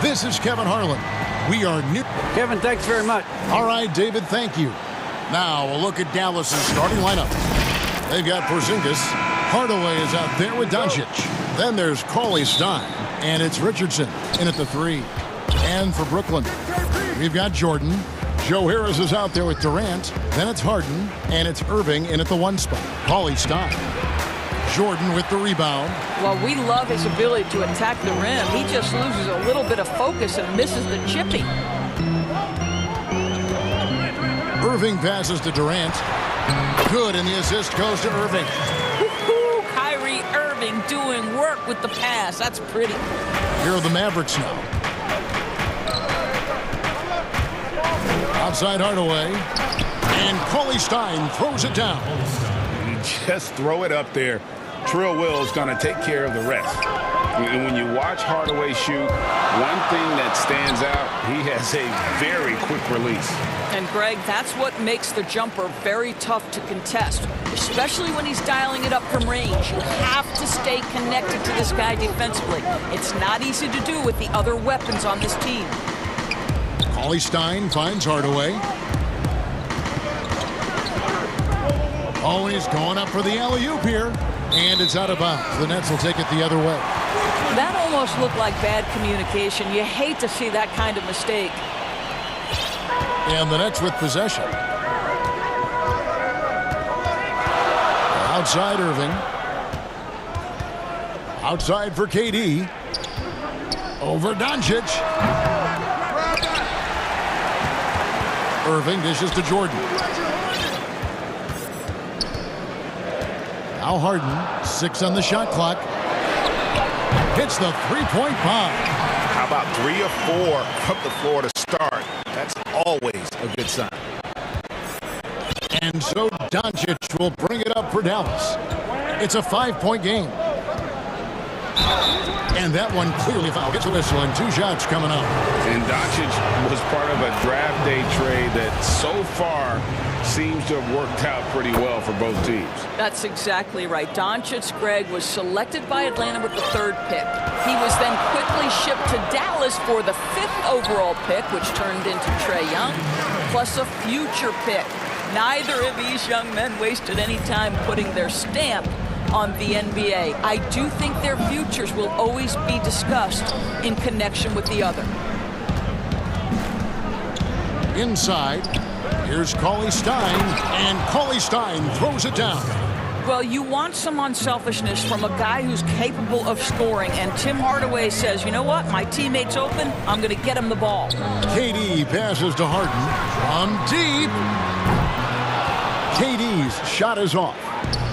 This is Kevin Harlan. We are new. Kevin, thanks very much. All right, David, thank you. Now, a look at Dallas's starting lineup. They've got Porzingis. Hardaway is out there with Doncic. Then there's Cauley Stein, and it's Richardson in at the 3. And for Brooklyn, we've got Jordan. Joe Harris is out there with Durant. Then it's Harden, and it's Irving in at the 1 spot. Cauley Stein. Jordan with the rebound. Well, we love his ability to attack the rim. He just loses a little bit of focus and misses the chipping. Irving passes to Durant. Good, and the assist goes to Irving. Woo-hoo, Kyrie Irving doing work with the pass. That's pretty. Here are the Mavericks now. Outside Hardaway. And Cauley Stein throws it down. You just throw it up there. Trill Will's going to take care of the rest. And when you watch Hardaway shoot, one thing that stands out, he has a very quick release. And, Greg, that's what makes the jumper very tough to contest, especially when he's dialing it up from range. You have to stay connected to this guy defensively. It's not easy to do with the other weapons on this team. Cauley Stein finds Hardaway. Always going up for the alley-oop here. And it's out of bounds. The Nets will take it the other way. That almost looked like bad communication. You hate to see that kind of mistake. And the Nets with possession. Outside Irving. Outside for KD. Over Doncic. Irving dishes to Jordan. Now Harden, 6 on the shot clock. Hits the three-point bomb. How about 3 or 4 from the floor to start? That's always a good sign. And so Doncic will bring it up for Dallas. It's a 5-point game. And that one clearly foul. Gets a whistle and 2 shots coming up. And Doncic was part of a draft day trade that so far seems to have worked out pretty well for both teams. That's exactly right. Doncic, Greg, was selected by Atlanta with the 3rd pick. He was then quickly shipped to Dallas for the 5th overall pick, which turned into Trae Young, plus a future pick. Neither of these young men wasted any time putting their stamp on the NBA. I do think their futures will always be discussed in connection with the other. Inside, here's Cauley Stein, and Cauley Stein throws it down. Well, you want some unselfishness from a guy who's capable of scoring, and Tim Hardaway says, you know what, my teammate's open, I'm going to get him the ball. KD passes to Harden from deep. KD's shot is off.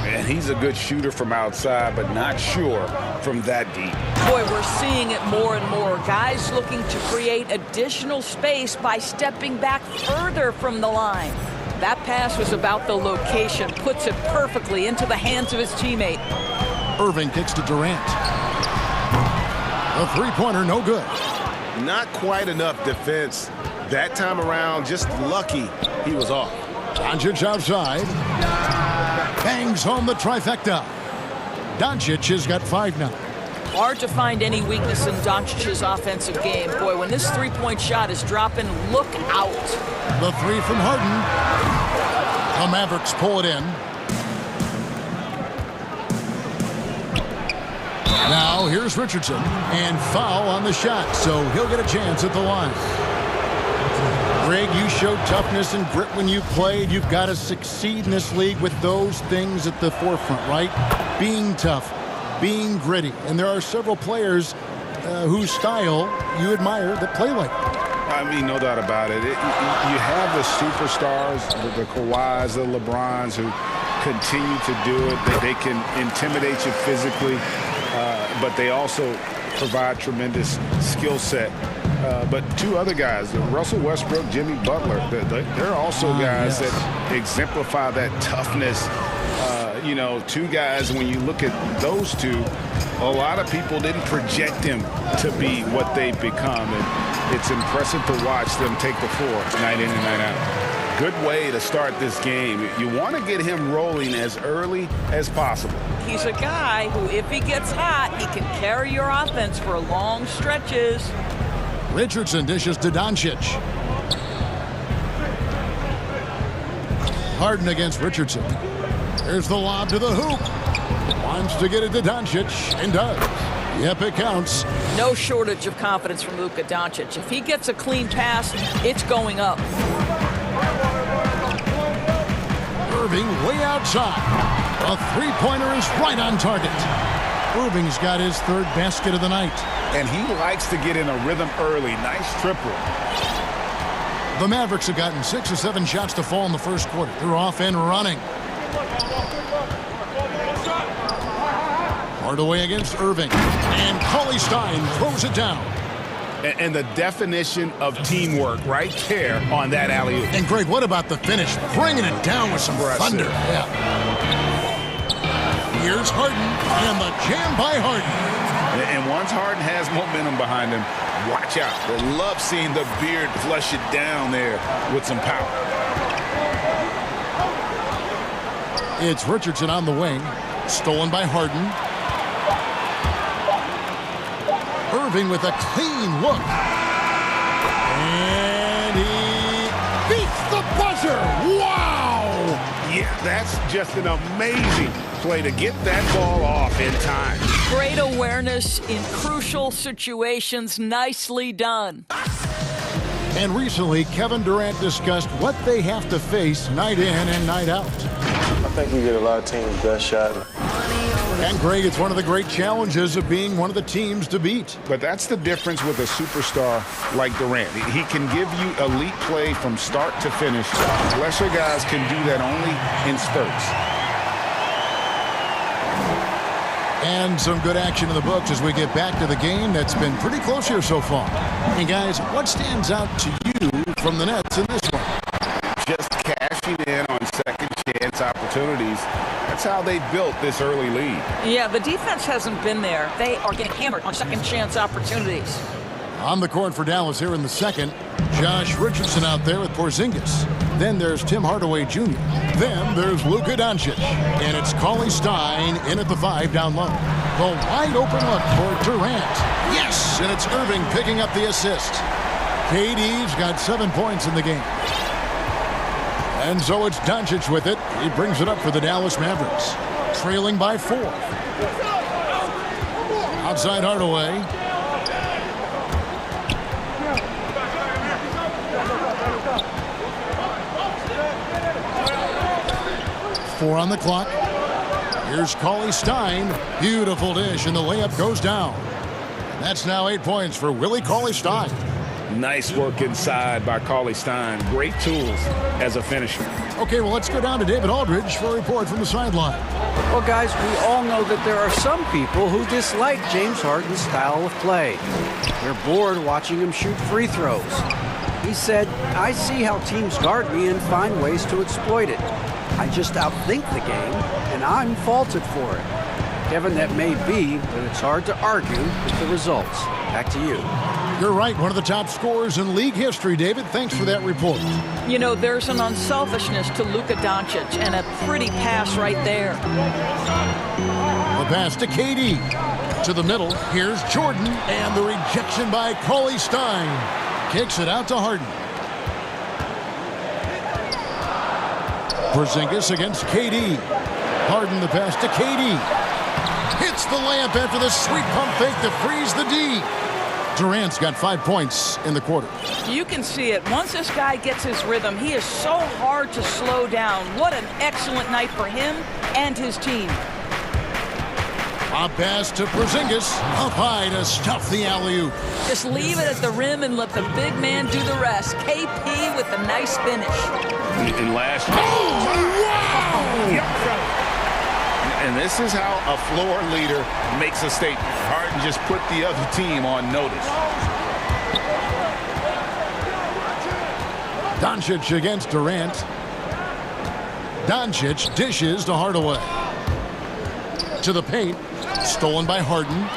And he's a good shooter from outside, but not sure from that deep. Boy, we're seeing it more and more. Guys looking to create additional space by stepping back further from the line. That pass was about the location, puts it perfectly into the hands of his teammate. Irving kicks to Durant. A three-pointer, no good. Not quite enough defense. That time around, just lucky he was off. Doncic outside. Bangs home the trifecta. Doncic has got 5 now. Hard to find any weakness in Doncic's offensive game. Boy, when this three-point shot is dropping, look out. The 3 from Harden. The Mavericks pull it in. Now here's Richardson. And foul on the shot, so he'll get a chance at the line. Greg, you showed toughness and grit when you played. You've got to succeed in this league with those things at the forefront, right? Being tough, being gritty. And there are several players whose style you admire that play like that. I mean, no doubt about it. You have the superstars, the Kawhis, the LeBrons, who continue to do it. They can intimidate you physically, but they also provide tremendous skill set. But 2 other guys, Russell Westbrook, Jimmy Butler, they're also guys that exemplify that toughness. You know, 2 guys, when you look at those 2, a lot of people didn't project them to be what they've become. And it's impressive to watch them take the floor night in and night out. Good way to start this game. You want to get him rolling as early as possible. He's a guy who, if he gets hot, he can carry your offense for long stretches. Richardson dishes to Doncic. Harden against Richardson. Here's the lob to the hoop. Wants to get it to Doncic, and does. Yep, it counts. No shortage of confidence from Luka Doncic. If he gets a clean pass, it's going up. Irving way outside. A three-pointer is right on target. Irving's got his third basket of the night. And he likes to get in a rhythm early. Nice triple. The Mavericks have gotten 6 or 7 shots to fall in the first quarter. They're off and running. Hardaway against Irving. And Cauley Stein throws it down. And the definition of teamwork right there on that alley-oop. And Greg, what about the finish? Bringing it down with some thunder. Yeah. Here's Harden, and the jam by Harden. And once Harden has momentum behind him, watch out. They love seeing the beard flush it down there with some power. It's Richardson on the wing. Stolen by Harden. Irving with a clean look. And he beats the buzzer. Wow! Yeah, that's just an amazing play to get that ball off in time. Great awareness in crucial situations. Nicely done. And recently, Kevin Durant discussed what they have to face night in and night out. I think we get a lot of teams' best shot. And Greg, it's one of the great challenges of being one of the teams to beat. But that's the difference with a superstar like Durant. He can give you elite play from start to finish. Lesser guys can do that only in spurts. And some good action in the books as we get back to the game that's been pretty close here so far. And guys, what stands out to you from the Nets in this one? Just cashing in on second chance opportunities. That's how they built this early lead. Yeah, the defense hasn't been there. They are getting hammered on second chance opportunities. On the court for Dallas here in the second, Josh Richardson out there with Porzingis. Then there's Tim Hardaway Jr. Then there's Luka Doncic. And it's Cauley Stein in at the 5 down low. The wide open look for Durant. Yes, and it's Irving picking up the assist. KD's got 7 points in the game. And so it's Doncic with it. He brings it up for the Dallas Mavericks. Trailing by 4. Outside Hardaway. Four on the clock. Here's Cauley Stein. Beautiful dish, and the layup goes down. That's now 8 points for Willie Cauley Stein. Nice work inside by Cauley Stein. Great tools as a finisher. Okay, well, let's go down to David Aldridge for a report from the sideline. Well, guys, we all know that there are some people who dislike James Harden's style of play. They're bored watching him shoot free throws. He said, "I see how teams guard me and find ways to exploit it. I just outthink the game, and I'm faulted for it." Kevin, that may be, but it's hard to argue with the results. Back to you. You're right, one of the top scorers in league history, David. Thanks for that report. You know, there's an unselfishness to Luka Doncic, and a pretty pass right there. The pass to KD. To the middle, here's Jordan, and the rejection by Cauley Stein. Kicks it out to Harden. Porzingis against KD. Harden the pass to KD. Hits the layup after the sweet pump fake to freeze the D. Durant's got 5 points in the quarter. You can see it. Once this guy gets his rhythm, he is so hard to slow down. What an excellent night for him and his team. A pass to Porzingis. Up high to stuff the alley-oop. Just leave it at the rim and let the big man do the rest. KP with a nice finish. And last And this is how a floor leader makes a statement. Harden just put the other team on notice. Doncic against Durant. Doncic dishes to Hardaway. To the paint. Stolen by Harden.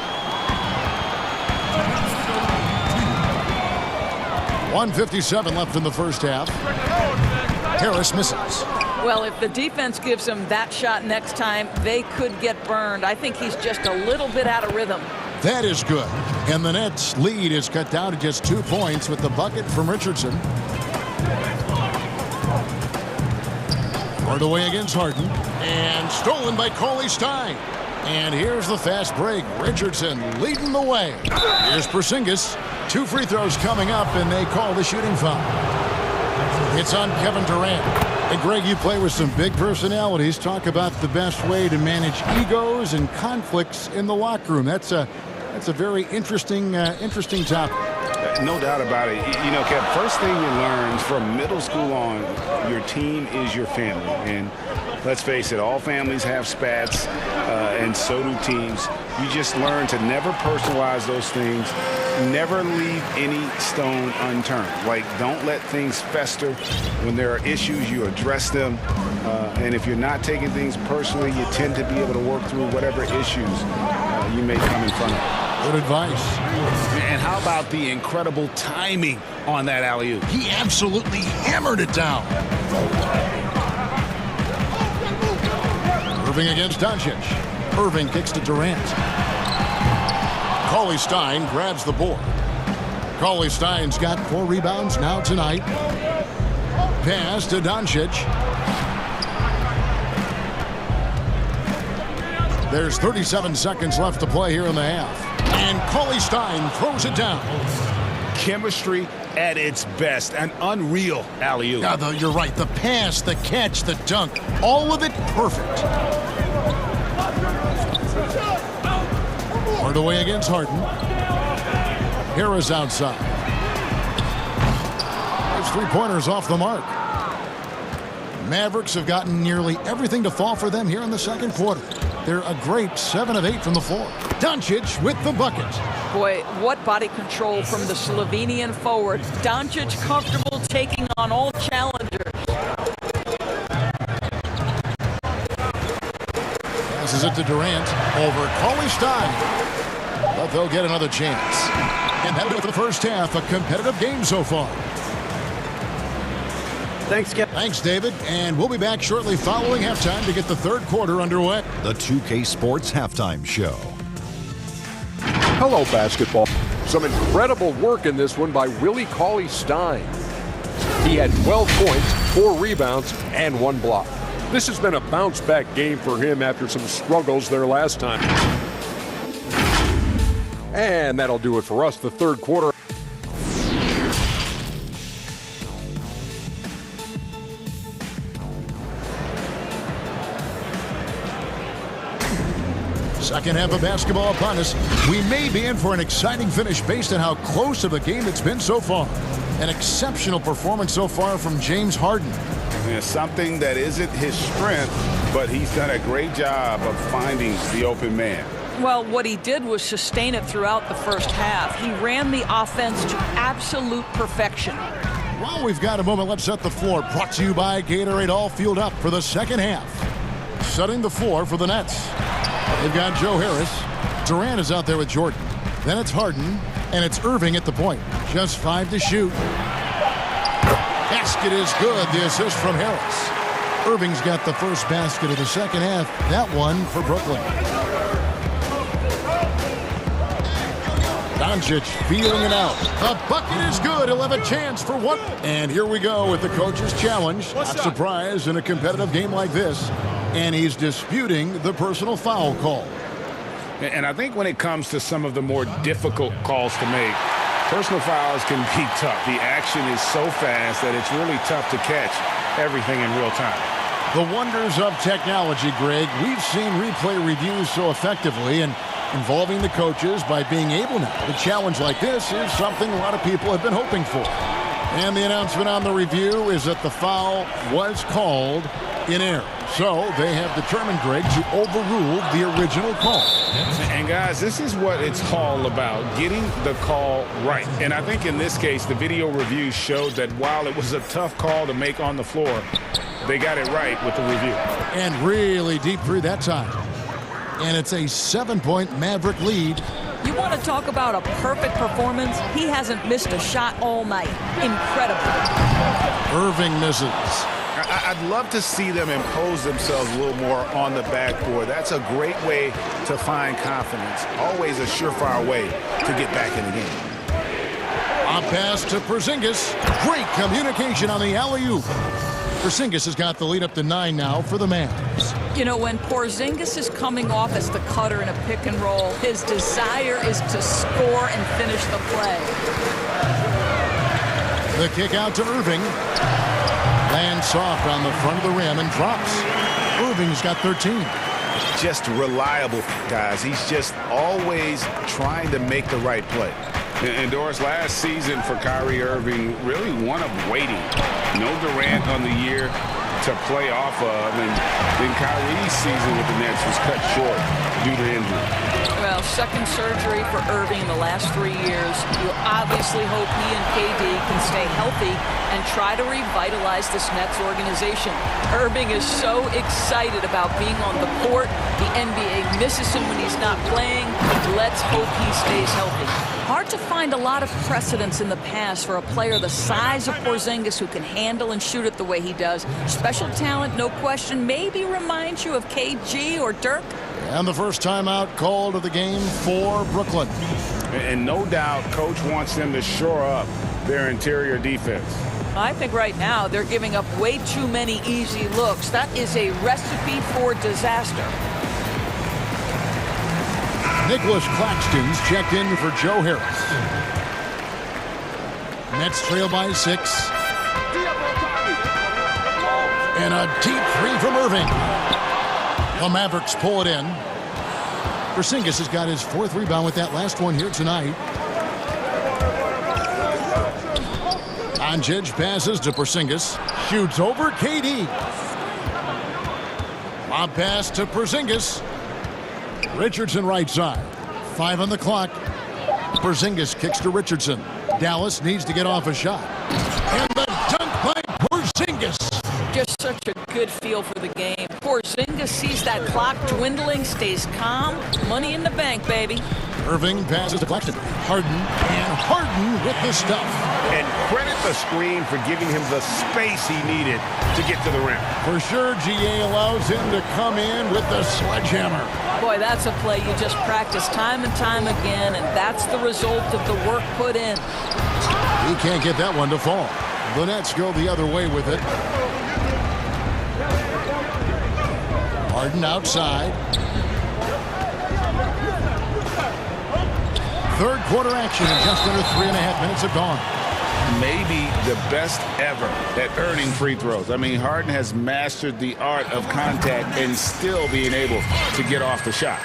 1:57 left in the first half. Harris misses. Well, if the defense gives him that shot next time, they could get burned. I think he's just a little bit out of rhythm. That is good. And the Nets' lead is cut down to just 2 points with the bucket from Richardson. Hardaway against Harden. And stolen by Cauley Stein. And here's the fast break. Richardson leading the way. Here's Porzingis. 2 free throws coming up, and they call the shooting foul. It's on Kevin Durant. And Greg, you play with some big personalities. Talk about the best way to manage egos and conflicts in the locker room. That's a very interesting topic. No doubt about it. You know, Kev, first thing you learn from middle school on, your team is your family. And let's face it, all families have spats, and so do teams. You just learn to never personalize those things. Never leave any stone unturned. Like, don't let things fester. When there are issues, you address them. And if you're not taking things personally, you tend to be able to work through whatever issues you may come in front of. Good advice. And how about the incredible timing on that alley-oop? He absolutely hammered it down. Irving against Doncic. Irving kicks to Durant. Cauley Stein grabs the board. Cauley Stein's got 4 rebounds now tonight. Pass to Doncic. There's 37 seconds left to play here in the half. And Cauley Stein throws it down. Chemistry at its best. An unreal alley-oop. Yeah, though, you're right. The pass, the catch, the dunk, all of it perfect. Hardaway against Harden. Harris outside. His 3-pointers off the mark. Mavericks have gotten nearly everything to fall for them here in the second quarter. They're a great 7 of 8 from the floor. Doncic with the bucket. Boy, what body control from the Slovenian forward. Doncic comfortable taking on all challengers. Passes it to Durant over Cauley Stein. But they'll get another chance. And that'll do it for the first half. A competitive game so far. Thanks, Kevin. Thanks, David. And we'll be back shortly following halftime to get the third quarter underway. The 2K Sports Halftime Show. Hello, basketball. Some incredible work in this one by Willie Cauley-Stein. He had 12 points, 4 rebounds, and 1 block. This has been a bounce-back game for him after some struggles there last time. And that'll do it for us, the third quarter. Second half of basketball upon us. We may be in for an exciting finish based on how close of a game it's been so far. An exceptional performance so far from James Harden. Yeah, something that isn't his strength, but he's done a great job of finding the open man. Well, what he did was sustain it throughout the first half. He ran the offense to absolute perfection. Well, we've got a moment. Let's set the floor. Brought to you by Gatorade, all fueled up for the second half. Setting the floor for the Nets. They've got Joe Harris. Durant is out there with Jordan. Then it's Harden, and it's Irving at the point. Just 5 to shoot. Basket is good. The assist from Harris. Irving's got the first basket of the second half. That one for Brooklyn. Doncic feeling it out. The bucket is good. He'll have a chance for one. And here we go with the coach's challenge. Not surprised in a competitive game like this. And he's disputing the personal foul call. And I think when it comes to some of the more difficult calls to make, personal fouls can be tough. The action is so fast that it's really tough to catch everything in real time. The wonders of technology, Greg. We've seen replay reviews so effectively, and involving the coaches by being able now to challenge like this is something a lot of people have been hoping for. And the announcement on the review is that the foul was called in error. So they have determined, Greg, to overrule the original call. And guys, this is what it's all about, getting the call right. And I think in this case, the video review showed that while it was a tough call to make on the floor, they got it right with the review. And really deep three that time. And it's a 7-point Maverick lead. You want to talk about a perfect performance? He hasn't missed a shot all night. Incredible. Irving misses. I'd love to see them impose themselves a little more on the backboard. That's a great way to find confidence. Always a surefire way to get back in the game. A pass to Porzingis. Great communication on the alley-oop. Porzingis has got the lead up to 9 now for the Mavs. You know, when Porzingis is coming off as the cutter in a pick and roll, his desire is to score and finish the play. The kick out to Irving. Lands soft on the front of the rim and drops. Irving's got 13. Just reliable, guys. He's just always trying to make the right play. And Doris, last season for Kyrie Irving, really one of waiting. No Durant on the year to play off of, and then Kyrie's season with the Nets was cut short due to injury. Well, second surgery for Irving in the last 3 years. You obviously hope he and KD can stay healthy and try to revitalize this Nets organization. Irving is so excited about being on the court. The NBA misses him when he's not playing. Let's hope he stays healthy. Hard to find a lot of precedents in the past for a player the size of Porzingis who can handle and shoot it the way he does. Special talent, no question. Maybe reminds you of KG or Dirk. And the first timeout called of the game for Brooklyn. And no doubt, Coach wants them to shore up their interior defense. I think right now they're giving up way too many easy looks. That is a recipe for disaster. Nicholas Claxton's checked in for Joe Harris. Nets trail by 6. And a deep three from Irving. The Mavericks pull it in. Porzingis has got his 4th rebound with that last one here tonight. Doncic passes to Porzingis. Shoots over KD. Lob pass to Porzingis. Richardson right side. 5 on the clock. Porzingis kicks to Richardson. Dallas needs to get off a shot. And the dunk by Porzingis. Just such a good feel for the game. Porzingis sees that clock dwindling, stays calm. Money in the bank, baby. Irving passes to Claxton. Harden, and Harden with the stuff. And credit the screen for giving him the space he needed to get to the rim. For sure, GA allows him to come in with the sledgehammer. Boy, that's a play you just practice time and time again, and that's the result of the work put in. He can't get that one to fall. The Nets go the other way with it. Harden outside. Third quarter action in just under 3.5 minutes have gone. Maybe the best ever at earning free throws. I mean, Harden has mastered the art of contact and still being able to get off the shot.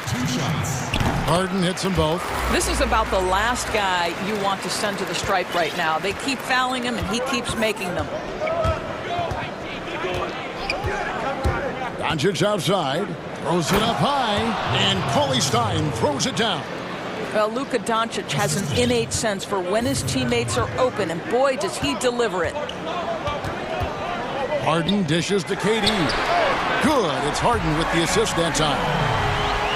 2 shots. Harden hits them both. This is about the last guy you want to send to the stripe right now. They keep fouling him, and he keeps making them. Doncic outside. Throws it up high. And Cauley Stein throws it down. Well, Luka Doncic has an innate sense for when his teammates are open, and boy, does he deliver it. Harden dishes to KD. Good. It's Harden with the assist that time.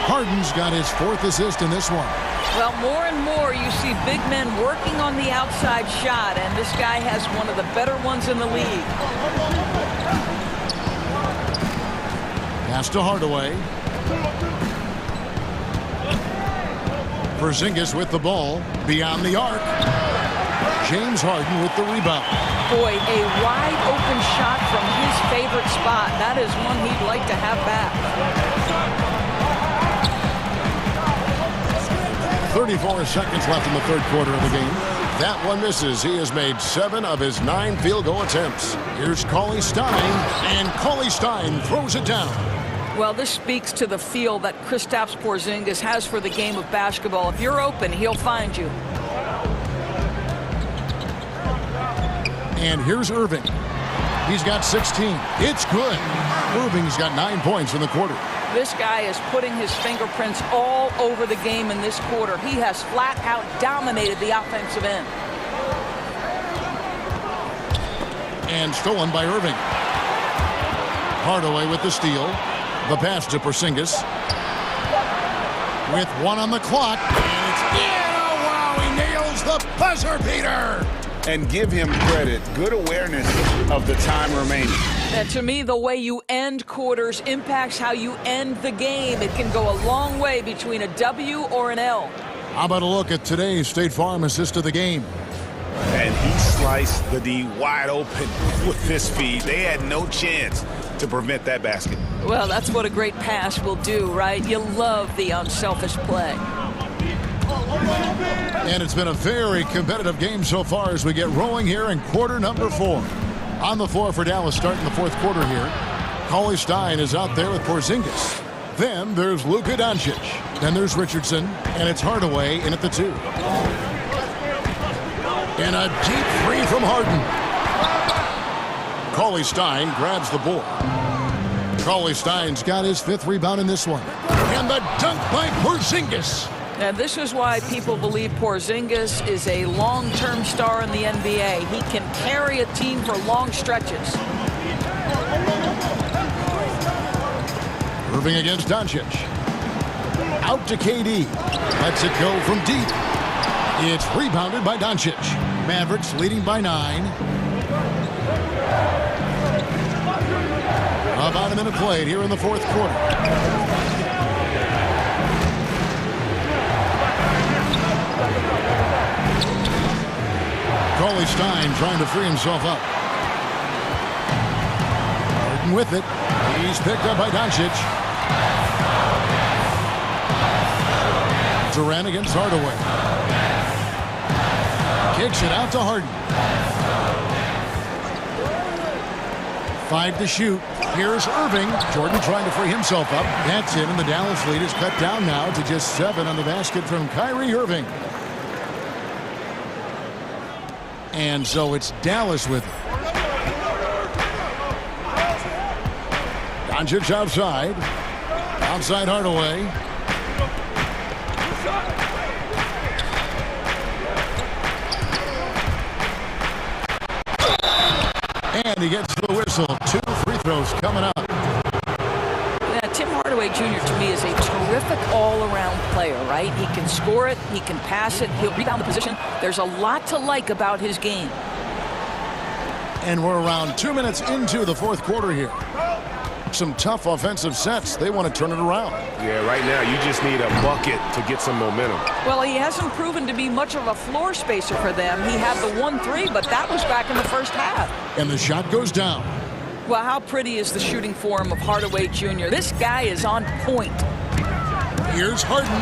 Harden's got his 4th assist in this one. Well, more and more you see big men working on the outside shot, and this guy has one of the better ones in the league. Pass to Hardaway. Porzingis with the ball beyond the arc. James Harden with the rebound. Boy, a wide open shot from his favorite spot. That is one he'd like to have back. 34 seconds left in the third quarter of the game. That one misses. He has made 7 of his 9 field goal attempts. Here's Cauley Stein, and Cauley Stein throws it down. Well, this speaks to the feel that Kristaps Porzingis has for the game of basketball. If you're open, he'll find you. And here's Irving. He's got 16. It's good. Irving's got 9 points in the quarter. This guy is putting his fingerprints all over the game in this quarter. He has flat out dominated the offensive end. And stolen by Irving. Hardaway with the steal. The pass to Porzingis. With 1 on the clock. And it's in. Oh, wow, he nails the buzzer beater. and give him credit. Good awareness of the time remaining. And to me, the way you end quarters impacts how you end the game. It can go a long way between a W or an L. How about a look at today's State Farm assist of the game? And he sliced the D wide open with this feed. They had no chance to prevent that basket. Well, that's what a great pass will do, right? You love the unselfish play. And it's been a very competitive game so far as we get rolling here in quarter number 4. On the floor for Dallas starting the fourth quarter here. Cauley Stein is out there with Porzingis. Then there's Luka Doncic. Then there's Richardson. And it's Hardaway in at the 2. And a deep three from Harden. Cauley Stein grabs the board. Cauley Stein's got his 5th rebound in this one. And the dunk by Porzingis. And this is why people believe Porzingis is a long-term star in the NBA. He can carry a team for long stretches. Irving against Doncic. Out to KD. Lets it go from deep. It's rebounded by Doncic. Mavericks leading by 9. About a minute played here in the fourth quarter. Cauley Stein trying to free himself up. Harden with it. He's picked up by Doncic. Durant against Hardaway. Kicks it out to Harden. 5 to shoot. Here's Irving. Jordan trying to free himself up. That's it, and the Dallas lead is cut down now to just 7 on the basket from Kyrie Irving. And so it's Dallas with it. Doncic outside. Outside Hardaway. And he gets the whistle. 2 free throws coming up. Yeah, Tim Hardaway Jr. to me is a terrific all-around player, right? He can score it, he can pass it, he'll rebound the position. There's a lot to like about his game. And we're around 2 minutes into the fourth quarter here. Some tough offensive sets. They want to turn it around. Yeah, right now you just need a bucket to get some momentum. Well, he hasn't proven to be much of a floor spacer for them. He had the 1-3, but that was back in the first half. And the shot goes down. Well, how pretty is the shooting form of Hardaway Jr.? This guy is on point. Here's Harden.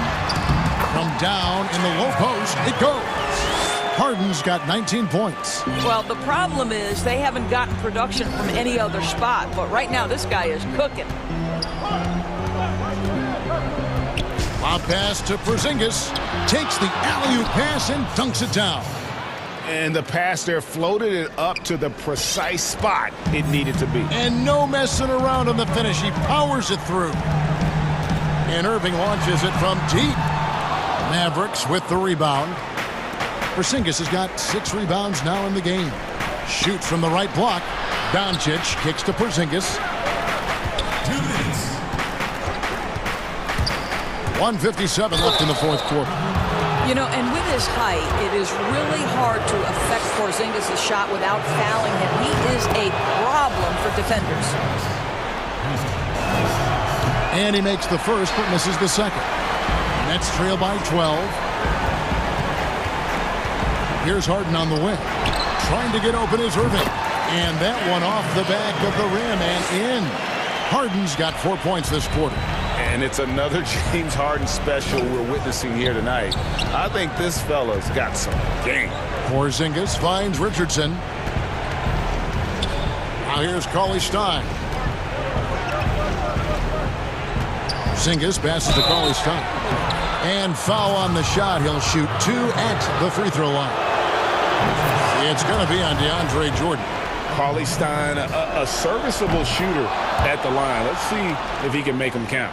From down in the low post, it goes. Harden's got 19 points. Well, the problem is they haven't gotten production from any other spot, but right now this guy is cooking. Lob pass to Porzingis. Takes the alley-oop pass and dunks it down. And the pass there floated it up to the precise spot it needed to be. And no messing around on the finish. He powers it through. And Irving launches it from deep. Mavericks with the rebound. Porzingis has got 6 rebounds now in the game. Shoots from the right block. Doncic kicks to Porzingis. 2 minutes. 1:57 left in the fourth quarter. You know, and with his height, it is really hard to affect Porzingis' shot without fouling him. He is a problem for defenders. And he makes the first but misses the second. Nets trail by 12. Here's Harden on the wing. Trying to get open is Irving. And that one off the back of the rim and in. Harden's got 4 points this quarter. And it's another James Harden special we're witnessing here tonight. I think this fella's got some game. Porzingis finds Richardson. Now here's Cauley Stein. Porzingis passes to Cauley Stein. And foul on the shot. He'll shoot 2 at the free throw line. It's going to be on DeAndre Jordan. Cauley Stein, a serviceable shooter at the line. Let's see if he can make them count.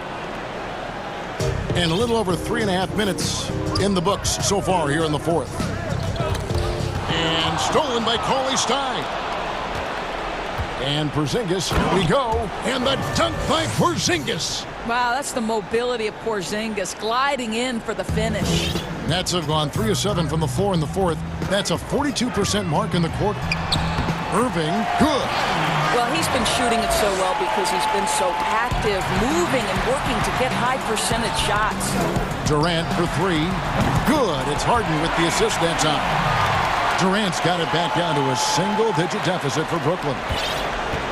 And a little over 3.5 minutes in the books so far here in the fourth. And stolen by Cauley Stein. And Porzingis, here we go. And the dunk by Porzingis. Wow, that's the mobility of Porzingis gliding in for the finish. Nets have gone 3 of 7 from the floor in the fourth. That's a 42% mark in the quarter. Irving, good. Well, he's been shooting it so well because he's been so active, moving and working to get high percentage shots. Durant for 3. Good. It's Harden with the assist that time. Durant's got it back down to a single-digit deficit for Brooklyn.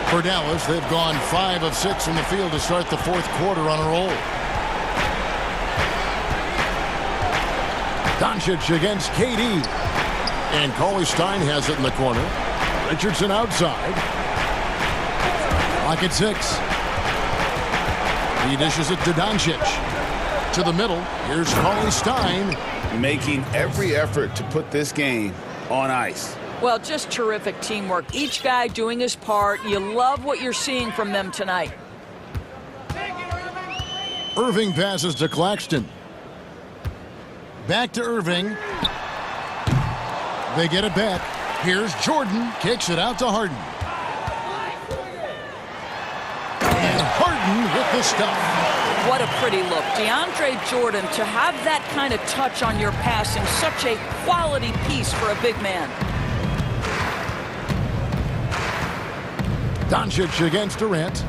For Dallas, they've gone 5 of 6 from the field to start the fourth quarter on a roll. Doncic against KD. And Cauley Stein has it in the corner. Richardson outside. Lock at 6. He dishes it to Doncic. To the middle. Here's Cauley Stein. Making every effort to put this game on ice. Well, just terrific teamwork. Each guy doing his part. You love what you're seeing from them tonight. Irving passes to Claxton. Back to Irving. They get it back. Here's Jordan. Kicks it out to Harden. And Harden with the stuff. What a pretty look. DeAndre Jordan, to have that kind of touch on your passing, such a quality piece for a big man. Doncic against Durant.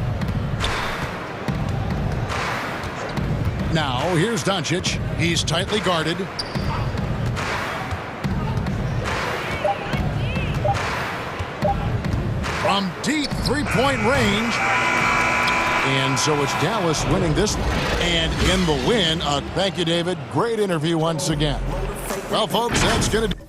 Now, here's Doncic. He's tightly guarded. From deep three-point range. And so it's Dallas winning this one. And in the win, thank you, David. Great interview once again. Well, folks, that's going to do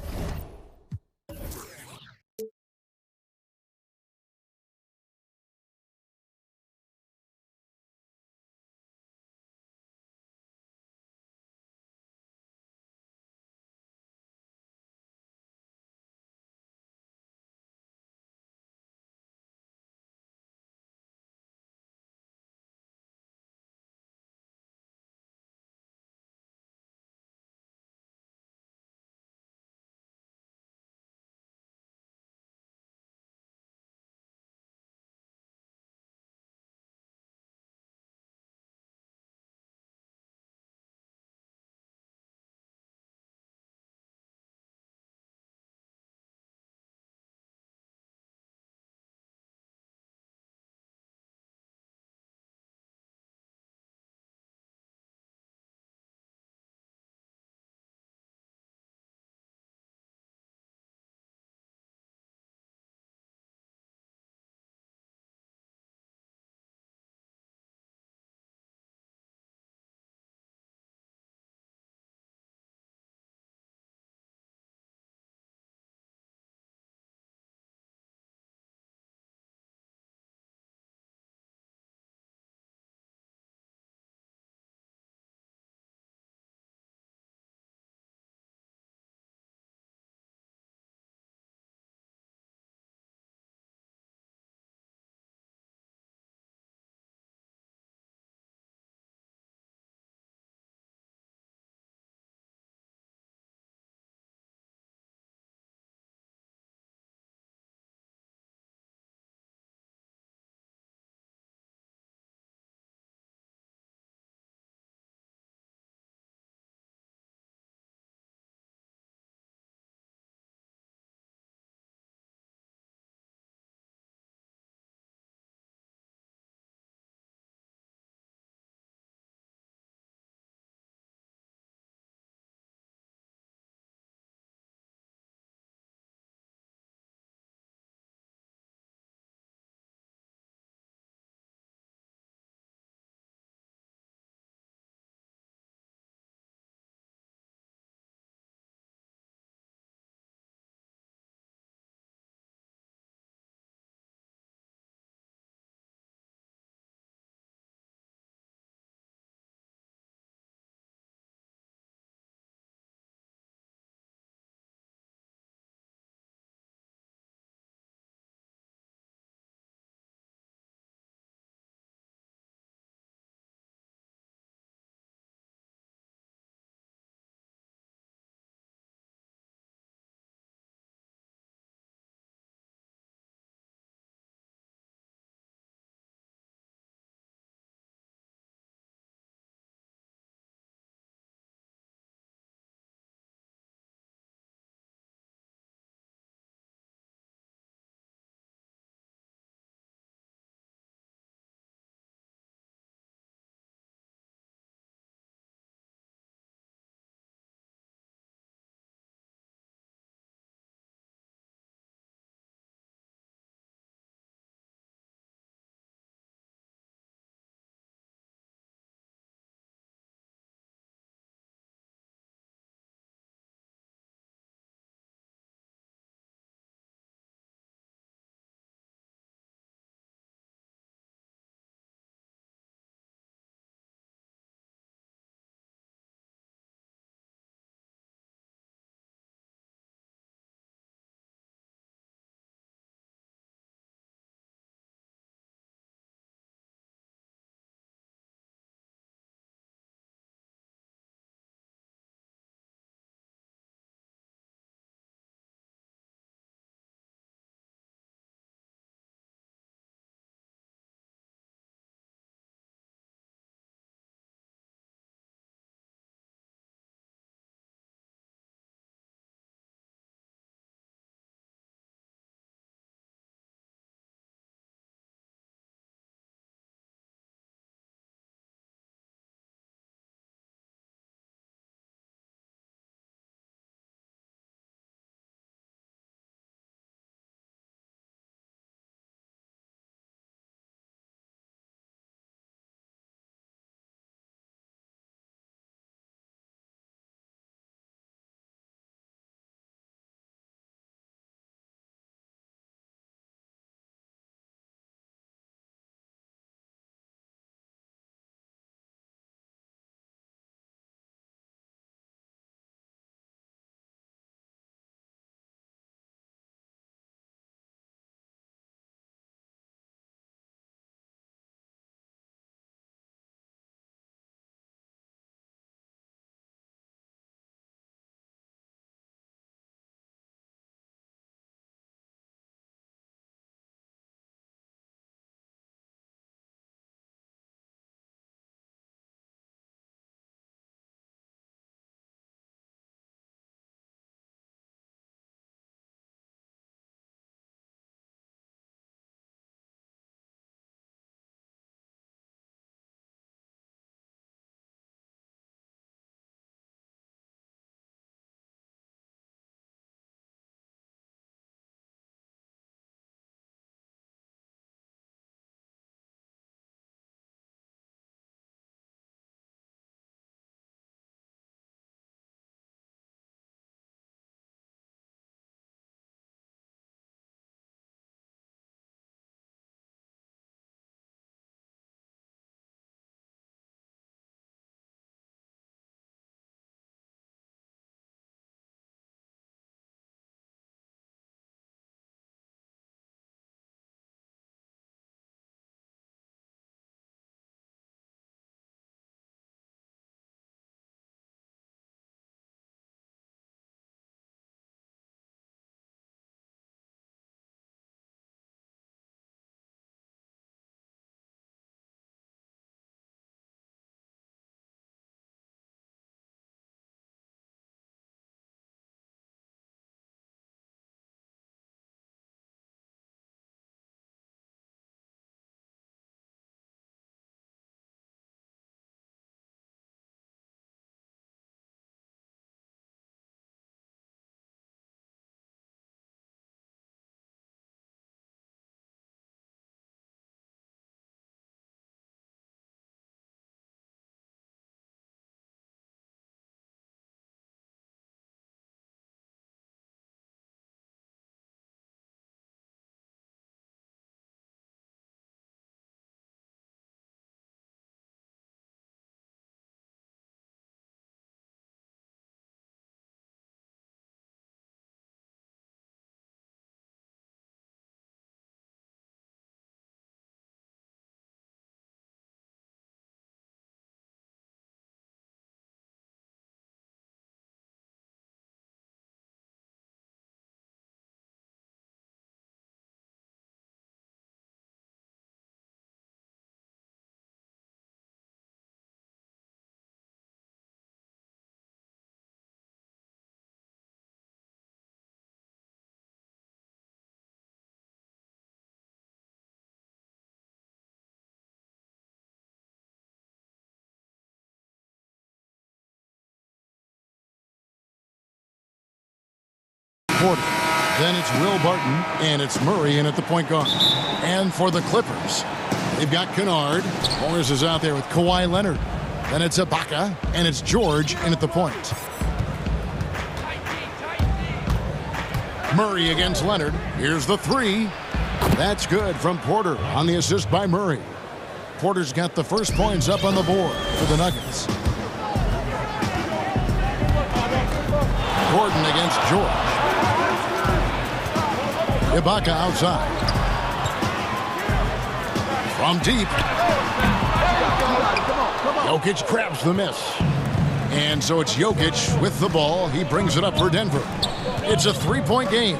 Porter. Then it's Will Barton, and it's Murray in at the point guard. And for the Clippers, they've got Kennard. Morris is out there with Kawhi Leonard. Then it's Ibaka, and it's George in at the point. Murray against Leonard. Here's the three. That's good from Porter on the assist by Murray. Porter's got the first points up on the board for the Nuggets. Gordon against George. Ibaka outside. From deep. Jokic grabs the miss. And so it's Jokic with the ball. He brings it up for Denver. It's a three-point game.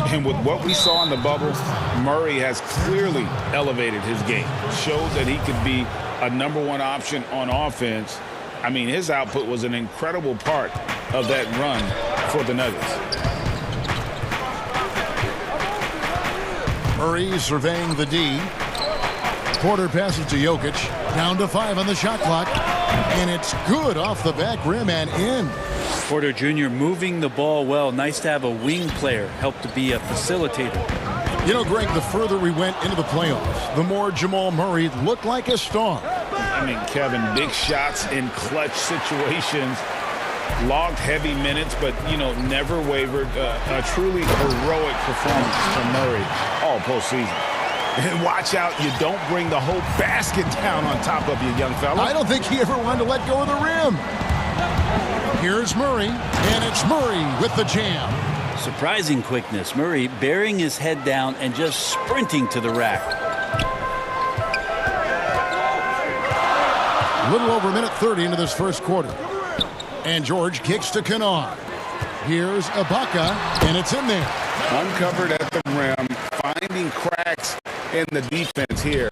And with what we saw in the bubble, Murray has clearly elevated his game. Showed that he could be a #1 option on offense. I mean, his output was an incredible part of that run for the Nuggets. Murray surveying the D. Porter passes to Jokic. Down to 5 on the shot clock. And it's good off the back rim and in. Porter Jr. moving the ball well. Nice to have a wing player help to be a facilitator. You know, Greg, the further we went into the playoffs, the more Jamal Murray looked like a star. I mean, Kevin, big shots in clutch situations. Logged heavy minutes, but, you know, never wavered. A truly heroic performance from Murray all postseason. And watch out, you don't bring the whole basket down on top of you, young fella. I don't think he ever wanted to let go of the rim. Here's Murray, and it's Murray with the jam. Surprising quickness. Murray bearing his head down and just sprinting to the rack. A little over a minute 30 into this first quarter. And George kicks to Kennard. Here's Ibaka, and it's in there. Uncovered at the rim, finding cracks in the defense here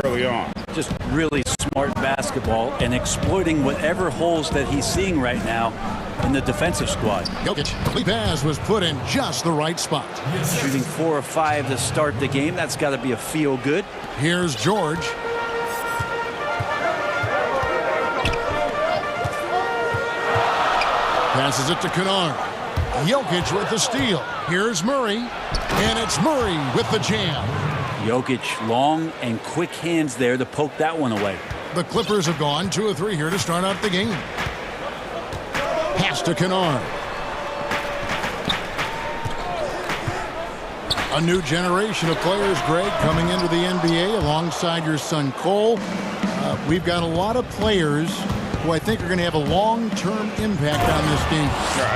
early on. Just really smart basketball and exploiting whatever holes that he's seeing right now in the defensive squad. Jokic, the pass was put in just the right spot. Shooting 4 of 5 to start the game. That's got to be a feel good. Here's George. Passes it to Kennard. Jokic with the steal. Here's Murray, and it's Murray with the jam. Jokic, long and quick hands there to poke that one away. The Clippers have gone 2 of 3 here to start out the game. Pass to Kennard. A new generation of players, Greg, coming into the NBA alongside your son Cole. We've got a lot of players who I think are going to have a long-term impact on this team.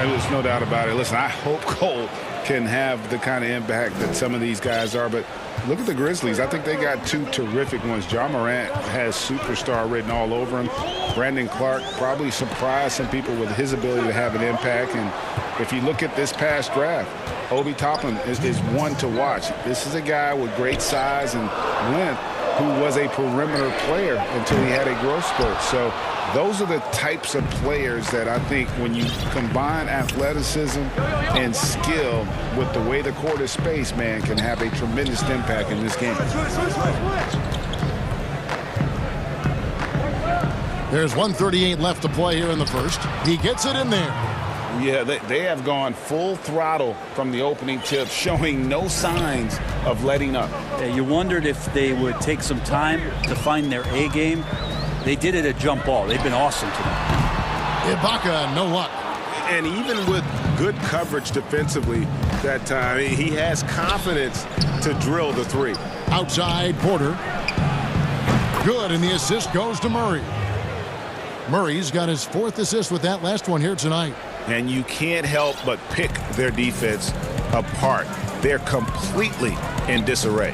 There's no doubt about it. Listen, I hope Cole can have the kind of impact that some of these guys are, but look at the Grizzlies. I think they got 2 terrific ones. Ja Morant has superstar written all over him. Brandon Clark probably surprised some people with his ability to have an impact. And if you look at this past draft, Obi Toppin is one to watch. This is a guy with great size and length who was a perimeter player until he had a growth spurt. So those are the types of players that I think when you combine athleticism and skill with the way the court is spaced, man, can have a tremendous impact in this game. There's 1:38 left to play here in the first. He gets it in there. Yeah, they have gone full throttle from the opening tip, showing no signs of letting up. Yeah, you wondered if they would take some time to find their A game. They did it at jump ball. They've been awesome tonight. Ibaka, no luck. And even with good coverage defensively that time, he has confidence to drill the 3. Outside, Porter. Good, and the assist goes to Murray. Murray's got his 4th assist with that last one here tonight. And you can't help but pick their defense apart. They're completely in disarray.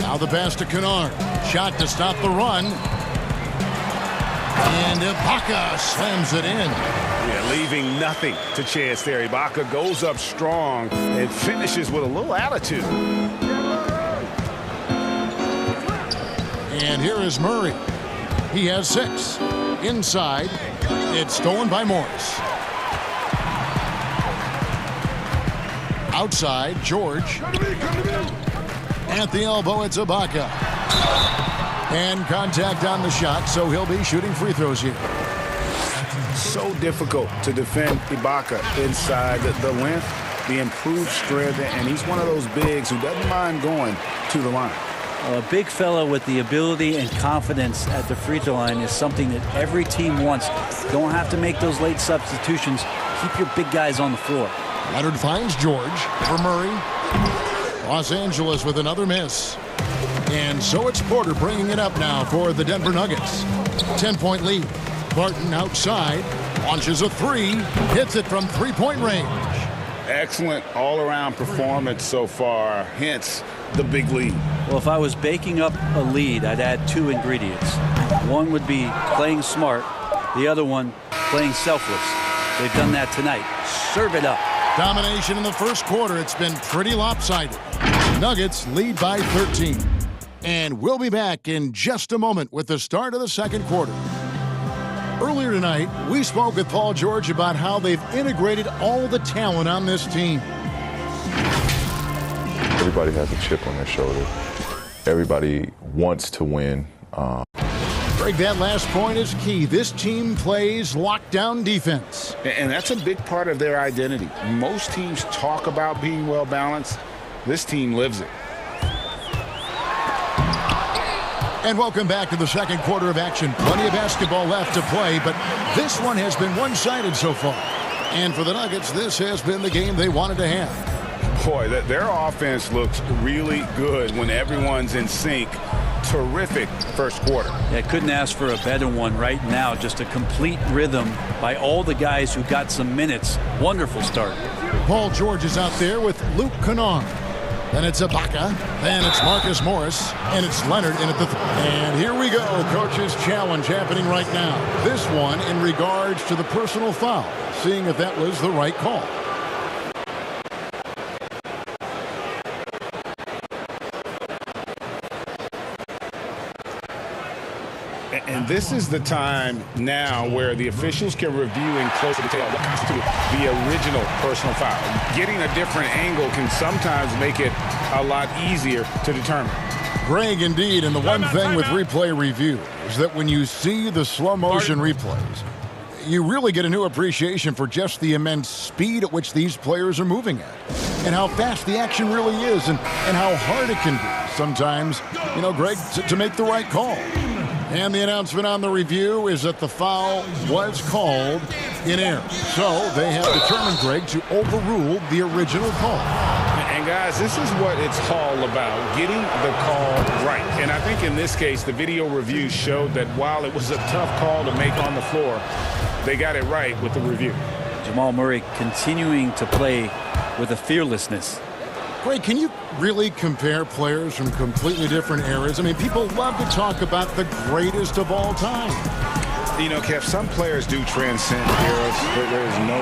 Now the pass to Kennard. Shot to stop the run. And Ibaka slams it in. Yeah, leaving nothing to chance there. Ibaka goes up strong and finishes with a little attitude. And here is Murray. He has 6. Inside, it's stolen by Morris. Outside, George. At the elbow, it's Ibaka. And contact on the shot, so he'll be shooting free throws here. So difficult to defend Ibaka inside the length, the improved strength, and he's one of those bigs who doesn't mind going to the line. A big fella with the ability and confidence at the free throw line is something that every team wants. Don't have to make those late substitutions. Keep your big guys on the floor. Leonard finds George for Murray. Los Angeles with another miss. And so it's Porter bringing it up now for the Denver Nuggets. 10-point lead. Barton outside. Launches a three. Hits it from three-point range. Excellent all-around performance so far, hence the big lead. Well, if I was baking up a lead, I'd add two ingredients. One would be playing smart. The other one, playing selfless. They've done that tonight. Serve it up. Domination in the first quarter. It's been pretty lopsided. Nuggets lead by 13. And we'll be back in just a moment with the start of the second quarter. Earlier tonight, we spoke with Paul George about how they've integrated all the talent on this team. Everybody has a chip on their shoulder. Everybody wants to win. Greg, that last point is key. This team plays lockdown defense. And that's a big part of their identity. Most teams talk about being well-balanced. This team lives it. And welcome back to the second quarter of action. Plenty of basketball left to play, but this one has been one-sided so far. And for the Nuggets, this has been the game they wanted to have. Boy, their offense looks really good when everyone's in sync. Terrific first quarter. Yeah, couldn't ask for a better one right now. Just a complete rhythm by all the guys who got some minutes. Wonderful start. Paul George is out there with Luke Kennard. Then it's Ibaka, then it's Marcus Morris, and it's Leonard in at the and here we go, coach's challenge happening right now. This one in regards to the personal foul, seeing if that was the right call. And this is the time now where the officials can review in closer detail what constitutes the original personal foul. Getting a different angle can sometimes make it a lot easier to determine. Greg, indeed, and the one thing with replay review is that when you see the slow motion replays, you really get a new appreciation for just the immense speed at which these players are moving at, and how fast the action really is, and how hard it can be sometimes, you know, Greg, to make the right call. And the announcement on the review is that the foul was called in error. So they have determined, Greg, to overrule the original call. And guys, this is what it's all about, getting the call right. And I think in this case, the video review showed that while it was a tough call to make on the floor, they got it right with the review. Jamal Murray continuing to play with a fearlessness. Greg, can you really compare players from completely different eras? I mean, people love to talk about the greatest of all time. You know, Kev, some players do transcend eras. There's no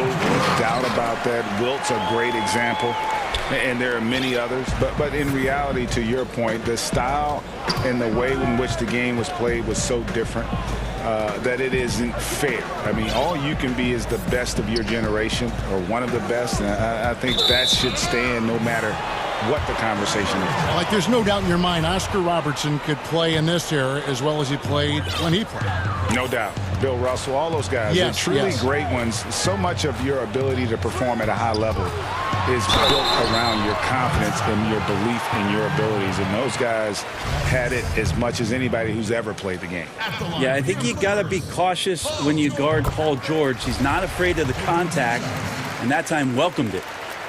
doubt about that. Wilt's a great example, and there are many others. But in reality, to your point, the style and the way in which the game was played was so different that it isn't fair. I mean, all you can be is the best of your generation or one of the best, and I think that should stand no matter what the conversation is. Like, there's no doubt in your mind Oscar Robertson could play in this era as well as he played when he played. No doubt. Bill Russell, all those guys, they're truly great ones. So much of your ability to perform at a high level is built around your confidence and your belief in your abilities. And those guys had it as much as anybody who's ever played the game. Yeah, I think you got to be cautious when you guard Paul George. He's not afraid of the contact, and that time welcomed it.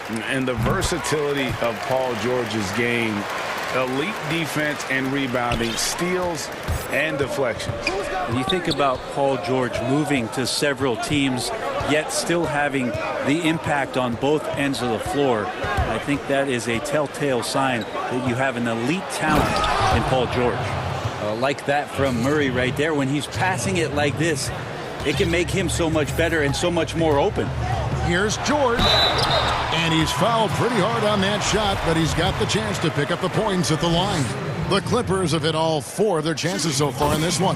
And the versatility of Paul George's game, elite defense and rebounding, steals and deflections. When you think about Paul George moving to several teams, yet still having the impact on both ends of the floor, I think that is a telltale sign that you have an elite talent in Paul George. Like that from Murray right there. When he's passing it like this, it can make him so much better and so much more open. Here's George. And he's fouled pretty hard on that shot, but he's got the chance to pick up the points at the line. The Clippers have hit all 4 of their chances so far in this one.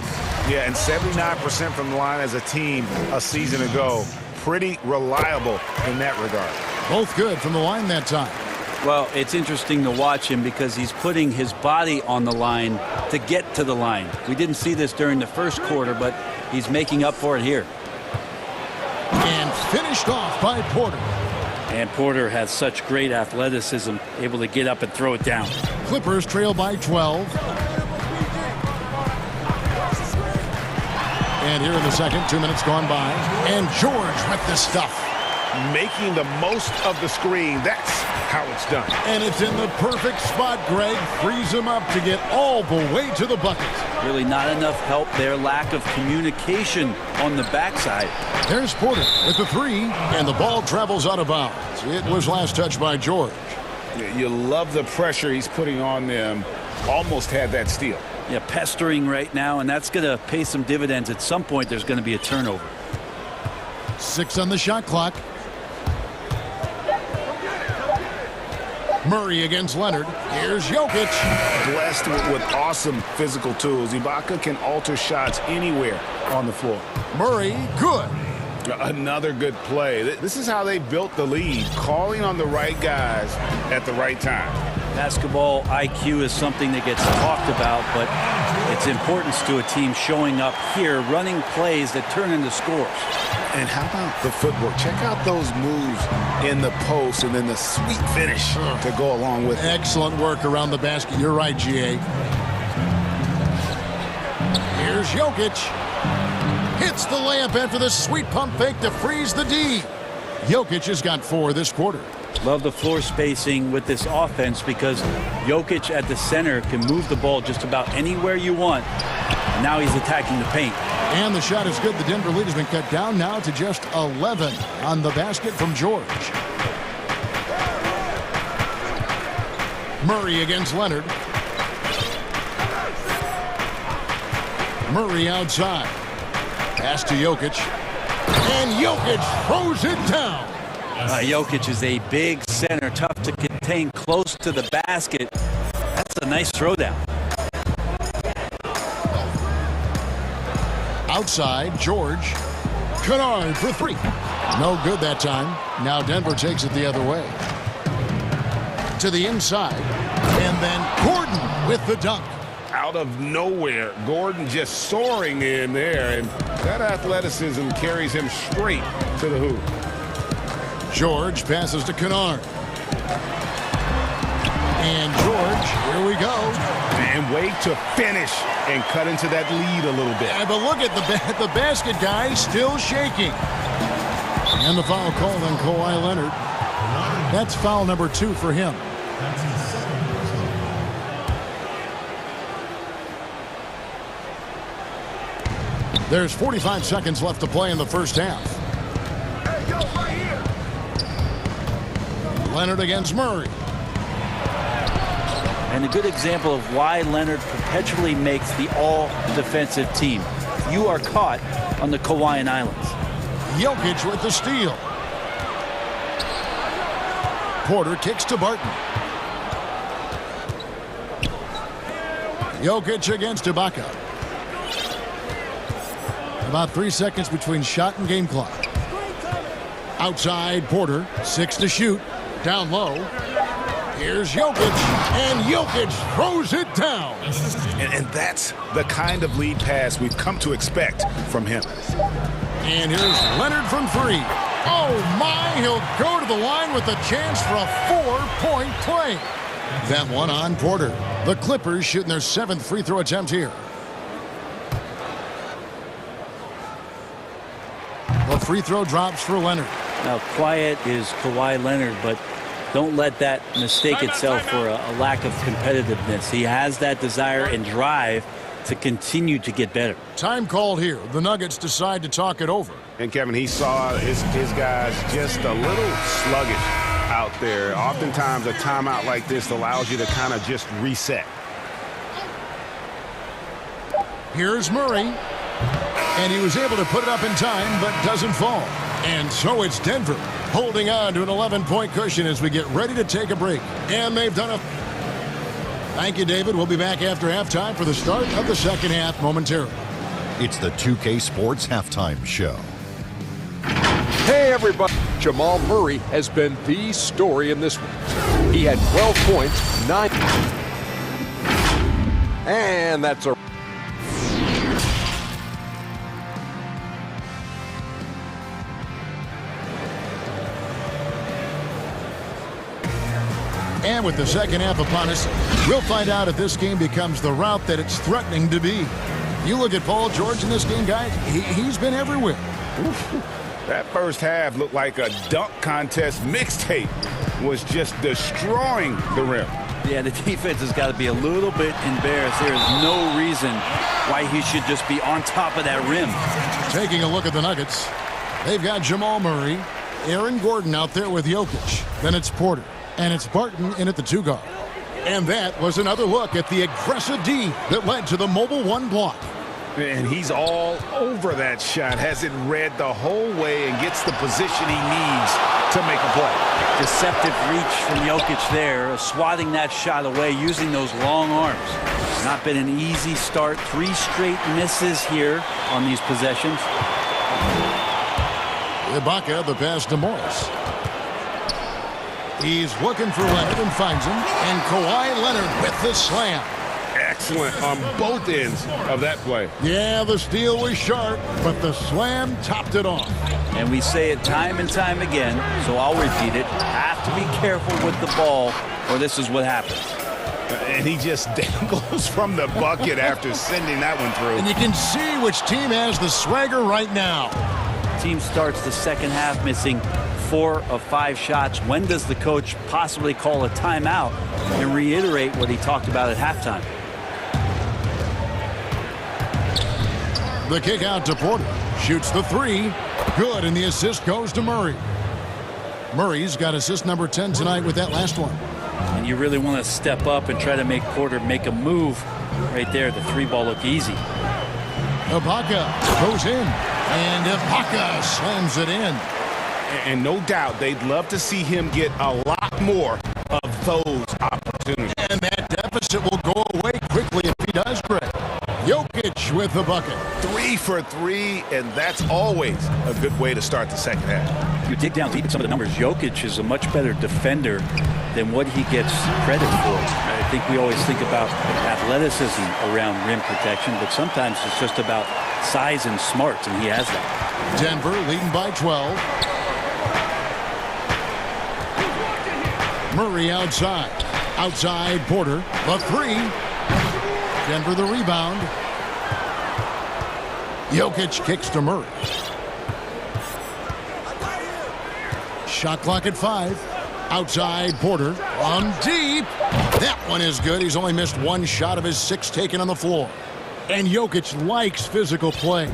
Yeah, and 79% from the line as a team a season ago. Pretty reliable in that regard. Both good from the line that time. Well, it's interesting to watch him because he's putting his body on the line to get to the line. We didn't see this during the first quarter, but he's making up for it here. Finished off by Porter. And Porter has such great athleticism, able to get up and throw it down. Clippers trail by 12. And here in the second, 2 minutes gone by. And George with the stuff. Making the most of the screen. That's how it's done. And it's in the perfect spot. Greg frees him up to get all the way to the bucket. Really not enough help there. Lack of communication on the backside. There's Porter with the three, and the ball travels out of bounds. It was last touched by George. You love the pressure he's putting on them. Almost had that steal. Yeah, pestering right now, and that's going to pay some dividends. At some point, there's going to be a turnover. 6 on the shot clock. Murray against Leonard. Here's Jokic. Blessed with awesome physical tools. Ibaka can alter shots anywhere on the floor. Murray, good. Another good play. This is how they built the lead, calling on the right guys at the right time. Basketball IQ is something that gets talked about, but its importance to a team showing up here, running plays that turn into scores. And how about the footwork? Check out those moves in the post and then the sweet finish to go along with it. Excellent work around the basket. You're right, GA. Here's Jokic. Hits the layup after the sweet pump fake to freeze the D. Jokic has got 4 this quarter. Love the floor spacing with this offense because Jokic at the center can move the ball just about anywhere you want. And now he's attacking the paint. And the shot is good. The Denver lead has been cut down now to just 11 on the basket from George. Murray against Leonard. Murray outside. Pass to Jokic. And Jokic throws it down. Jokic is a big center, tough to contain close to the basket. That's a nice throwdown. Outside, George. Kennard for 3. No good that time. Now Denver takes it the other way. To the inside. And then Gordon with the dunk. Out of nowhere, Gordon just soaring in there, and that athleticism carries him straight to the hoop. George passes to Kennard. And George, here we go. And wait to finish and cut into that lead a little bit. Yeah, but look at the basket guy still shaking. And the foul called on Kawhi Leonard. That's foul number 2 for him. There's 45 seconds left to play in the first half. Leonard against Murray. And a good example of why Leonard perpetually makes the all-defensive team. You are caught on the Hawaiian Islands. Jokic with the steal. Porter kicks to Barton. Jokic against Ibaka. About 3 seconds between shot and game clock. Outside, Porter. 6 to shoot. Down low. Here's Jokic. And Jokic throws it down. And that's the kind of lead pass we've come to expect from him. And here's Leonard from 3. Oh, my. He'll go to the line with a chance for a 4-point play. That one on Porter. The Clippers shooting their 7th free throw attempt here. The free throw drops for Leonard. Now, quiet is Kawhi Leonard, but don't let that mistake itself for a lack of competitiveness. He has that desire and drive to continue to get better. Time called here. The Nuggets decide to talk it over. And, Kevin, he saw his guys just a little sluggish out there. Oftentimes, a timeout like this allows you to kind of just reset. Here's Murray. And he was able to put it up in time, but doesn't fall. And so it's Denver holding on to an 11-point cushion as we get ready to take a break. And they've done it. Thank you, David. We'll be back after halftime for the start of the second half momentarily. It's the 2K Sports Halftime Show. Hey, everybody. Jamal Murray has been the story in this one. He had 12 points, 9. And that's a... And with the second half upon us, we'll find out if this game becomes the route that it's threatening to be. You look at Paul George in this game, guys, he's been everywhere. That first half looked like a dunk contest mixtape. Was just destroying the rim. Yeah, the defense has got to be a little bit embarrassed. There is no reason why he should just be on top of that rim. Taking a look at the Nuggets, they've got Jamal Murray, Aaron Gordon out there with Jokic. Then it's Porter, and it's Barton in at the 2 guard. And that was another look at the aggressive D that led to the mobile 1 block. And he's all over that shot. Has it read the whole way and gets the position he needs to make a play. Deceptive reach from Jokic there, swatting that shot away using those long arms. It's not been an easy start. 3 straight misses here on these possessions. Ibaka, the pass to Morris. He's looking for Leonard and finds him. And Kawhi Leonard with the slam. Excellent on both ends of that play. Yeah, the steal was sharp, but the slam topped it off. And we say it time and time again, so I'll repeat it. Have to be careful with the ball, or this is what happens. And he just dangles from the bucket after sending that one through. And you can see which team has the swagger right now. Team starts the second half missing 4 of 5 shots. When does the coach possibly call a timeout and reiterate what he talked about at halftime? The kick out to Porter. Shoots the 3. Good, and the assist goes to Murray. Murray's got assist number 10 tonight with that last one. And you really want to step up and try to make Porter make a move right there. The 3 ball look easy. Ibaka goes in, and Ibaka slams it in. And no doubt they'd love to see him get a lot more of those opportunities. And that deficit will go away quickly if he does, Greg. Jokic with the bucket. 3 for 3, and that's always a good way to start the second half. You dig down deep in some of the numbers. Jokic is a much better defender than what he gets credit for. I think we always think about athleticism around rim protection, but sometimes it's just about size and smarts, and he has that. Denver leading by 12. Murray outside. Outside Porter. The 3. Denver the rebound. Jokic kicks to Murray. Shot clock at 5. Outside Porter. On deep. That one is good. He's only missed 1 shot of his 6 taken on the floor. And Jokic likes physical play.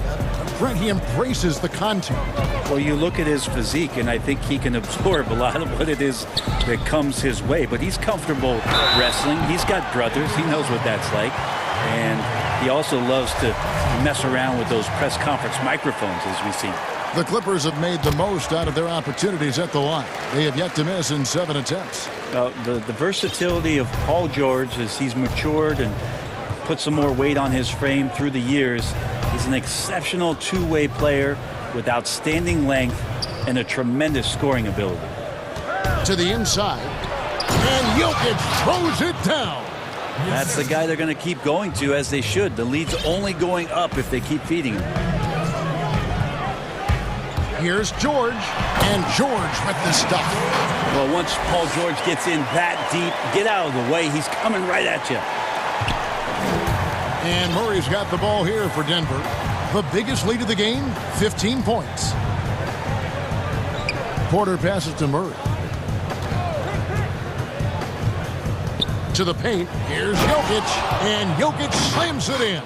Brent, he embraces the contact. Well, you look at his physique, and I think he can absorb a lot of what it is that comes his way. But he's comfortable wrestling. He's got brothers. He knows what that's like. And he also loves to mess around with those press conference microphones, as we see. The Clippers have made the most out of their opportunities at the line. They have yet to miss in 7 attempts. The versatility of Paul George as he's matured and put some more weight on his frame through the years. He's an exceptional 2-way player with outstanding length and a tremendous scoring ability. To the inside, and Jokic throws it down. That's the guy they're going to keep going to, as they should. The lead's only going up if they keep feeding him. Here's George, and George with the stuff. Well, once Paul George gets in that deep, get out of the way. He's coming right at you. And Murray's got the ball here for Denver. The biggest lead of the game, 15 points. Porter passes to Murray. To the paint, here's Jokic, and Jokic slams it in.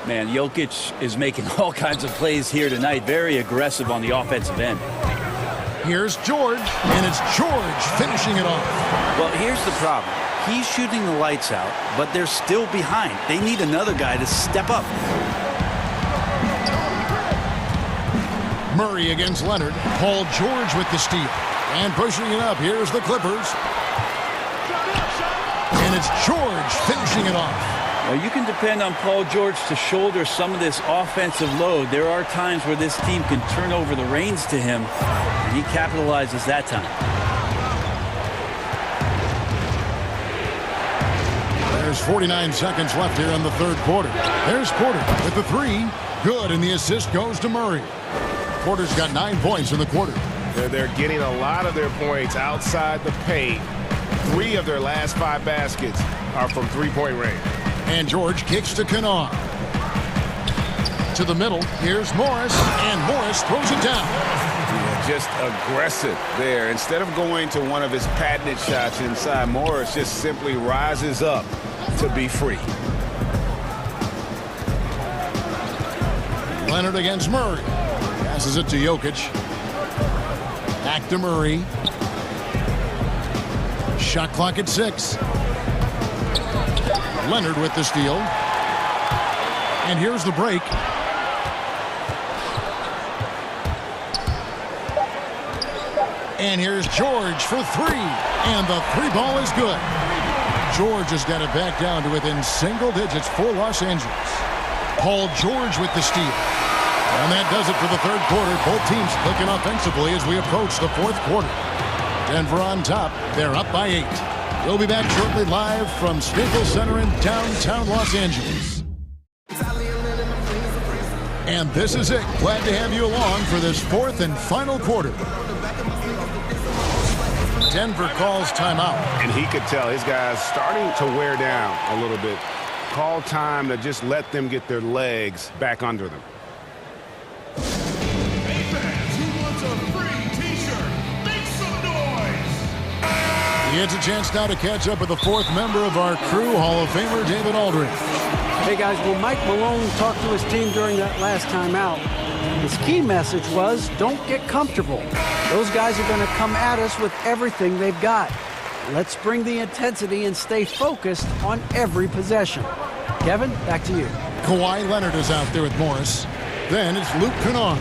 Man, Jokic is making all kinds of plays here tonight. Very aggressive on the offensive end. Here's George, and it's George finishing it off. Well, here's the problem. He's shooting the lights out, but they're still behind. They need another guy to step up. Murray against Leonard. Paul George with the steal. And pushing it up, here's the Clippers. And it's George finishing it off. Well, you can depend on Paul George to shoulder some of this offensive load. There are times where this team can turn over the reins to him, and he capitalizes that time. There's 49 seconds left here in the third quarter. There's Porter with the 3. Good, and the assist goes to Murray. Porter's got 9 points in the quarter. They're getting a lot of their points outside the paint. 3 of their last 5 baskets are from three-point range. And George kicks to Kennard. To the middle, here's Morris, and Morris throws it down. Yeah, just aggressive there. Instead of going to one of his patented shots inside, Morris just simply rises up to be free. Leonard against Murray. Passes it to Jokic. Back to Murray. Shot clock at 6. Leonard with the steal. And here's the break. And here's George for 3. And the 3 ball is good. George has got it back down to within single digits for Los Angeles. Paul George with the steal. And that does it for the third quarter. Both teams clicking offensively as we approach the fourth quarter. Denver on top. They're up by 8. We'll be back shortly live from Staples Center in downtown Los Angeles. And this is it. Glad to have you along for this fourth and final quarter. Denver calls timeout. And he could tell his guys starting to wear down a little bit. Call time to just let them get their legs back under them. It's a chance now to catch up with the fourth member of our crew, Hall of Famer David Aldridge. Hey guys, well, Mike Malone talked to his team during that last timeout. His key message was, don't get comfortable. Those guys are going to come at us with everything they've got. Let's bring the intensity and stay focused on every possession. Kevin, back to you. Kawhi Leonard is out there with Morris. Then it's Luke Kennard.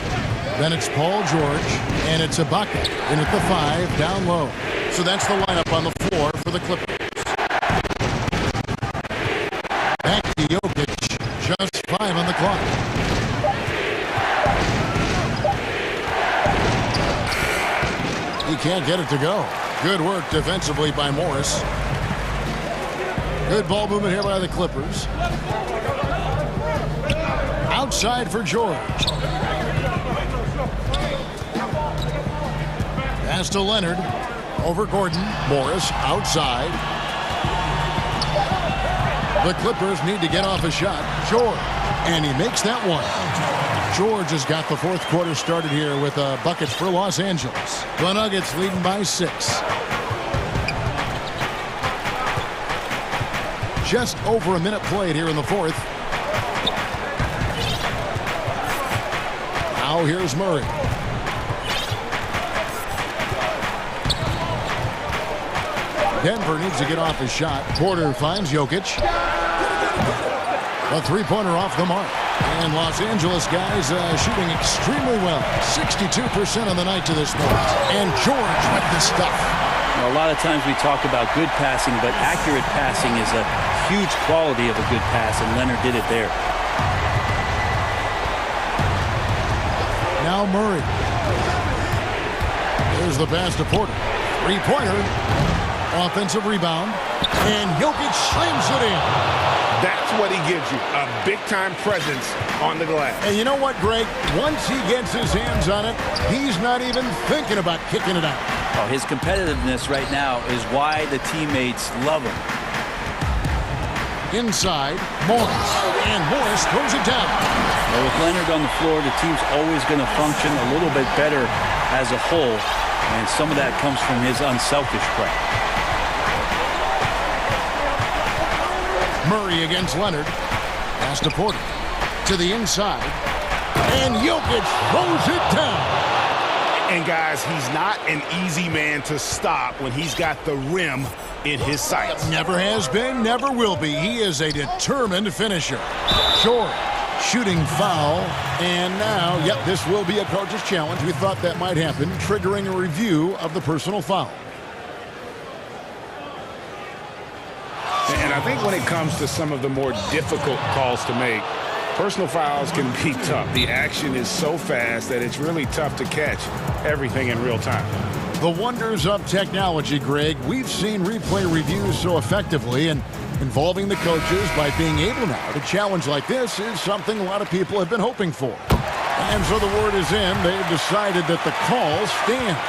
Then it's Paul George. And it's Ibaka in at the 5 down low. So that's the lineup on the floor for the Clippers. Back to Jokic. Just 5 on the clock. He can't get it to go. Good work defensively by Morris. Good ball movement here by the Clippers. Outside for George. Pass to Leonard. Over Gordon. Morris outside. The Clippers need to get off a shot. George. And he makes that one. George has got the fourth quarter started here with buckets for Los Angeles. The Nuggets leading by 6. Just over a minute played here in the fourth. Now here's Murray. Denver needs to get off his shot. Porter finds Jokic. A three-pointer off the mark. And Los Angeles guys shooting extremely well. 62% on the night to this point. And George with the stuff. Well, a lot of times we talk about good passing, but accurate passing is a huge quality of a good pass, and Leonard did it there. Now Murray. There's the pass to Porter. Three-pointer. Offensive rebound. And Jokic slams it in. That's what he gives you, a big-time presence on the glass. And you know what, Greg? Once he gets his hands on it, he's not even thinking about kicking it out. Oh, his competitiveness right now is why the teammates love him. Inside, Morris. And Morris throws it down. Well, with Leonard on the floor, the team's always going to function a little bit better as a whole. And some of that comes from his unselfish play. Murray against Leonard. Pass to Porter. To the inside. And Jokic throws it down. And guys, he's not an easy man to stop when he's got the rim in his sights. Never has been, never will be. He is a determined finisher. George shooting foul. And now, yep, this will be a coach's challenge. We thought that might happen, triggering a review of the personal foul. And I think when it comes to some of the more difficult calls to make, personal fouls can be tough. The action is so fast that it's really tough to catch everything in real time. The wonders of technology, Greg. We've seen replay reviews so effectively, and involving the coaches by being able now to challenge like this is something a lot of people have been hoping for. And so the word is in. They've decided that the call stands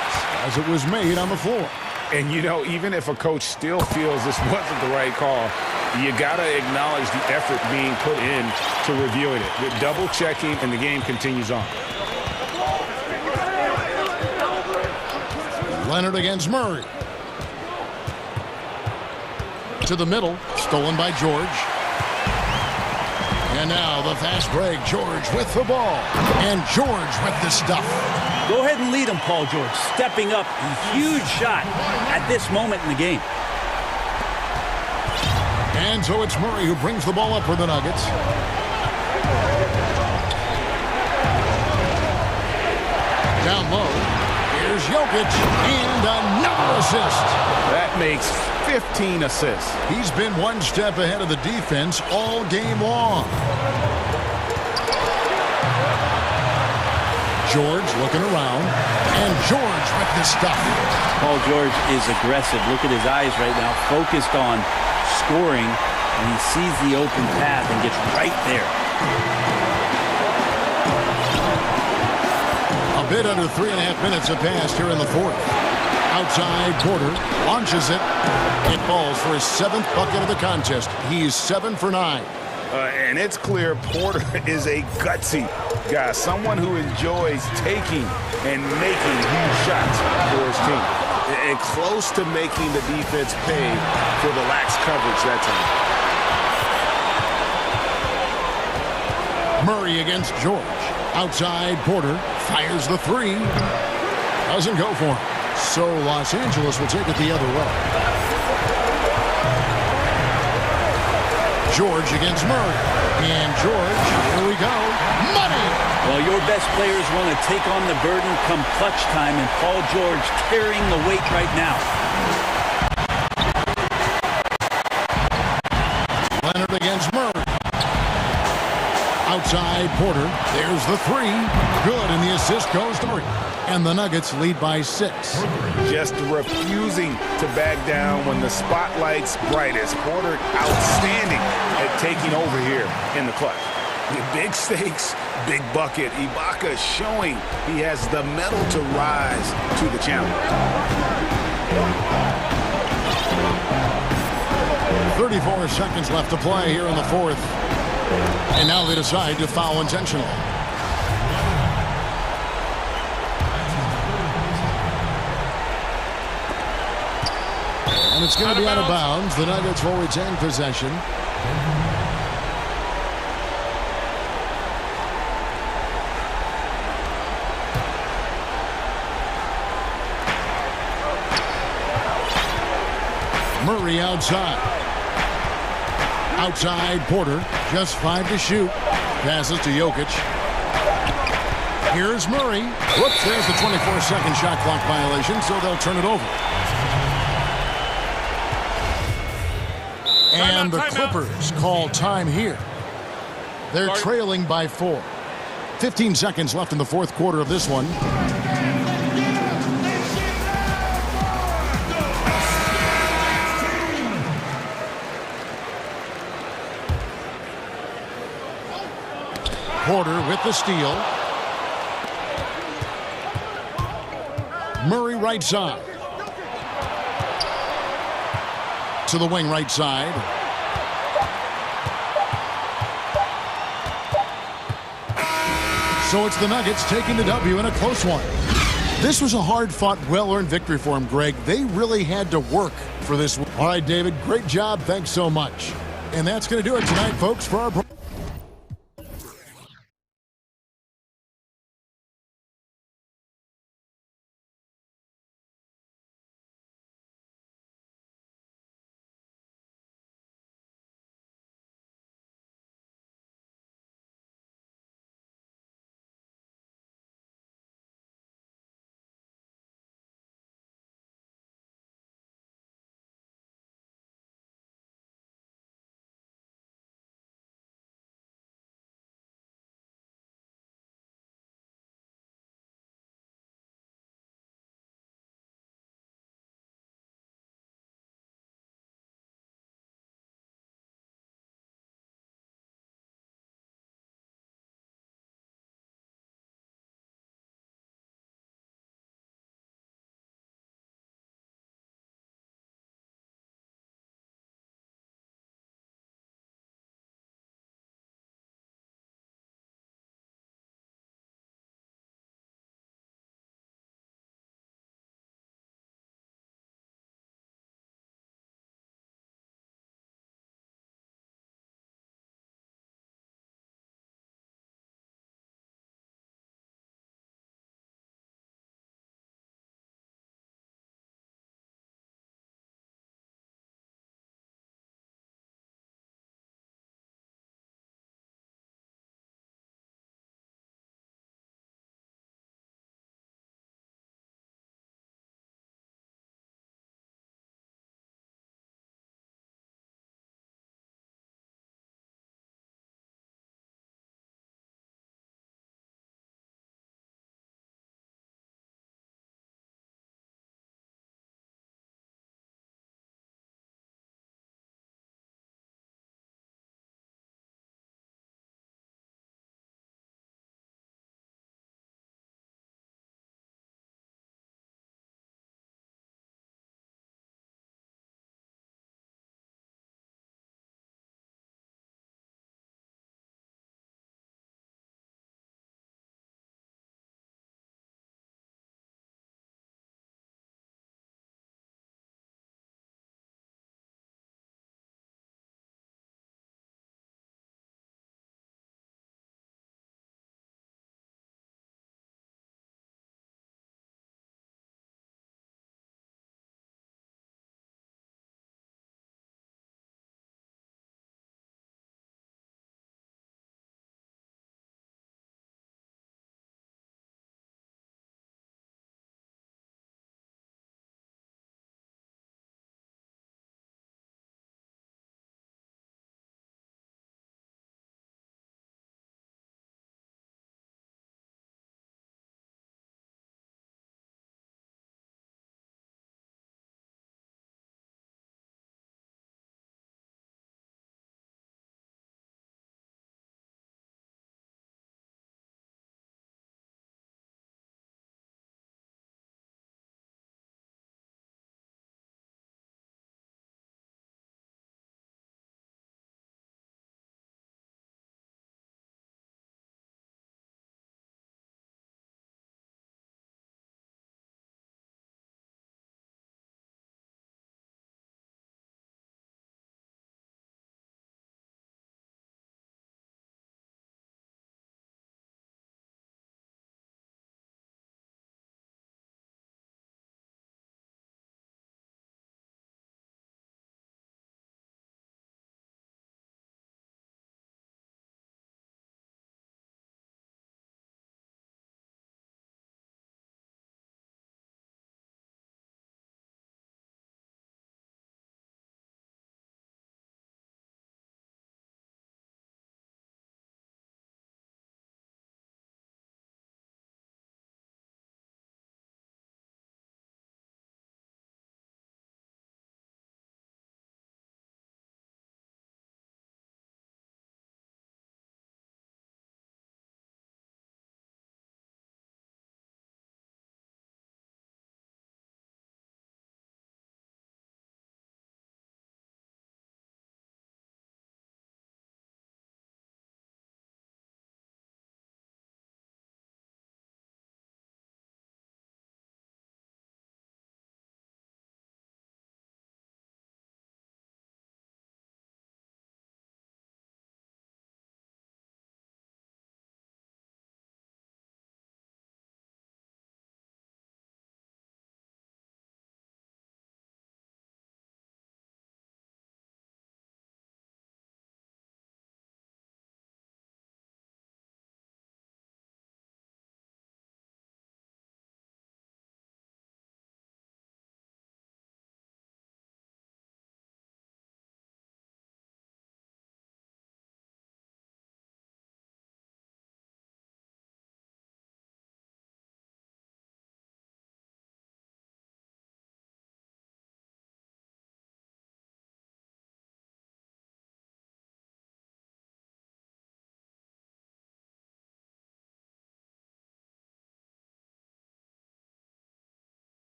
as it was made on the floor. And, you know, even if a coach still feels this wasn't the right call, you got to acknowledge the effort being put in to reviewing it. With double checking, and the game continues on. Leonard against Murray. To the middle, stolen by George. And now the fast break, George with the ball. And George with the stuff. Go ahead and lead him, Paul George. Stepping up, a huge shot at this moment in the game. And so it's Murray who brings the ball up for the Nuggets. Down low, here's Jokic, and another assist. That makes 15 assists. He's been one step ahead of the defense all game long. George looking around, and George with the stuff. Paul George is aggressive. Look at his eyes right now, focused on scoring, and he sees the open path and gets right there. A bit under 3.5 minutes have passed here in the fourth. Outside, Porter launches it. It falls for his 7th bucket of the contest. He's 7 for 9. And it's clear Porter is a gutsy guy, someone who enjoys taking and making huge shots for his team. And close to making the defense pay for the lax coverage that time. Murray against George. Outside, Porter fires the three. Doesn't go for him. So Los Angeles will take it the other way. George against Murray. And George, here we go. Money! Well, your best players want to take on the burden come clutch time, and Paul George carrying the weight right now. Leonard against Murray. Outside, Porter. There's the three. Good, and the assist goes to Murray. And the Nuggets lead by 6. Just refusing to back down when the spotlight's brightest. Porter outstanding at taking over here in the clutch. Big stakes, big bucket. Ibaka showing he has the mettle to rise to the challenge. 34 seconds left to play here in the fourth. And now they decide to foul intentionally. And it's going to be out of bounds. The Nuggets will retain possession. Murray outside. Outside, Porter. Just 5 to shoot. Passes to Jokic. Here's Murray. Whoops, there's the 24-second shot clock violation, so they'll turn it over. And the Clippers call time here. They're trailing by 4. 15 seconds left in the fourth quarter of this one. Porter with the steal. Murray right side. To the wing right side. So it's the Nuggets taking the W in a close one. This was a hard-fought, well-earned victory for them, Greg. They really had to work for this one. All right, David, great job. Thanks so much. And that's going to do it tonight, folks, for our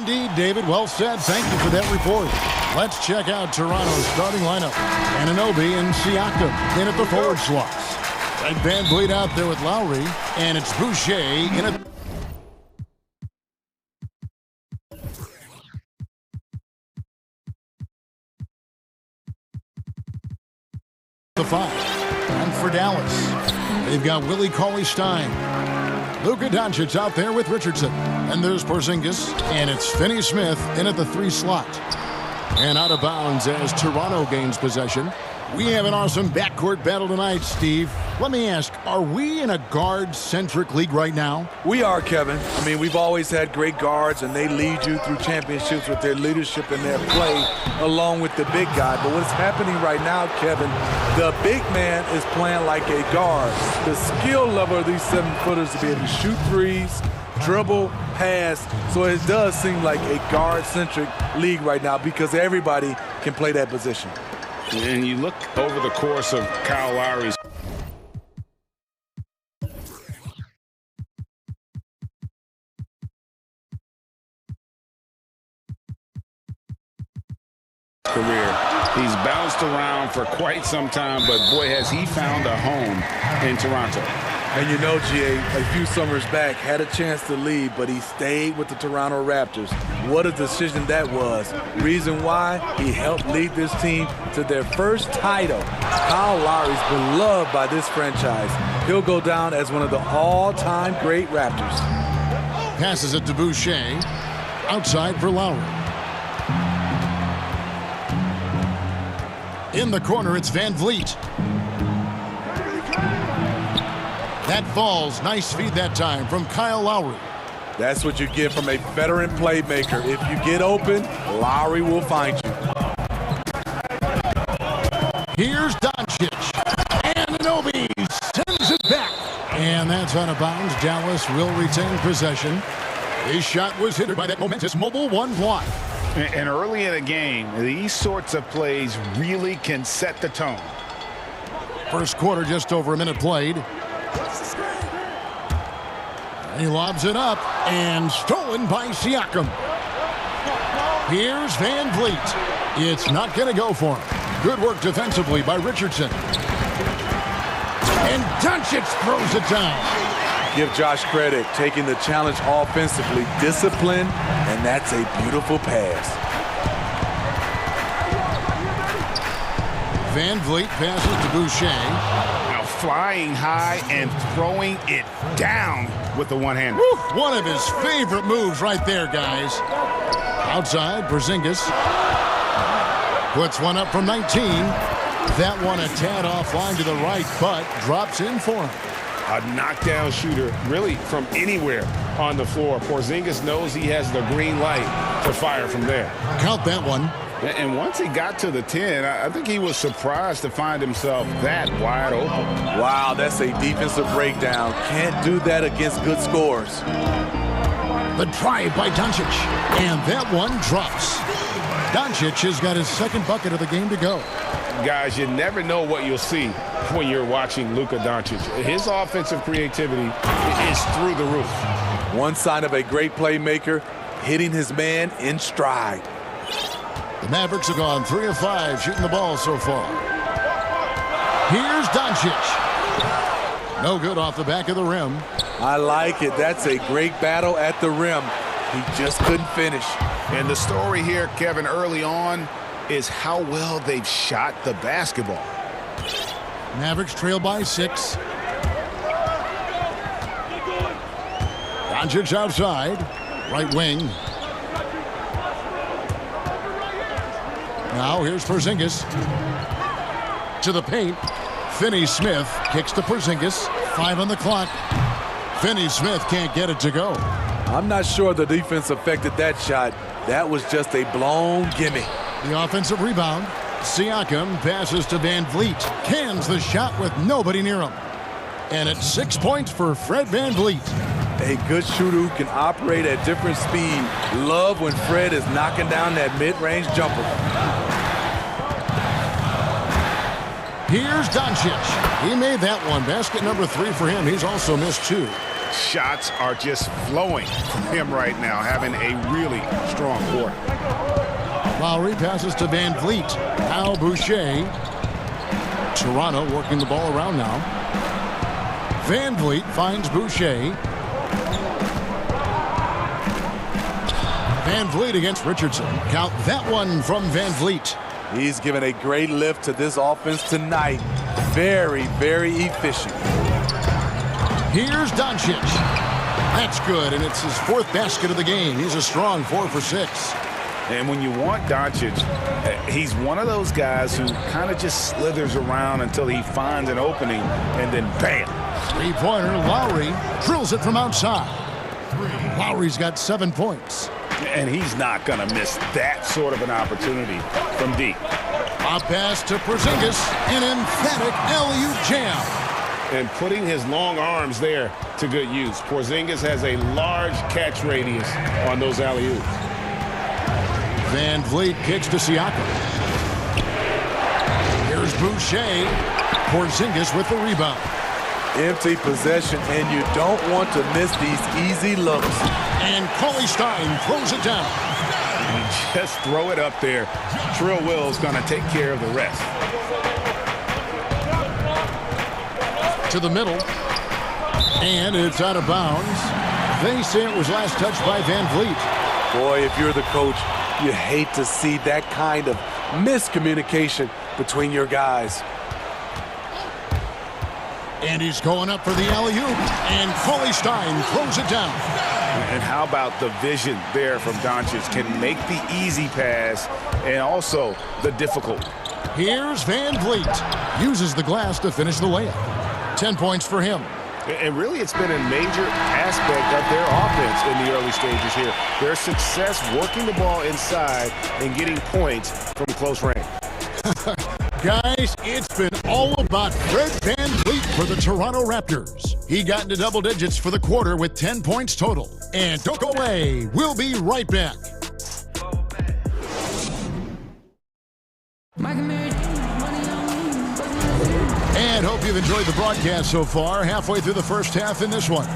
Indeed, David. Well said. Thank you for that report. Let's check out Toronto's starting lineup. Anunoby and Siakam in at the forward slots. Red Van Vliet out there with Lowry, and it's Boucher in at the 5. And for Dallas, they've got Willie Cauley-Stein. Luka Doncic out there with Richardson. And there's Porzingis, and it's Finney-Smith in at the 3 slot. And out of bounds as Toronto gains possession. We have an awesome backcourt battle tonight, Steve. Let me ask, are we in a guard-centric league right now? We are, Kevin. I mean, we've always had great guards, and they lead you through championships with their leadership and their play, along with the big guy. But what's happening right now, Kevin, the big man is playing like a guard. The skill level of these 7-footers to be able to shoot threes, dribble, pass. So it does seem like a guard-centric league right now because everybody can play that position. And you look over the course of Kyle Lowry's career. He's bounced around for quite some time, but boy, has he found a home in Toronto. And you know, GA, a few summers back, had a chance to leave, but he stayed with the Toronto Raptors. What a decision that was. Reason why? He helped lead this team to their first title. Kyle Lowry's beloved by this franchise. He'll go down as one of the all-time great Raptors. Passes it to Boucher. Outside for Lowry. In the corner, it's Van Vliet. That falls. Nice feed that time from Kyle Lowry. That's what you get from a veteran playmaker. If you get open, Lowry will find you. Here's Doncic. Anunoby sends it back. And that's out of bounds. Dallas will retain possession. His shot was hindered by that momentous mobile 1 block. And early in a game, these sorts of plays really can set the tone. First quarter, just over a minute played. He lobs it up and stolen by Siakam. Here's Van Vliet. It's not going to go for him. Good work defensively by Richardson. And Doncic throws it down. Give Josh credit, taking the challenge offensively, discipline, and that's a beautiful pass. Van Vliet passes to Boucher. Now flying high and throwing it down with the one hand. One of his favorite moves right there, guys. Outside, Porzingis puts one up from 19. That one a tad offline to the right, but drops in for him. A knockdown shooter, really from anywhere on the floor. Porzingis knows he has the green light to fire from there. Count that one. And once he got to the 10, I think he was surprised to find himself that wide open. Wow, that's a defensive breakdown. Can't do that against good scores. The drive by Doncic, and that one drops. Doncic has got his second bucket of the game to go. Guys, you never know what you'll see when you're watching Luka Doncic. His offensive creativity is through the roof. One sign of a great playmaker, hitting his man in stride. The Mavericks have gone 3 of 5 shooting the ball so far. Here's Doncic. No good off the back of the rim. I like it. That's a great battle at the rim. He just couldn't finish. And the story here, Kevin, early on is how well they've shot the basketball. Mavericks trail by 6. Doncic outside. Right wing. Now here's Porzingis. To the paint. Finney-Smith kicks to Porzingis. 5 on the clock. Finney-Smith can't get it to go. I'm not sure the defense affected that shot. That was just a blown gimme. The offensive rebound. Siakam passes to Van Vliet. Cans the shot with nobody near him. And it's 6 points for Fred Van Vliet. A good shooter who can operate at different speed. Love when Fred is knocking down that mid-range jumper. Here's Doncic. He made that one. Basket number 3 for him. He's also missed 2. shots are just flowing from him right now, having a really strong quarter. Lowry passes to Van Vliet. Now Boucher. Toronto working the ball around now. Van Vliet finds Boucher. Van Vliet against Richardson. Count that one from Van Vliet. He's given a great lift to this offense tonight. Very, very efficient. Here's Doncic. That's good, and it's his 4th basket of the game. He's a strong 4 for 6. And when you want Doncic, he's one of those guys who kind of just slithers around until he finds an opening, and then bam. 3-pointer, Lowry drills it from outside. Lowry's got 7 points. And he's not going to miss that sort of an opportunity from deep. A pass to Porzingis, an emphatic alley-oop jam. And putting his long arms there to good use. Porzingis has a large catch radius on those alley-oops. Van Vliet kicks to Siakam. Here's Boucher. Porzingis with the rebound. Empty possession, and you don't want to miss these easy looks. And Cauley Stein throws it down. And just throw it up there. Trill Will's going to take care of the rest. To the middle. And it's out of bounds. They say it was last touched by Van Vliet. Boy, if you're the coach, you hate to see that kind of miscommunication between your guys. And he's going up for the alley-oop. And Cauley Stein throws it down. And how about the vision there from Doncic? Can make the easy pass and also the difficult. Here's Van Vliet. Uses the glass to finish the layup. 10 points for him. And really, it's been a major aspect of their offense in the early stages here. Their success working the ball inside and getting points from close range. Guys, it's been all about Fred Van Vliet for the Toronto Raptors. He got into double digits for the quarter with 10 points total. And don't go away. We'll be right back. And hope you've enjoyed the broadcast so far. Halfway through the first half in this one.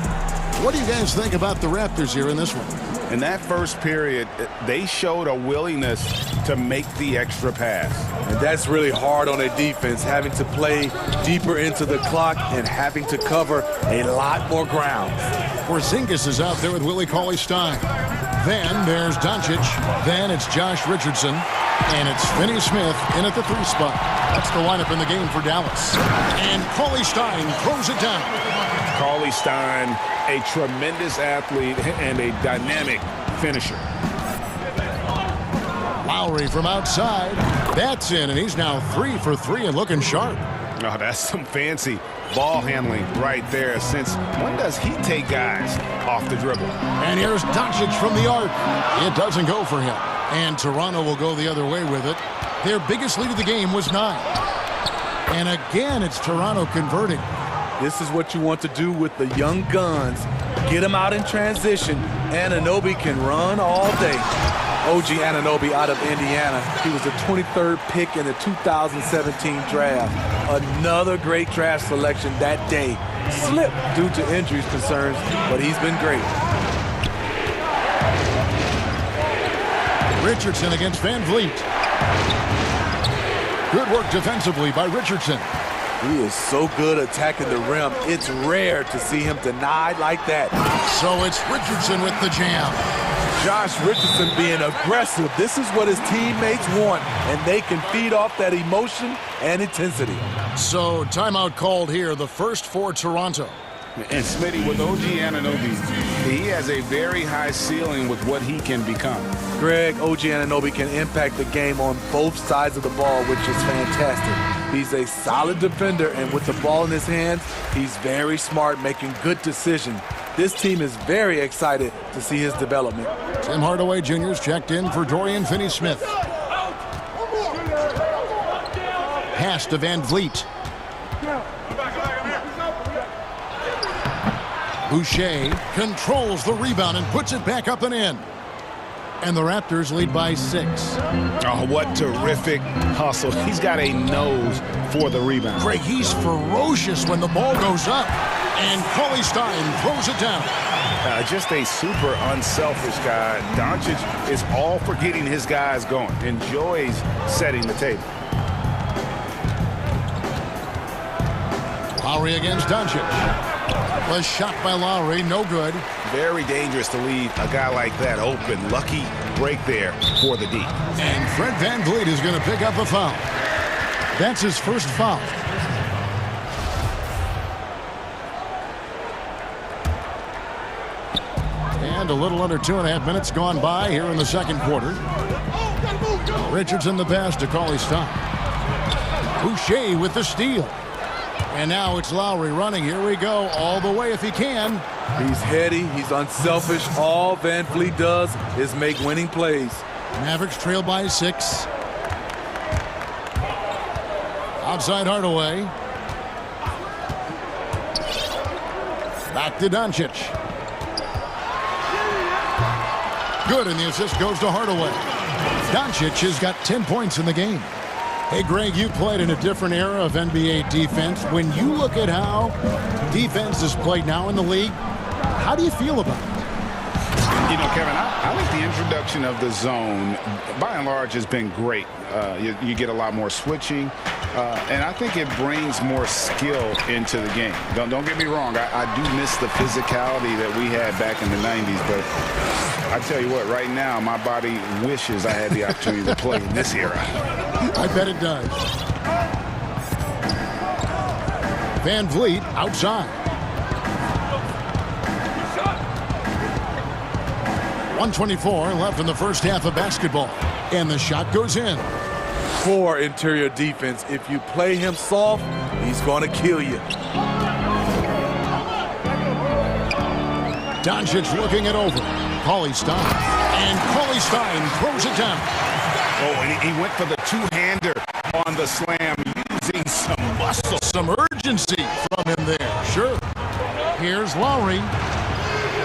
What do you guys think about the Raptors here in this one? In that first period, they showed a willingness to make the extra pass. And that's really hard on a defense, having to play deeper into the clock and having to cover a lot more ground. Porzingis is out there with Willie Cauley Stein. Then there's Doncic. Then it's Josh Richardson. And it's Finney Smith in at the 3 spot. That's the lineup in the game for Dallas. And Cauley Stein throws it down. Cauley Stein, a tremendous athlete and a dynamic finisher. Lowry from outside. That's in, and he's now 3 for 3 and looking sharp. Oh, that's some fancy ball handling right there. Since when does he take guys off the dribble? And here's Doncic from the arc. It doesn't go for him. And Toronto will go the other way with it. Their biggest lead of the game was 9. And again, it's Toronto converting. This is what you want to do with the young guns. Get them out in transition. Anunoby can run all day. OG Anunoby out of Indiana. He was the 23rd pick in the 2017 draft. Another great draft selection that day. Slipped due to injuries concerns, but he's been great. Richardson against Van Vliet. Good work defensively by Richardson. He is so good attacking the rim. It's rare to see him denied like that. So it's Richardson with the jam. Josh Richardson being aggressive. This is what his teammates want, and they can feed off that emotion and intensity. So timeout called here, the first for Toronto. And Smitty, with OG Anunoby, he has a very high ceiling with what he can become. Greg, OG Anunoby can impact the game on both sides of the ball, which is fantastic. He's a solid defender, and with the ball in his hands, he's very smart, making good decisions. This team is very excited to see his development. Tim Hardaway Jr. is checked in for Dorian Finney-Smith. Pass to Van Vliet. Boucher controls the rebound and puts it back up and in. And the Raptors lead by 6. Oh, what terrific hustle. He's got a nose for the rebound. Greg, he's ferocious when the ball goes up. And Cauley Stein throws it down. Just a super unselfish guy. Doncic is all for getting his guys going. Enjoys setting the table. Lowry against Doncic. Was shot by Lowry, no good. Very dangerous to leave a guy like that open. Lucky break there for the D. And Fred VanVleet is going to pick up a foul. That's his first foul. And a little under 2.5 minutes gone by here in the second quarter. Richardson the pass to Cauley Stein. Boucher with the steal. And now it's Lowry running. Here we go, all the way if he can. He's heady, he's unselfish. All VanVleet does is make winning plays. Mavericks trail by 6. Outside Hardaway. Back to Doncic. Good, and the assist goes to Hardaway. Doncic has got 10 points in the game. Hey, Greg, you played in a different era of NBA defense. When you look at how defense is played now in the league, how do you feel about it? You know, Kevin, I think the introduction of the zone, by and large, has been great. You get a lot more switching, and I think it brings more skill into the game. Don't get me wrong. I do miss the physicality that we had back in the 90s, but I tell you what, right now, my body wishes I had the opportunity to play in this era. I bet it does. VanVleet outside. 1:24 left in the first half of basketball. And the shot goes in. For interior defense, if you play him soft, he's going to kill you. Doncic looking it over. Cauley Stein. And Cauley Stein throws it down. Oh, and he went for the two-hander on the slam, using some muscle. Some urgency from him there. Sure. Here's Lowry.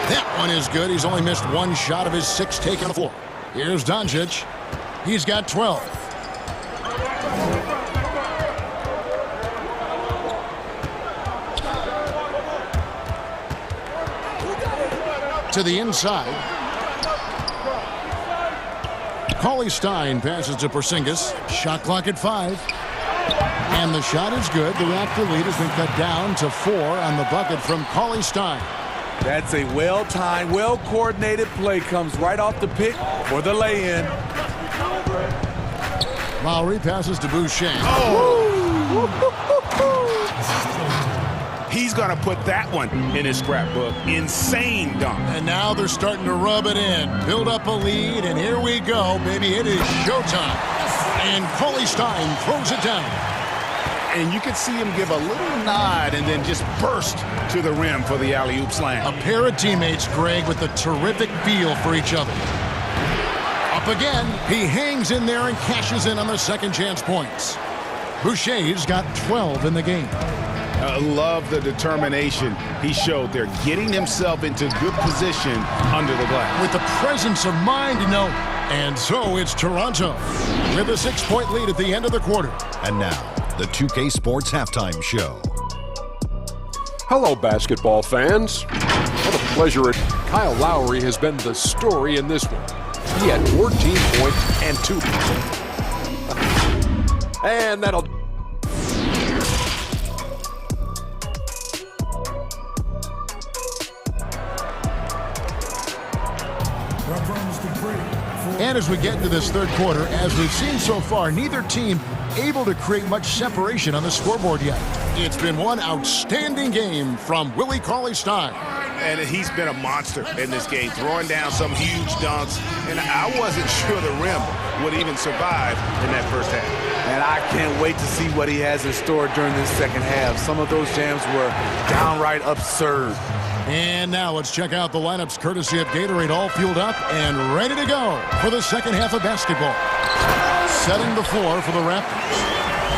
That one is good. He's only missed one shot of his 6 taken on the floor. Here's Doncic. He's got 12. To the inside. Cauley Stein passes to Porzingis. Shot clock at 5. And the shot is good. The Raptor lead has been cut down to 4 on the bucket from Cauley Stein. That's a well-timed, well-coordinated play. Comes right off the pick for the lay-in. Lowry passes to Boucher. He's going to put that one in his scrapbook. Insane dunk. And now they're starting to rub it in. Build up a lead, and here we go, baby. It is showtime. And Cauley Stein throws it down. And you can see him give a little nod and then just burst to the rim for the alley-oop slam. A pair of teammates, Greg, with a terrific feel for each other. Up again. He hangs in there and cashes in on the second chance points. Boucher's got 12 in the game. Love the determination he showed there, getting himself into good position under the glass. With the presence of mind, you know. And so it's Toronto with a 6-point lead at the end of the quarter. And now, the 2K Sports Halftime Show. Hello, basketball fans. What a pleasure. Kyle Lowry has been the story in this one. He had 14 points and 2. And that'll... And as we get into this third quarter, as we've seen so far, neither team able to create much separation on the scoreboard yet. It's been one outstanding game from Willie Cauley Stein. And he's been a monster in this game, throwing down some huge dunks. And I wasn't sure the rim would even survive in that first half. And I can't wait to see what he has in store during this second half. Some of those jams were downright absurd. And now let's check out the lineups courtesy of Gatorade, all fueled up and ready to go for the second half of basketball. Setting the floor for the Raptors.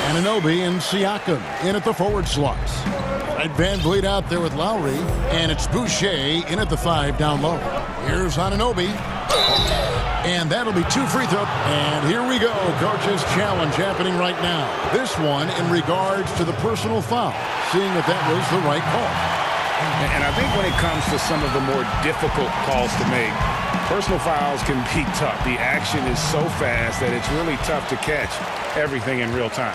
Anunoby and Siakam in at the forward slots. Fred VanVleet out there with Lowry, and it's Boucher in at the 5 down low. Here's Anunoby. And that'll be 2 free throws. And here we go, coach's challenge happening right now. This one in regards to the personal foul, seeing if that was the right call. And I think when it comes to some of the more difficult calls to make, personal fouls can be tough. The action is so fast that it's really tough to catch everything in real time.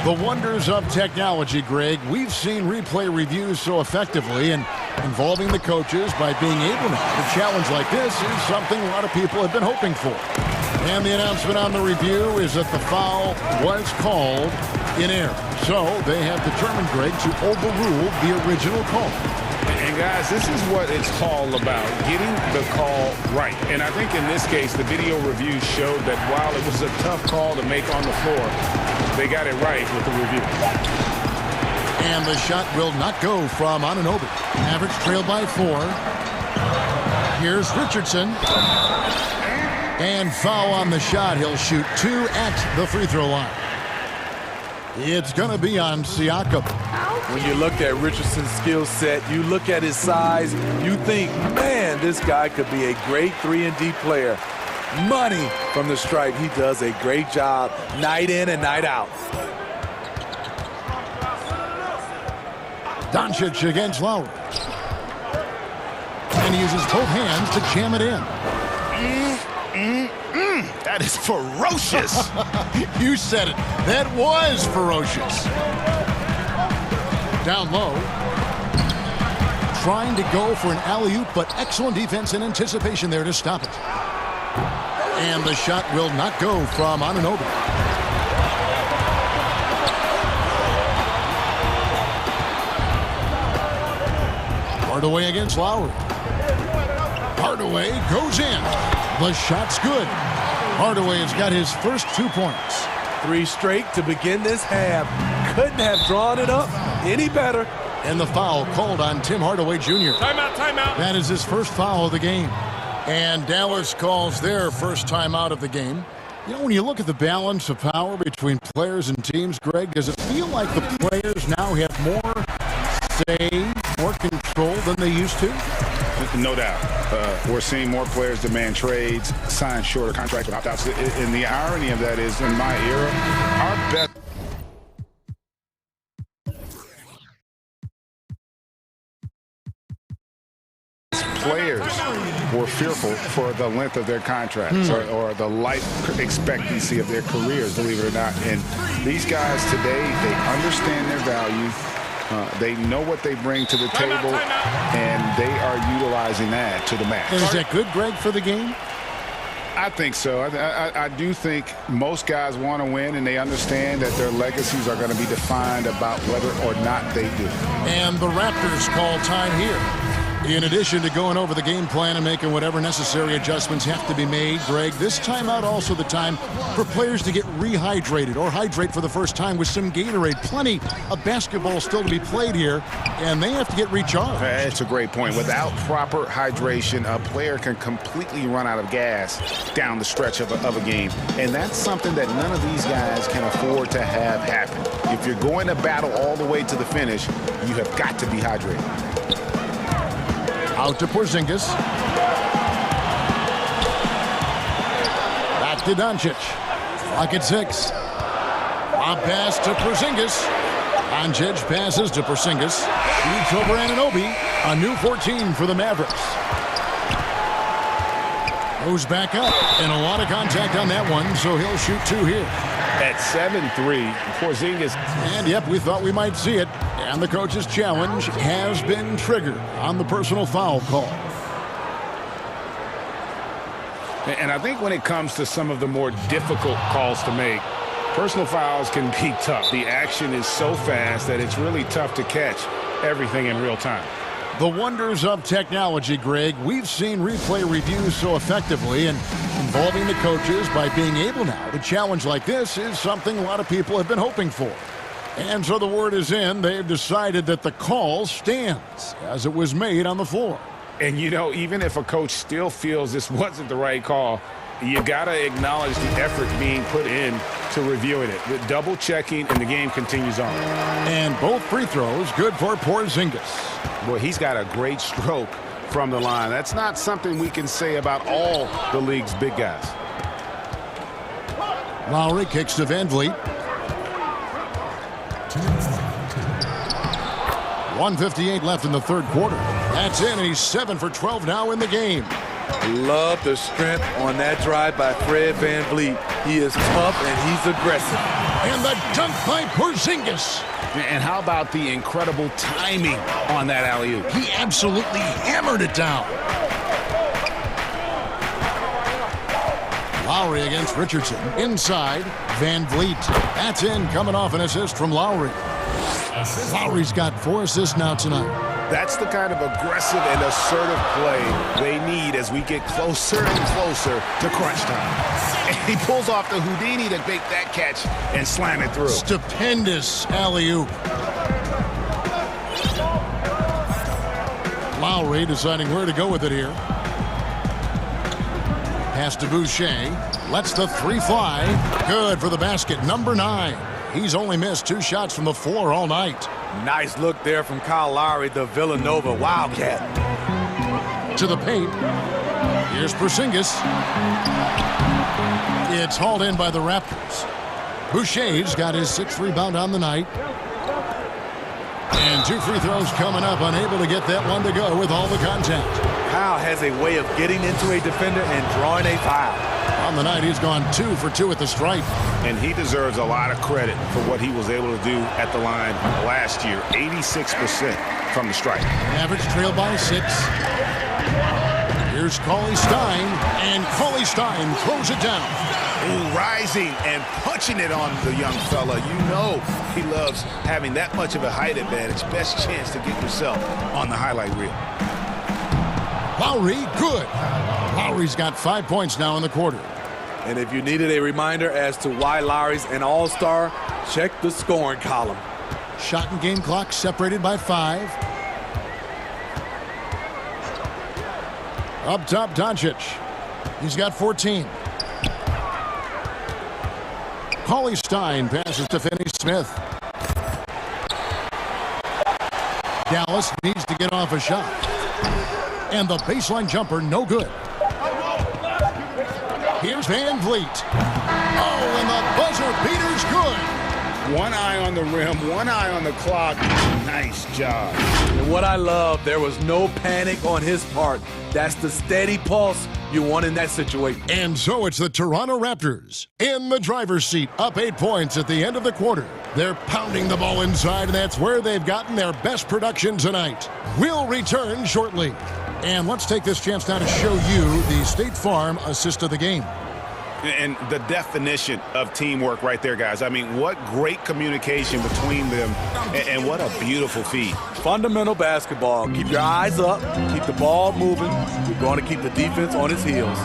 The wonders of technology, Greg. We've seen replay reviews so effectively, and involving the coaches by being able to challenge like this is something a lot of people have been hoping for. And the announcement on the review is that the foul was called in error. So they have determined, Greg, to overrule the original call. And guys, this is what it's all about, getting the call right. And I think in this case, the video review showed that while it was a tough call to make on the floor, they got it right with the review. And the shot will not go from Anunoby. Mavericks trail by 4. Here's Richardson. And foul on the shot. He'll shoot 2 at the free throw line. It's going to be on Siakam. When you look at Richardson's skill set, you look at his size, you think, man, this guy could be a great 3-and-D player. Money from the stripe. He does a great job night in and night out. Doncic against Lowry. And he uses both hands to jam it in. That is ferocious. You said it. That was ferocious. Down low. Trying to go for an alley-oop, but excellent defense and anticipation there to stop it. And the shot will not go from Anunoby. Hardaway against Lowry. Hardaway goes in. The shot's good. Hardaway has got his first 2 points. 3 straight to begin this half. Couldn't have drawn it up any better. And the foul called on Tim Hardaway Jr. Timeout. That is his first foul of the game. And Dallas calls their first timeout of the game. You know, when you look at the balance of power between players and teams, Greg, does it feel like the players now have more say, more control than they used to? No doubt. We're seeing more players demand trades, sign shorter contracts with opt-outs. And the irony of that is, in my era, our best players were fearful for the length of their contracts or the life expectancy of their careers, believe it or not. And these guys today, they understand their value. They know what they bring to the table, and they are utilizing that to the max. And is that good, Greg, for the game? I think so. I do think most guys want to win, and they understand that their legacies are going to be defined about whether or not they do. And the Raptors call time here. In addition to going over the game plan and making whatever necessary adjustments have to be made, Greg, this timeout also the time for players to get rehydrated or hydrate for the first time with some Gatorade. Plenty of basketball still to be played here, and they have to get recharged. That's a great point. Without proper hydration, a player can completely run out of gas down the stretch of a game, and that's something that none of these guys can afford to have happen. If you're going to battle all the way to the finish, you have got to be hydrated. Out to Porzingis. Back to Doncic. Clock at 6. Lob pass to Porzingis. Doncic passes to Porzingis. Shoots over Anunoby. A new 14 for the Mavericks. Goes back up. And a lot of contact on that one, so he'll shoot 2 here. At 7-3, Porzingis. And, yep, we thought we might see it. And the coach's challenge has been triggered on the personal foul call. And I think when it comes to some of the more difficult calls to make, personal fouls can be tough. The action is so fast that it's really tough to catch everything in real time. The wonders of technology, Greg. We've seen replay reviews so effectively, and involving the coaches by being able now to challenge like this is something a lot of people have been hoping for. And so the word is in. They've decided that the call stands as it was made on the floor. And, you know, even if a coach still feels this wasn't the right call, you got to acknowledge the effort being put in to reviewing it. The double checking, and the game continues on. And both free throws good for Porzingis. Boy, he's got a great stroke from the line. That's not something we can say about all the league's big guys. Lowry kicks to Van Vliet. 1:58 left in the third quarter. That's in, and he's 7 for 12 now in the game. Love the strength on that drive by Fred VanVleet. He is tough and he's aggressive. And the dunk by Porzingis. And how about the incredible timing on that alley-oop? He absolutely hammered it down. Lowry against Richardson. Inside, VanVleet. That's in, coming off an assist from Lowry. Lowry's got 4 assists now tonight. That's the kind of aggressive and assertive play they need as we get closer and closer to crunch time. And he pulls off the Houdini to make that catch and slam it through. Stupendous alley-oop. Lowry deciding where to go with it here. Pass to Boucher. Lets the 3 fly. Good for the basket. Number 9. He's only missed 2 shots from the floor all night. Nice look there from Kyle Lowry, the Villanova Wildcat. To the paint. Here's Porzingis. It's hauled in by the Raptors. Boucher's got his 6th rebound on the night. And 2 free throws coming up, unable to get that one to go with all the contact. Kyle has a way of getting into a defender and drawing a foul. On the night, he's gone 2 for 2 at the stripe. And he deserves a lot of credit for what he was able to do at the line last year. 86% from the stripe. Average trail by 6. Here's Cauley Stein, and Cauley Stein throws it down. Ooh, rising and punching it on the young fella. You know he loves having that much of a height advantage. Best chance to get yourself on the highlight reel. Lowry, good. Lowry's got 5 points now in the quarter. And if you needed a reminder as to why Lowry's an all-star, check the scoring column. Shot and game clock separated by 5. Up top, Doncic. He's got 14. Cauley Stein passes to Finney-Smith. Dallas needs to get off a shot. And the baseline jumper, no good. Here's VanVleet. Oh, and the buzzer beater's good. One eye on the rim, one eye on the clock. Nice job. And what I love, there was no panic on his part. That's the steady pulse you want in that situation. And so it's the Toronto Raptors in the driver's seat, up 8 points at the end of the quarter. They're pounding the ball inside, and that's where they've gotten their best production tonight. We'll return shortly. And let's take this chance now to show you the State Farm assist of the game. And the definition of teamwork right there, guys. I mean, what great communication between them, and what a beautiful feed. Fundamental basketball. Keep your eyes up, keep the ball moving. You're going to keep the defense on its heels.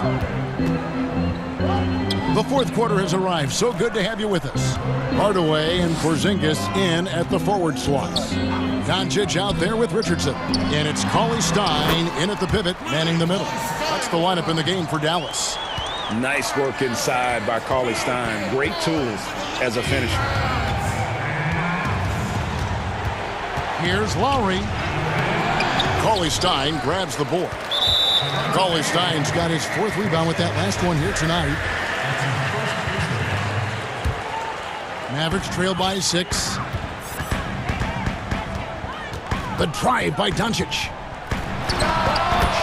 The fourth quarter has arrived. So good to have you with us. Hardaway and Porzingis in at the forward slots. Doncic out there with Richardson. And it's Cauley Stein in at the pivot, manning the middle. That's the lineup in the game for Dallas. Nice work inside by Cauley Stein. Great tools as a finisher. Here's Lowry. Cauley Stein grabs the board. Cauley Stein's got his 4th rebound with that last one here tonight. Mavericks trail by 6. The drive by Doncic.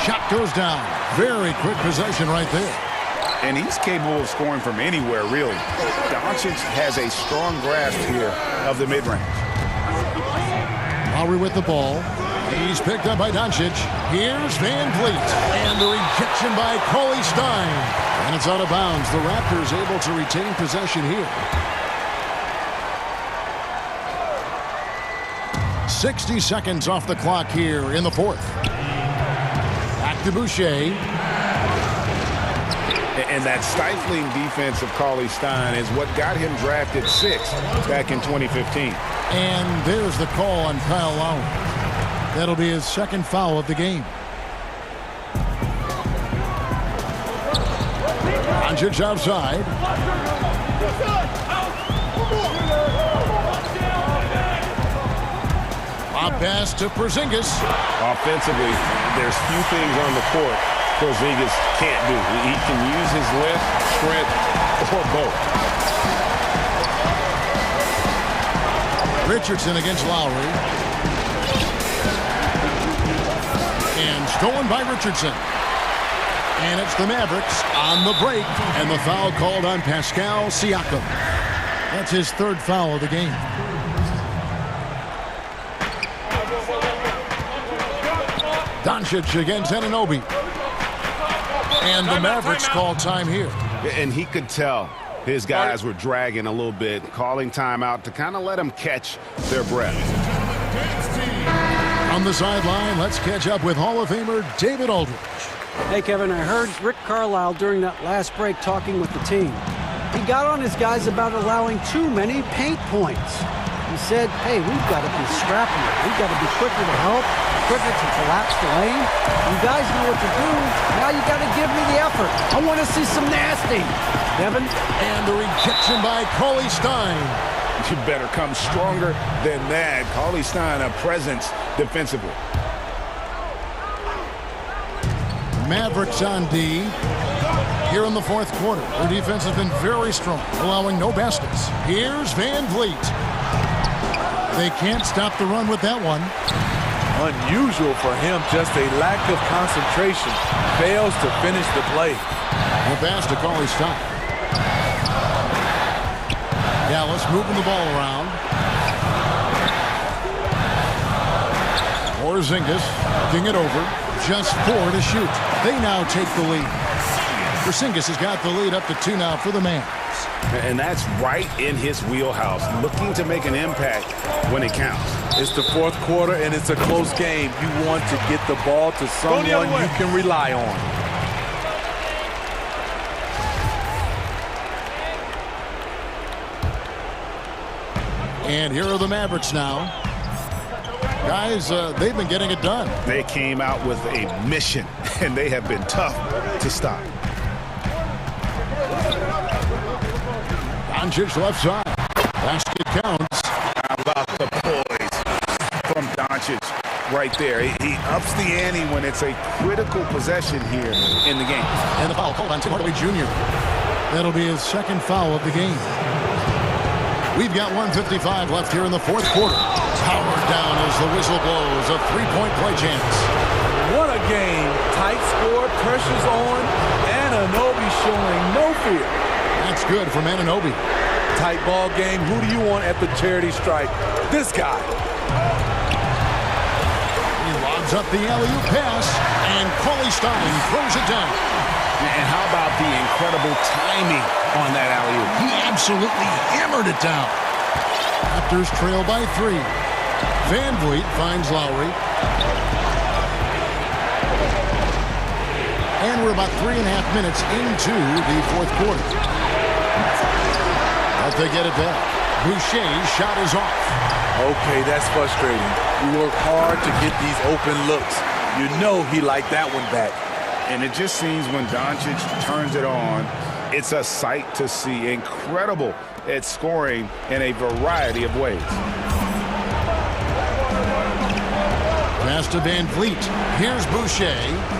Shot goes down. Very quick possession right there. And he's capable of scoring from anywhere, really. Doncic has a strong grasp here of the mid-range. Lowry with the ball. He's picked up by Doncic. Here's VanVleet. And the rejection by Cauley Stein. And it's out of bounds. The Raptors able to retain possession here. 60 seconds off the clock here in the fourth. Back to Boucher. And that stifling defense of Cauley Stein is what got him drafted 6th back in 2015. And there's the call on Kyle Lowry. That'll be his 2nd foul of the game. Doncic outside. A pass to Porzingis. Offensively, there's few things on the court Porzingis can't do. He can use his length, strength, or both. Richardson against Lowry. And stolen by Richardson. And it's the Mavericks on the break. And the foul called on Pascal Siakam. That's his third foul of the game. Doncic against Anunoby. And the Mavericks call time here. And he could tell his guys were dragging a little bit, calling timeout to kind of let them catch their breath. On the sideline, let's catch up with Hall of Famer David Aldridge. Hey, Kevin, I heard Rick Carlisle during that last break talking with the team. He got on his guys about allowing too many paint points. He said, hey, we've got to be scrappier. We've got to be quicker to help, quicker to collapse the lane. You guys know what to do. Now you got to give me the effort. I want to see some nasty. Kevin? And the rejection by Cauley Stein. You better come stronger than that. Cauley Stein, a presence defensively. Mavericks on D here in the fourth quarter. Their defense has been very strong, allowing no baskets. Here's Van Vliet. They can't stop the run with that one. Unusual for him, just a lack of concentration. Fails to finish the play. The pass to Cauley Stein. Dallas moving the ball around. Porzingis looking it over. Just 4 to shoot. They now take the lead. Porzingis has got the lead up to 2 now for the Mavs. And that's right in his wheelhouse, looking to make an impact when it counts. It's the fourth quarter, and it's a close game. You want to get the ball to someone you can rely on. And here are the Mavericks now. Guys, they've been getting it done. They came out with a mission, and they have been tough to stop. Doncic left side. Basket counts. How about the poise from Doncic right there? He ups the ante when it's a critical possession here in the game. And the foul called on Tim Hardaway Jr. That'll be his second foul of the game. We've got 1:55 left here in the fourth quarter. Powered down as the whistle blows. A three-point play chance. What a game. Tight score, pressure's on. Anunoby showing no fear. That's good from Anunoby. Tight ball game. Who do you want at the charity stripe? This guy. He lobs up the alley-oop pass, and Cauley Stein throws it down. And how about the incredible timing on that alley-oop? He absolutely hammered it down. Raptors trail by 3. Van Vliet finds Lowry. And we're about 3.5 minutes into the fourth quarter. But they get it back. Boucher's shot is off. Okay, that's frustrating. You work hard to get these open looks. You know he liked that one back. And it just seems when Doncic turns it on, it's a sight to see. Incredible at scoring in a variety of ways. Pass to Van Vliet. Here's Boucher.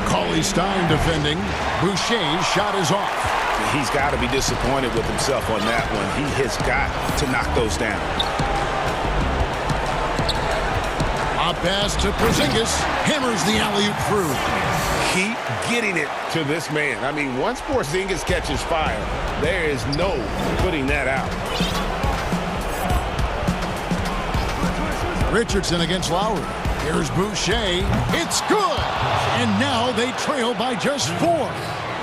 Cauley Stein defending. Boucher's shot is off. He's got to be disappointed with himself on that one. He has got to knock those down. A pass to Porzingis. Hammers the alley-oop through. Keep getting it to this man. I mean, once Porzingis catches fire, there is no putting that out. Richardson against Lowry. Here's Boucher. It's good. And now they trail by just 4.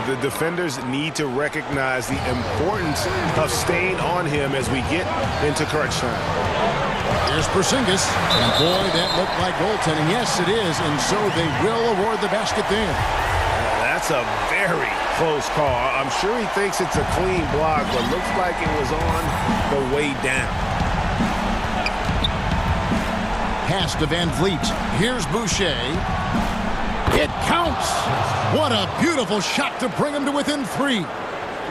The defenders need to recognize the importance of staying on him as we get into crunch time. Here's Porzingis. And boy, that looked like goaltending. Yes, it is. And so they will award the basket there. That's a very close call. I'm sure he thinks it's a clean block, but looks like it was on the way down. Pass to Van Vliet. Here's Boucher. It counts. What a beautiful shot to bring him to within 3.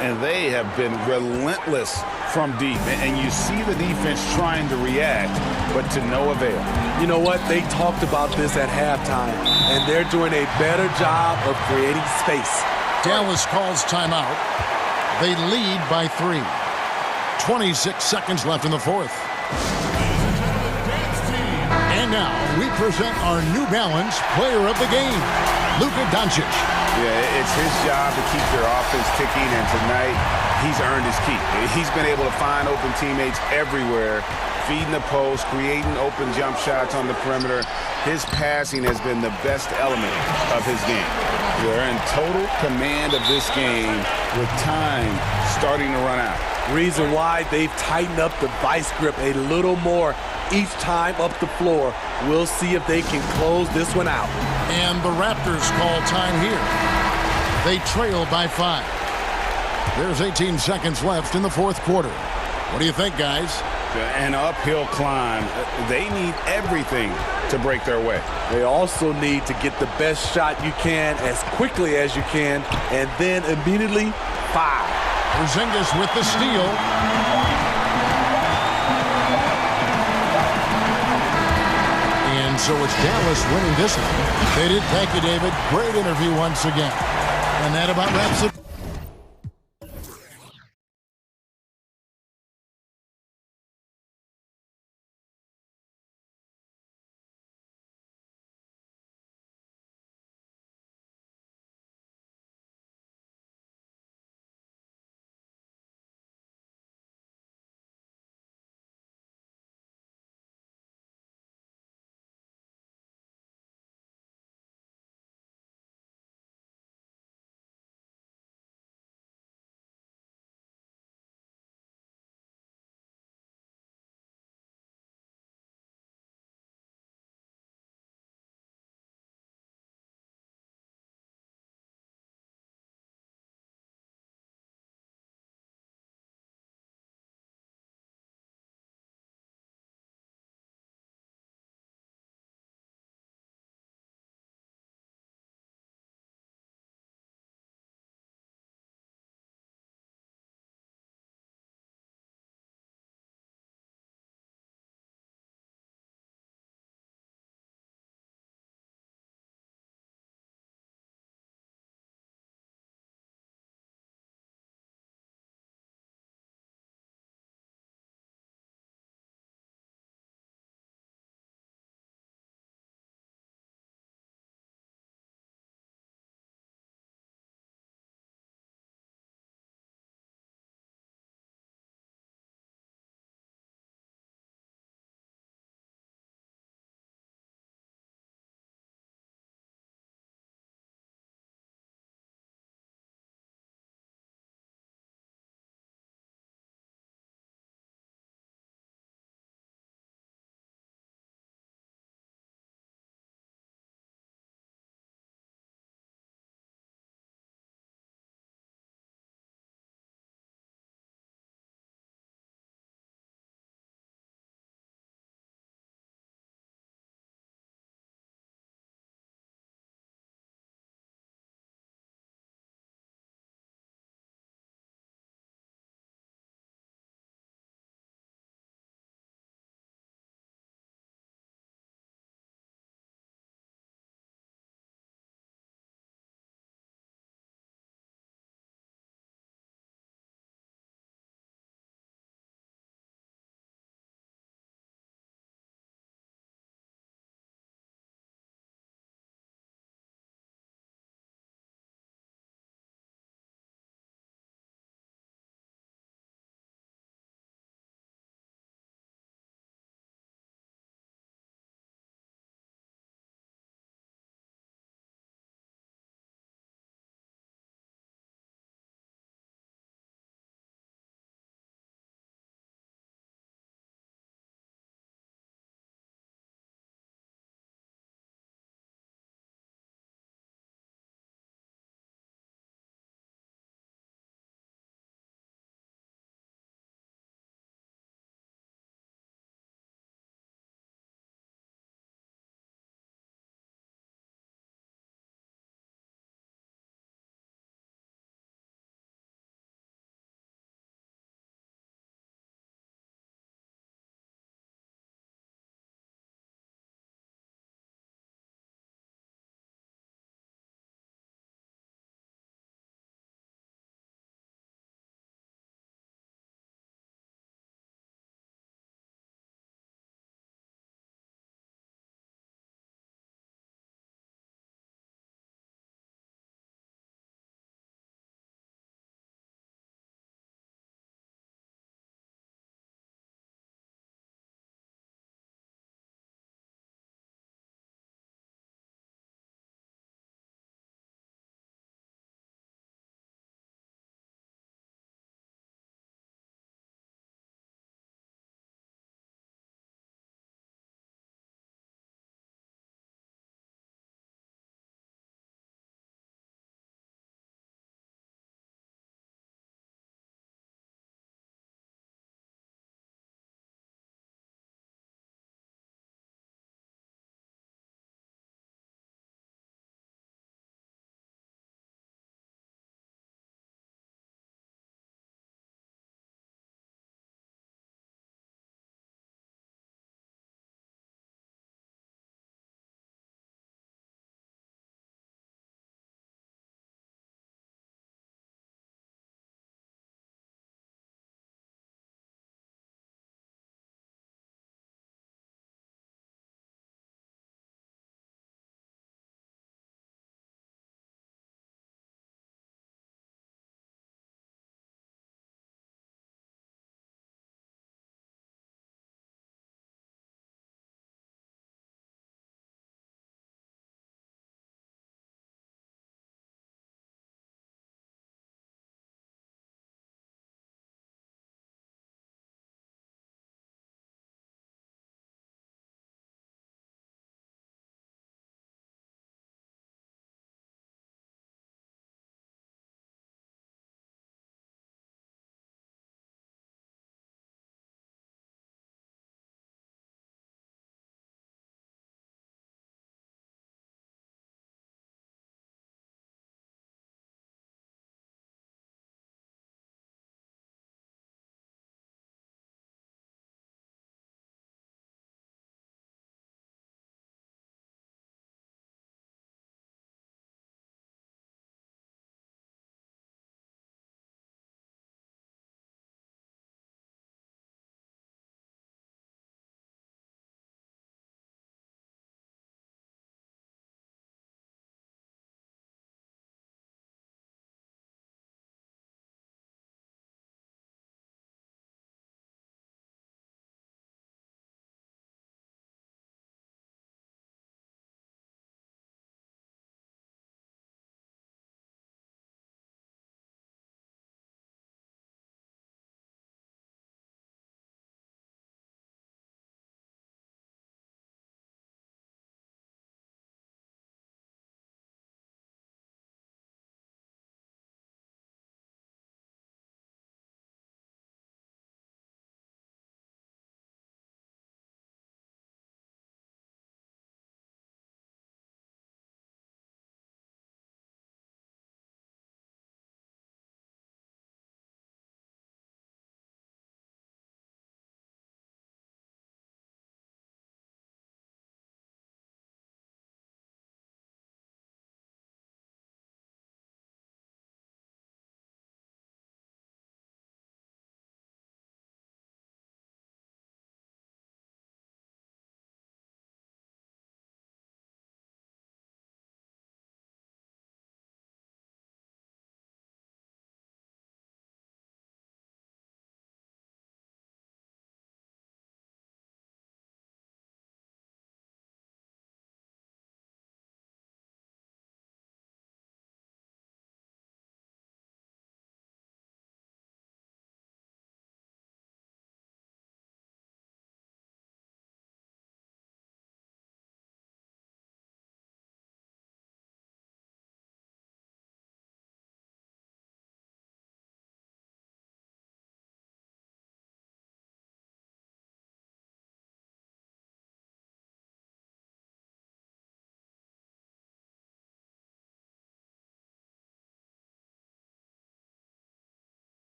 And they have been relentless from deep. And you see the defense trying to react, but to no avail. You know what? They talked about this at halftime, and they're doing a better job of creating space. Dallas calls timeout. They lead by 3. 26 seconds left in the fourth. And now we present our New Balance Player of the Game, Luka Doncic. Yeah, it's his job to keep their offense ticking, and tonight he's earned his keep. He's been able to find open teammates everywhere, feeding the post, creating open jump shots on the perimeter. His passing has been the best element of his game. They're in total command of this game with time starting to run out. Reason why they've tightened up the vice grip a little more each time up the floor. We'll see if they can close this one out. And the Raptors call time here. They trail by 5. There's 18 seconds left in the fourth quarter. What do you think, guys? An uphill climb. They need everything to break their way. They also need to get the best shot you can as quickly as you can, and then immediately fire. Porzingis with the steal. And so it's Dallas winning this one. They did. Thank you, David. Great interview once again. And that about wraps it.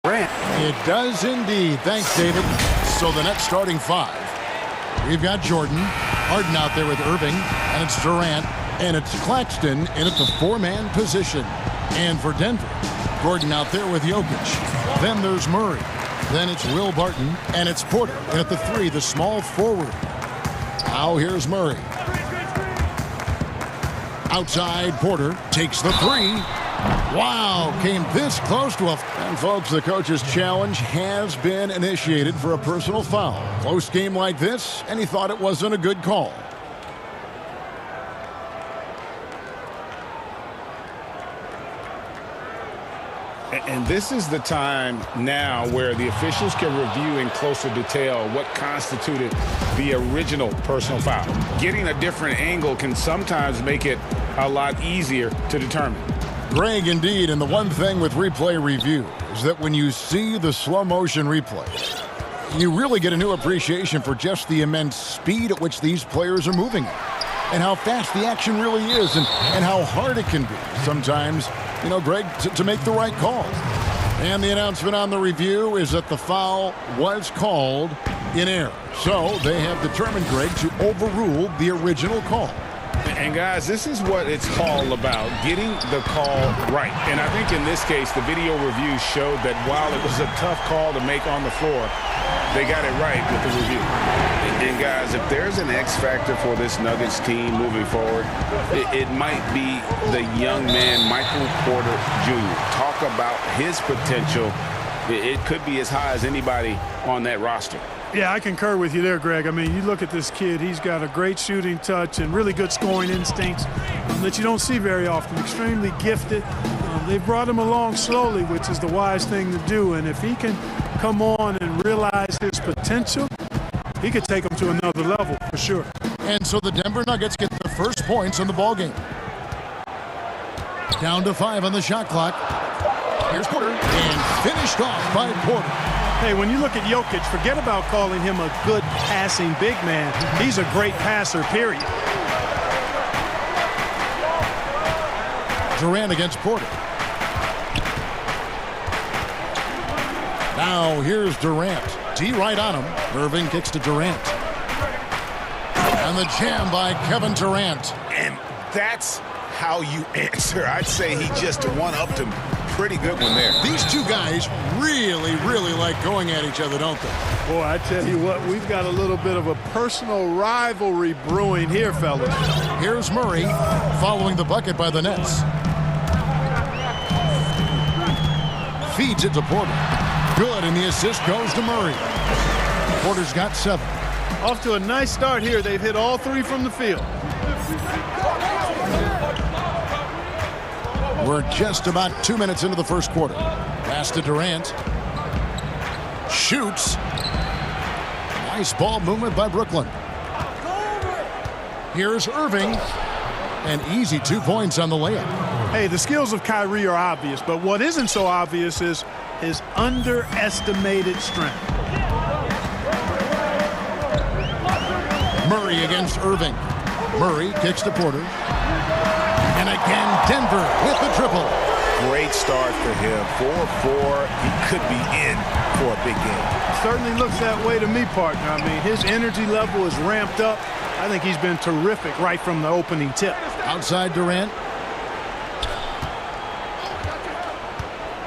Durant. It does indeed. Thanks, David. So the next starting five. We've got Jordan, Harden out there with Irving, and it's Durant, and it's Claxton in at the four-man position. And for Denver, Gordon out there with Jokic. Then there's Murray. Then it's Will Barton, and it's Porter in at the three, the small forward. Now here's Murray. Outside, Porter takes the three. Wow, came this close to a... And folks, the coach's challenge has been initiated for a personal foul. Close game like this, and he thought it wasn't a good call. And this is the time now where the officials can review in closer detail what constituted the original personal foul. Getting a different angle can sometimes make it a lot easier to determine. Greg, indeed, and the one thing with replay review is that when you see the slow motion replay, you really get a new appreciation for just the immense speed at which these players are moving and how fast the action really is and how hard it can be sometimes, you know, Greg, to make the right call. And the announcement on the review is that the foul was called in error. So they have determined, Greg, to overrule the original call. And guys, this is what it's all about, getting the call right. And I think in this case, the video review showed that while it was a tough call to make on the floor, they got it right with the review. And guys, if there's an X factor for this Nuggets team moving forward, it might be the young man, Michael Porter Jr. Talk about his potential. It could be as high as anybody on that roster. Yeah, I concur with you there, Greg. I mean, you look at this kid, he's got a great shooting touch and really good scoring instincts that you don't see very often. Extremely gifted. They brought him along slowly, which is the wise thing to do. And if he can come on and realize his potential, he could take him to another level for sure. And so the Denver Nuggets get the first points in the ballgame. Down to 5 on the shot clock. Here's Porter, and finished off by Porter. Hey, when you look at Jokic, forget about calling him a good passing big man. He's a great passer, period. Durant against Porter. Now here's Durant. D right on him. Irving kicks to Durant. And the jam by Kevin Durant. And that's how you answer. I'd say he just one-upped him. Pretty good one there. These two guys really like going at each other, don't they? Boy, I tell you what, we've got a little bit of a personal rivalry brewing here, fellas. Here's Murray following the bucket by the Nets. Feeds it to Porter. Good, and the assist goes to Murray. Porter's got 7. Off to a nice start here. They've hit all 3 from the field. We're just about 2 minutes into the first quarter. Pass to Durant. Shoots. Nice ball movement by Brooklyn. Here's Irving. An easy 2 points on the layup. Hey, the skills of Kyrie are obvious, but what isn't so obvious is his underestimated strength. Murray against Irving. Murray kicks to Porter. And again, Denver with the triple. Great start for him. 4-4. He could be in for a big game. Certainly looks that way to me, partner. I mean, his energy level is ramped up. I think he's been terrific right from the opening tip. Outside Durant.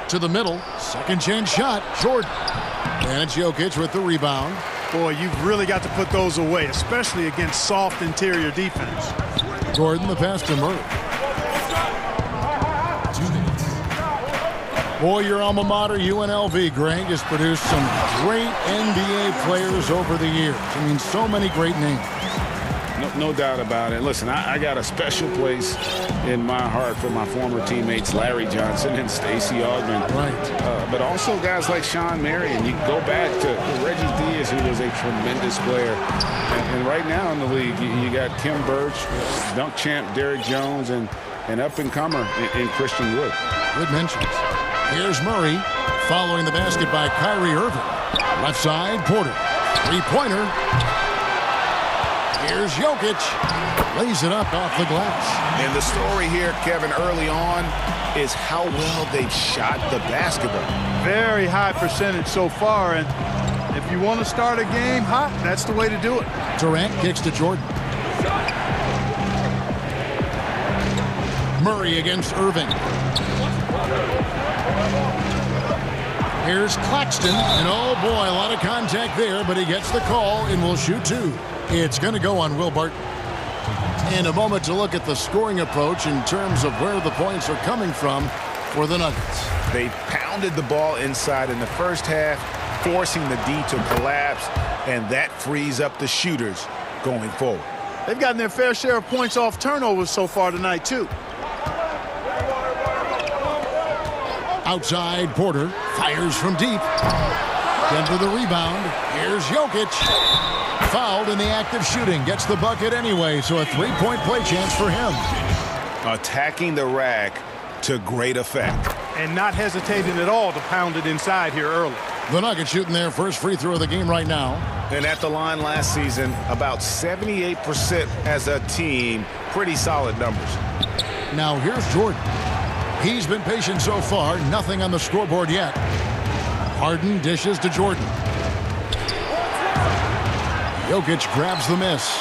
To the middle. Second chance shot. Jordan. And it's Jokic with the rebound. Boy, you've really got to put those away, especially against soft interior defense. Gordon, the pass to Murray. Boy, your alma mater, UNLV, Greg, has produced some great NBA players over the years. I mean, so many great names. No doubt about it. Listen, I got a special place in my heart for my former teammates Larry Johnson and Stacey Augmon. Right. But also guys like Sean Marion. You go back to Reggie Diaz, who was a tremendous player. And right now in the league, you got Kim Birch, dunk champ Derrick Jones, and an up-and-comer in Christian Wood. Good mentions. Here's Murray following the basket by Kyrie Irving. Left side, Porter. Three-pointer. Here's Jokic. Lays it up off the glass. And the story here, Kevin, early on is how well they've shot the basketball. Very high percentage so far, and if you want to start a game hot, that's the way to do it. Durant kicks to Jordan. Murray against Irving. Here's Claxton, and oh boy, a lot of contact there, but he gets the call and will shoot two. It's going to go on Will Barton. In a moment to look at the scoring approach in terms of where the points are coming from for the Nuggets. They pounded the ball inside in the first half, forcing the D to collapse, and that frees up the shooters going forward. They've gotten their fair share of points off turnovers so far tonight, too. Outside, Porter fires from deep. Denver the rebound. Here's Jokic. Fouled in the act of shooting. Gets the bucket anyway, so a three-point play chance for him. Attacking the rack to great effect. And not hesitating at all to pound it inside here early. The Nuggets shooting their first free throw of the game right now. And at the line last season, about 78% as a team. Pretty solid numbers. Now here's Jordan. He's been patient so far. Nothing on the scoreboard yet. Harden dishes to Jordan. Jokic grabs the miss.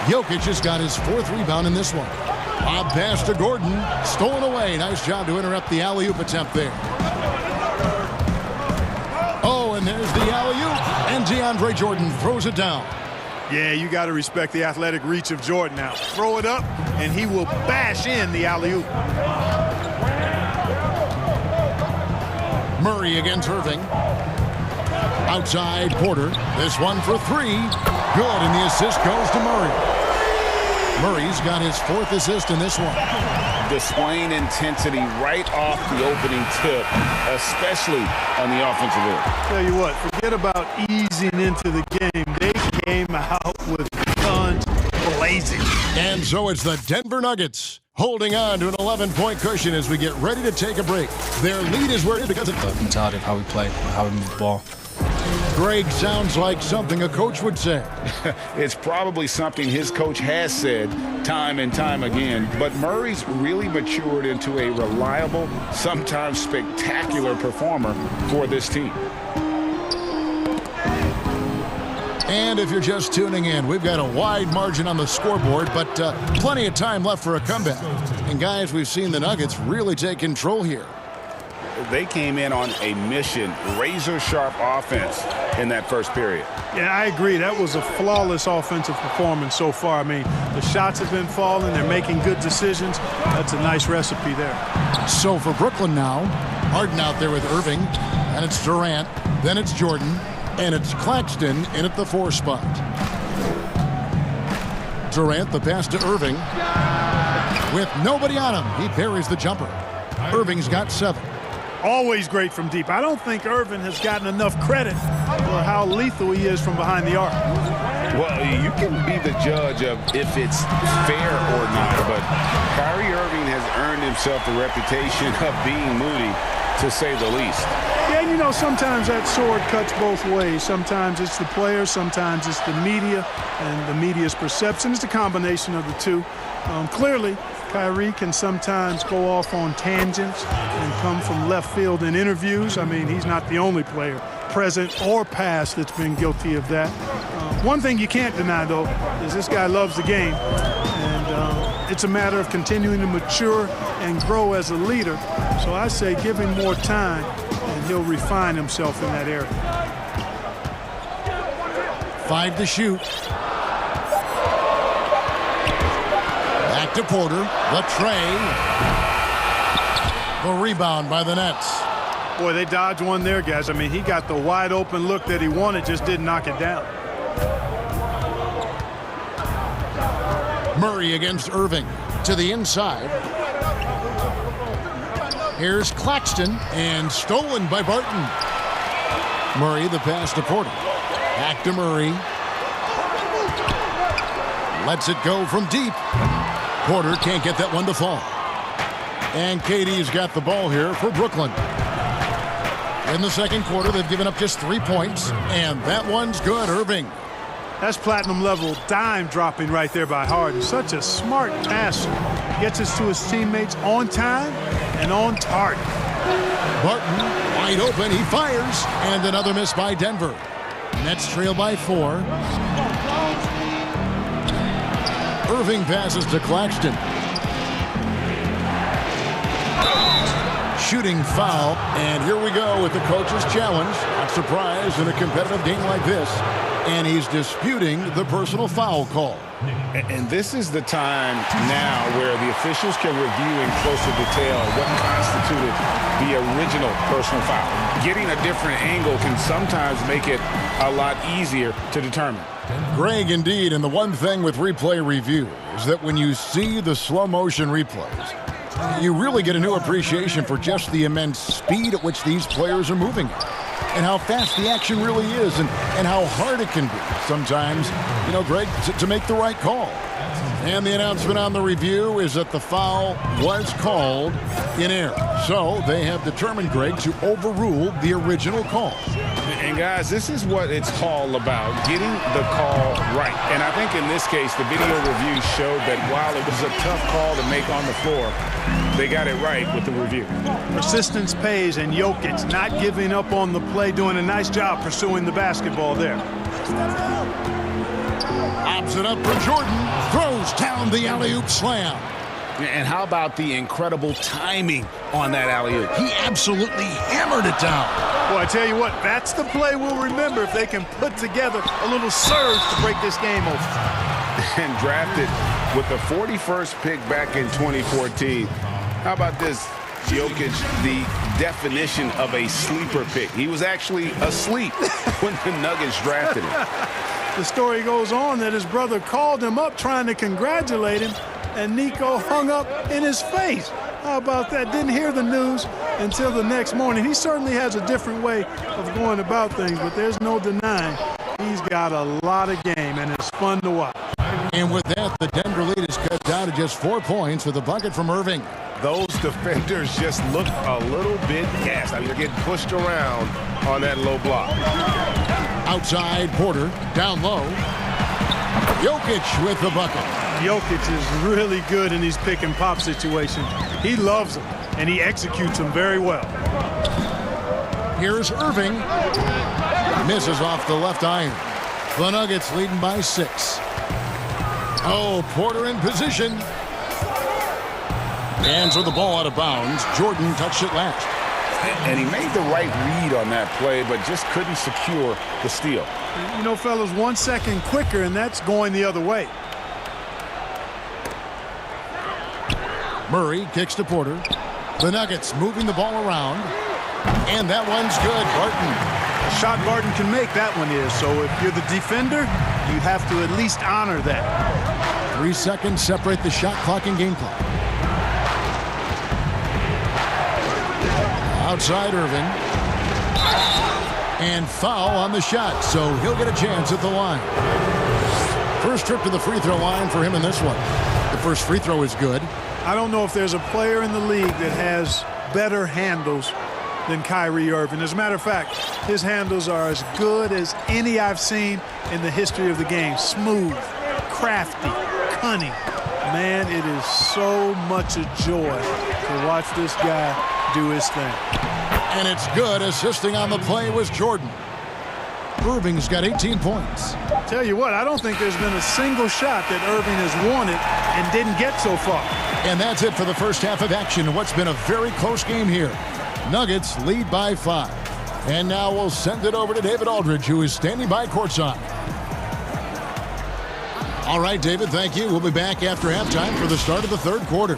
Jokic has got his fourth rebound in this one. Lob pass to Gordon. Stolen away. Nice job to interrupt the alley-oop attempt there. Oh, and there's the alley-oop. And DeAndre Jordan throws it down. Yeah, you got to respect the athletic reach of Jordan now. Throw it up, and he will bash in the alley-oop. Murray against Irving. Outside, Porter. This one for three. Good, and the assist goes to Murray. Murray's got his fourth assist in this one. Displaying intensity right off the opening tip, especially on the offensive end. Tell you what, forget about easing into the game. They came out with guns blazing. And so it's the Denver Nuggets holding on to an 11-point cushion as we get ready to take a break. Their lead is where it is because of the mentality of how we play, how we move the ball. Greg sounds like something a coach would say. It's probably something his coach has said time and time again, but Murray's really matured into a reliable, sometimes spectacular performer for this team. And if you're just tuning in, we've got a wide margin on the scoreboard, but plenty of time left for a comeback. And guys, we've seen the Nuggets really take control here. They came in on a mission, razor-sharp offense in that first period. Yeah, I agree. That was a flawless offensive performance so far. I mean, the shots have been falling. They're making good decisions. That's a nice recipe there. So for Brooklyn now, Harden out there with Irving, and it's Durant, then it's Jordan, and it's Claxton in at the 4 spot. Durant, the pass to Irving. With nobody on him, he buries the jumper. Irving's got 7. Always great from deep. I don't think Irvin has gotten enough credit for how lethal he is from behind the arc. Well, you can be the judge of if it's fair or not, but Kyrie Irving has earned himself the reputation of being moody, to say the least. Yeah, you know, sometimes that sword cuts both ways. Sometimes it's the players, sometimes it's the media, and the media's perception. It's a combination of the two. Clearly, Kyrie can sometimes go off on tangents and come from left field in interviews. I mean, he's not the only player, present or past, that's been guilty of that. One thing you can't deny, though, is this guy loves the game. And it's a matter of continuing to mature and grow as a leader. So I say give him more time, and he'll refine himself in that area. 5 to shoot. Back to Porter. The tray. The rebound by the Nets. Boy, they dodged one there, guys. I mean, he got the wide open look that he wanted, just didn't knock it down. Murray against Irving. To the inside. Here's Claxton, and stolen by Barton. Murray, the pass to Porter. Back to Murray. Lets it go from deep. Porter can't get that one to fall. And KD's got the ball here for Brooklyn. In the second quarter, they've given up just 3 points, and that one's good. Irving. That's platinum level dime dropping right there by Harden. Such a smart passer. Gets us to his teammates on time and on target. Barton wide open. He fires. And another miss by Denver. Nets trail by 4. Irving passes to Claxton. Shooting foul, and here we go with the coach's challenge. Not surprised in a competitive game like this, and he's disputing the personal foul call. And this is the time now where the officials can review in closer detail what constituted the original personal foul. Getting a different angle can sometimes make it a lot easier to determine. Greg, indeed, and the one thing with replay review is that when you see the slow motion replays, you really get a new appreciation for just the immense speed at which these players are moving and how fast the action really is and how hard it can be sometimes, you know, Greg, to make the right call. And the announcement on the review is that the foul was called in error. So they have determined, Greg, to overrule the original call. And guys, this is what it's all about, getting the call right. And I think in this case, the video review showed that while it was a tough call to make on the floor, they got it right with the review. Persistence pays, and Jokic not giving up on the play, doing a nice job pursuing the basketball there. Lobs it up for Jordan. Throws down the alley-oop slam. And how about the incredible timing on that alley-oop? He absolutely hammered it down. Well, I tell you what, that's the play we'll remember if they can put together a little surge to break this game open. And drafted with the 41st pick back in 2014. How about this? Jokic, the definition of a sleeper pick. He was actually asleep when the Nuggets drafted him. The story goes on that his brother called him up trying to congratulate him, and Nico hung up in his face. How about that? Didn't hear the news until the next morning. He certainly has a different way of going about things, but there's no denying he's got a lot of game, and it's fun to watch. And with that, the Denver lead is cut down to just 4 points with a bucket from Irving. Those defenders just look a little bit gassed. I mean, they're getting pushed around on that low block. Outside, Porter, down low. Jokic with the bucket. Jokic is really good in these pick and pop situations. He loves them, and he executes them very well. Here's Irving. Misses off the left iron. The Nuggets leading by 6. Oh, Porter in position. Hands with the ball out of bounds. Jordan touched it last. And he made the right read on that play, but just couldn't secure the steal. You know, fellas, 1 second quicker, and that's going the other way. Murray kicks to Porter. The Nuggets moving the ball around. And that one's good. Barton. A shot Barton can make, that one is. So if you're the defender, you have to at least honor that. 3 seconds separate the shot clock and game clock. Outside Irving. And foul on the shot, so he'll get a chance at the line. First trip to the free throw line for him in this one. The first free throw is good. I don't know if there's a player in the league that has better handles than Kyrie Irving. As a matter of fact, his handles are as good as any I've seen in the history of the game. Smooth, crafty, cunning. Man, it is so much a joy to watch this guy do his thing. And it's good. Assisting on the play was Jordan. Irving's got 18 points. Tell you what, I don't think there's been a single shot that Irving has wanted and didn't get so far. And that's it for the first half of action in what's been a very close game here. Nuggets lead by 5. And now we'll send it over to David Aldridge, who is standing by courtside. All right, David, thank you. We'll be back after halftime for the start of the third quarter.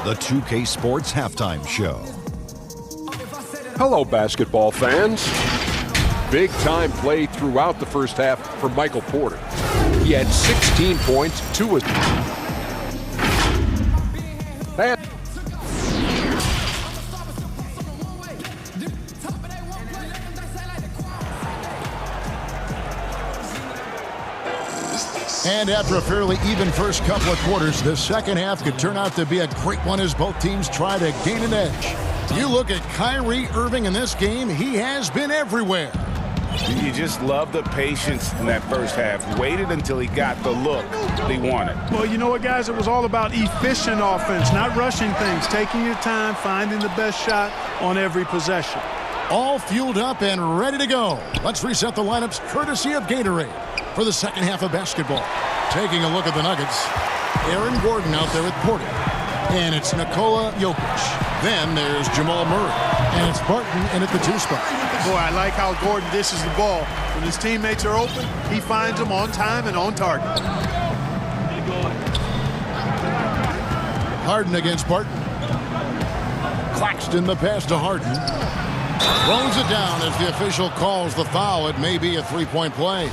The 2K Sports Halftime Show. Hello, basketball fans. Big-time play throughout the first half for Michael Porter. He had 16 points, 2 assists. And after a fairly even first couple of quarters, the second half could turn out to be a great one as both teams try to gain an edge. You look at Kyrie Irving in this game, he has been everywhere. You just love the patience in that first half. Waited until he got the look he wanted. Well, you know what, guys? It was all about efficient offense, not rushing things, taking your time, finding the best shot on every possession. All fueled up and ready to go. Let's reset the lineups courtesy of Gatorade for the second half of basketball. Taking a look at the Nuggets. Aaron Gordon out there with Porter. And it's Nikola Jokic. Then there's Jamal Murray. And it's Barton in at the 2 spot. Boy, I like how Gordon dishes the ball. When his teammates are open, he finds them on time and on target. Harden against Barton. Claxton the pass to Harden. Throws it down as the official calls the foul. It may be a three-point play.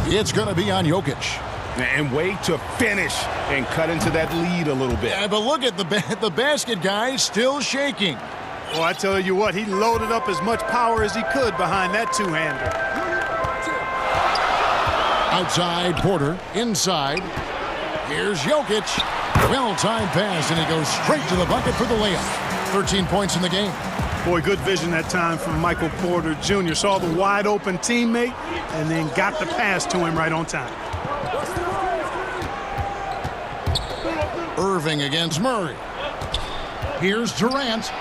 It's going to be on Jokic. And wait to finish and cut into that lead a little bit. Yeah, but look at the basket guy still shaking. Well, I tell you what, he loaded up as much power as he could behind that two-hander. Outside Porter, inside. Here's Jokic. Well-timed pass, and he goes straight to the bucket for the layup. 13 points in the game. Boy, good vision that time from Michael Porter Jr. Saw the wide-open teammate and then got the pass to him right on time. Irving against Murray. Here's Durant.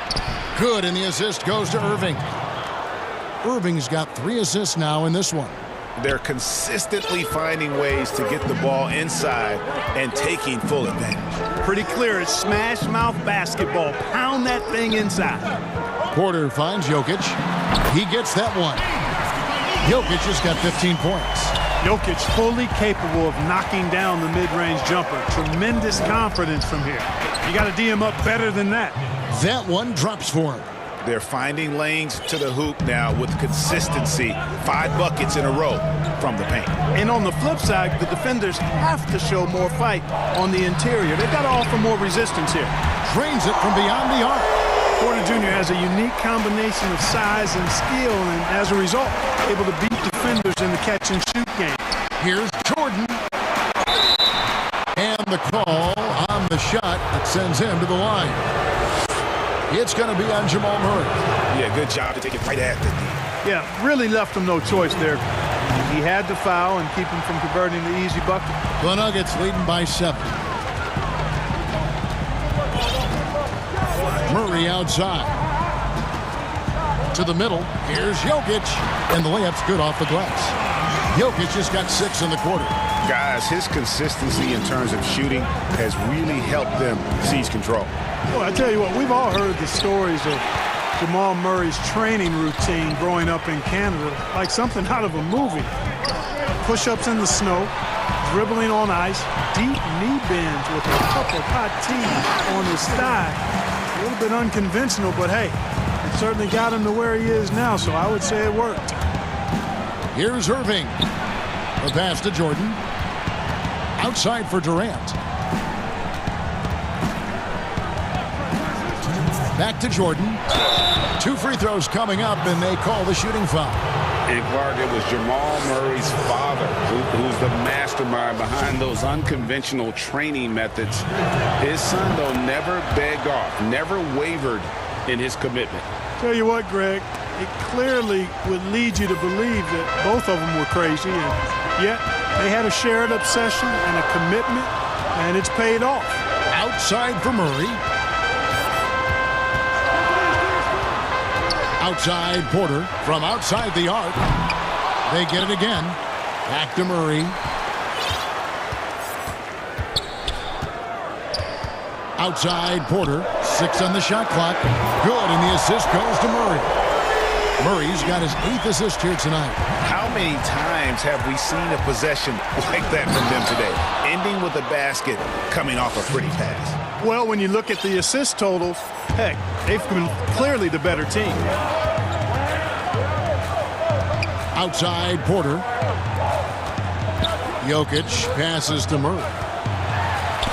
Good, and the assist goes to Irving. Irving's got 3 assists now in this one. They're consistently finding ways to get the ball inside and taking full advantage. Pretty clear, it's smash mouth basketball. Pound that thing inside. Porter finds Jokic. He gets that one. Jokic has got 15 points. Jokic fully capable of knocking down the mid-range jumper. Tremendous confidence from here. You got to D him up better than that. That one drops for him. They're finding lanes to the hoop now with consistency. 5 buckets in a row from the paint. And on the flip side, the defenders have to show more fight on the interior. They've got to offer more resistance here. Drains it from beyond the arc. Porter Jr. has a unique combination of size and skill, and as a result, able to beat defenders in the catch-and-shoot game. Here's Jordan. And the call on the shot that sends him to the line. It's going to be on Jamal Murray. Yeah, good job to take it right at the D. Yeah, really left him no choice there. He had to foul and keep him from converting the easy bucket. The Nuggets leading by 7. Murray outside. To the middle. Here's Jokic. And the layup's good off the glass. Jokic just got 6 in the quarter. Guys, his consistency in terms of shooting has really helped them seize control. Well, I tell you what, we've all heard the stories of Jamal Murray's training routine growing up in Canada, like something out of a movie. Push-ups in the snow, dribbling on ice, deep knee bends with a cup of hot tea on his thigh. A little bit unconventional, but hey, it certainly got him to where he is now, so I would say it worked. Here's Irving. The pass to Jordan. Outside for Durant. Back to Jordan. 2 free throws coming up, and they call the shooting foul. And Clark, it was Jamal Murray's father who's the mastermind behind those unconventional training methods. His son, though, never begged off, never wavered in his commitment. Tell you what, Greg, it clearly would lead you to believe that both of them were crazy, and yet they had a shared obsession and a commitment, and it's paid off. Outside for Murray. Outside Porter from outside the arc. They get it again. Back to Murray. Outside Porter. 6 on the shot clock. Good, and the assist goes to Murray. Murray's got his 8th assist here tonight. How many times have we seen a possession like that from them today? Ending with a basket, coming off a pretty pass. Well, when you look at the assist totals, heck, they've been clearly the better team. Outside Porter. Jokic passes to Murray.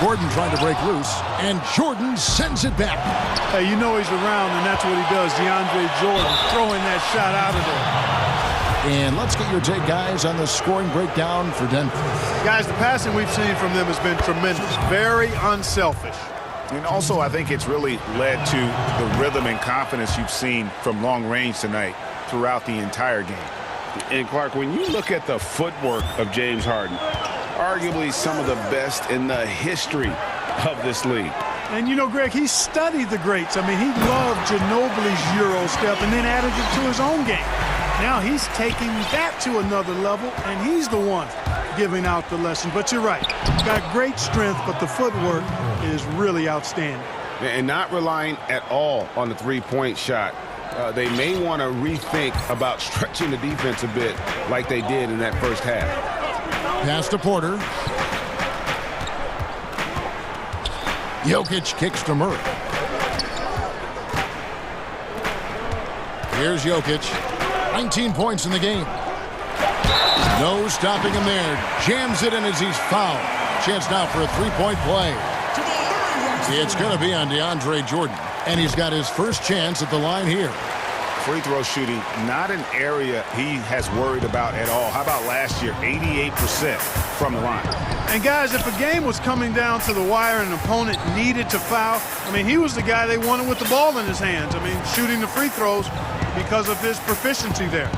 Gordon trying to break loose, and Jordan sends it back. Hey, you know he's around, and that's what he does. DeAndre Jordan throwing that shot out of there. And let's get your take, guys, on the scoring breakdown for Denver. Guys, the passing we've seen from them has been tremendous. Very unselfish. And also, I think it's really led to the rhythm and confidence you've seen from long range tonight throughout the entire game. And Clark, when you look at the footwork of James Harden, arguably some of the best in the history of this league. And you know, Greg, he studied the greats. I mean, he loved Ginobili's Euro step and then added it to his own game. Now he's taking that to another level, and he's the one giving out the lesson. But you're right. Got great strength, but the footwork is really outstanding. And not relying at all on the three-point shot. They may want to rethink about stretching the defense a bit like they did in that first half. Pass to Porter. Jokic kicks to Murray. Here's Jokic. 19 points in the game. No stopping him there. Jams it in as he's fouled. Chance now for a three-point play. It's going to be on DeAndre Jordan, and he's got his first chance at the line here. Free throw shooting, not an area he has worried about at all. How about last year? 88% from the line. And guys, if a game was coming down to the wire and an opponent needed to foul, I mean, he was the guy they wanted with the ball in his hands. I mean, shooting the free throws because of his proficiency there.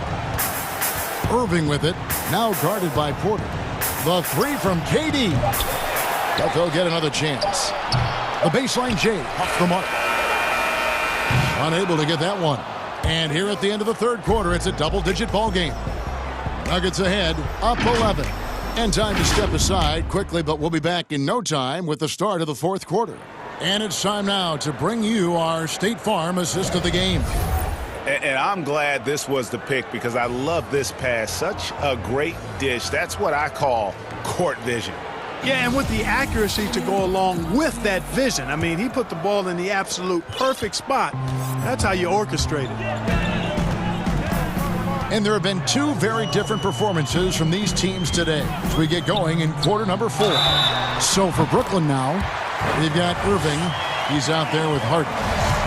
Irving with it, now guarded by Porter. The three from KD. But they'll get another chance. The baseline J off the mark. Unable to get that one. And here at the end of the third quarter, it's a double-digit ball game. Nuggets ahead, up 11. And time to step aside quickly, but we'll be back in no time with the start of the fourth quarter. And it's time now to bring you our State Farm assist of the game. And I'm glad this was the pick because I love this pass. Such a great dish. That's what I call court vision. Yeah, and with the accuracy to go along with that vision. I mean, he put the ball in the absolute perfect spot. That's how you orchestrate it. And there have been two very different performances from these teams today as we get going in quarter number 4. So for Brooklyn now, they've got Irving. He's out there with Harden.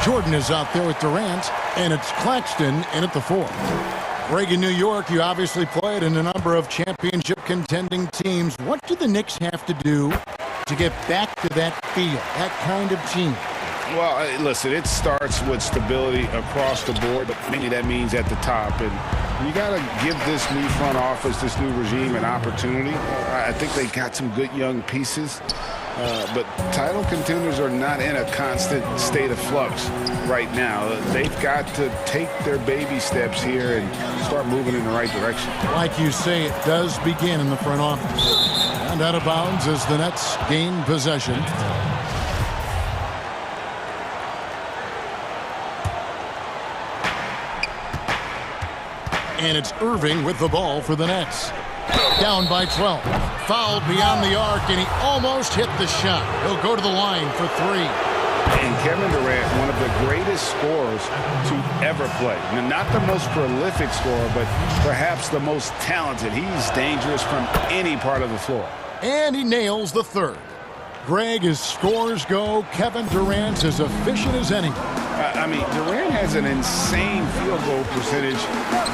Jordan is out there with Durant, and it's Claxton in at the 4. Greg, in New York, you obviously played in a number of championship contending teams. What do the Knicks have to do to get back to that feel, that kind of team? Well, listen, it starts with stability across the board, but maybe that means at the top. And you got to give this new front office, this new regime, an opportunity. I think they got some good young pieces. But title contenders are not in a constant state of flux right now. They've got to take their baby steps here and start moving in the right direction. Like you say, it does begin in the front office. And out of bounds as the Nets gain possession. And it's Irving with the ball for the Nets. Down by 12. Fouled beyond the arc, and he almost hit the shot. He'll go to the line for 3. And Kevin Durant, one of the greatest scorers to ever play. Now, not the most prolific scorer, but perhaps the most talented. He's dangerous from any part of the floor. And he nails the third. Greg, as scores go, Kevin Durant's as efficient as any. I mean, Durant has an insane field goal percentage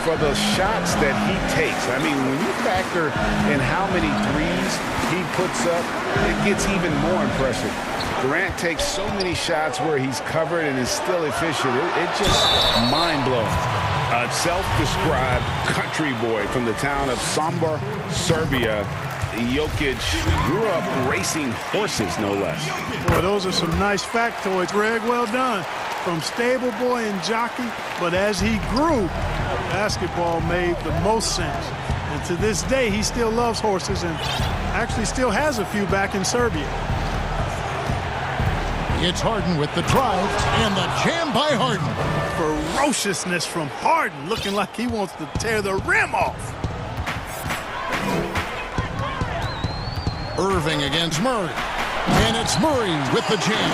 for the shots that he takes. I mean, when you factor in how many threes he puts up, it gets even more impressive. Durant takes so many shots where he's covered and is still efficient. It's just mind-blowing. A self-described country boy from the town of Sombor, Serbia, Jokic grew up racing horses, no less. Boy, those are some nice factoids, Greg. Well done. From stable boy and jockey, but as he grew, basketball made the most sense. And to this day, he still loves horses and actually still has a few back in Serbia. It's Harden with the drive and the jam by Harden. Ferociousness from Harden, looking like he wants to tear the rim off. Irving against Murray. And it's Murray with the jam.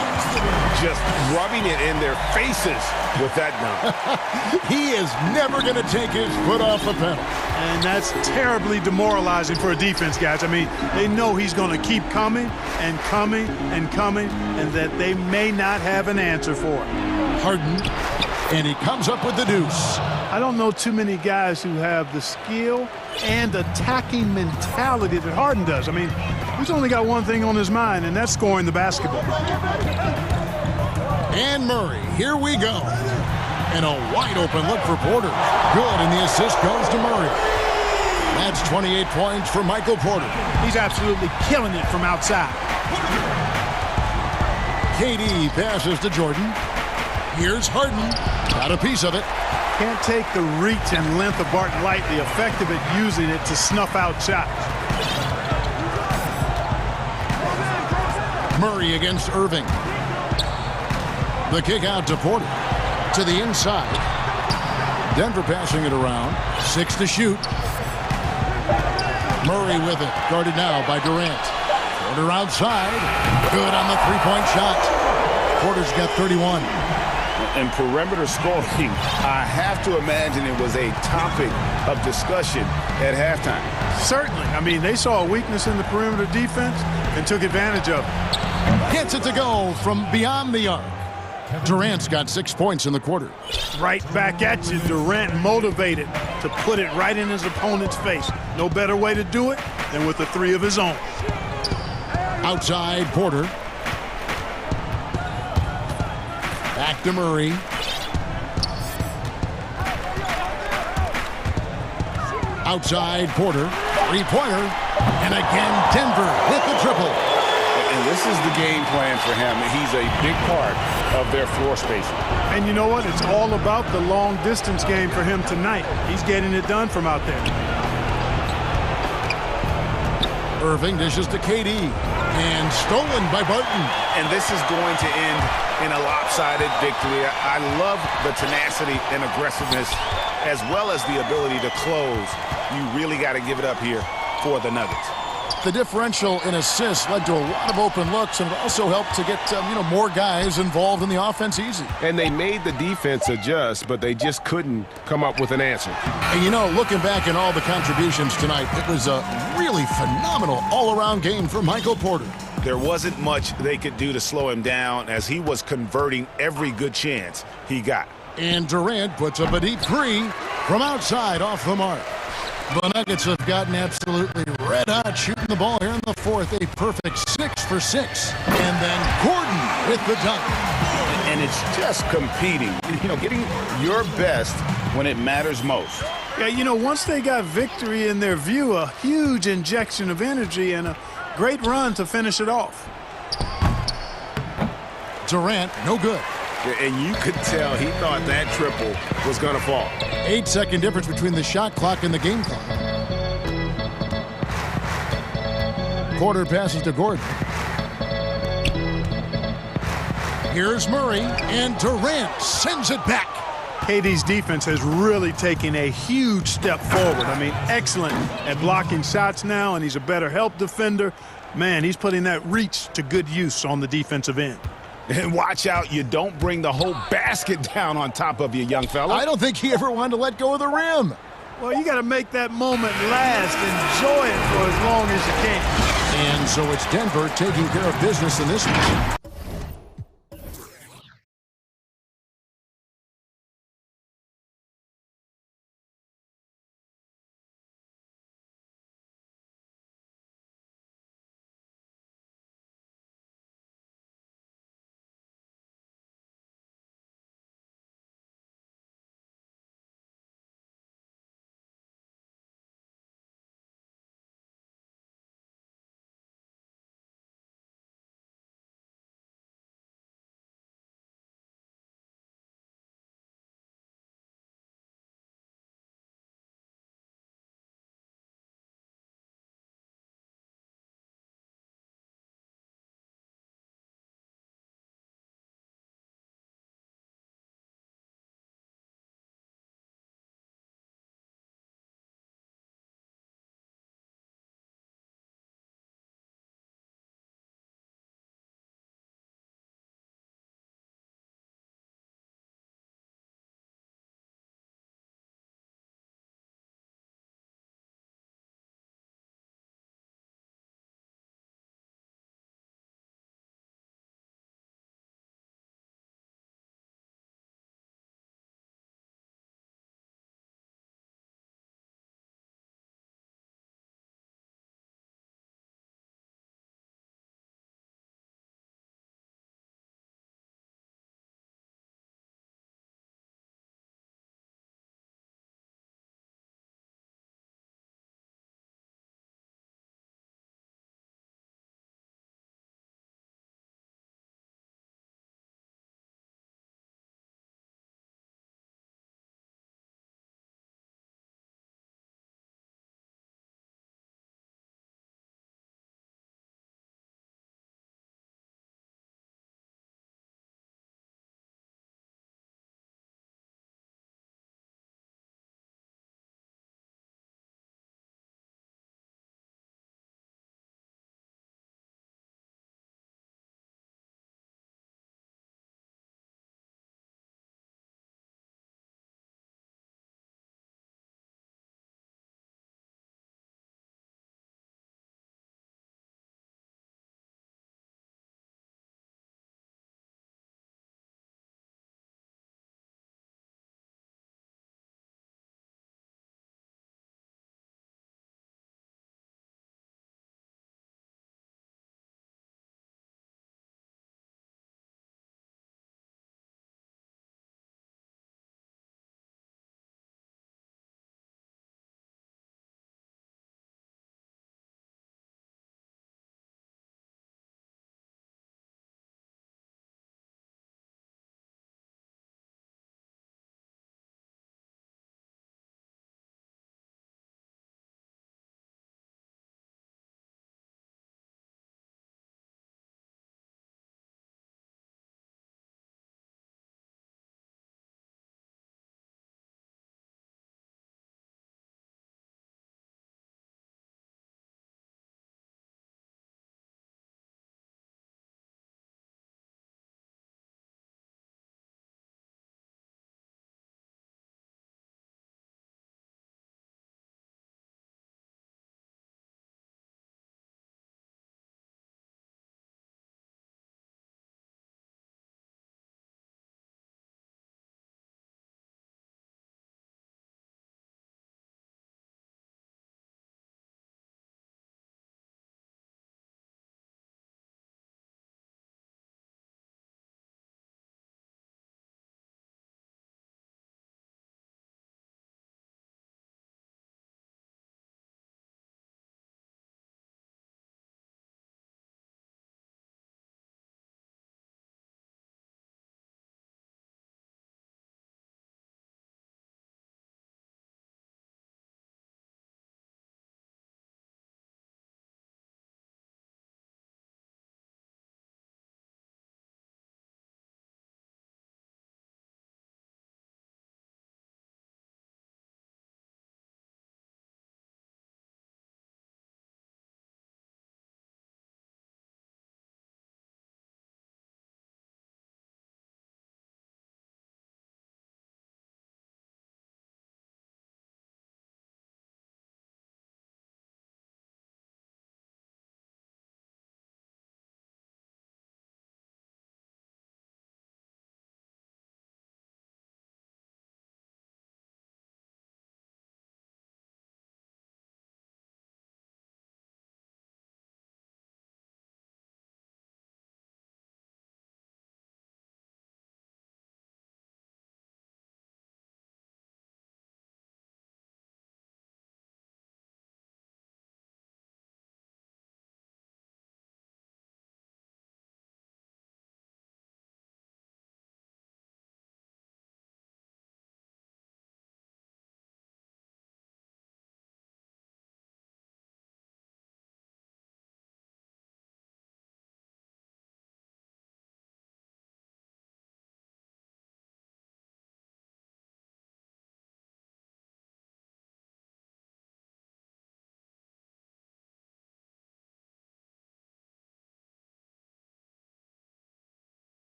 Just rubbing it in their faces with that dunk. He is never going to take his foot off the pedal. And that's terribly demoralizing for a defense, guys. I mean, they know he's going to keep coming and coming and coming, and that they may not have an answer for it. Harden, and he comes up with the deuce. I don't know too many guys who have the skill and attacking mentality that Harden does. I mean, he's only got one thing on his mind, and that's scoring the basketball. And Murray, here we go. And a wide open look for Porter. Good, and the assist goes to Murray. That's 28 points for Michael Porter. He's absolutely killing it from outside. KD passes to Jordan. Here's Harden. Got a piece of it. Can't take the reach and length of Barton lightly. Effective at using it to snuff out shots. Murray against Irving. The kick out to Porter. To the inside. Denver passing it around. 6 to shoot. Murray with it. Guarded now by Durant. Porter outside. Good on the three-point shot. Porter's got 31. And perimeter scoring, I have to imagine it was a topic of discussion at halftime. Certainly. I mean, they saw a weakness in the perimeter defense and took advantage of it. Gets it to go from beyond the arc. Durant's got 6 points in the quarter. Right back at you. Durant motivated to put it right in his opponent's face. No better way to do it than with a three of his own. Outside, Porter. Back to Murray. Outside, Porter. Three-pointer. And again, Denver with the triple. And this is the game plan for him. He's a big part of their floor spacing. And you know what? It's all about the long-distance game for him tonight. He's getting it done from out there. Irving dishes to KD. And stolen by Barton. And this is going to end in a lopsided victory. I love the tenacity and aggressiveness as well as the ability to close. You really got to give it up here for the Nuggets. The differential in assists led to a lot of open looks, and it also helped to get more guys involved in the offense easy. And they made the defense adjust, but they just couldn't come up with an answer. And looking back at all the contributions tonight, it was a really phenomenal all-around game for Michael Porter. There wasn't much they could do to slow him down as he was converting every good chance he got. And Durant puts up a deep three from outside off the mark. The Nuggets have gotten absolutely red hot shooting the ball here in the fourth. A perfect 6 for 6. And then Gordon with the dunk. And it's just competing, getting your best when it matters most. Yeah, once they got victory in their view, a huge injection of energy and a great run to finish it off. Durant, no good. And you could tell he thought that triple was going to fall. 8-second difference between the shot clock and the game clock. Porter passes to Gordon. Here's Murray, and Durant sends it back. KD's defense has really taken a huge step forward. I mean, excellent at blocking shots now, and he's a better help defender. Man, he's putting that reach to good use on the defensive end. And watch out, you don't bring the whole basket down on top of you, young fella. I don't think he ever wanted to let go of the rim. Well, you got to make that moment last. Enjoy it for as long as you can. And so it's Denver taking care of business in this one.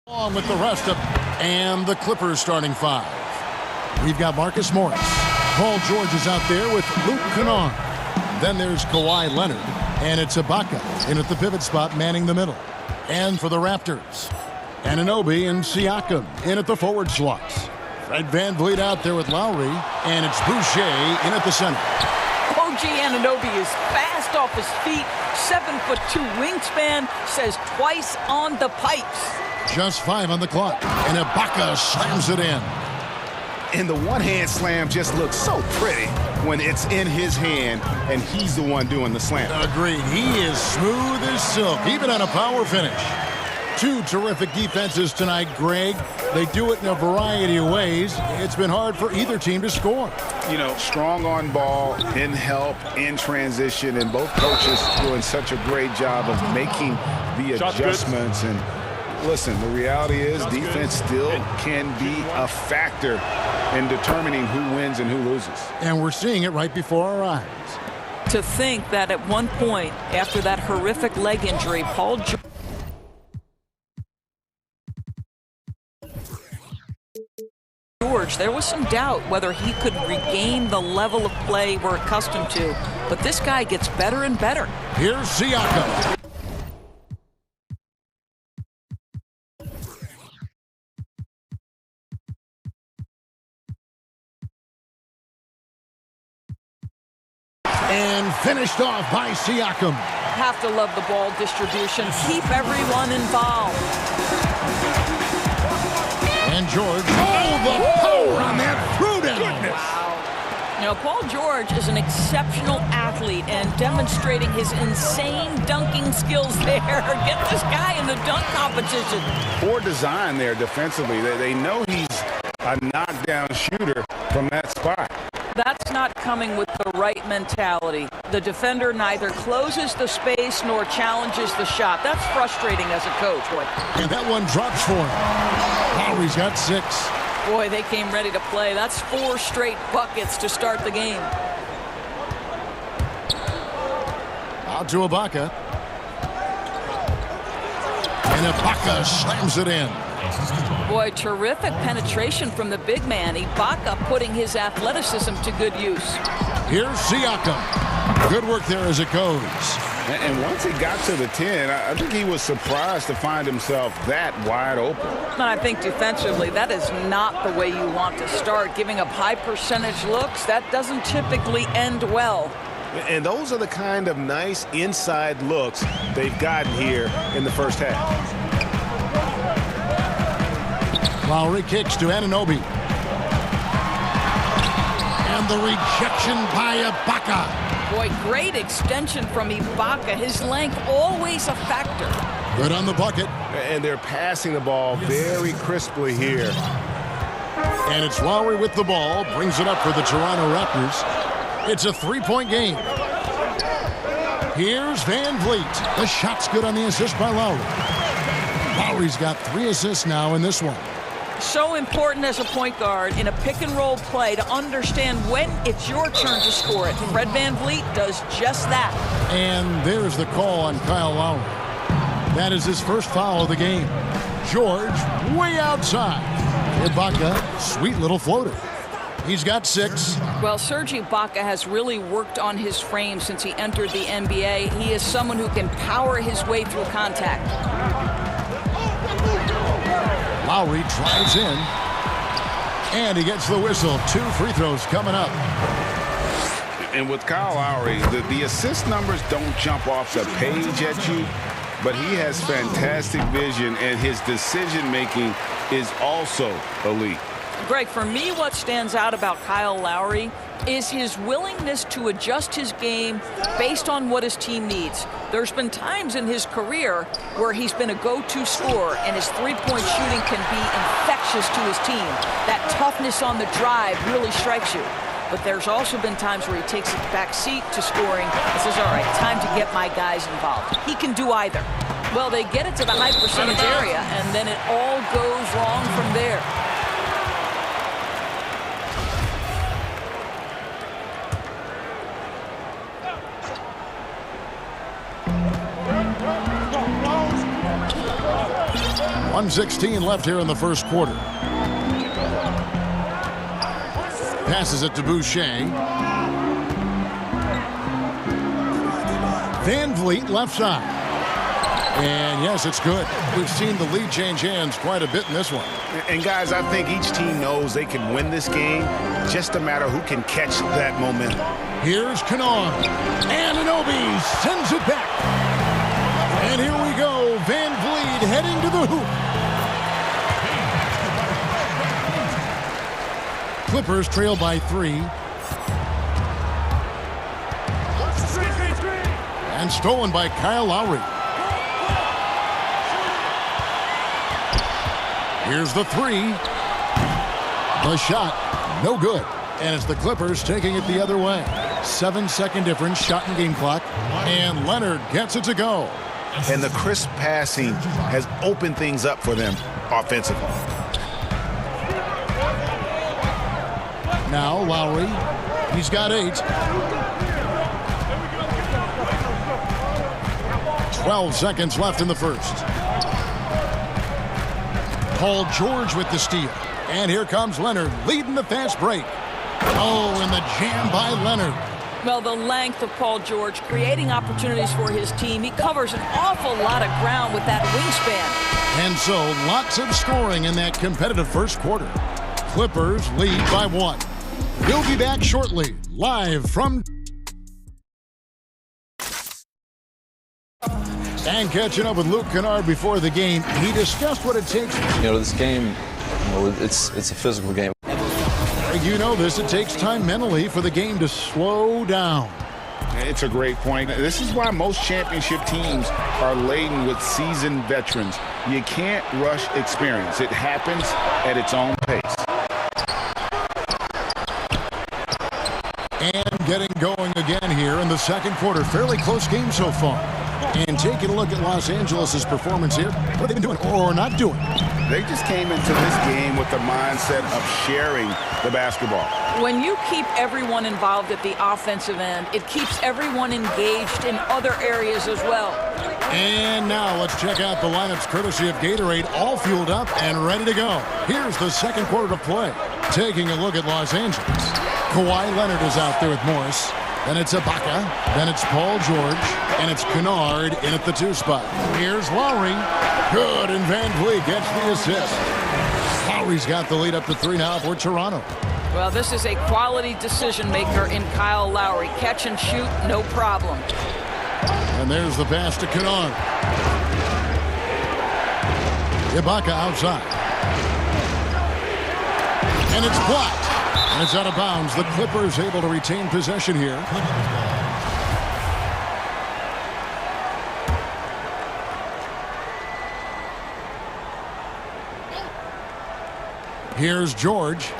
Along with the rest of, and the Clippers starting 5. We've got Marcus Morris. Paul George is out there with Luke Kennard. Then there's Kawhi Leonard, and it's Ibaka in at the pivot spot manning the middle. And for the Raptors, Anunoby and Siakam in at the forward slots. Fred VanVleet out there with Lowry, and it's Boucher in at the center. OG Anunoby is fast off his feet, 7'2" wingspan, says twice on the pipes. Just 5 on the clock, and Ibaka slams it in. And the one-hand slam just looks so pretty when it's in his hand and he's the one doing the slam. Agreed. He is smooth as silk, even on a power finish. 2 terrific defenses tonight, Greg. They do it in a variety of ways. It's been hard for either team to score. You know, strong on ball, in help, in transition, and both coaches doing such a great job of making the adjustments. And listen, the reality is defense still can be a factor in determining who wins and who loses. And we're seeing it right before our eyes. To think that at one point, after that horrific leg injury, Paul George, there was some doubt whether he could regain the level of play we're accustomed to. But this guy gets better and better. Here's Siakam. And finished off by Siakam. Have to love the ball distribution. Keep everyone involved. And George, the power on that throwdown. Wow. Now, Paul George is an exceptional athlete and demonstrating his insane dunking skills there. Get this guy in the dunk competition. Poor design there defensively. They know he's a knockdown shooter from that spot. That's not coming with the right mentality. The defender neither closes the space nor challenges the shot. That's frustrating as a coach. And that one drops for him. Lowry's got 6. Boy, they came ready to play. That's 4 straight buckets to start the game. Out to Ibaka. And Ibaka slams it in. Boy, terrific penetration from the big man. Ibaka putting his athleticism to good use. Here's Siakam. Good work there as it goes. And once he got to the 10, I think he was surprised to find himself that wide open. And I think defensively, that is not the way you want to start. Giving up high percentage looks, that doesn't typically end well. And those are the kind of nice inside looks they've gotten here in the first half. Lowry kicks to Anunoby. And the rejection by Ibaka. Boy, great extension from Ibaka. His length always a factor. Good on the bucket. And they're passing the ball very crisply here. And it's Lowry with the ball. Brings it up for the Toronto Raptors. It's a 3-point game. Here's VanVleet. The shot's good on the assist by Lowry. Lowry's got 3 assists now in this one. So important as a point guard in a pick-and-roll play to understand when it's your turn to score it. Fred VanVleet does just that. And there's the call on Kyle Lowry. That is his first foul of the game. George way outside. Ibaka, sweet little floater. He's got 6. Well, Serge Ibaka has really worked on his frame since he entered the NBA. He is someone who can power his way through contact. Lowry drives in, and he gets the whistle. 2 free throws coming up. And with Kyle Lowry, the assist numbers don't jump off the page at you, but he has fantastic vision, and his decision-making is also elite. Greg, for me, what stands out about Kyle Lowry is his willingness to adjust his game based on what his team needs. There's been times in his career where he's been a go-to scorer, and his three-point shooting can be infectious to his team. That toughness on the drive really strikes you. But there's also been times where he takes a back seat to scoring and says, all right, time to get my guys involved. He can do either. Well, they get it to the high percentage area, and then it all goes wrong from there. 1:16 left here in the first quarter. Passes it to Boucher. Van Vliet left side. And yes, it's good. We've seen the lead change hands quite a bit in this one. And guys, I think each team knows they can win this game. Just a matter who can catch that momentum. Here's Kennard. Anunoby sends it back. And here we go. Van Vliet heading to the hoop. Clippers trail by 3. And stolen by Kyle Lowry. Here's the 3. The shot, no good. And it's the Clippers taking it the other way. 7-second difference, shot and game clock. And Leonard gets it to go. And the crisp passing has opened things up for them offensively. Now Lowry, he's got 8. 12 seconds left in the first. Paul George with the steal. And here comes Leonard leading the fast break. Oh, and the jam by Leonard. Well, the length of Paul George creating opportunities for his team. He covers an awful lot of ground with that wingspan. And so lots of scoring in that competitive first quarter. Clippers lead by 1. We'll be back shortly, live from... And catching up with Luke Kennard before the game, he discussed what it takes. This game, it's a physical game. You know this, it takes time mentally for the game to slow down. It's a great point. This is why most championship teams are laden with seasoned veterans. You can't rush experience. It happens at its own pace. And getting going again here in the second quarter. Fairly close game so far. And taking a look at Los Angeles' performance here. What have they been doing or not doing? They just came into this game with the mindset of sharing the basketball. When you keep everyone involved at the offensive end, it keeps everyone engaged in other areas as well. And now let's check out the lineups courtesy of Gatorade, all fueled up and ready to go. Here's the second quarter of play. Taking a look at Los Angeles. Kawhi Leonard is out there with Morris. Then it's Ibaka. Then it's Paul George. And it's Kennard in at the 2 spot. Here's Lowry. Good, and Van Vliet gets the assist. Lowry's got the lead up to 3 now for Toronto. Well, this is a quality decision maker in Kyle Lowry. Catch and shoot, no problem. And there's the pass to Kennard. Ibaka outside. And it's blocked. And it's out of bounds. The Clippers able to retain possession here. Here's George.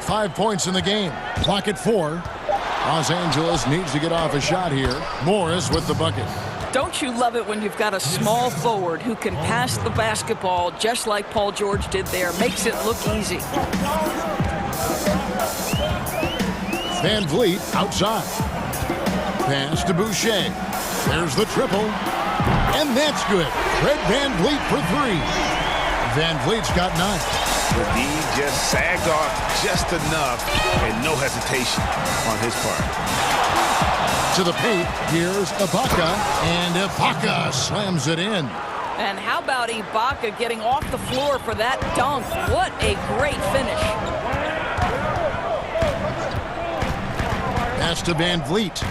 5 points in the game. Clock at 4. Los Angeles needs to get off a shot here. Morris with the bucket. Don't you love it when you've got a small forward who can pass the basketball just like Paul George did there? Makes it look easy. Van Vliet outside. Pass to Boucher. There's the triple. And that's good. Fred Van Vliet for 3. Van Vliet's got 9. The D just sagged off just enough and no hesitation on his part. To the paint, here's Ibaka, and Ibaka slams it in. And how about Ibaka getting off the floor for that dunk? What a great finish. Pass to Van Vliet.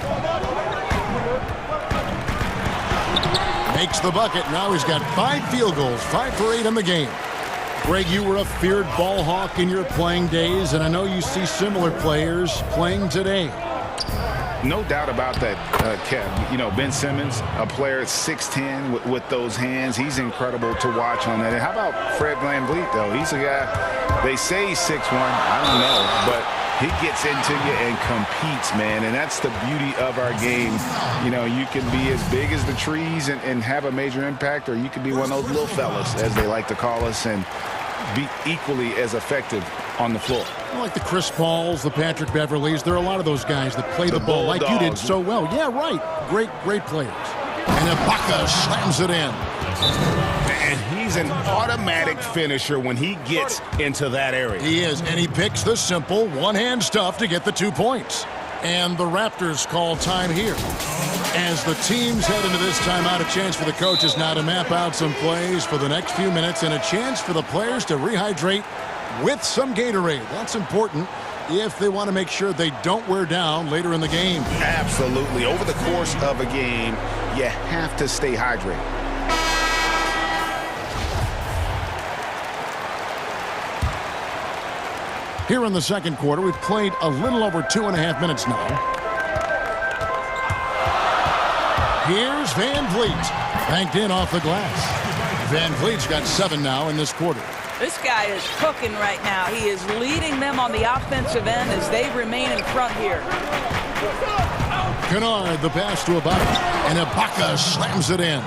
Makes the bucket. Now he's got 5 field goals, 5 for 8 in the game. Greg, you were a feared ball hawk in your playing days, and I know you see similar players playing today. No doubt about that, Kev. You know, Ben Simmons, a player at 6'10", with those hands. He's incredible to watch on that. And how about Fred Van Vliet, though? He's a guy, they say he's 6'1". I don't know, but he gets into you and competes, man. And that's the beauty of our game. You know, you can be as big as the trees and have a major impact, or you can be one of those little fellas, as they like to call us, and be equally as effective on the floor. Like the Chris Pauls, the Patrick Beverleys. There are a lot of those guys that play the ball like you did so well. Yeah, right. Great players. And Ibaka slams it in. And he's an automatic finisher when he gets into that area. He is, and he picks the simple one-hand stuff to get the 2 points. And the Raptors call time here. As the teams head into this timeout, a chance for the coaches now to map out some plays for the next few minutes and a chance for the players to rehydrate with some Gatorade. That's important if they want to make sure they don't wear down later in the game. Absolutely. Over the course of a game, you have to stay hydrated. Here in the second quarter, we've played a little over 2.5 minutes now. Here's Van Vliet, banked in off the glass. Van Vliet's got 7 now in this quarter. This guy is cooking right now. He is leading them on the offensive end as they remain in front here. Kennard, the pass to Ibaka, and Ibaka slams it in.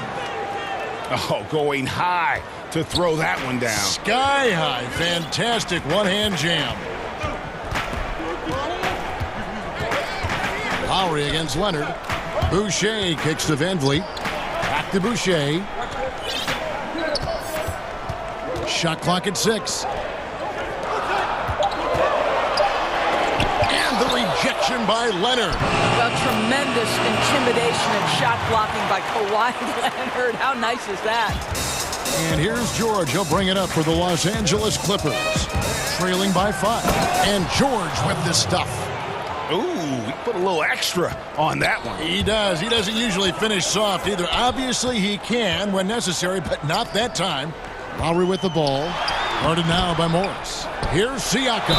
Oh, going high to throw that one down. Sky high. Fantastic one-hand jam. Lowry against Leonard. Boucher kicks to Van Vliet. Back to Boucher. Shot clock at 6. And the rejection by Leonard. Well, tremendous intimidation and shot blocking by Kawhi Leonard. How nice is that? And here's George. He'll bring it up for the Los Angeles Clippers. Trailing by 5. And George with this stuff. Ooh, he put a little extra on that one. He does. He doesn't usually finish soft either. Obviously, he can when necessary, but not that time. Lowry with the ball. Guarded now by Morris. Here's Siakam.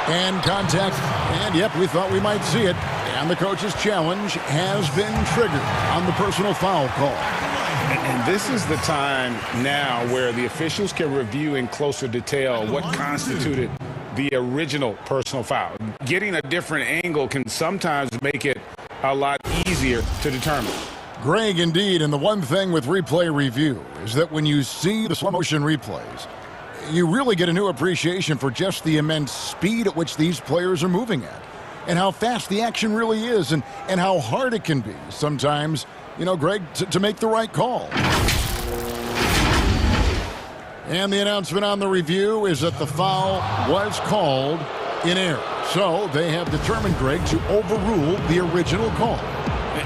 And contact. And, yep, we thought we might see it. And the coach's challenge has been triggered on the personal foul call. And this is the time now where the officials can review in closer detail what constituted the original personal foul. Getting a different angle can sometimes make it a lot easier to determine. Greg, indeed, and the one thing with replay review is that when you see the slow motion replays, you really get a new appreciation for just the immense speed at which these players are moving at and how fast the action really is and how hard it can be sometimes, you know, Greg, to make the right call. And the announcement on the review is that the foul was called in error. So they have determined, Greg, to overrule the original call.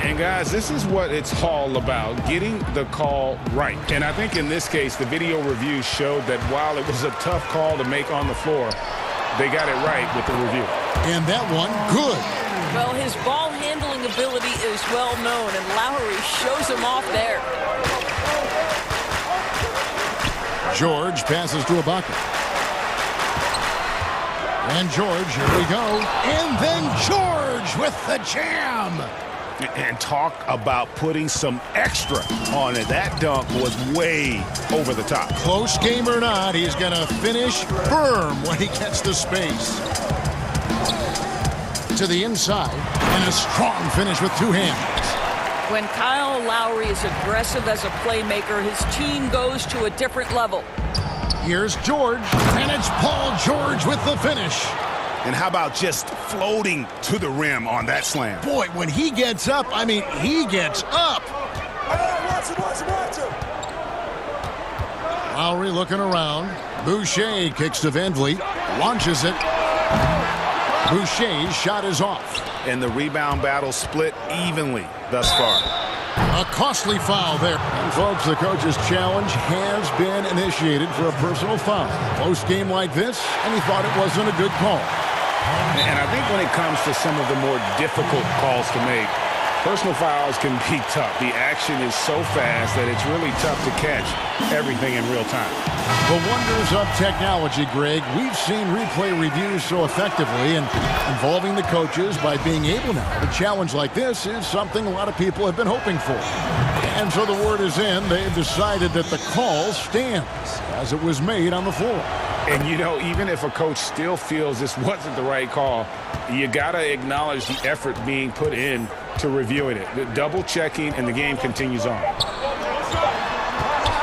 And guys, this is what it's all about, getting the call right. And I think in this case, the video review showed that while it was a tough call to make on the floor, they got it right with the review. And that one, good. Well, his ball handling ability is well known, and Lowry shows him off there. George passes to Ibaka. And George, here we go. And then George with the jam. And talk about putting some extra on it. That dunk was way over the top. Close game or not, he's going to finish firm when he gets the space. To the inside, and a strong finish with 2 hands. When Kyle Lowry is aggressive as a playmaker, his team goes to a different level. Here's George, and it's Paul George with the finish. And how about just floating to the rim on that slam? Boy, when he gets up, I mean, he gets up. Watch him. Lowry looking around. Boucher kicks to Van Vliet, launches it. Boucher's shot is off. And the rebound battle split evenly thus far. A costly foul there. And folks, the coach's challenge has been initiated for a personal foul. Close game like this, and he thought it wasn't a good call. And I think when it comes to some of the more difficult calls to make, personal fouls can be tough. The action is so fast that it's really tough to catch everything in real time. The wonders of technology, Greg. We've seen replay reviews so effectively, and involving the coaches by being able now to challenge like this is something a lot of people have been hoping for. And so the word is in. They've decided that the call stands as it was made on the floor. And, you know, even if a coach still feels this wasn't the right call, you got to acknowledge the effort being put in to reviewing it. The double checking, and the game continues on.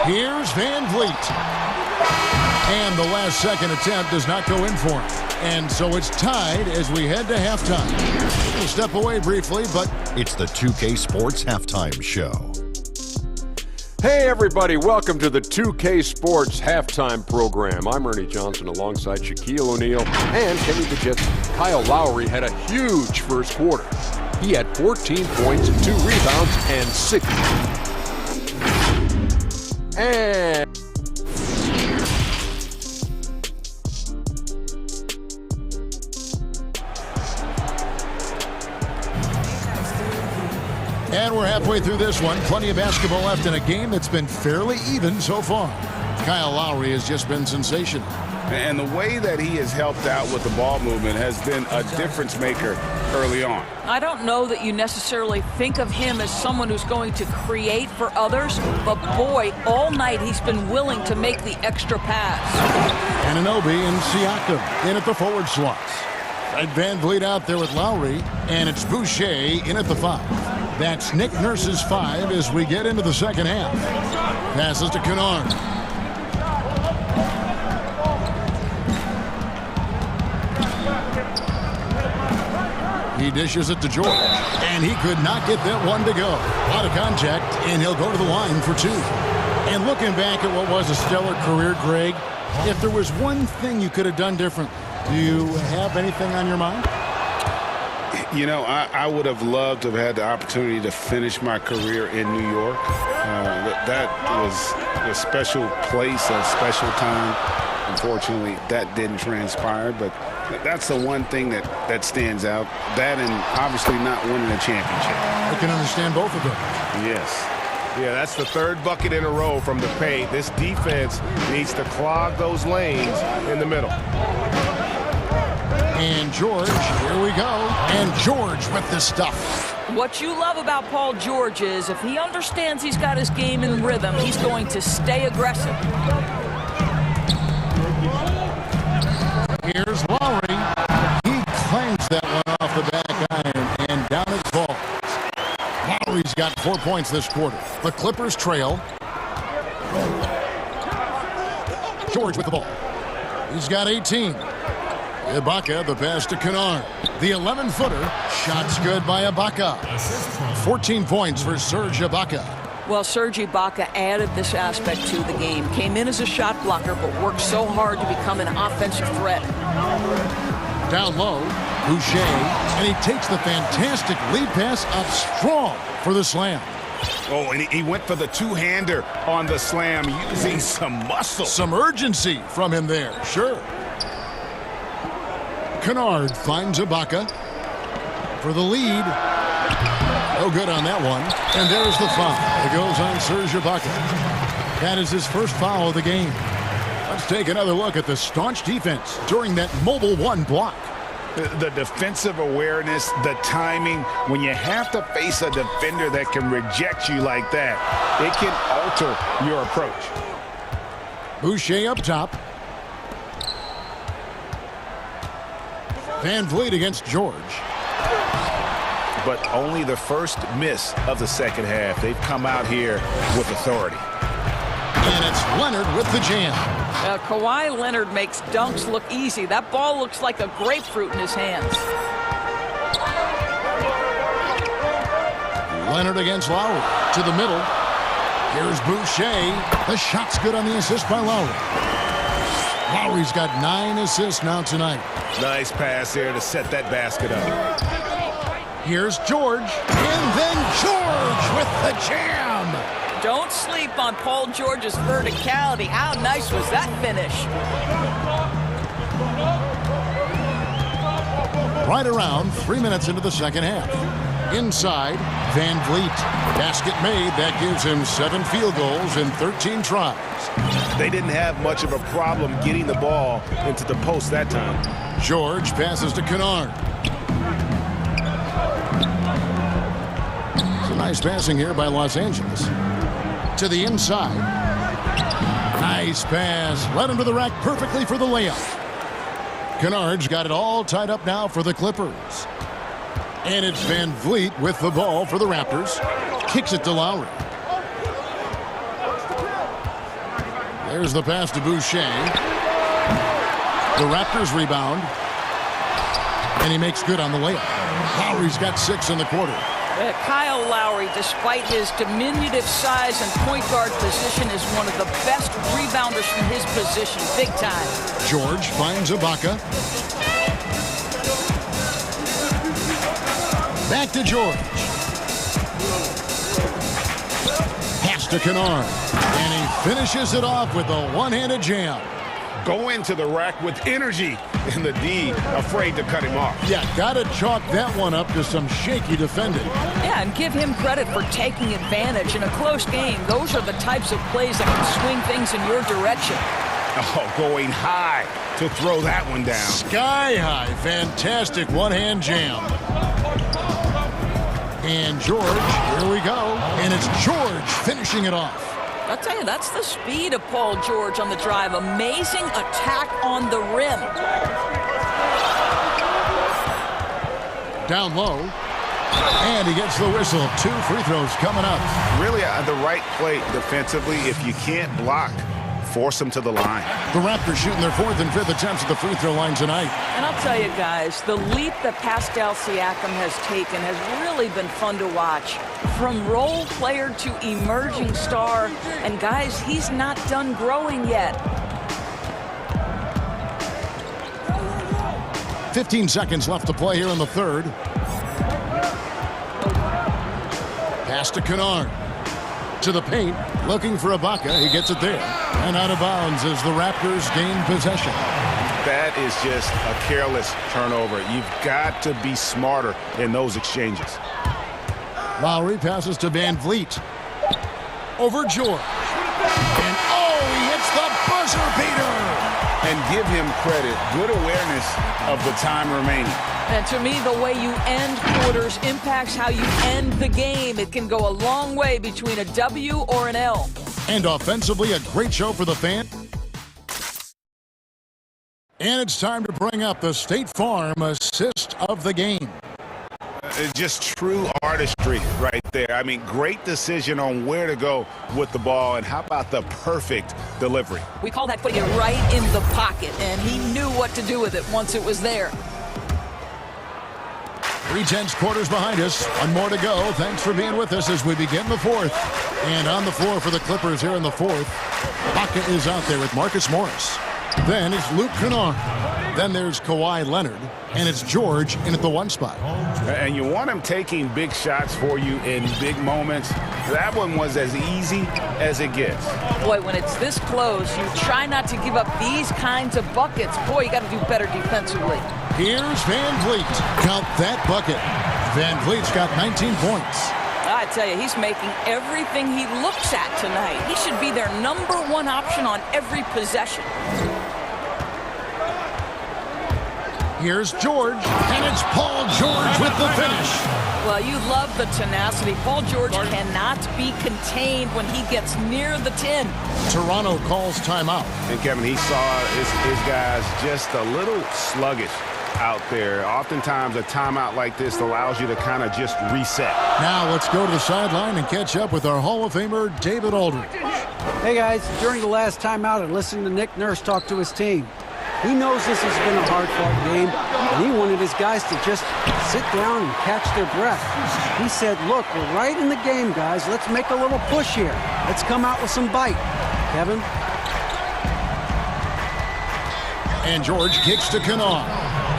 Here's Van Vliet. And the last second attempt does not go in for him. And so it's tied as we head to halftime. We'll step away briefly, but it's the 2K Sports Halftime Show. Hey everybody, welcome to the 2K Sports halftime program. I'm Ernie Johnson alongside Shaquille O'Neal and Kenny the Jet. Kyle Lowry had a huge first quarter. He had 14 points, 2 rebounds, and 6. And we're halfway through this one. Plenty of basketball left in a game that's been fairly even so far. Kyle Lowry has just been sensational. And the way that he has helped out with the ball movement has been a difference maker early on. I don't know that you necessarily think of him as someone who's going to create for others, but boy, all night he's been willing to make the extra pass. Anunoby and Siakam in at the forward slots. Fred VanVleet out there with Lowry, and it's Boucher in at the 5. That's Nick Nurse's 5 as we get into the second half. Passes to Kennard. He dishes it to George, and he could not get that one to go. Out of contact, and he'll go to the line for 2. And looking back at what was a stellar career, Greg, if there was one thing you could have done different, do you have anything on your mind? You know, I would have loved to have had the opportunity to finish my career in New York. That was a special place, a special time. Unfortunately, that didn't transpire, but that's the one thing that stands out. That and obviously not winning a championship. I can understand both of them. Yes. Yeah, that's the 3rd bucket in a row from the paint. This defense needs to clog those lanes in the middle. And George, here we go. And George with the stuff. What you love about Paul George is if he understands he's got his game in rhythm, he's going to stay aggressive. Here's Lowry. He claims that one off the back iron, and down it falls. Lowry's got 4 points this quarter. The Clippers trail. George with the ball. He's got 18. Ibaka, the pass to Kennard. The 11-footer. Shots good by Ibaka. 14 points for Serge Ibaka. Well, Serge Ibaka added this aspect to the game. Came in as a shot blocker, but worked so hard to become an offensive threat. Down low, Boucher, and he takes the fantastic lead pass up strong for the slam. Oh, and he went for the two-hander on the slam using some muscle. Some urgency from him there, sure. Kennard finds Ibaka for the lead. No good on that one. And there's the foul. It goes on Serge Ibaka. That is his first foul of the game. Let's take another look at the staunch defense during that mobile 1 block. The defensive awareness, the timing, when you have to face a defender that can reject you like that, it can alter your approach. Boucher up top. VanVleet against George. But only the first miss of the second half. They've come out here with authority. And it's Leonard with the jam. Kawhi Leonard makes dunks look easy. That ball looks like a grapefruit in his hands. Leonard against Lowry. To the middle. Here's Boucher. The shot's good on the assist by Lowry. Lowry's got 9 assists now tonight. Nice pass there to set that basket up. Here's George. And then George with the jam. Don't sleep on Paul George's verticality. How nice was that finish? Right around 3 minutes into the second half. Inside, VanVleet. Basket made. That gives him 7 field goals in 13 tries. They didn't have much of a problem getting the ball into the post that time. George passes to Kennard. Some nice passing here by Los Angeles. To the inside. Nice pass. Led him to the rack perfectly for the layup. Kennard's got it all tied up now for the Clippers. And it's VanVleet with the ball for the Raptors. Kicks it to Lowry. There's the pass to Boucher. The Raptors rebound. And he makes good on the layup. Lowry's got 6 in the quarter. Kyle Lowry, despite his diminutive size and point guard position, is one of the best rebounders from his position, big time. George finds Ibaka. Back to George. Pass to Kennard. And he finishes it off with a one-handed jam. Go into the rack with energy, and the D afraid to cut him off. Yeah, gotta chalk that one up to some shaky defending. Yeah, and give him credit for taking advantage. In a close game, those are the types of plays that can swing things in your direction. Oh, going high to throw that one down. Sky high, fantastic one-hand jam. And George, here we go. And it's George finishing it off. I'll tell you, that's the speed of Paul George on the drive. Amazing attack on the rim. Down low. And he gets the whistle. 2 free throws coming up. Really the right play defensively. If you can't block, force them to the line. The Raptors shooting their 4th and 5th attempts at the free throw line tonight. And I'll tell you guys, the leap that Pascal Siakam has taken has really been fun to watch. From role player to emerging star. And guys, he's not done growing yet. 15 seconds left to play here in the third. Pass to Kennard. To the paint, looking for Ibaka. He gets it there. And out of bounds as the Raptors gain possession. That is just a careless turnover. You've got to be smarter in those exchanges. Lowry passes to Van Vliet. Over George. And oh, he hits the buzzer beater. And give him credit. Good awareness of the time remaining. And to me, the way you end quarters impacts how you end the game. It can go a long way between a W or an L. And offensively, a great show for the fan. And it's time to bring up the State Farm assist of the game. Just true artistry right there. I mean, great decision on where to go with the ball. And how about the perfect delivery? We call that putting it right in the pocket. And he knew what to do with it once it was there. 3/10 quarters behind us. One more to go. Thanks for being with us as we begin the fourth. And on the floor for the Clippers here in the fourth, Ibaka is out there with Marcus Morris. Then it's Luke Kennard. Then there's Kawhi Leonard. And it's George in at the 1 spot. And you want him taking big shots for you in big moments. That one was as easy as it gets. Boy, when it's this close, you try not to give up these kinds of buckets. Boy, you got to do better defensively. Here's Van Vliet. Count that bucket. Van Vliet's got 19 points. I tell you, he's making everything he looks at tonight. He should be their #1 option on every possession. Here's George, and it's Paul George with the finish. Well, you love the tenacity. Paul George cannot be contained when he gets near the 10. Toronto calls timeout. And Kevin, he saw his guys just a little sluggish out there. Oftentimes a timeout like this allows you to kind of just reset. Now let's go to the sideline and catch up with our Hall of Famer, David Aldridge. Hey guys, during the last timeout, I listened to Nick Nurse talk to his team. He knows this has been a hard-fought game, and he wanted his guys to just sit down and catch their breath. He said, look, we're right in the game, guys. Let's make a little push here. Let's come out with some bite. Kevin? And George kicks to Kennard.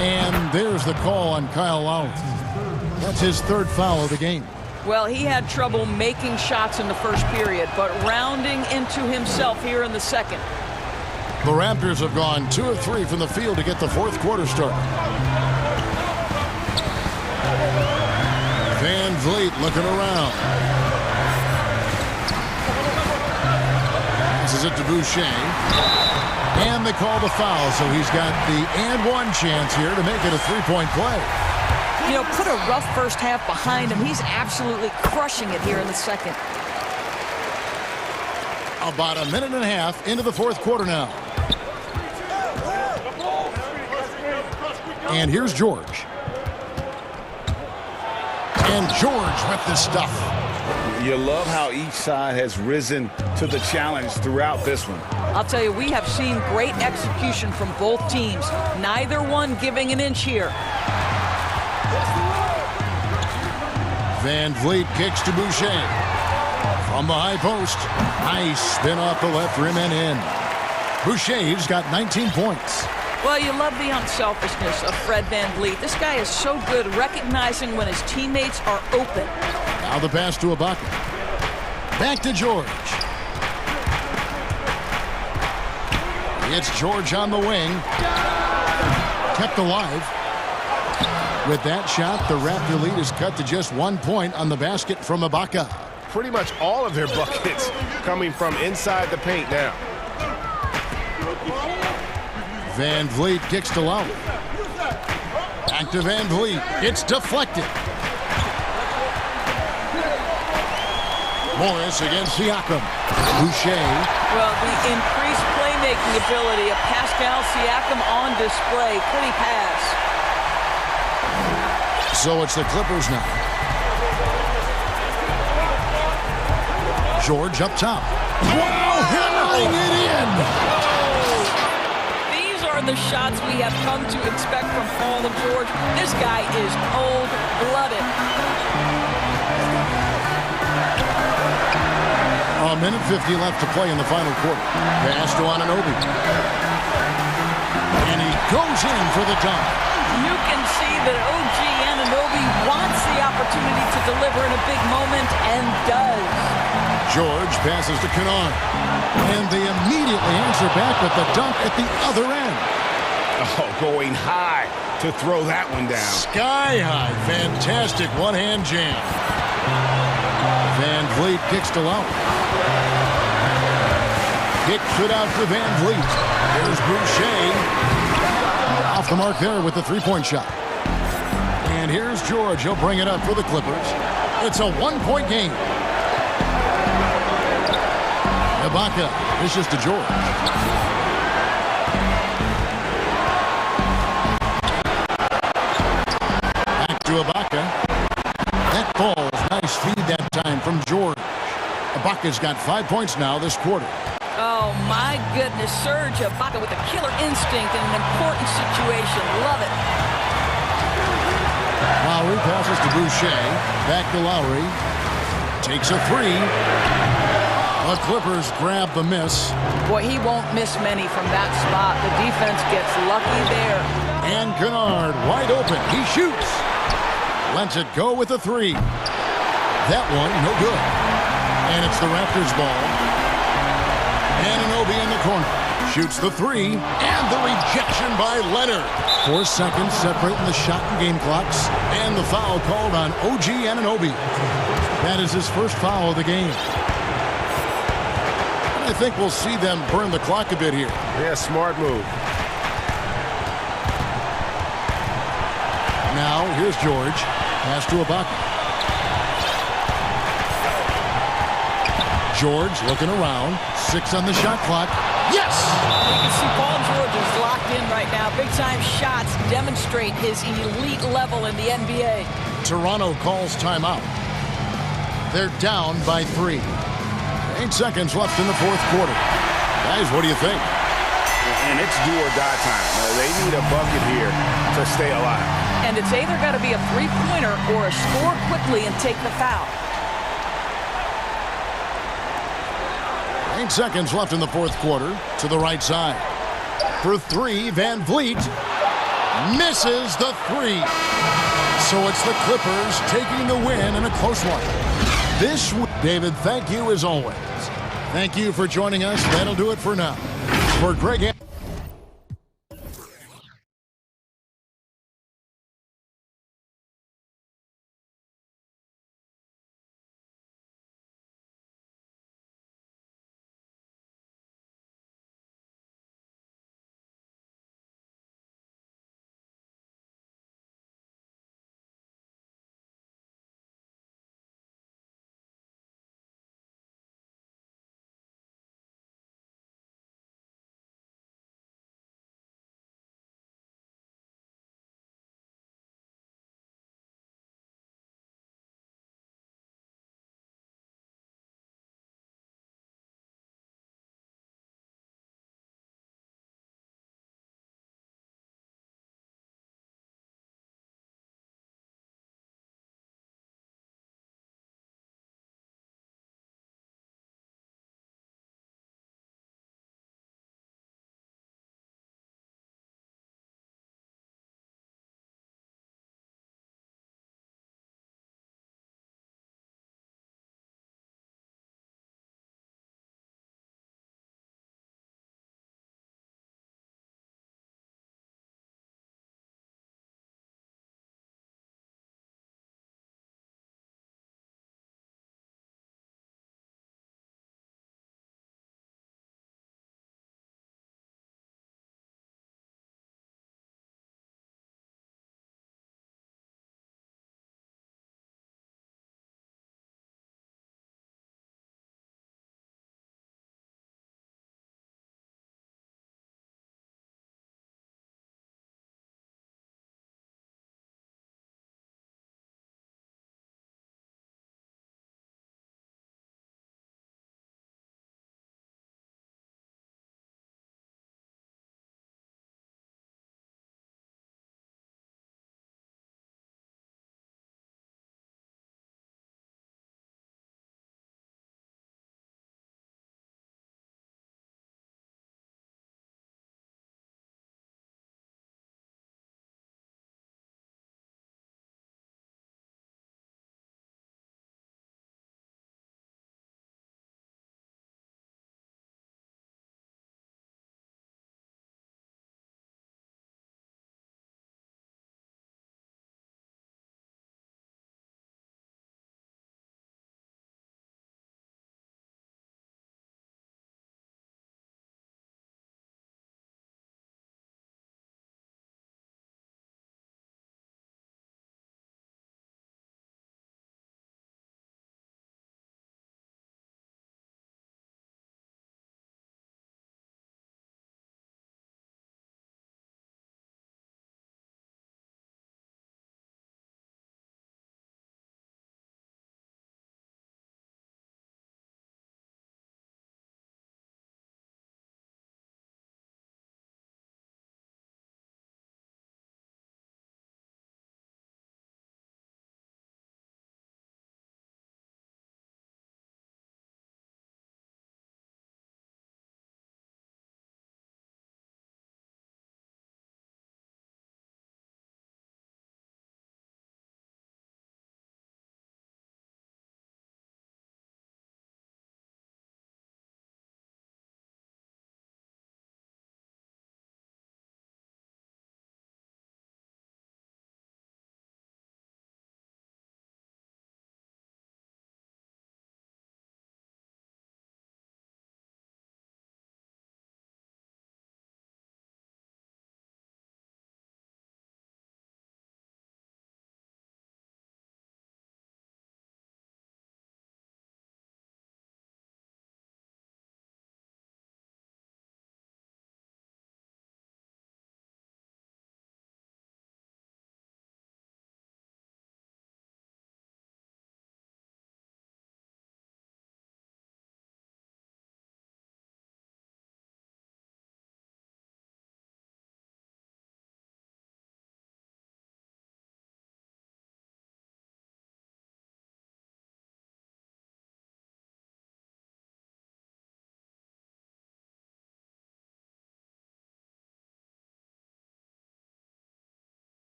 And there's the call on Kyle Lowry. That's his 3rd foul of the game. Well, he had trouble making shots in the first period, but rounding into himself here in the second. The Raptors have gone 2 of 3 from the field to get the 4th quarter started. Van Vliet looking around. Passes it to Boucher. And they call the foul, so he's got the and-one chance here to make it a 3-point play. You know, put a rough first half behind him. He's absolutely crushing it here in the second. About a minute and a half into the 4th quarter now. And here's George. And George with the stuff. You love how each side has risen to the challenge throughout this one. I'll tell you, we have seen great execution from both teams. Neither one giving an inch here. Van Vliet kicks to Boucher. From the high post. Nice spin off the left rim and in. Boucher's got 19 points. Well, you love the unselfishness of Fred Van Vliet. This guy is so good recognizing when his teammates are open. Now the pass to Ibaka. Back to George. It's George on the wing. Kept alive. With that shot, the Raptor lead is cut to just 1 point on the basket from Ibaka. Pretty much all of their buckets coming from inside the paint now. Van Vliet kicks to Lowry. Back to Van Vliet. It's deflected. Morris against Siakam. Boucher. Well, the increased playmaking ability of Pascal Siakam on display. Pretty pass. So it's the Clippers now. George up top. Wow, hammering it in! These are the shots we have come to expect from Paul George. This guy is cold-blooded. A minute 50 left to play in the final quarter. Pass to Anunoby. And he goes in for the dunk. You can see that OG Anunoby wants the opportunity to deliver in a big moment and does. George passes to Kennard. And they immediately answer back with the dunk at the other end. Oh, going high to throw that one down. Sky high. Fantastic one-hand jam. Van Vliet kicks to Lowry. Kicks it out to Van Vliet. There's Boucher. Off the mark there with the three-point shot. And here's George. He'll bring it up for the Clippers. It's a one-point game. Ibaka dishes to George. Back to Ibaka. That ball's nice feed that time from George. Ibaka's got 5 points now this quarter. Oh, my goodness. Serge Ibaka with a killer instinct in an important situation. Love it. Lowry passes to Boucher. Back to Lowry. Takes a three. The Clippers grab the miss. Boy, he won't miss many from that spot. The defense gets lucky there. And Kennard wide open. He shoots. Lets it go with a three. That one, no good. And it's the Raptors' ball. Anunoby in the corner. Shoots the three. And the rejection by Leonard. 4 seconds separating the shot and game clocks. And the foul called on OG Anunoby. That is his first foul of the game. I think we'll see them burn the clock a bit here. Yeah, smart move. Now, here's George. Pass to Ibaka. George looking around. 6 on the shot clock. Yes! You can see Paul George is locked in right now. Big-time shots demonstrate his elite level in the NBA. Toronto calls timeout. They're down by 3. 8 seconds left in the fourth quarter. Guys, what do you think? And it's do or die time. They need a bucket here to stay alive. And it's either got to be a three-pointer or a score quickly and take the foul. 8 seconds left in the fourth quarter. To the right side. For 3, Van Vliet misses the 3. So it's the Clippers taking the win in a close one. This week, David, thank you as always. Thank you for joining us. That'll do it for now. For Greg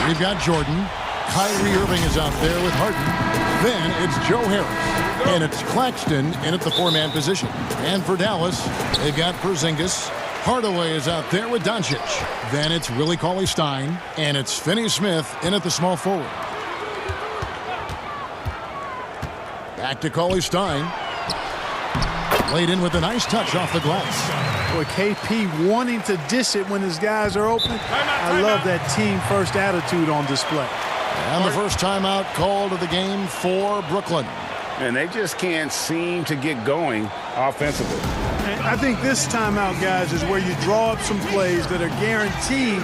We've got Jordan. Kyrie Irving is out there with Harden. Then it's Joe Harris. And it's Claxton in at the four-man position. And for Dallas, they've got Porzingis. Hardaway is out there with Doncic. Then it's Willie Cauley-Stein. And it's Finney-Smith in at the small forward. Back to Cauley-Stein. Played in with a nice touch off the glass. Boy, KP wanting to dish it when his guys are open. I love that team-first attitude on display. And the first timeout called of the game for Brooklyn. And they just can't seem to get going offensively. And I think this timeout, guys, is where you draw up some plays that are guaranteed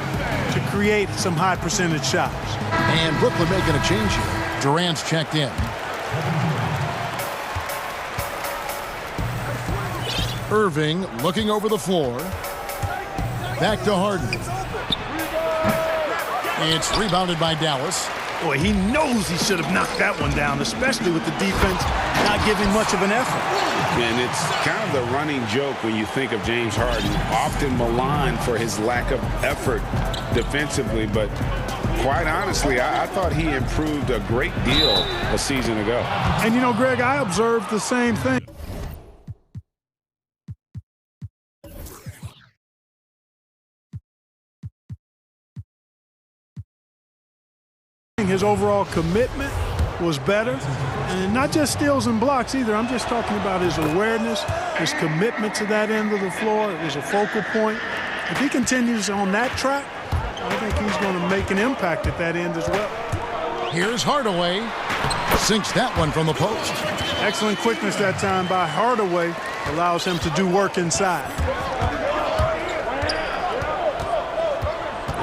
to create some high percentage shots. And Brooklyn making a change here. Durant's checked in. Irving looking over the floor. Back to Harden. It's rebounded by Dallas. Boy, he knows he should have knocked that one down, especially with the defense not giving much of an effort. And it's kind of the running joke when you think of James Harden, often maligned for his lack of effort defensively. But quite honestly, I thought he improved a great deal a season ago. And, you know, Greg, I observed the same thing. His overall commitment was better, and not just steals and blocks either. I'm just talking about his awareness, his commitment to that end of the floor. It was a focal point. If he continues on that track, I think he's going to make an impact at that end as well. Here's Hardaway. Sinks that one from the post. Excellent quickness that time by Hardaway. Allows him to do work inside.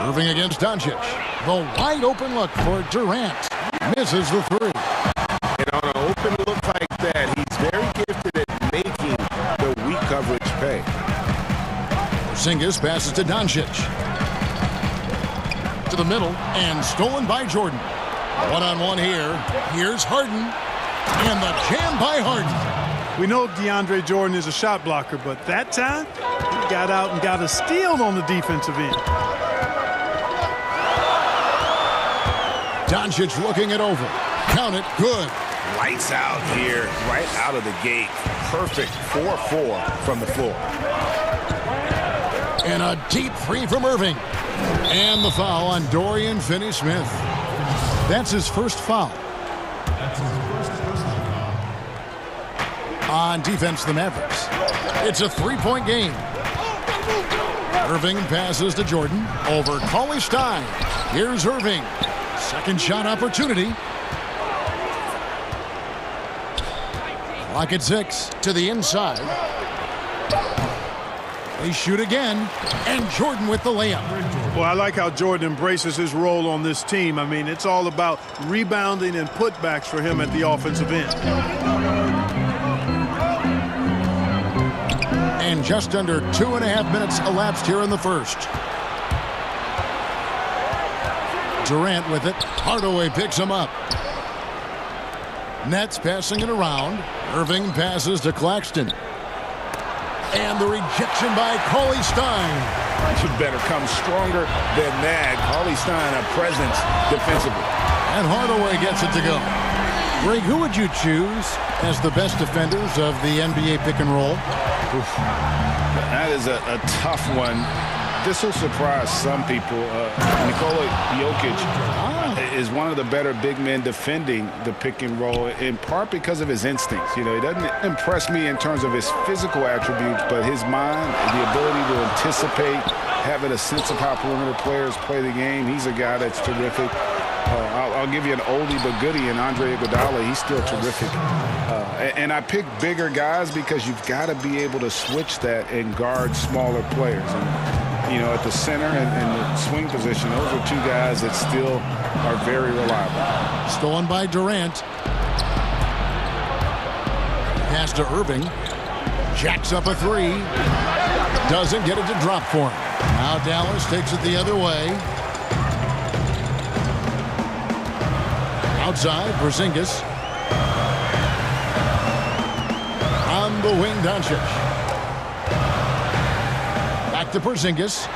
Irving against Doncic. The wide open look for Durant. Misses the three. And on an open look like that, he's very gifted at making the weak coverage pay. Porzingis passes to Doncic. To the middle and stolen by Jordan. One-on-one here. Here's Harden. And the jam by Harden. We know DeAndre Jordan is a shot blocker, but that time he got out and got a steal on the defensive end. Doncic looking it over. Count it. Good. Lights out here, right out of the gate. Perfect 4-4 from the floor. And a deep three from Irving. And the foul on Dorian Finney-Smith. That's his first foul. On defense, the Mavericks. It's a three-point game. Irving passes to Jordan. Over Cauley-Stein. Here's Irving. Second shot opportunity. Clock at 6 to the inside. They shoot again, and Jordan with the layup. Well, I like how Jordan embraces his role on this team. I mean, it's all about rebounding and putbacks for him at the offensive end. And just under 2.5 minutes elapsed here in the first. Durant with it. Hardaway picks him up. Nets passing it around. Irving passes to Claxton. And the rejection by Cauley-Stein. You better come stronger than that. Cauley-Stein, a presence defensively. And Hardaway gets it to go. Greg, who would you choose as the best defenders of the NBA pick and roll? Oof. That is a tough one. This will surprise some people. Nikola Jokic is one of the better big men defending the pick and roll, in part because of his instincts. You know, he doesn't impress me in terms of his physical attributes, but his mind, the ability to anticipate, having a sense of how perimeter players play the game. He's a guy that's terrific. I'll give you an oldie but goodie in Andre Iguodala. He's still terrific. And I pick bigger guys because you've got to be able to switch that and guard smaller players. And, you know, at the center and the swing position, those are two guys that still are very reliable. Stolen by Durant. Pass to Irving. Jacks up a three. Doesn't get it to drop for him. Now Dallas takes it the other way. Outside, Porzingis. On the wing, Doncic. Back to Porzingis.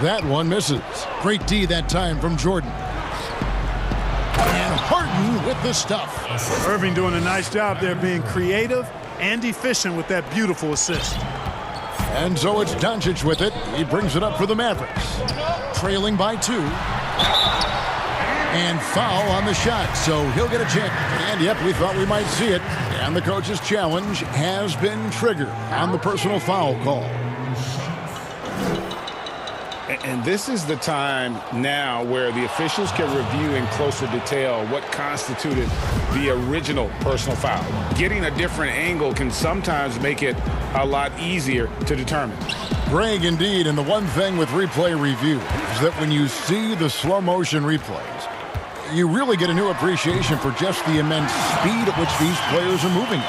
That one misses. Great D that time from Jordan. And Harden with the stuff. Irving doing a nice job there being creative and efficient with that beautiful assist. And so it's Doncic with it. He brings it up for the Mavericks. Trailing by 2. And foul on the shot, so he'll get a check. And yep, we thought we might see it. And the coach's challenge has been triggered on the personal foul call. And this is the time now where the officials can review in closer detail what constituted the original personal foul. Getting a different angle can sometimes make it a lot easier to determine. Greg, indeed, and the one thing with replay review is that when you see the slow motion replays, you really get a new appreciation for just the immense speed at which these players are moving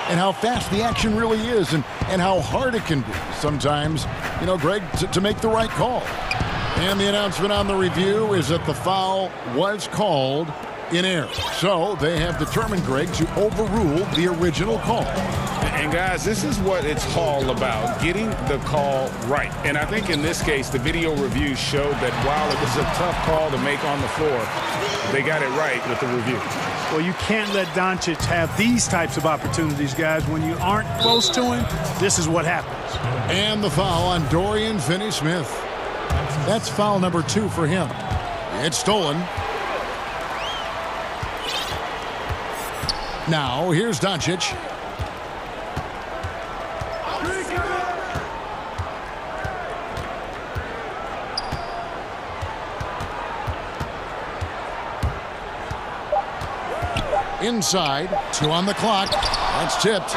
and how fast the action really is and how hard it can be sometimes, you know, Greg, to make the right call. And the announcement on the review is that the foul was called in error. So they have determined, Greg, to overrule the original call. And guys, this is what it's all about, getting the call right. And I think in this case, the video review showed that while it was a tough call to make on the floor, they got it right with the review. Well, you can't let Doncic have these types of opportunities, guys. When you aren't close to him, this is what happens. And the foul on Dorian Finney-Smith. That's foul number 2 for him. It's stolen. Now, here's Doncic. Inside, 2 on the clock. That's tipped.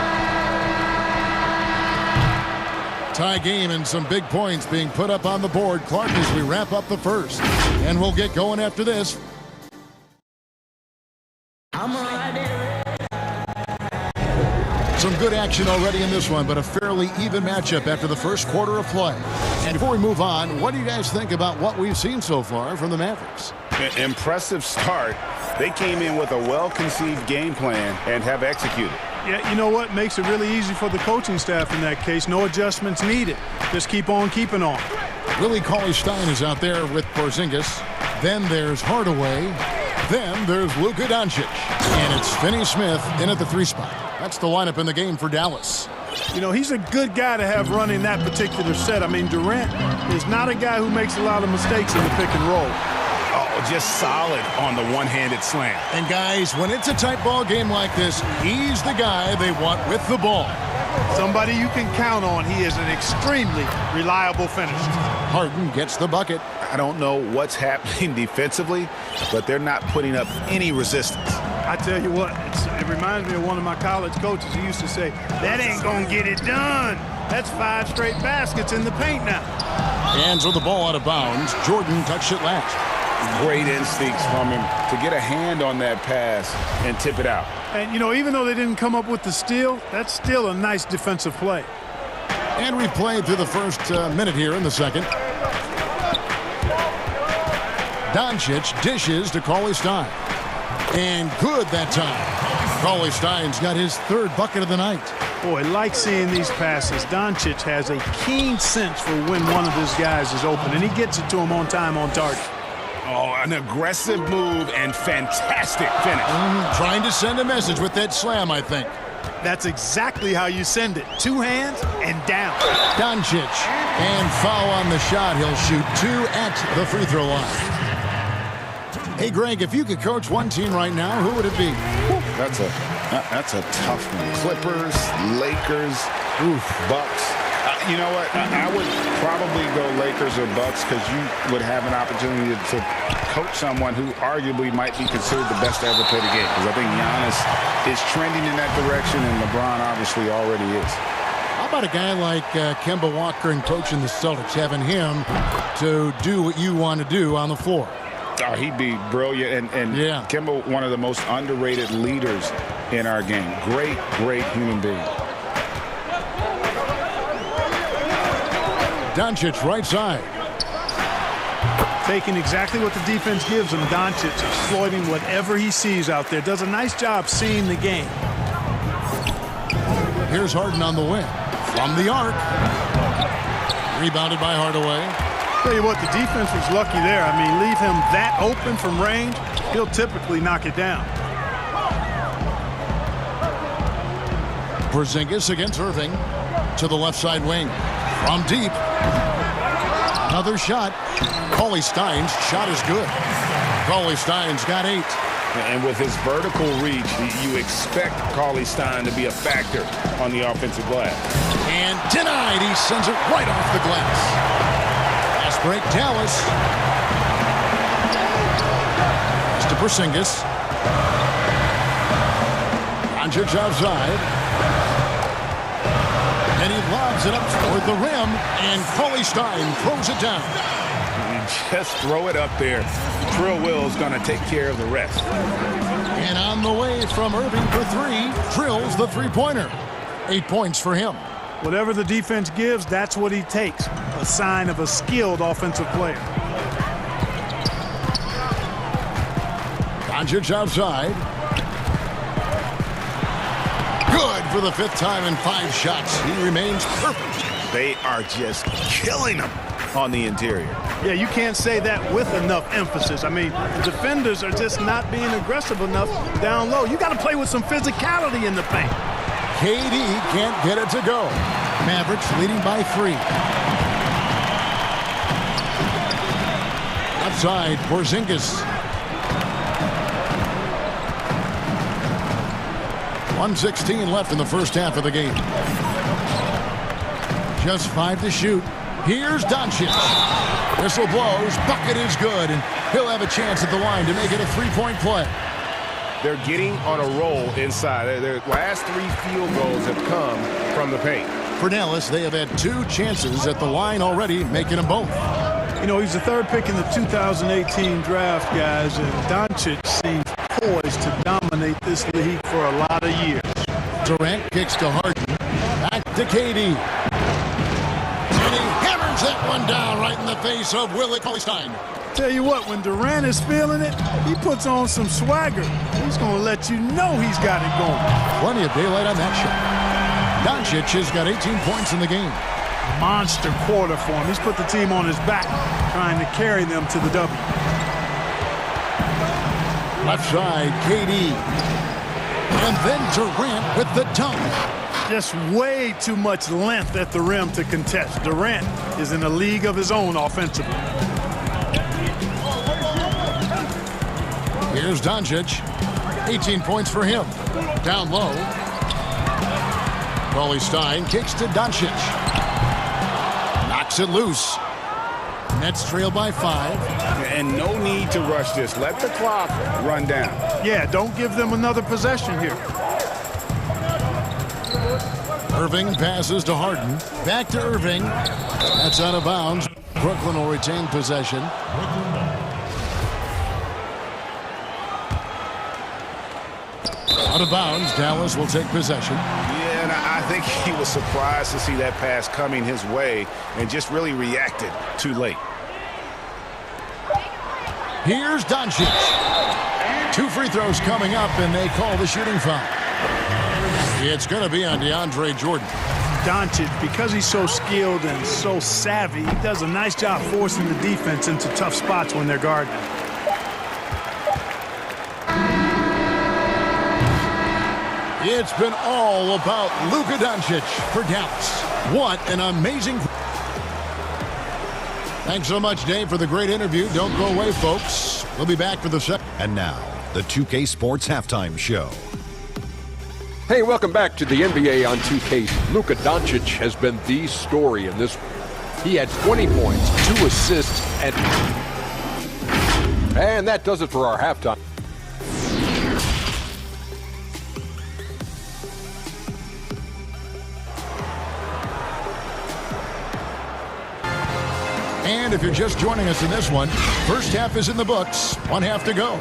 Tie game and some big points being put up on the board. Clark, as we wrap up the first. And we'll get going after this. Some good action already in this one, but a fairly even matchup after the first quarter of play. And before we move on, what do you guys think about what we've seen so far from the Mavericks? Impressive start. They came in with a well-conceived game plan and have executed. Yeah, you know what? Makes it really easy for the coaching staff in that case. No adjustments needed. Just keep on keeping on. Willie Cauley-Stein is out there with Porzingis. Then there's Hardaway. Then there's Luka Doncic. And it's Finney-Smith in at the 3 spot. That's the lineup in the game for Dallas. You know, he's a good guy to have running that particular set. I mean, Durant is not a guy who makes a lot of mistakes in the pick and roll. Oh, just solid on the one-handed slam. And guys, when it's a tight ball game like this, he's the guy they want with the ball. Somebody you can count on. He is an extremely reliable finisher. Harden gets the bucket. I don't know what's happening defensively, but they're not putting up any resistance. I tell you what, it reminds me of one of my college coaches who used to say, that ain't gonna get it done. That's 5 straight baskets in the paint now. Hands with the ball out of bounds. Jordan touched it last. Great instincts from him to get a hand on that pass and tip it out. And, you know, even though they didn't come up with the steal, that's still a nice defensive play. And we've played through the first minute here in the second. Doncic dishes to Cauley-Stein. And good that time. Cauley-Stein's got his 3rd bucket of the night. Boy, like seeing these passes. Doncic has a keen sense for when one of his guys is open, and he gets it to him on time, on target. Oh, an aggressive move and fantastic finish. Trying to send a message with that slam, I think. That's exactly how you send it. 2 hands and down. Doncic. And foul on the shot. He'll shoot 2 at the free throw line. Hey, Greg, if you could coach one team right now, who would it be? That's a tough one. Clippers, Lakers, Bucks. You know what? I would probably go Lakers or Bucks because you would have an opportunity to coach someone who arguably might be considered the best to ever play the game. Because I think Giannis is trending in that direction, and LeBron obviously already is. How about a guy like Kemba Walker and coaching the Celtics, having him to do what you want to do on the floor? Oh, he'd be brilliant. And yeah. Kemba, one of the most underrated leaders in our game. Great, great human being. Doncic right side. Taking exactly what the defense gives him. Doncic exploiting whatever he sees out there. Does a nice job seeing the game. Here's Harden on the wing. From the arc. Rebounded by Hardaway. Tell you what, the defense was lucky there. I mean, leave him that open from range, he'll typically knock it down. Porzingis against Irving to the left side wing. From deep. Another shot. Cauley Stein's shot is good. Cauley Stein's got 8. And with his vertical reach, you expect Cauley Stein to be a factor on the offensive glass. And denied. He sends it right off the glass. Fast break, Dallas. It's to Porzingis. Doncic outside. And he lobs it up toward the rim, and Cauley Stein throws it down. You just throw it up there. Trill Will's going to take care of the rest. And on the way from Irving for 3, Trill's the three-pointer. 8 points for him. Whatever the defense gives, that's what he takes. A sign of a skilled offensive player. Doncic outside. Good for the 5th time in 5 shots. He remains perfect. They are just killing him on the interior. Yeah, you can't say that with enough emphasis. I mean, the defenders are just not being aggressive enough down low. You got to play with some physicality in the paint. KD can't get it to go. Mavericks leading by 3. Outside, Porzingis. 1:16 left in the first half of the game. Just 5 to shoot. Here's Doncic. Whistle blows. Bucket is good, and he'll have a chance at the line to make it a 3-point play. They're getting on a roll inside. Their last 3 field goals have come from the paint. For Dallas, they have had 2 chances at the line already, making them both. You know, he's the 3rd pick in the 2018 draft, guys, and Doncic seems poised to dominate this league for a lot of years. Durant kicks to Harden. Back to KD. And he hammers that one down right in the face of Cauley Stein. Tell you what, when Durant is feeling it, he puts on some swagger. He's going to let you know he's got it going. Plenty of daylight on that shot. Doncic has got 18 points in the game. Monster quarter for him. He's put the team on his back, trying to carry them to the W. Left side, KD. And then Durant with the dunk. Just way too much length at the rim to contest. Durant is in a league of his own offensively. Here's Doncic. 18 points for him. Down low. Cauley Stein kicks to Doncic. Knocks it loose. Nets trail by 5. And no need to rush this. Let the clock run down. Yeah, don't give them another possession here. Irving passes to Harden. Back to Irving. That's out of bounds. Brooklyn will retain possession. Out of bounds. Dallas will take possession. Yeah, and I think he was surprised to see that pass coming his way and just really reacted too late. Here's Doncic. 2 free throws coming up, and they call the shooting foul. It's going to be on DeAndre Jordan. Doncic, because he's so skilled and so savvy, he does a nice job forcing the defense into tough spots when they're guarding. It's been all about Luka Doncic for Dallas. What an amazing... Thanks so much, Dave, for the great interview. Don't go away, folks. We'll be back for the second. And now, the 2K Sports Halftime Show. Hey, welcome back to the NBA on 2K. Luka Doncic has been the story in this one. He had 20 points, 2 assists, and that does it for our halftime. And if you're just joining us in this one, first half is in the books, 1 half to go.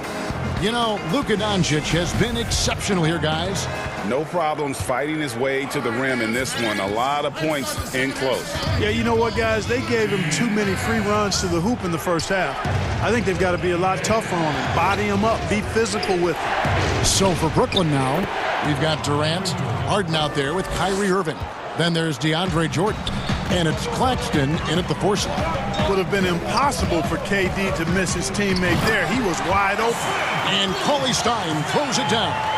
You know, Luka Doncic has been exceptional here, guys. No problems fighting his way to the rim in this one. A lot of points in close. Yeah, you know what, guys? They gave him too many free runs to the hoop in the first half. I think they've got to be a lot tougher on him. Body him up. Be physical with him. So for Brooklyn now, we've got Durant, Harden out there with Kyrie Irving. Then there's DeAndre Jordan. And it's Claxton in at the 4 slot. would have been impossible for KD to miss his teammate there. He was wide open. And Cauley Stein throws it down.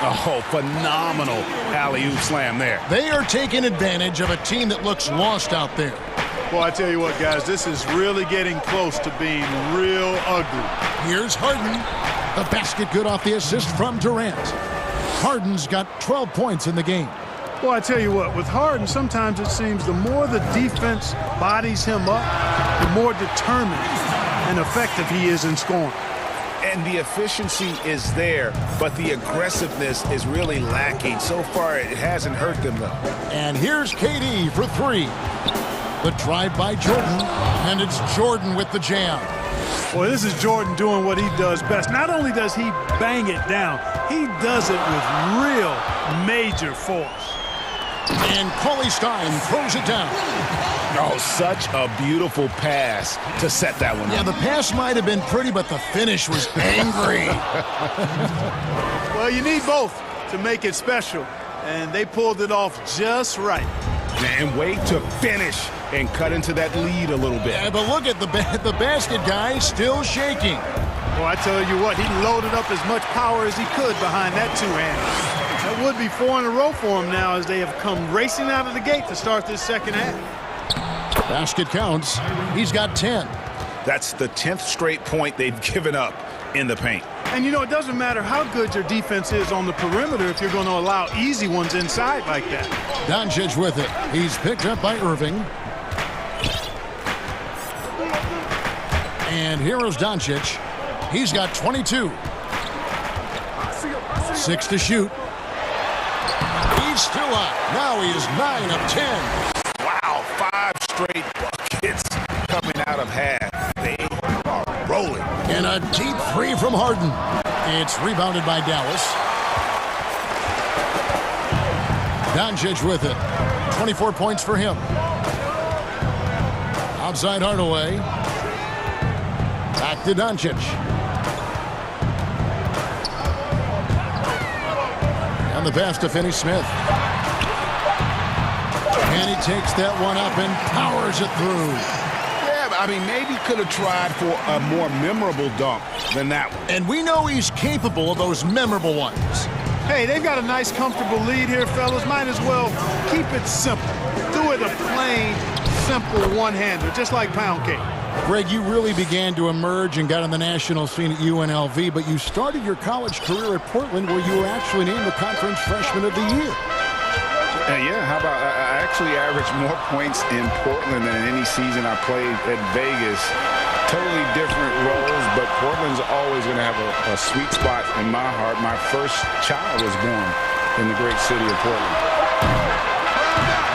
Oh, phenomenal alley-oop slam there. They are taking advantage of a team that looks lost out there. Well, I tell you what, guys, this is really getting close to being real ugly. Here's Harden. The basket good off the assist from Durant. Harden's got 12 points in the game. Well, I tell you what, with Harden, sometimes it seems the more the defense bodies him up, the more determined and effective he is in scoring. And the efficiency is there, but the aggressiveness is really lacking. So far, it hasn't hurt them, though. And here's KD for three. The drive by Jordan, and it's Jordan with the jam. Boy, this is Jordan doing what he does best. Not only does he bang it down, he does it with real major force. And Cauley Stein throws it down. Oh, such a beautiful pass to set that one up. Yeah, the pass might have been pretty, but the finish was angry. Well, you need both to make it special, and they pulled it off just right. And wait to finish and cut into that lead a little bit. Yeah, but look at the basket guy still shaking. Well, I tell you what, he loaded up as much power as he could behind that two-hander. That would be 4 in a row for him now as they have come racing out of the gate to start this second half. Basket counts. He's got 10. That's the 10th straight point they've given up in the paint. And, you know, it doesn't matter how good your defense is on the perimeter if you're going to allow easy ones inside like that. Doncic with it. He's picked up by Irving. And here is Doncic. He's got 22. 6 to shoot. He's still up. Now he is 9 of 10. Wow, 5 straight buckets coming out of half. They are rolling. And a deep three from Harden. It's rebounded by Dallas. Doncic with it. 24 points for him. Outside Hardaway. Back to Doncic. And the pass to Finney-Smith. And he takes that one up and powers it through. Yeah, I mean, maybe could have tried for a more memorable dunk than that one. And we know he's capable of those memorable ones. Hey, they've got a nice, comfortable lead here, fellas. Might as well keep it simple. Do it a plain, simple one-hander, just like pound cake. Greg, you really began to emerge and got on the national scene at UNLV, but you started your college career at Portland where you were actually named the Conference Freshman of the Year. Yeah, how about I actually averaged more points in Portland than in any season I played at Vegas. Totally different roles, but Portland's always going to have a sweet spot in my heart. My first child was born in the great city of Portland.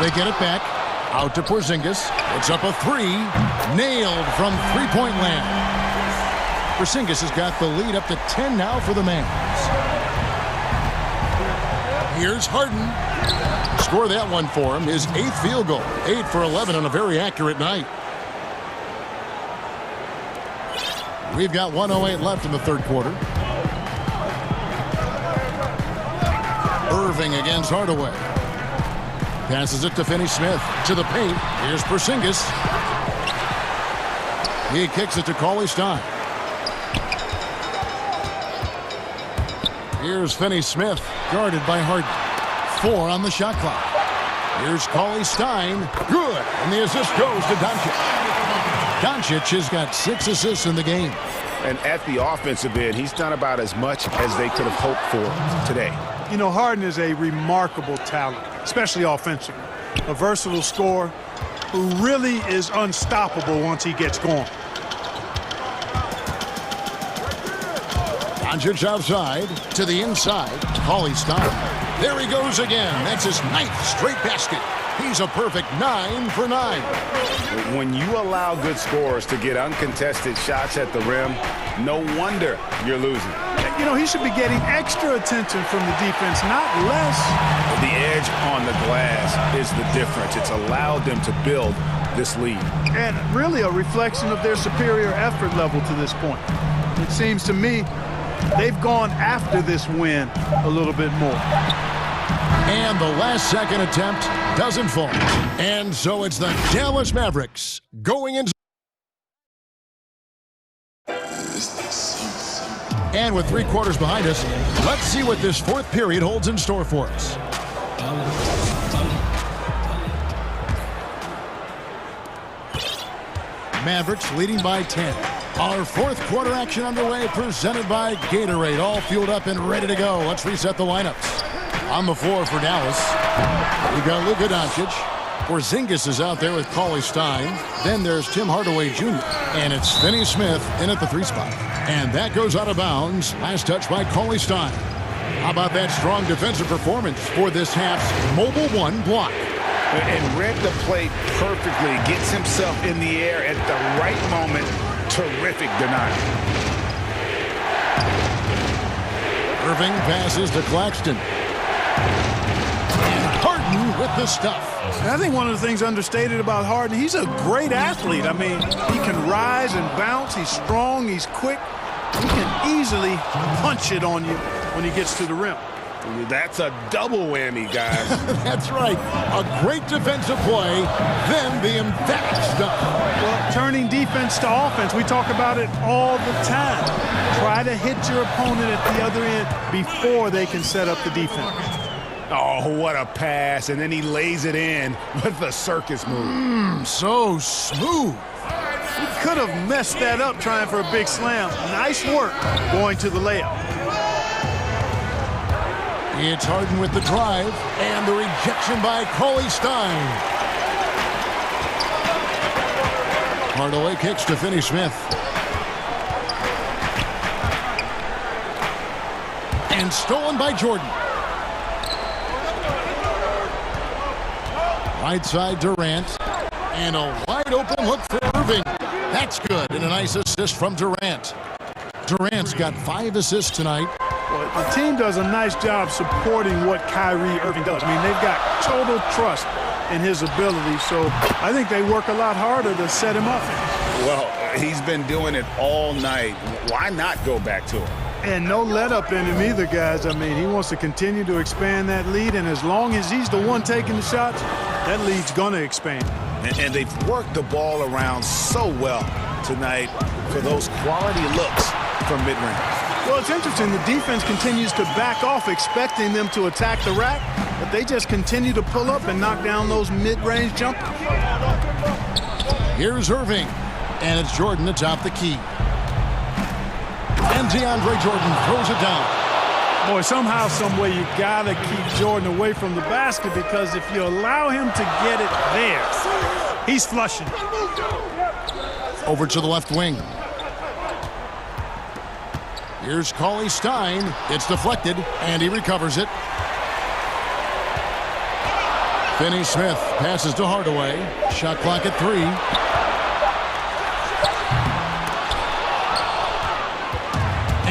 They get it back. Out to Porzingis. It's up a three. Nailed from three-point land. Porzingis has got the lead up to 10 now for the Mavs. Here's Harden. Score that one for him. His 8th field goal. 8 for 11 on a very accurate night. We've got 1:08 left in the third quarter. Irving against Hardaway. Passes it to Finney-Smith. To the paint. Here's Porzingis. He kicks it to Cauley Stein. Here's Finney-Smith. Guarded by Harden. 4 on the shot clock. Here's Cauley Stein. Good. And the assist goes to Doncic. Doncic has got 6 assists in the game. And at the offensive end, he's done about as much as they could have hoped for today. You know, Harden is a remarkable talent, especially offensively. A versatile scorer who really is unstoppable once he gets going. Doncic outside to the inside. Cauley Stein. There he goes again. That's his 9th straight basket. He's a perfect 9 for 9. When you allow good scorers to get uncontested shots at the rim, no wonder you're losing. You know, he should be getting extra attention from the defense, not less. The edge on the glass is the difference. It's allowed them to build this lead. And really a reflection of their superior effort level to this point. It seems to me they've gone after this win a little bit more. And the last second attempt doesn't fall. And so it's the Dallas Mavericks going into. And with 3 quarters behind us, let's see what this fourth period holds in store for us. Mavericks leading by 10. Our fourth quarter action underway, presented by Gatorade. All fueled up and ready to go. Let's reset the lineups. On the floor for Dallas, we got Luka Doncic. Porzingis is out there with Cauley Stein. Then there's Tim Hardaway Jr. And it's Finney Smith in at the 3 spot. And that goes out of bounds. Last touch by Cauley Stein. How about that strong defensive performance for this half's Mobile 1 block? And read the play perfectly. Gets himself in the air at the right moment. Terrific denial. Irving passes to Claxton. And Harden with the stuff. I think one of the things understated about Harden, he's a great athlete. I mean, he can rise and bounce. He's strong. He's quick. He can easily punch it on you when he gets to the rim. That's a double whammy, guys. That's right. A great defensive play, then the emphatic stuff. Well, turning defense to offense, we talk about it all the time. Try to hit your opponent at the other end before they can set up the defense. Oh, what a pass. And then he lays it in with the circus move. So smooth. He could have messed that up trying for a big slam. Nice work going to the layup. It's Harden with the drive, and the rejection by Cauley Stein. Hardaway kicks to Finney Smith. And stolen by Jordan. Right side Durant. And a wide open look for Irving. That's good, and a nice assist from Durant. Durant's got 5 assists tonight. Well, the team does a nice job supporting what Kyrie Irving does. I mean, they've got total trust in his ability, so I think they work a lot harder to set him up. Well, he's been doing it all night. Why not go back to him? And no let up in him either, guys. I mean, he wants to continue to expand that lead, and as long as he's the one taking the shots, that lead's going to expand. And they've worked the ball around so well tonight for those quality looks from mid-range. Well, it's interesting. The defense continues to back off, expecting them to attack the rack, but they just continue to pull up and knock down those mid-range jumpers. Here's Irving, and it's Jordan atop the key. And DeAndre Jordan throws it down. Boy, somehow, some way, you got to keep Jordan away from the basket, because if you allow him to get it there, he's flushing. Over to the left wing. Here's Cauley Stein. It's deflected, and he recovers it. Finney Smith passes to Hardaway. Shot clock at 3.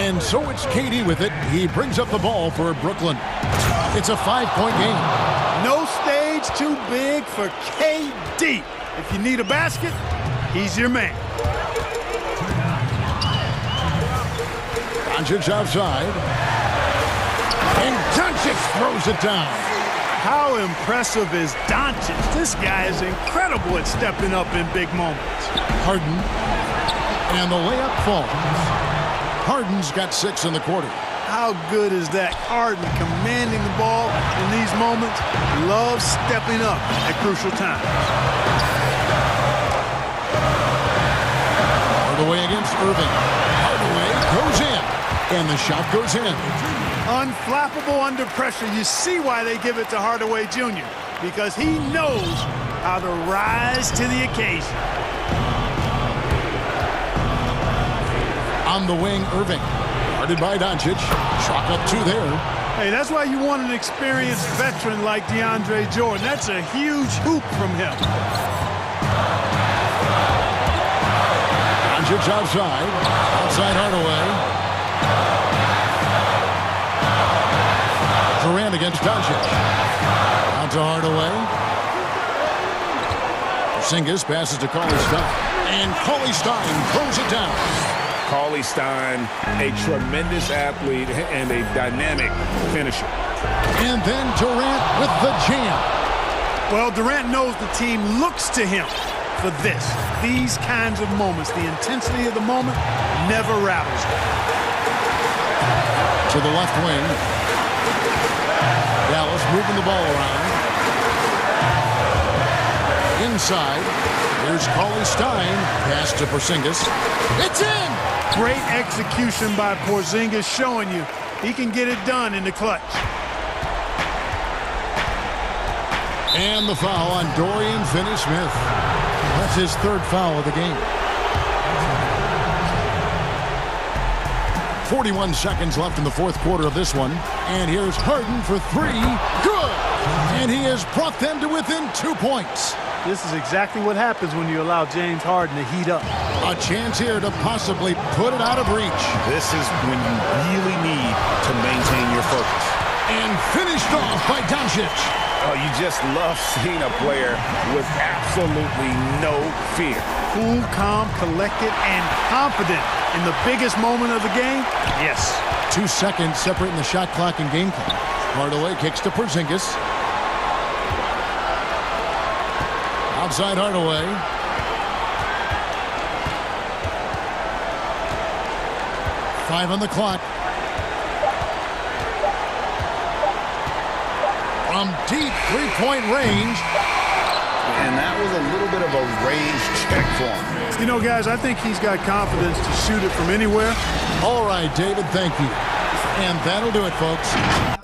And so it's KD with it. He brings up the ball for Brooklyn. It's a 5-point game. No stage too big for KD. If you need a basket, he's your man. Doncic outside. And Doncic throws it down. How impressive is Doncic? This guy is incredible at stepping up in big moments. Harden. And the layup falls. Harden's got 6 in the quarter. How good is that? Harden commanding the ball in these moments. Loves stepping up at crucial times. Hardaway against Irving. Hardaway goes in. And the shot goes in. Unflappable under pressure. You see why they give it to Hardaway Jr. Because he knows how to rise to the occasion. On the wing, Irving. Guarded by Doncic. Chalk up 2 there. Hey, that's why you want an experienced veteran like DeAndre Jordan. That's a huge hoop from him. Doncic outside. Outside Hardaway. Durant against Doncic. Out to Hardaway. Porzingis passes to Cauley Stein. And Cauley Stein throws it down. Cauley-Stein, a tremendous athlete and a dynamic finisher. And then Durant with the jam. Well, Durant knows the team looks to him for this. These kinds of moments, the intensity of the moment never rattles him. To the left wing. Dallas moving the ball around. Inside. Here's Cauley-Stein. Pass to Porzingis. It's in! Great execution by Porzingis, showing you he can get it done in the clutch. And the foul on Dorian Finney-Smith. That's his third foul of the game. 41 seconds left in the fourth quarter of this one. And here's Harden for three. Good! And he has brought them to within 2 points. This is exactly what happens when you allow James Harden to heat up. A chance here to possibly put it out of reach. This is when you really need to maintain your focus. And finished off by Doncic. Oh, you just love seeing a player with absolutely no fear. Cool, calm, collected, and confident in the biggest moment of the game? Yes. 2 seconds separating the shot clock and game clock. Hardaway kicks to Porzingis. Outside Hardaway. Five on the clock. From deep three-point range. And that was a little bit of a range check for him. You know, guys, I think he's got confidence to shoot it from anywhere. All right, David, thank you. And that'll do it, folks.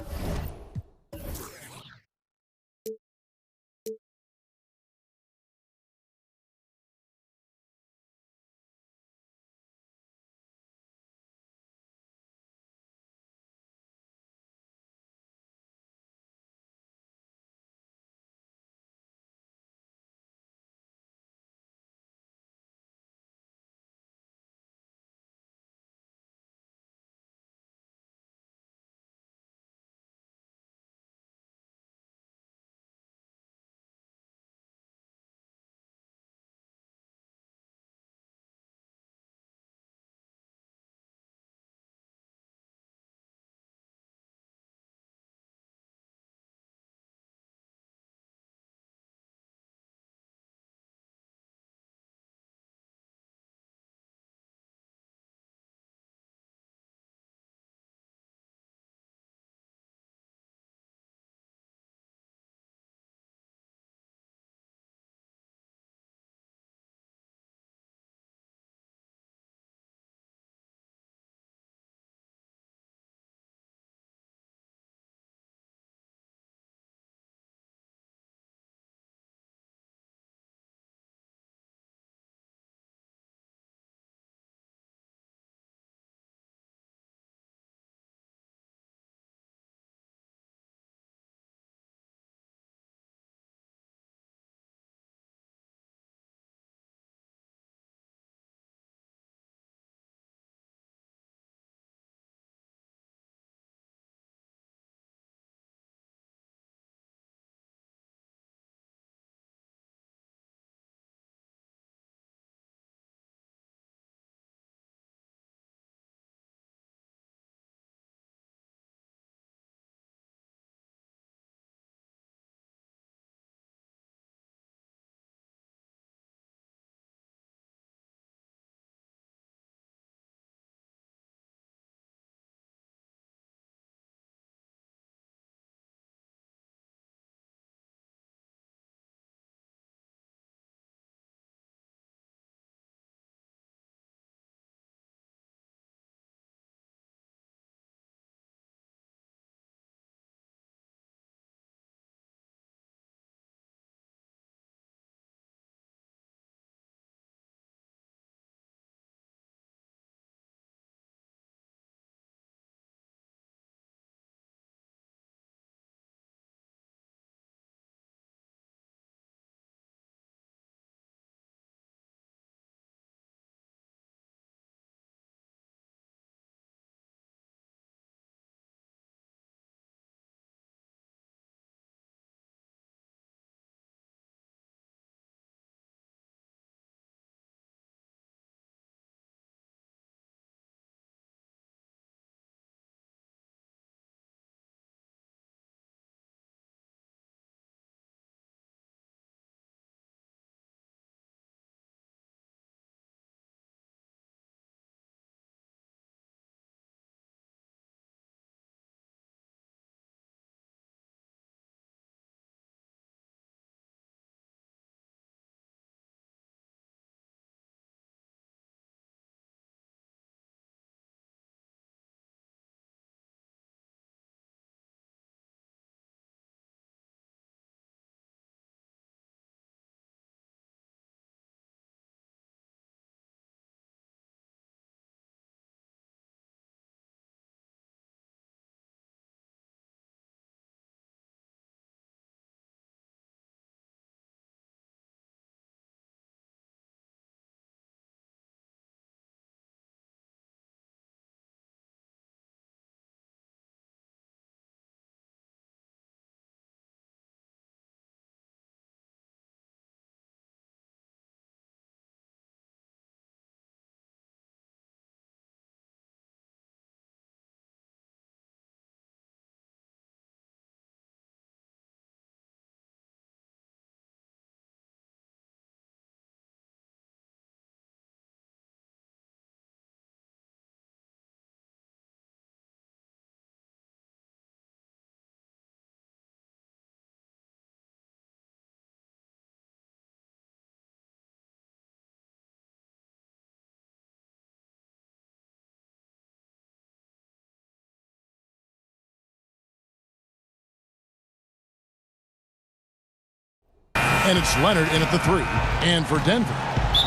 And it's Leonard in at the 3. And for Denver,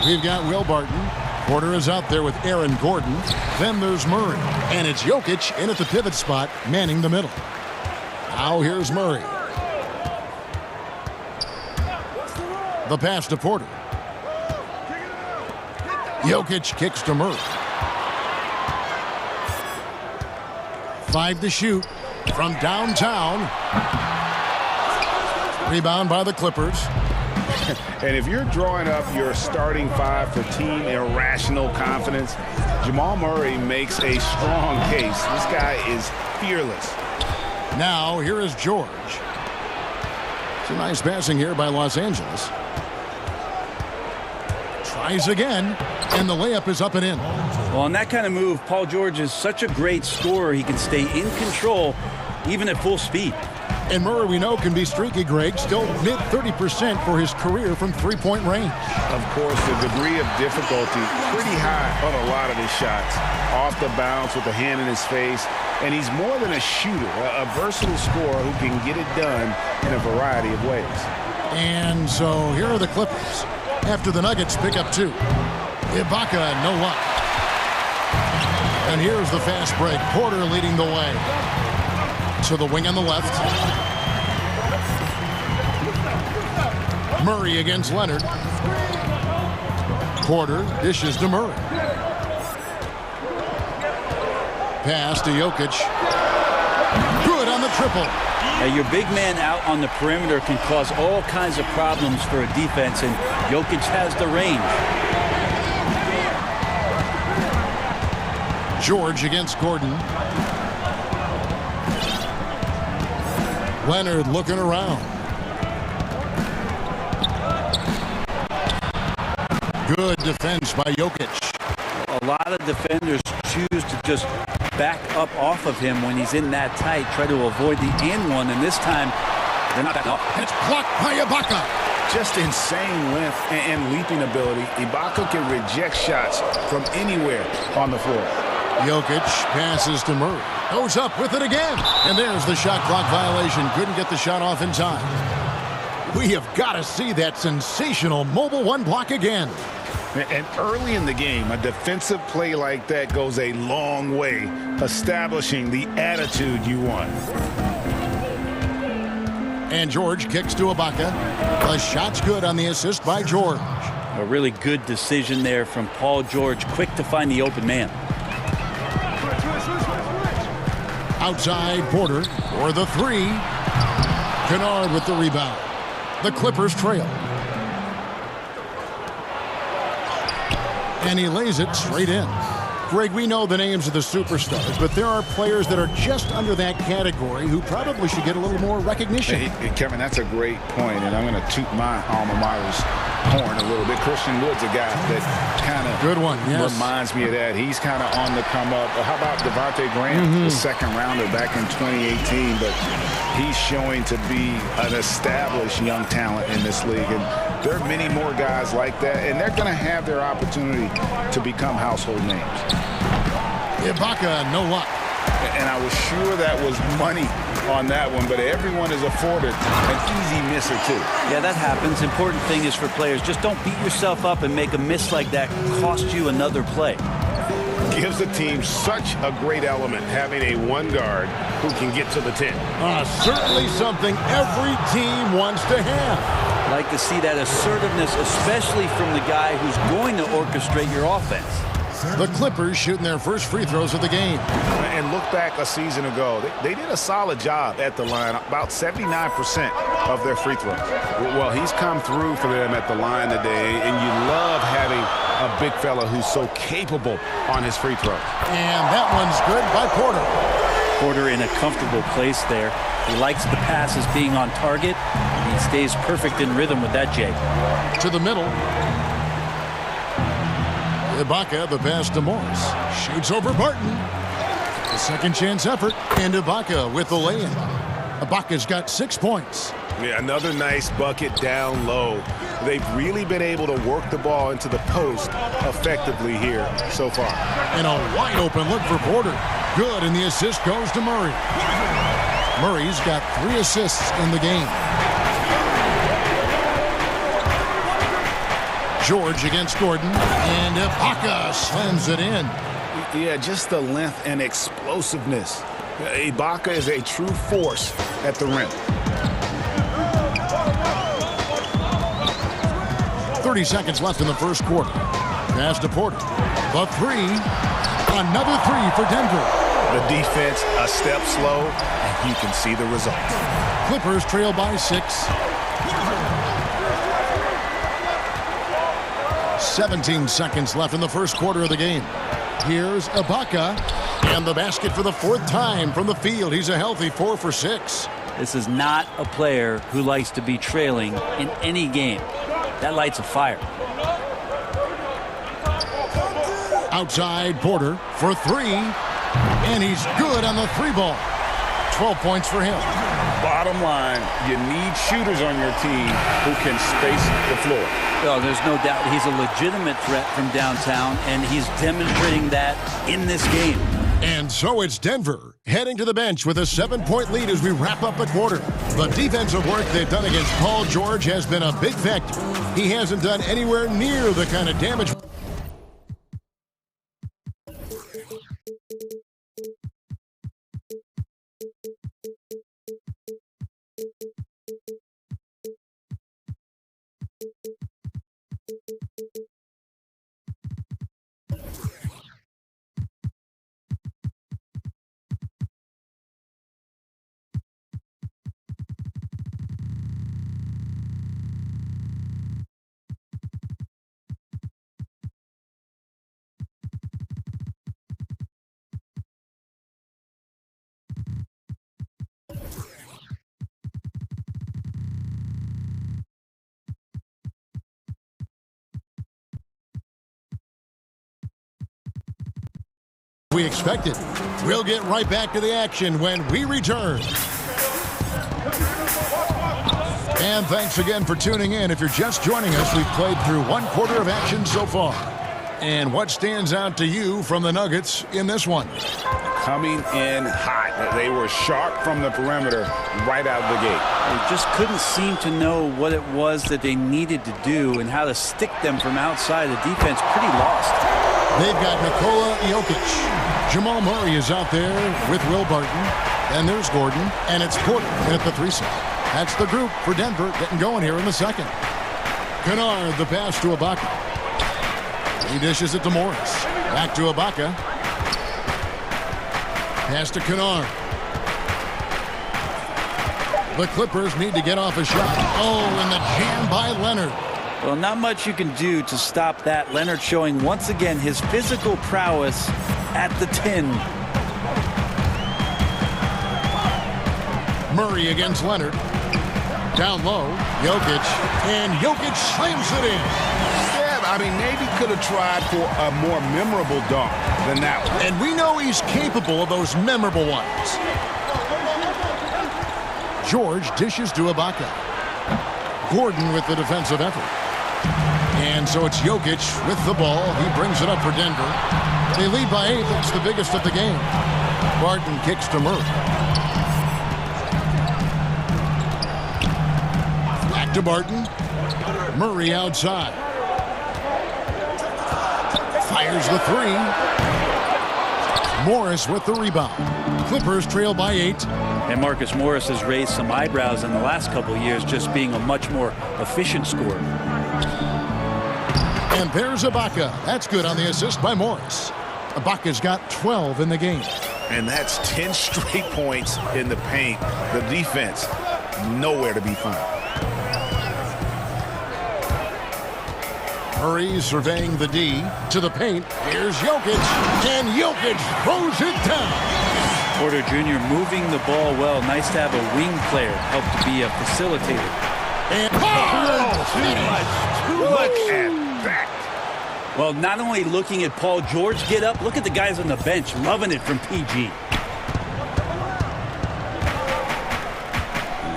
we've got Will Barton. Porter is out there with Aaron Gordon. Then there's Murray. And it's Jokic in at the pivot spot, manning the middle. Now here's Murray. The pass to Porter. Jokic kicks to Murray. 5 to shoot from downtown. Rebound by the Clippers. And if you're drawing up your starting 5 for team irrational confidence, Jamal Murray makes a strong case. This guy is fearless. Now here is George. Some nice passing here by Los Angeles. Tries again, and the layup is up and in. Well, on that kind of move, Paul George is such a great scorer. He can stay in control, even at full speed. And Murray, we know, can be streaky, Greg. Still mid 30% for his career from three-point range. Of course, the degree of difficulty pretty high on a lot of his shots. Off the bounce with a hand in his face. And he's more than a shooter, a versatile scorer who can get it done in a variety of ways. And so here are the Clippers. After the Nuggets pick up 2. Ibaka, no luck. And here's the fast break. Porter leading the way. To the wing on the left. Murray against Leonard. Porter dishes to Murray. Pass to Jokic. Good on the triple. Now, your big man out on the perimeter can cause all kinds of problems for a defense, and Jokic has the range. George against Gordon. Leonard looking around. Good defense by Jokic. A lot of defenders choose to just back up off of him when he's in that tight, try to avoid the and one, and this time they're not backing up. It's blocked by Ibaka. Just insane length and leaping ability. Ibaka can reject shots from anywhere on the floor. Jokic passes to Murray. Goes up with it again. And there's the shot clock violation. Couldn't get the shot off in time. We have got to see that sensational mobile 1 block again. And early in the game, a defensive play like that goes a long way, establishing the attitude you want. And George kicks to Ibaka. The shot's good on the assist by George. A really good decision there from Paul George. Quick to find the open man. Outside Porter for the 3. Kennard with the rebound. The Clippers trail. And he lays it straight in. Greg, we know the names of the superstars, but there are players that are just under that category who probably should get a little more recognition. Hey, Kevin, that's a great point, and I'm going to toot my alma mater's horn a little bit. Christian Wood's a guy that kind of good one, yes. Reminds me of that. He's kind of on the come up. How about Devontae Graham, the second rounder back in 2018, but he's showing to be an established young talent in this league, and there are many more guys like that, and they're going to have their opportunity to become household names. Ibaka, no luck. And I was sure that was money on that one, but everyone is afforded an easy misser too. Yeah, that happens. Important thing is for players, just don't beat yourself up and make a miss like that cost you another play. Gives the team such a great element, having a 1 guard who can get to the 10. Certainly something every team wants to have. I like to see that assertiveness, especially from the guy who's going to orchestrate your offense. The Clippers shooting their first free throws of the game. And look back a season ago. They did a solid job at the line, about 79% of their free throws. Well, he's come through for them at the line today, and you love having a big fella who's so capable on his free throws. And that one's good by Porter. Porter in a comfortable place there. He likes the passes being on target. He stays perfect in rhythm with that, Jay. To the middle. Ibaka, the pass to Morris. Shoots over Barton. The second chance effort. And Ibaka with the lay-in. Ibaka's got 6 points. Yeah, another nice bucket down low. They've really been able to work the ball into the post effectively here so far. And a wide open look for Porter. Good, and the assist goes to Murray. Murray's got 3 assists in the game. George against Gordon, and Ibaka slams it in. Yeah, just the length and explosiveness. Ibaka is a true force at the rim. 30 seconds left in the first quarter. Pass to Porter. The three. Another three for Denver. The defense a step slow, and you can see the result. Clippers trail by 6. 17 seconds left in the first quarter of the game. Here's Ibaka, and the basket for the 4th time from the field. He's a healthy 4 for 6. This is not a player who likes to be trailing in any game. That lights a fire. Outside Porter for 3, and he's good on the 3-ball. 12 points for him. Bottom line, you need shooters on your team who can space the floor. Well, there's no doubt he's a legitimate threat from downtown, and he's demonstrating that in this game. And so it's Denver heading to the bench with a 7-point lead as we wrap up the quarter. The defensive work they've done against Paul George has been a big factor. He hasn't done anywhere near the kind of damage. We expected. We'll get right back to the action when we return. And thanks again for tuning in. If you're just joining us, we've played through 1 quarter of action so far. And what stands out to you from the Nuggets in this one? Coming in hot. They were sharp from the perimeter right out of the gate. They just couldn't seem to know what it was that they needed to do and how to stick them from outside. The defense pretty lost. They've got Nikola Jokic. Jamal Murray is out there with Will Barton. And there's Gordon. And it's Porter at the 3-set. That's the group for Denver getting going here in the second. Kennard, the pass to Ibaka. He dishes it to Morris. Back to Ibaka. Pass to Kennard. The Clippers need to get off a shot. Oh, and the jam by Leonard. Well, not much you can do to stop that. Leonard showing once again his physical prowess at the 10. Murray against Leonard. Down low, Jokic. And Jokic slams it in. Yeah, I mean, maybe could have tried for a more memorable dunk than that one. And we know he's capable of those memorable ones. George dishes to Ibaka. Gordon with the defensive effort. And so it's Jokic with the ball. He brings it up for Denver. They lead by 8. That's the biggest of the game. Barton kicks to Murray. Back to Barton. Murray outside. Fires the 3. Morris with the rebound. Clippers trail by 8. And Marcus Morris has raised some eyebrows in the last couple of years, just being a much more efficient scorer. And there's Ibaka. That's good on the assist by Morris. Ibaka's got 12 in the game. And that's 10 straight points in the paint. The defense, nowhere to be found. Murray surveying the D to the paint. Here's Jokic. And Jokic throws it down. Porter Jr. moving the ball well. Nice to have a wing player help to be a facilitator. And Look at that. Well, not only looking at Paul George get up, look at the guys on the bench loving it from PG.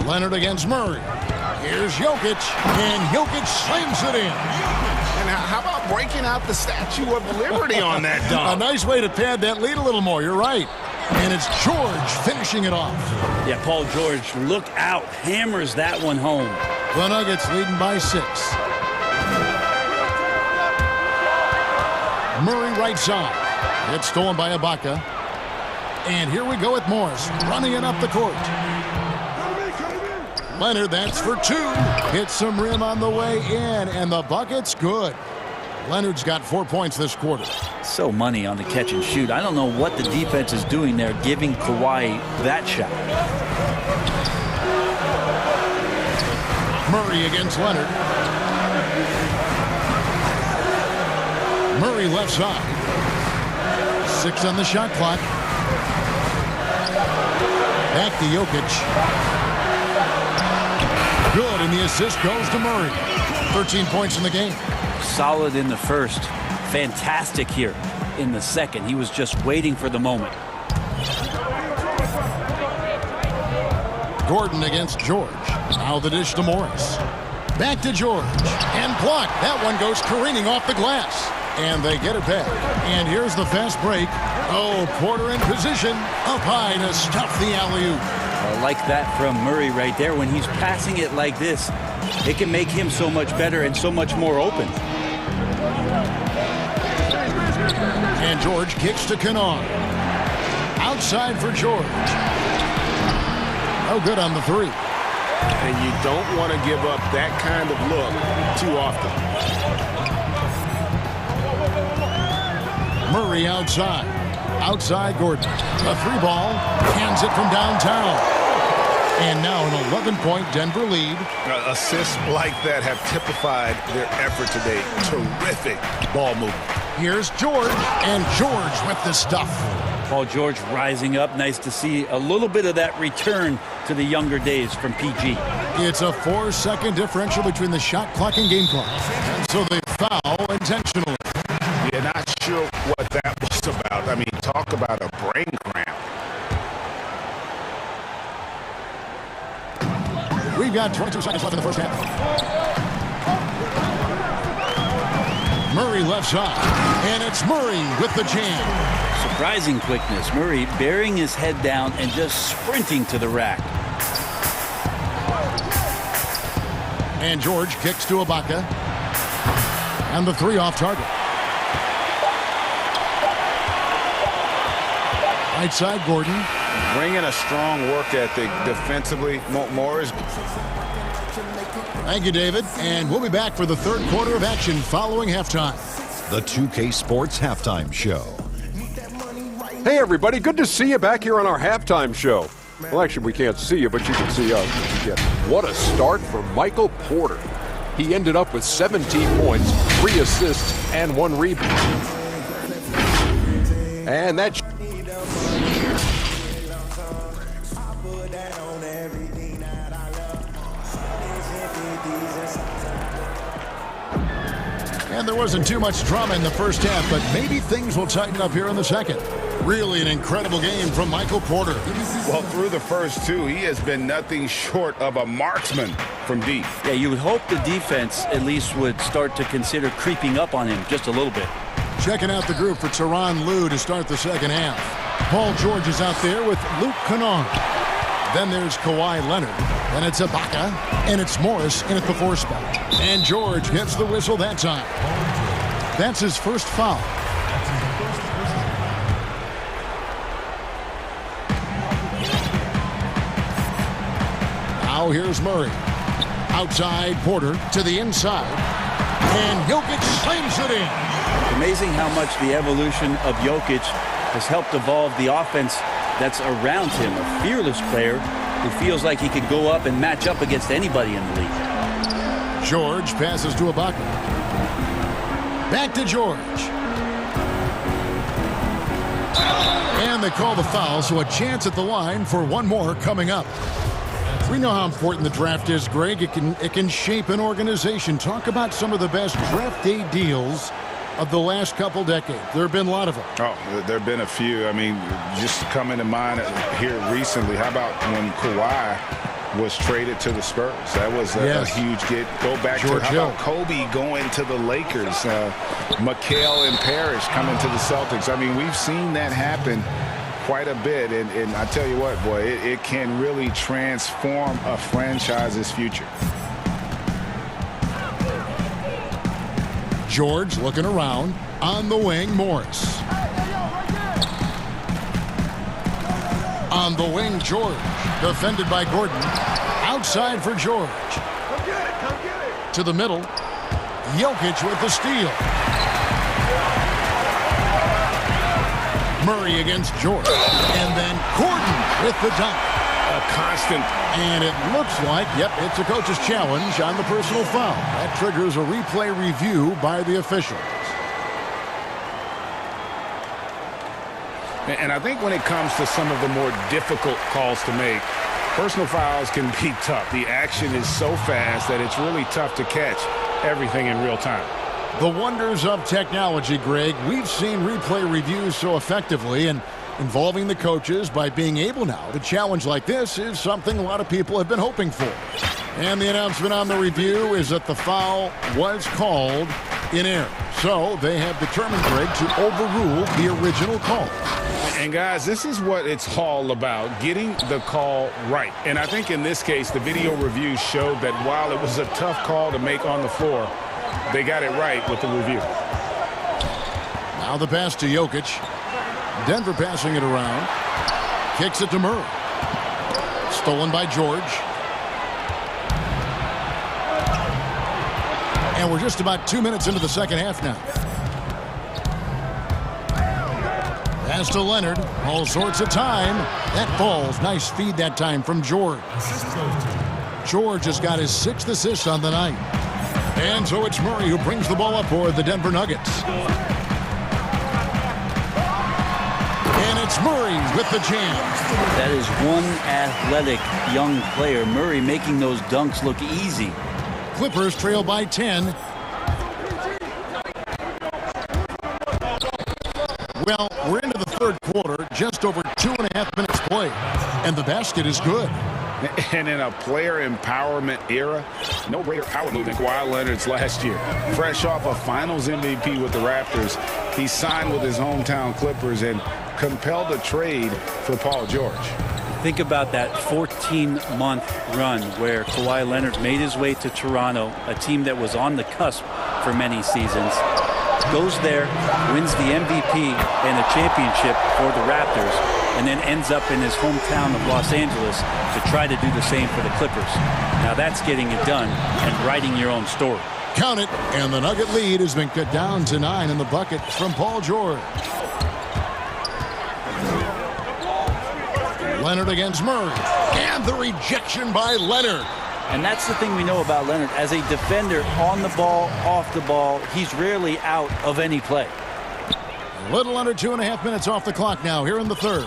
Leonard against Murray. Here's Jokic, and Jokic slams it in. And how about breaking out the Statue of Liberty on that dunk? A nice way to pad that lead a little more. You're right. And it's George finishing it off. Yeah, Paul George, look out. Hammers that one home. The Nuggets leading by 6. Murray right side. It's stolen by Ibaka. And here we go with Morris running it up the court. Leonard, that's for two. Hits some rim on the way in, and the bucket's good. Leonard's got 4 points this quarter. So money on the catch and shoot. I don't know what the defense is doing there, giving Kawhi that shot. Murray against Leonard. Murray left side. 6 on the shot clock. Back to Jokic. Good, and the assist goes to Murray. 13 points in the game. Solid in the first. Fantastic here in the second. He was just waiting for the moment. Gordon against George. Now the dish to Morris. Back to George. And blocked. That one goes careening off the glass. And they get it back. And here's the fast break. Oh, Porter in position. Up high to stuff the alley-oop. I like that from Murray right there. When he's passing it like this, it can make him so much better and so much more open. And George kicks to Kennard. Outside for George. Oh, good on the three. And you don't want to give up that kind of look too often. Murray outside. Outside Gordon. A three ball. Hands it from downtown. And now an 11-point Denver lead. Assists like that have typified their effort today. Terrific ball movement. Here's George, and George with the stuff. Paul George rising up. Nice to see a little bit of that return to the younger days from PG. It's a 4-second differential between the shot clock and game clock. And so they foul intentionally. Yeah, not sure what that was about. I mean, talk about a brain cramp. We've got 22 seconds left in the first half. Murray left side. And it's Murray with the jam. Surprising quickness. Murray bearing his head down and just sprinting to the rack. And George kicks to Ibaka. And the three off target. Right side, Gordon. Bringing a strong work ethic defensively. Morris. Thank you, David. And we'll be back for the third quarter of action following halftime. The 2K Sports Halftime Show. Hey, everybody. Good to see you back here on our halftime show. Well, actually, we can't see you, but you can see us. What a start for Michael Porter. He ended up with 17 points, 3 assists, and 1 rebound. And that... And there wasn't too much drama in the first half, but maybe things will tighten up here in the second. Really an incredible game from Michael Porter. Well, through the first two, he has been nothing short of a marksman from deep. Yeah, you would hope the defense at least would start to consider creeping up on him just a little bit. Checking out the group for Tyronn Lue to start the second half. Paul George is out there with Luke Kennard. Then there's Kawhi Leonard. And it's Ibaka. And it's Morris in at the 4 spot. And George gets the whistle that time. That's his first foul. Now here's Murray. Outside Porter to the inside. And Jokic slams it in. Amazing how much the evolution of Jokic has helped evolve the offense that's around him. A fearless player who feels like he could go up and match up against anybody in the league. George passes to Ibaka. Back to George. And they call the foul, so a chance at the line for one more coming up. We know how important the draft is, Greg. It can shape an organization. Talk about some of the best draft day deals of the last couple decades. There have been a lot of them. Oh, there have been a few. I mean, just coming to mind here recently, how about when Kawhi was traded to the Spurs? That was a huge get. Go back George to how about Kobe going to the Lakers, McHale and Parrish coming to the Celtics. I mean, we've seen that happen quite a bit, and I tell you what, boy, it can really transform a franchise's future. George looking around. On the wing, Morris. On the wing, George. Defended by Gordon. Outside for George. To the middle. Jokic with the steal. Murray against George. And then Gordon with the dunk. A constant. And it looks like, yep, it's a coach's challenge on the personal foul. That triggers a replay review by the officials. And I think when it comes to some of the more difficult calls to make, personal fouls can be tough. The action is so fast that it's really tough to catch everything in real time. The wonders of technology, Greg. We've seen replay reviews so effectively, and involving the coaches by being able now to challenge like this is something a lot of people have been hoping for. And the announcement on the review is that the foul was called in error. So they have determined, Greg, to overrule the original call. And guys, this is what it's all about, getting the call right. And I think in this case, the video review showed that while it was a tough call to make on the floor, they got it right with the review. Now the pass to Jokic. Denver passing it around. Kicks it to Murray. Stolen by George. And we're just about 2 minutes into the second half now. Pass to Leonard. All sorts of time. That falls. Nice feed that time from George. George has got his 6th assist on the night. And so it's Murray who brings the ball up for the Denver Nuggets. And it's Murray with the jam. That is one athletic young player. Murray making those dunks look easy. Clippers trail by 10. Well, we're into the third quarter, just over 2.5 minutes played, and the basket is good. And in a player empowerment era, no greater power move than Kawhi Leonard's last year. Fresh off a Finals MVP with the Raptors, he signed with his hometown Clippers and compelled a trade for Paul George. Think about that 14-month run where Kawhi Leonard made his way to Toronto, a team that was on the cusp for many seasons. Goes there, wins the MVP and a championship for the Raptors, and then ends up in his hometown of Los Angeles to try to do the same for the Clippers. Now that's getting it done and writing your own story. Count it, and the Nugget lead has been cut down to 9 in the bucket from Paul George. Leonard against Murray, and the rejection by Leonard. And that's the thing we know about Leonard. As a defender, on the ball, off the ball, he's rarely out of any play. A little under 2.5 minutes off the clock now here in the third.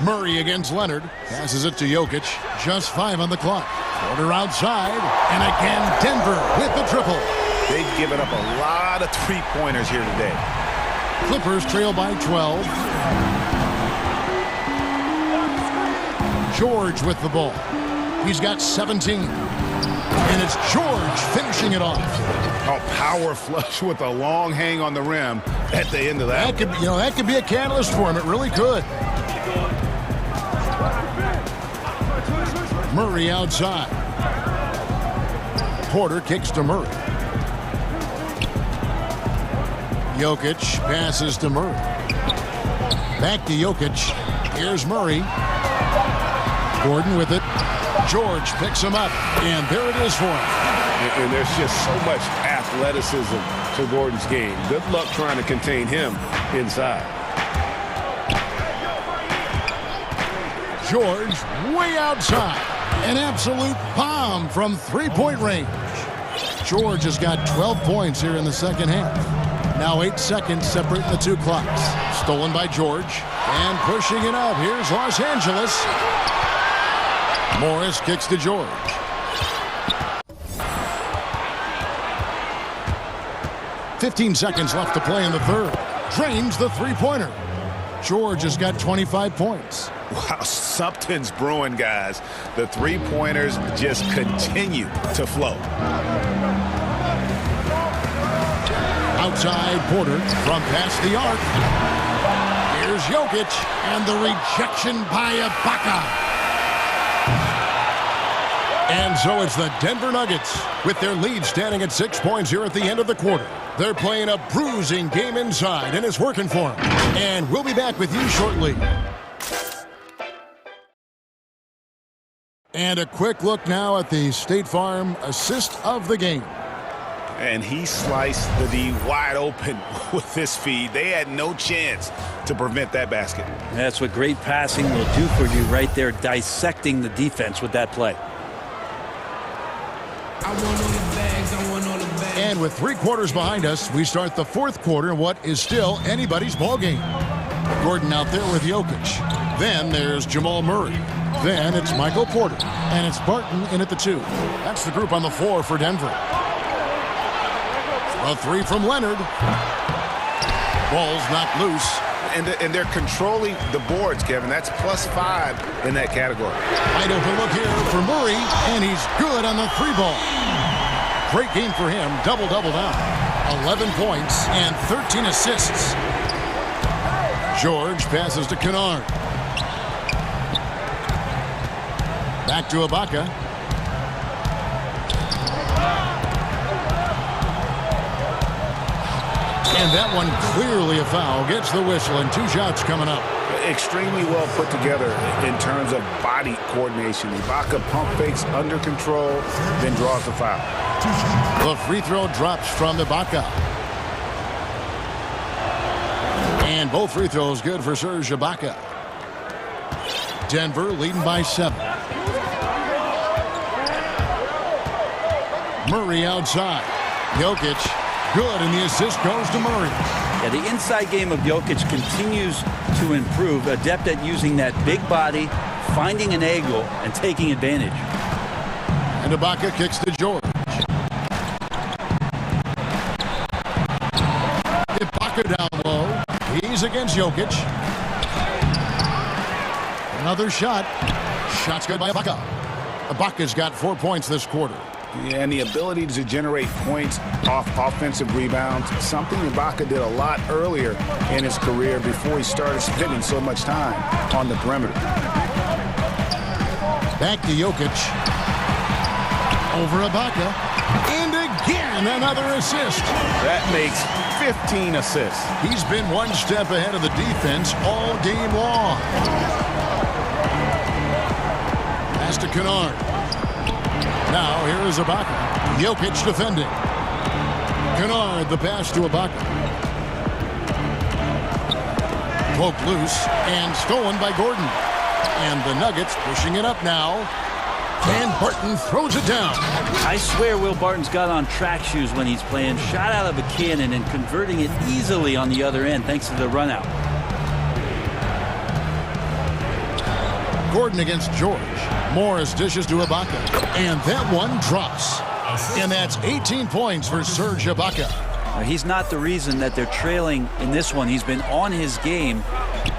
Murray against Leonard. Passes it to Jokic. Just 5 on the clock. Quarter outside. And again, Denver with the triple. They've given up a lot of three-pointers here today. Clippers trail by 12. George with the ball. He's got 17. And it's George finishing it off. A power flush with a long hang on the rim at the end of that. That could be a catalyst for him. It really could. Murray outside. Porter kicks to Murray. Jokic passes to Murray. Back to Jokic. Here's Murray. Gordon with it. George picks him up, and there it is for him. And there's just so much athleticism to Gordon's game. Good luck trying to contain him inside. George way outside. An absolute bomb from three-point range. George has got 12 points here in the second half. Now 8 seconds separating the two clocks. Stolen by George. And pushing it up. Here's Los Angeles. Morris kicks to George. "15 seconds left to play in the third. Drains the three-pointer. George has got 25 points. Wow, something's brewing, guys. The three-pointers just continue to flow. Outside Porter from past the arc. Here's Jokic, and the rejection by Ibaka. And so it's the Denver Nuggets with their lead standing at 6 points here at the end of the quarter. They're playing a bruising game inside, and it's working for them. And we'll be back with you shortly. And a quick look now at the State Farm assist of the game. And he sliced the D wide open with this feed. They had no chance to prevent that basket. That's what great passing will do for you right there, dissecting the defense with that play. And with 3 quarters behind us, we start the 4th quarter in what is still anybody's ball game. Gordon out there with Jokic. Then there's Jamal Murray. Then it's Michael Porter. And it's Barton in at the 2. That's the group on the floor for Denver. A 3 from Leonard. Ball's knocked loose. And they're controlling the boards, Kevin. That's +5 in that category. Wide open look here for Murray, and he's good on the 3 ball. Great game for him. Double-double now. 11 points and 13 assists. George passes to Kennard. Back to Ibaka. And that one clearly a foul. Gets the whistle, and 2 shots coming up. Extremely well put together in terms of body coordination. Ibaka pump fakes under control, then draws the foul. The free throw drops from Ibaka. And both free throws good for Serge Ibaka. Denver leading by 7. Murray outside. Jokic. Good, and the assist goes to Murray. Yeah, the inside game of Jokic continues to improve. Adept at using that big body, finding an angle, and taking advantage. And Ibaka kicks to George. Ibaka down low. He's against Jokic. Another shot. Shot's good by Ibaka. Ibaka's got 4 points this quarter. Yeah, and the ability to generate points off offensive rebounds, something Ibaka did a lot earlier in his career before he started spending so much time on the perimeter. Back to Jokic. Over Ibaka. And again, another assist. That makes 15 assists. He's been one step ahead of the defense all game long. Pass to Kennard. Now, here is Ibaka. Jokic defending. Kennard, the pass to Ibaka. Poked loose and stolen by Gordon. And the Nuggets pushing it up now. And Barton throws it down. I swear Will Barton's got on track shoes when he's playing. Shot out of a cannon and converting it easily on the other end thanks to the run out. Gordon against George. Morris dishes to Ibaka. And that one drops. And that's 18 points for Serge Ibaka. He's not the reason that they're trailing in this one. He's been on his game.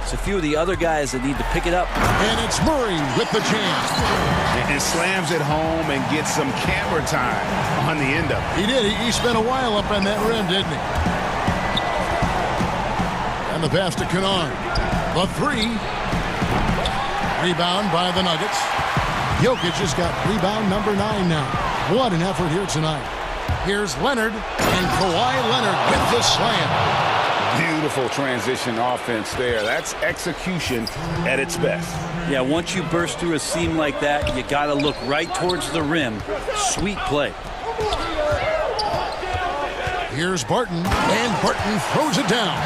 It's a few of the other guys that need to pick it up. And it's Murray with the chance. And slams it home and gets some camera time on the end of it. He did. He spent a while up on that rim, didn't he? And the pass to Kennard. The 3. Rebound by the Nuggets. Jokic has got rebound number 9 now. What an effort here tonight. Here's Leonard, and Kawhi Leonard with the slam. Beautiful transition offense there. That's execution at its best. Yeah, once you burst through a seam like that, you got to look right towards the rim. Sweet play. Here's Barton, and Barton throws it down.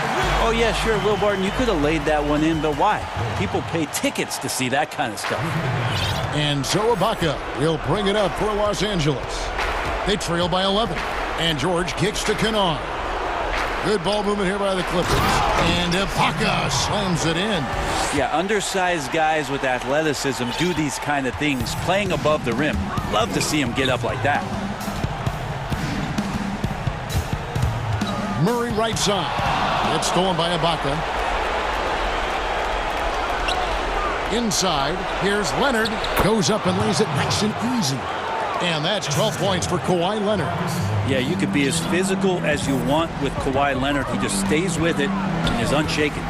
Oh, yeah, sure, Will Barton, you could have laid that one in, but why? People pay tickets to see that kind of stuff. And so Ibaka will bring it up for Los Angeles. They trail by 11. And George kicks to Kennard. Good ball movement here by the Clippers. And Ibaka slams it in. Yeah, undersized guys with athleticism do these kind of things, playing above the rim. Love to see him get up like that. Murray right side. It's stolen by Ibaka. Inside, here's Leonard. Goes up and lays it nice and easy. And that's 12 points for Kawhi Leonard. Yeah, you could be as physical as you want with Kawhi Leonard. He just stays with it and is unshaken.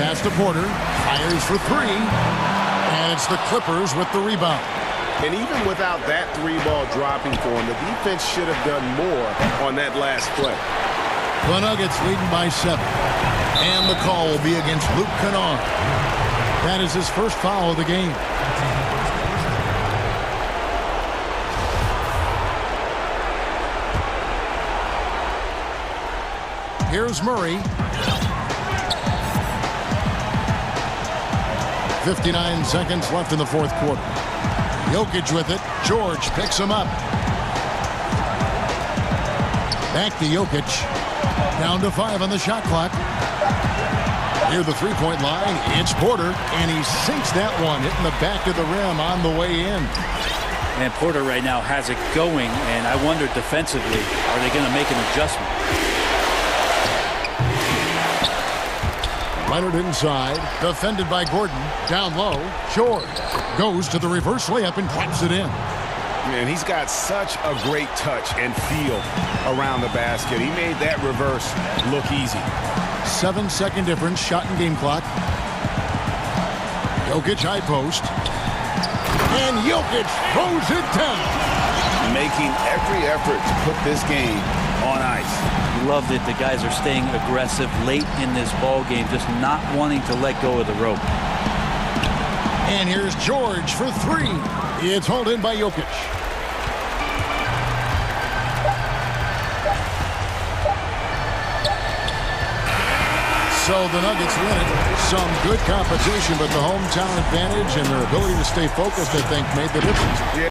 Pass to Porter. Fires for 3. And it's the Clippers with the rebound. And even without that three ball dropping for him, the defense should have done more on that last play. The Nuggets leading by 7. And the call will be against Luke Kennard. That is his first foul of the game. Here's Murray. 59 seconds left in the fourth quarter. Jokic with it. George picks him up. Back to Jokic. Down to 5 on the shot clock. Near the three-point line, it's Porter, and he sinks that one, hitting the back of the rim on the way in. And Porter right now has it going, and I wonder defensively, are they going to make an adjustment? Leonard inside, defended by Gordon. Down low, George goes to the reverse layup and claps it in. Man, he's got such a great touch and feel around the basket. He made that reverse look easy. 7-second difference, shot and game clock. Jokic high post. And Jokic throws it down. Making every effort to put this game on ice. Love that the guys are staying aggressive late in this ball game, just not wanting to let go of the rope. And here's George for 3. It's hauled in by Jokic. So the Nuggets win it. Some good competition, but the hometown advantage and their ability to stay focused, I think, made the difference. Yeah.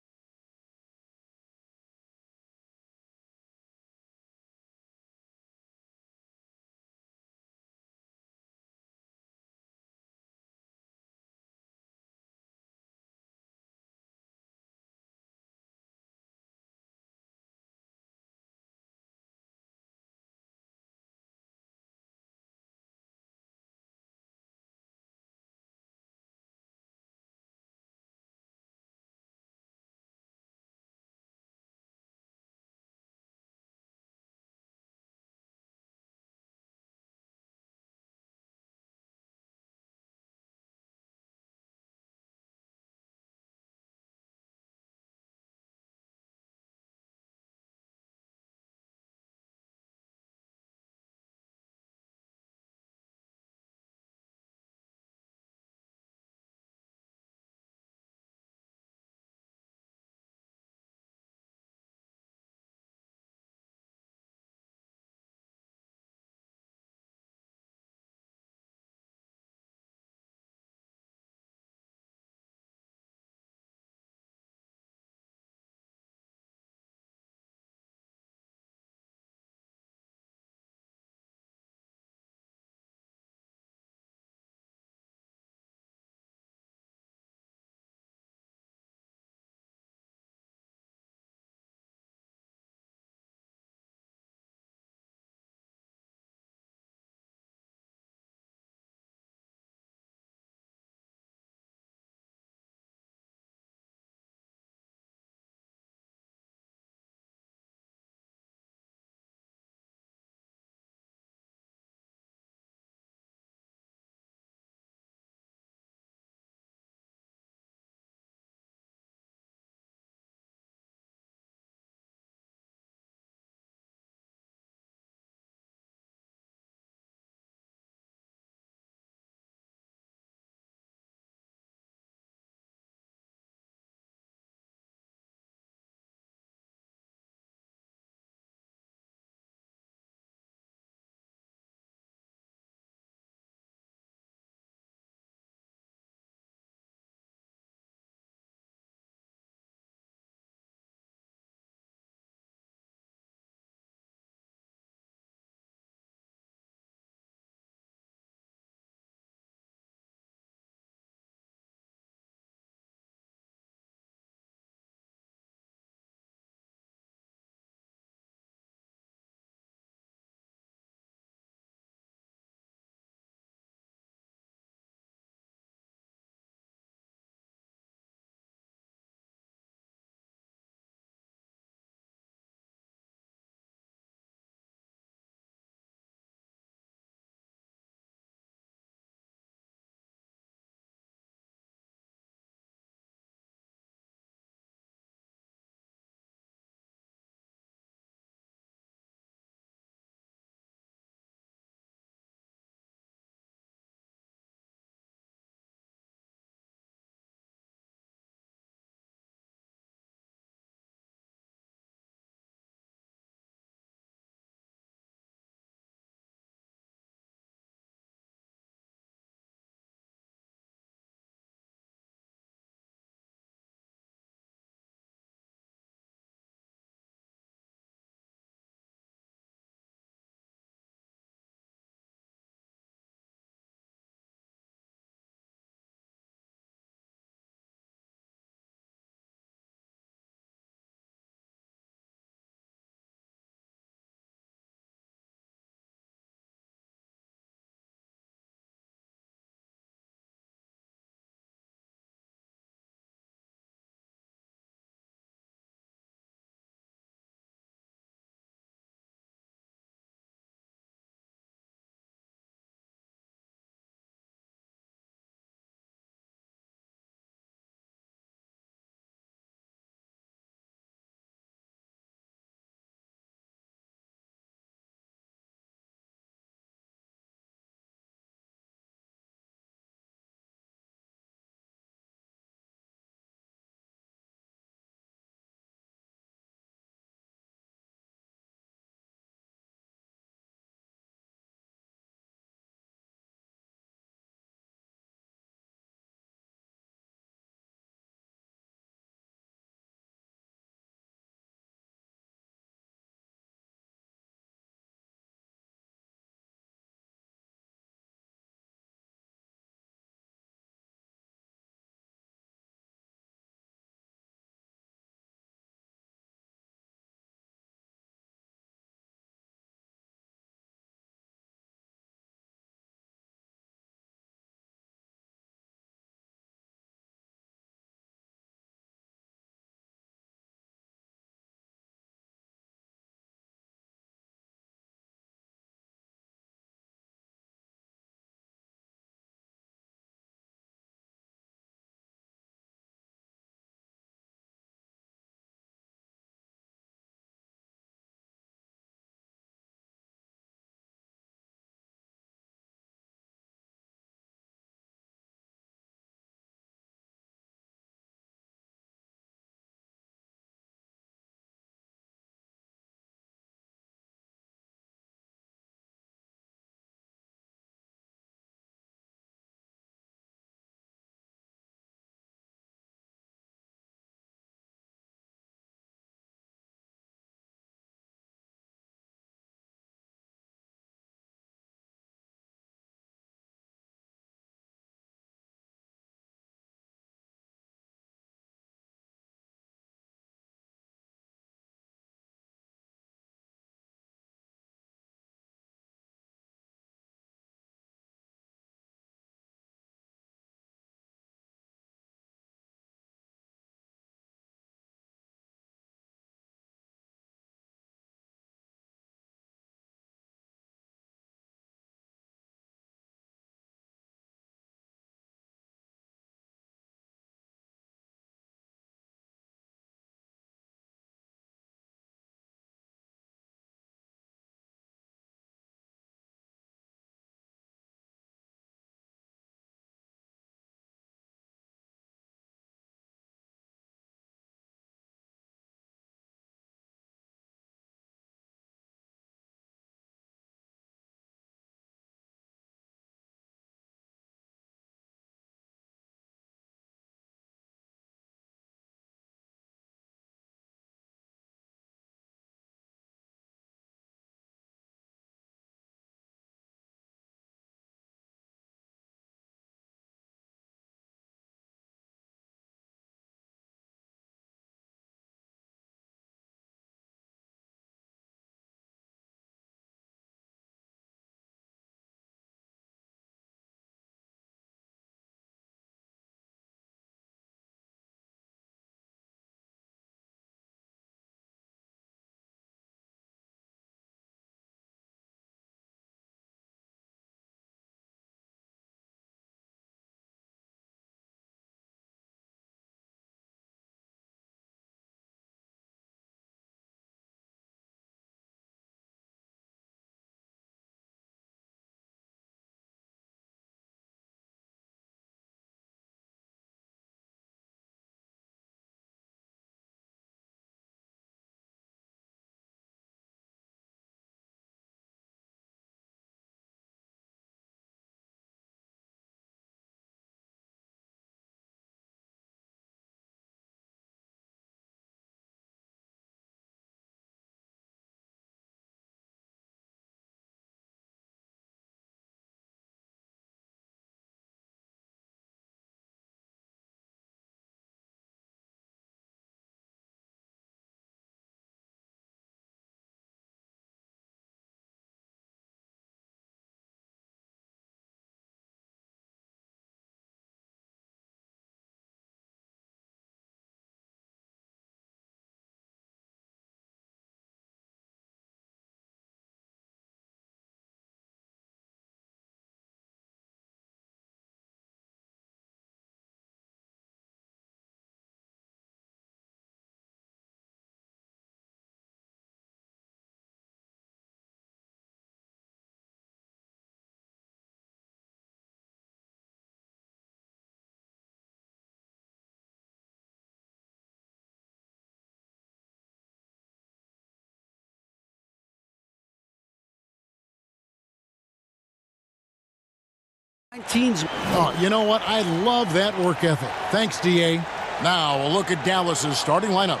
Oh, you know what? I love that work ethic. Thanks, D.A. Now, a look at Dallas's starting lineup.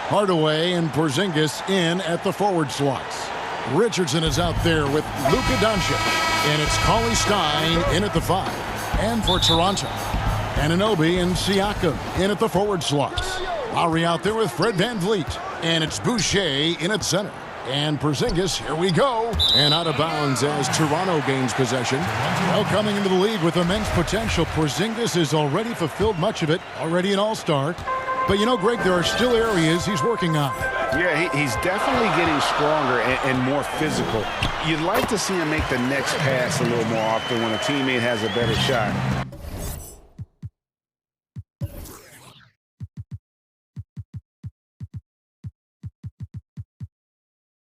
Hardaway and Porzingis in at the forward slots. Richardson is out there with Luka Doncic. And it's Cauley Stein in at the 5. And for Toronto, Anunoby and Siakam in at the forward slots. Lowry out there with Fred VanVleet. And it's Boucher in at center. And Porzingis, here we go. And out of bounds as Toronto gains possession. Well, coming into the league with immense potential, Porzingis has already fulfilled much of it, already an all-star. But you know, Greg, there are still areas he's working on. Yeah, he's definitely getting stronger and more physical. You'd like to see him make the next pass a little more often when a teammate has a better shot.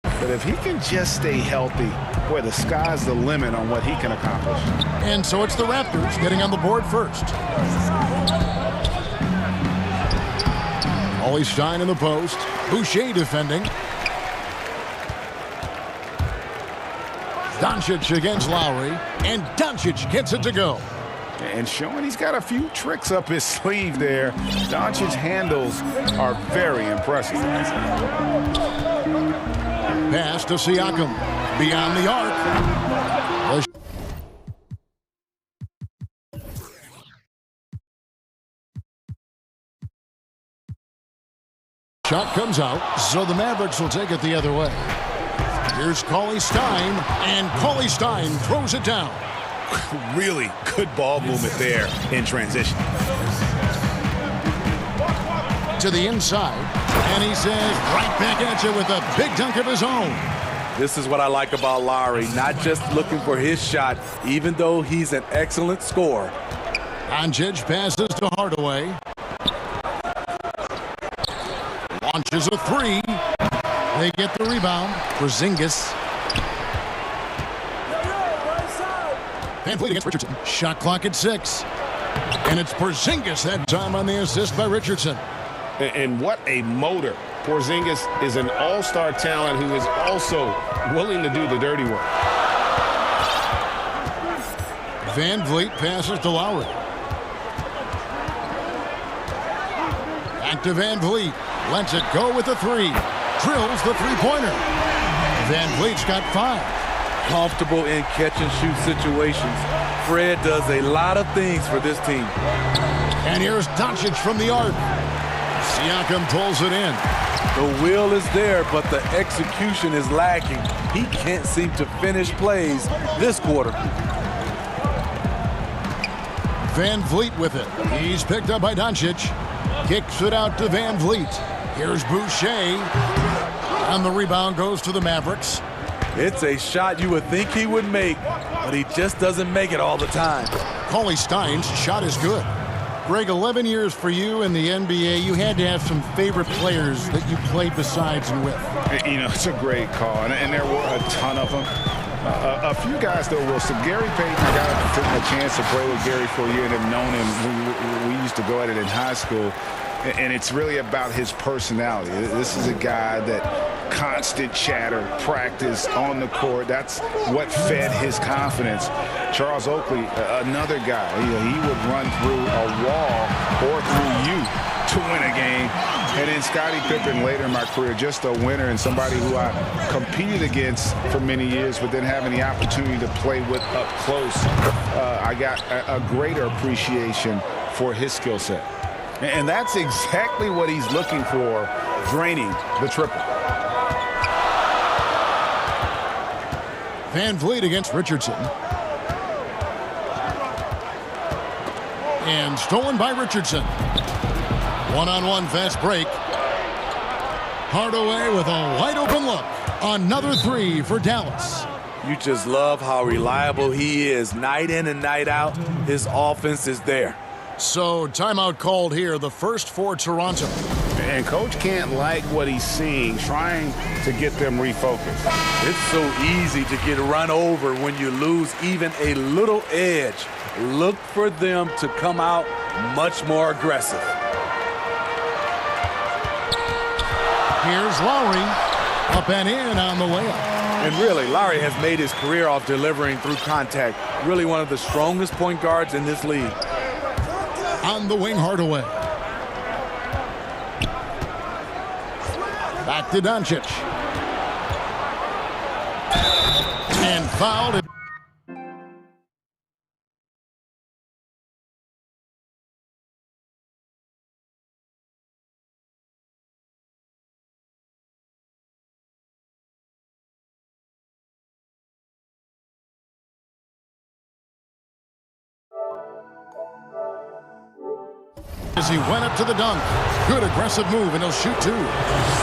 But if he can just stay healthy, boy, the sky's the limit on what he can accomplish. And so it's the Raptors getting on the board first. Cauley Stein in the post. Boucher defending. Doncic against Lowry. And Doncic gets it to go. And showing he's got a few tricks up his sleeve there. Doncic's handles are very impressive. Pass to Siakam. Beyond the arc. Shot comes out, so the Mavericks will take it the other way. Here's Cauley Stein, and Cauley Stein throws it down. Really good ball movement there in transition. To the inside, and he says right back at you with a big dunk of his own. This is what I like about Lowry, not just looking for his shot, even though he's an excellent scorer. Doncic passes to Hardaway. Launches a three. They get the rebound. Porzingis. VanVleet against Richardson. Shot clock at 6. And it's Porzingis that time on the assist by Richardson. And what a motor. Porzingis is an all-star talent who is also willing to do the dirty work. VanVleet passes to Lowry. Back to VanVleet. Lets it go with the 3. Drills the three-pointer. VanVleet's got 5. Comfortable in catch-and-shoot situations. Fred does a lot of things for this team. And here's Doncic from the arc. Siakam pulls it in. The will is there, but the execution is lacking. He can't seem to finish plays this quarter. VanVleet with it. He's picked up by Doncic. Kicks it out to VanVleet. Here's Boucher. And the rebound goes to the Mavericks. It's a shot you would think he would make, but he just doesn't make it all the time. Cauley Stein's shot is good. Greg, 11 years for you in the NBA. You had to have some favorite players that you played besides and with. You know, it's a great call, and there were a ton of them. A few guys, though, Wilson. Gary Payton, I got a chance to play with Gary for a year and have known him. We used to go at it in high school, and it's really about his personality. This is a guy that constant chatter, practice on the court. That's what fed his confidence. Charles Oakley, another guy, he would run through a wall or through you to win a game. And then Scottie Pippen later in my career, just a winner and somebody who I competed against for many years, but then having the opportunity to play with up close, I got a greater appreciation for his skill set. And that's exactly what he's looking for, draining the triple. VanVleet against Richardson. And stolen by Richardson. One-on-one fast break. Hardaway with a wide-open look. Another 3 for Dallas. You just love how reliable he is. Night in and night out, his offense is there. So, timeout called here, the first for Toronto. And Coach can't like what he's seeing, trying to get them refocused. It's so easy to get run over when you lose even a little edge. Look for them to come out much more aggressive. Here's Lowry. Up and in on the layup. And really, Lowry has made his career off delivering through contact. Really one of the strongest point guards in this league. On the wing, Hardaway. Back to Doncic. And fouled. As he went up to the dunk. Good aggressive move, and he'll shoot two.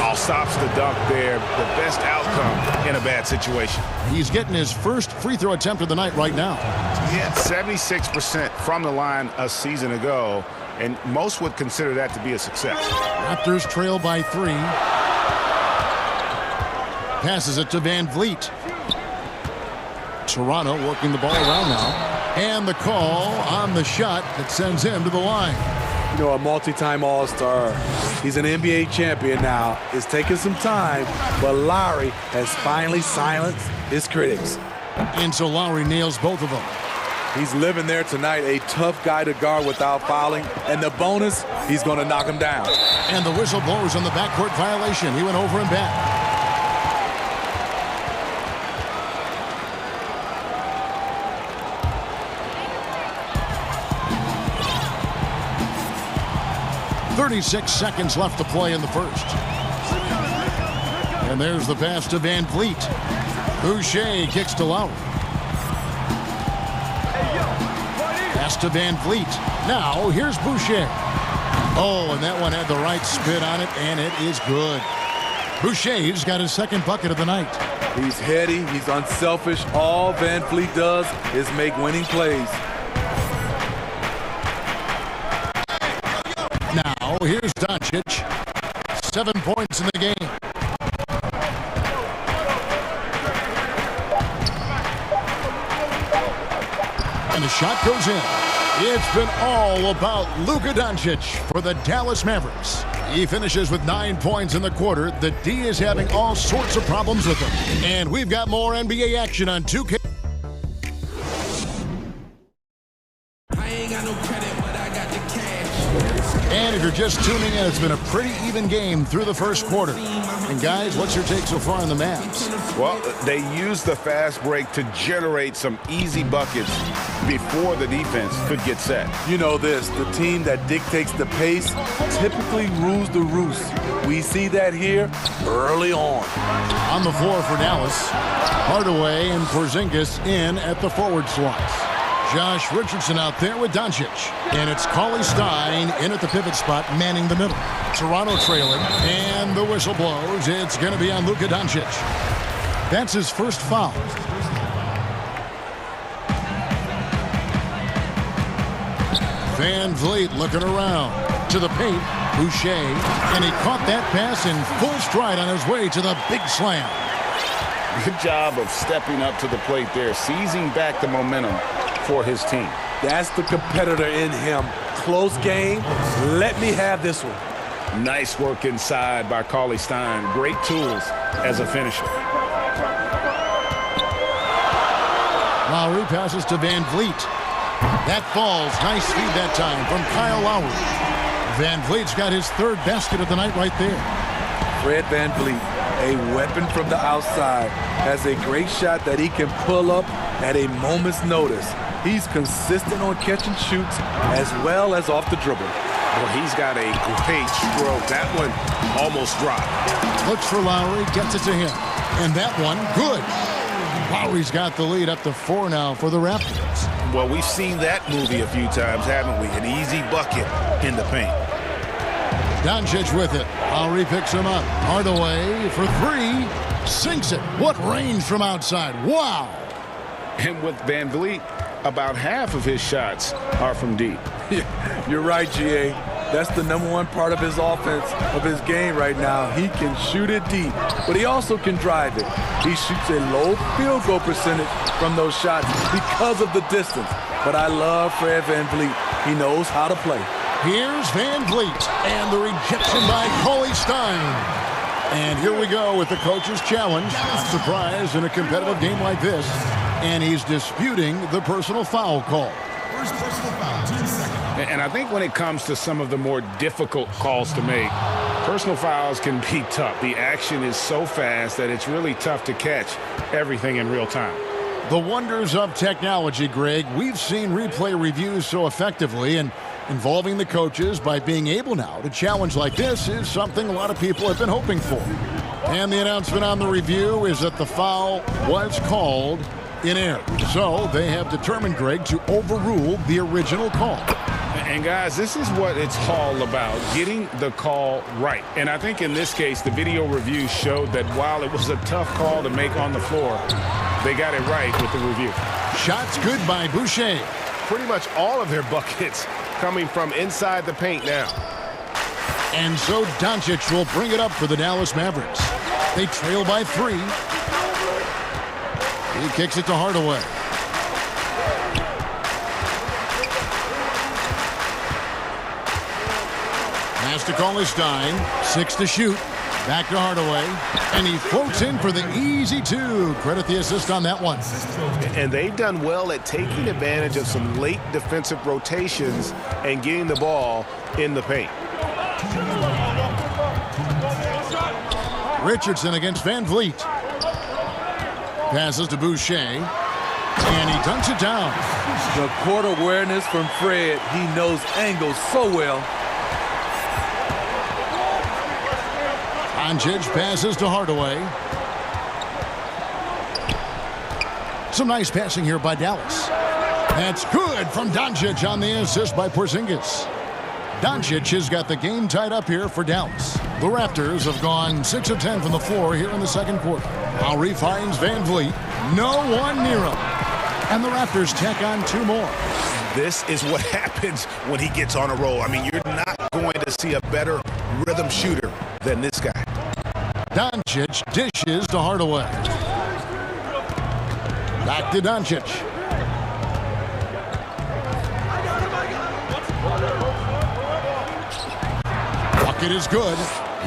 All stops the dunk there. The best outcome in a bad situation. He's getting his first free throw attempt of the night right now. Yeah, 76% from the line a season ago, and most would consider that to be a success. Raptors trail by 3. Passes it to Van Vliet. Toronto working the ball around now. And the call on the shot that sends him to the line. You know, a multi-time All-Star. He's an NBA champion now. It's taken some time, but Lowry has finally silenced his critics. And so Lowry nails both of them. He's living there tonight, a tough guy to guard without fouling. And the bonus, he's going to knock him down. And the whistle blows on the backcourt violation. He went over and back. .36 seconds left to play in the first. And there's the pass to Van Vliet. Boucher kicks to Lowry. Pass to Van Vliet. Now here's Boucher. Oh, and that one had the right spin on it, and it is good. Boucher's got his second bucket of the night. He's heady. He's unselfish. All Van Vliet does is make winning plays. Now, here's Doncic. 7 points in the game. And the shot goes in. It's been all about Luka Doncic for the Dallas Mavericks. He finishes with 9 points in the quarter. The D is having all sorts of problems with him. And we've got more NBA action on 2K. And if you're just tuning in, it's been a pretty even game through the first quarter. And guys, what's your take so far on the Mavs? Well, they used the fast break to generate some easy buckets before the defense could get set. You know this, the team that dictates the pace typically rules the roost. We see that here early on. On the floor for Dallas, Hardaway and Porzingis in at the forward slots. Josh Richardson out there with Doncic. And it's Cauley Stein in at the pivot spot, manning the middle. Toronto trailing, and the whistle blows. It's going to be on Luka Doncic. That's his first foul. Van Vliet looking around to the paint. Boucher, and he caught that pass in full stride on his way to the big slam. Good job of stepping up to the plate there, seizing back the momentum for his team. That's the competitor in him. Close game. Let me have this one. Nice work inside by Cauley Stein. Great tools as a finisher. Lowry passes to Van Vliet. That falls. Nice feed that time from Kyle Lowry. Van Vliet's got his third basket of the night right there. Fred Van Vliet, a weapon from the outside, has a great shot that he can pull up at a moment's notice. He's consistent on catch and shoots as well as off the dribble. Well, he's got a great stroke. That one almost dropped. Looks for Lowry, gets it to him. And that one, good. Lowry's got the lead up to 4 now for the Raptors. Well, we've seen that movie a few times, haven't we? An easy bucket in the paint. Doncic with it. Lowry picks him up. Hardaway for 3. Sinks it. What range from outside. Wow. And with Van Vliet, about half of his shots are from deep. You're right, GA. That's the #1 part of his offense, of his game right now. He can shoot it deep, but he also can drive it. He shoots a low field goal percentage from those shots because of the distance. But I love Fred Van Vliet. He knows how to play. Here's Van Vliet, and the rejection by Cauley Stein. And here we go with the coach's challenge. Not surprised in a competitive game like this. And he's disputing the personal foul call. First personal foul, 10 seconds. And I think when it comes to some of the more difficult calls to make, personal fouls can be tough. The action is so fast that it's really tough to catch everything in real time. The wonders of technology, Greg. We've seen replay reviews so effectively, and involving the coaches by being able now to challenge like this is something a lot of people have been hoping for. And the announcement on the review is that the foul was called in error. So they have determined, Greg, to overrule the original call. And guys, this is what it's all about, getting the call right. And I think in this case, the video review showed that while it was a tough call to make on the floor, they got it right with the review. Shots good by Boucher. Pretty much all of their buckets coming from inside the paint now. And so Doncic will bring it up for the Dallas Mavericks. They trail by 3. He kicks it to Hardaway. Pass to Cauley-Stein. 6 to shoot. Back to Hardaway. And he floats in for the easy 2. Credit the assist on that one. And they've done well at taking advantage of some late defensive rotations and getting the ball in the paint. Richardson against Van Vliet. Passes to Boucher. And he dunks it down. The court awareness from Fred. He knows angles so well. Doncic passes to Hardaway. Some nice passing here by Dallas. That's good from Doncic on the assist by Porzingis. Doncic has got the game tied up here for Dallas. The Raptors have gone 6 of 10 from the floor here in the second quarter. Lowry finds Van Vliet. No one near him. And the Raptors tack on 2 more. This is what happens when he gets on a roll. I mean, you're not going to see a better rhythm shooter than this guy. Doncic dishes to Hardaway. Back to Doncic. Bucket is good.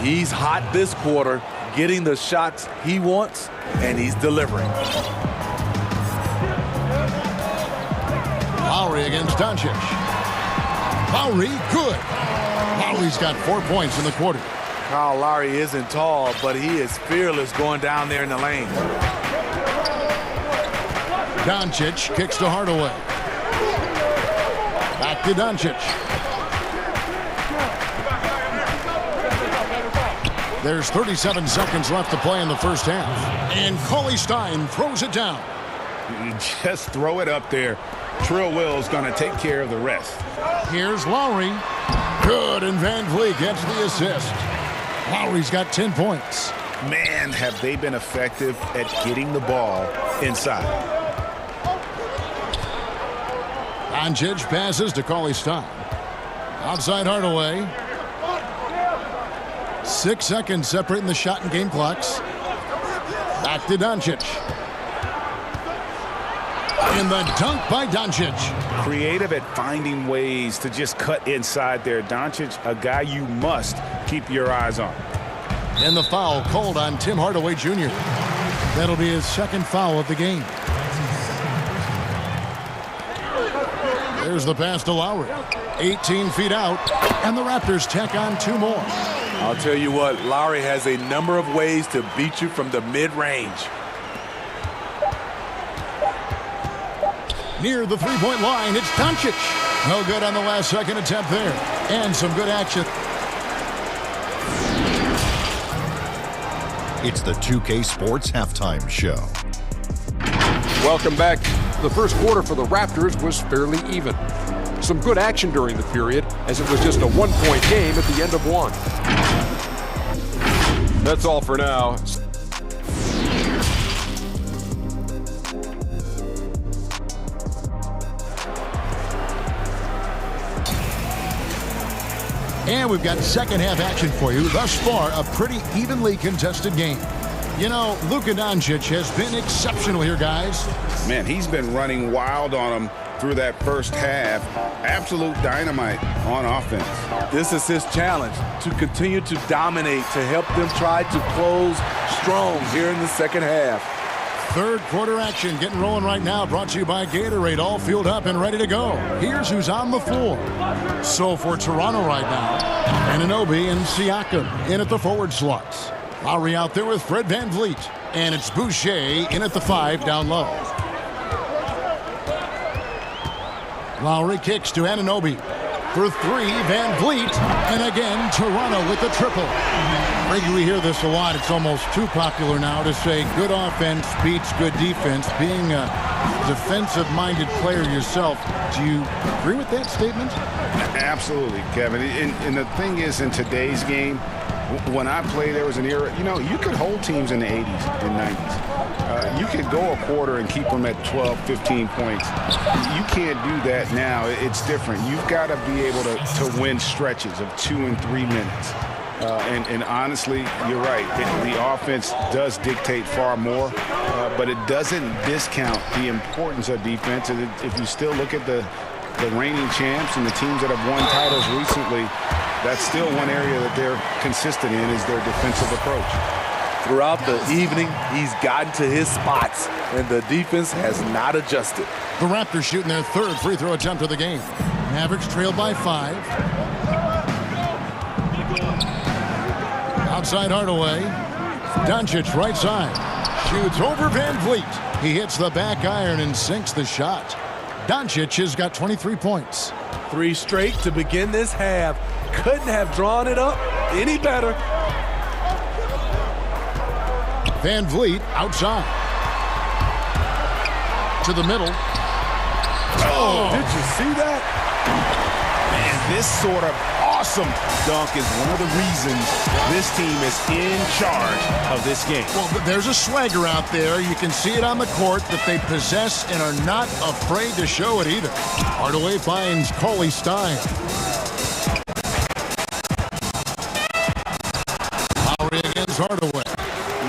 He's hot this quarter, getting the shots he wants, and he's delivering. Lowry against Doncic. Lowry, good. Lowry's got 4 points in the quarter. Kyle Lowry isn't tall, but he is fearless going down there in the lane. Doncic kicks to Hardaway. Back to Doncic. There's 37 seconds left to play in the first half. And Cauley-Stein throws it down. Just throw it up there. Trill Will's going to take care of the rest. Here's Lowry. Good, and Van Vliet gets the assist. Lowry's got 10 points. Man, have they been effective at getting the ball inside. Doncic passes to Cauley-Stein. Outside Hardaway. 6 seconds separating the shot and game clocks. Back to Doncic. And the dunk by Doncic. Creative at finding ways to just cut inside there. Doncic, a guy you must keep your eyes on. And the foul called on Tim Hardaway Jr. That'll be his second foul of the game. There's the pass to Lowry. 18 feet out, and the Raptors tack on 2 more. I'll tell you what, Lowry has a number of ways to beat you from the mid-range. Near the three-point line, it's Doncic. No good on the last second attempt there. And some good action. It's the 2K Sports Halftime Show. Welcome back. The first quarter for the Raptors was fairly even. Some good action during the period, as it was just a 1-point game at the end of one. That's all for now. And we've got second half action for you. Thus far, a pretty evenly contested game. You know, Luka Doncic has been exceptional here, guys. Man, he's been running wild on him through that first half. Absolute dynamite on offense. This is his challenge, to continue to dominate, to help them try to close strong here in the second half. Third quarter action getting rolling right now, brought to you by Gatorade, all fueled up and ready to go. Here's who's on the floor. So for Toronto right now, Anunoby and Siakam in at the forward slots. Lowry out there with Fred VanVleet. And it's Boucher in at the 5 down low. Lowry kicks to Anunoby. For 3, VanVleet. And again, Toronto with the triple. Maybe we hear this a lot. It's almost too popular now to say good offense beats good defense. Being a defensive-minded player yourself, do you agree with that statement? Absolutely, Kevin. And the thing is, in today's game, when I played, there was an era, you could hold teams in the 80s and 90s. You could go a quarter and keep them at 12, 15 points. You can't do that now. It's different. You've got to be able to win stretches of 2 and 3 minutes. And honestly, you're right. The offense does dictate far more, but it doesn't discount the importance of defense. And if you still look at the reigning champs and the teams that have won titles recently, that's still one area that they're consistent in, is their defensive approach. Throughout the evening, he's gotten to his spots, and the defense has not adjusted. The Raptors shooting their third free throw attempt of the game. Mavericks trailed by 5. Outside Hardaway. Doncic right side. Shoots over VanVleet. He hits the back iron and sinks the shot. Doncic has got 23 points. 3 straight to begin this half. Couldn't have drawn it up any better. VanVleet outside. To the middle. Oh, did you see that? Man, this sort of awesome dunk is one of the reasons this team is in charge of this game. Well, there's a swagger out there. You can see it on the court that they possess and are not afraid to show it either. Hardaway finds Cauley Stein. Lowry against Hardaway.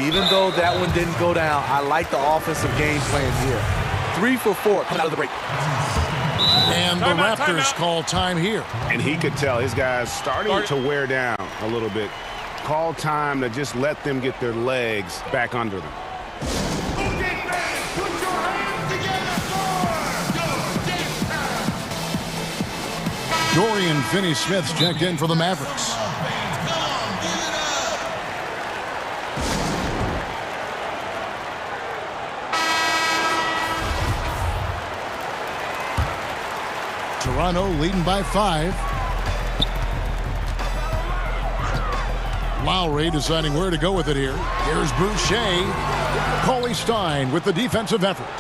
Even though that one didn't go down, I like the offensive game plan here. 3 for 4 coming out of the break. And the Raptors call time here. And he could tell his guys starting to wear down a little bit. Call time to just let them get their legs back under them. Dorian Finney-Smith's checked in for the Mavericks. Toronto leading by 5. Lowry deciding where to go with it here. Here's Boucher. Cauley Stein with the defensive effort.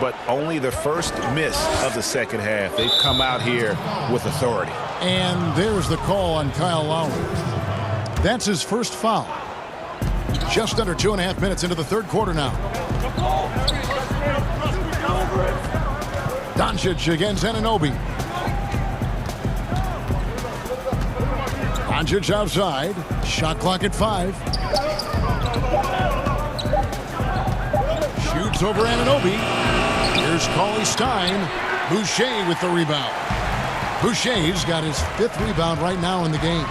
But only the first miss of the second half. They've come out here with authority. And there's the call on Kyle Lowry. That's his first foul. Just under 2.5 minutes into the third quarter now. Doncic against Anunoby. Doncic outside. Shot clock at 5. Shoots over Anunoby. Here's Cauley Stein. Boucher with the rebound. Boucher's got his 5th rebound right now in the game.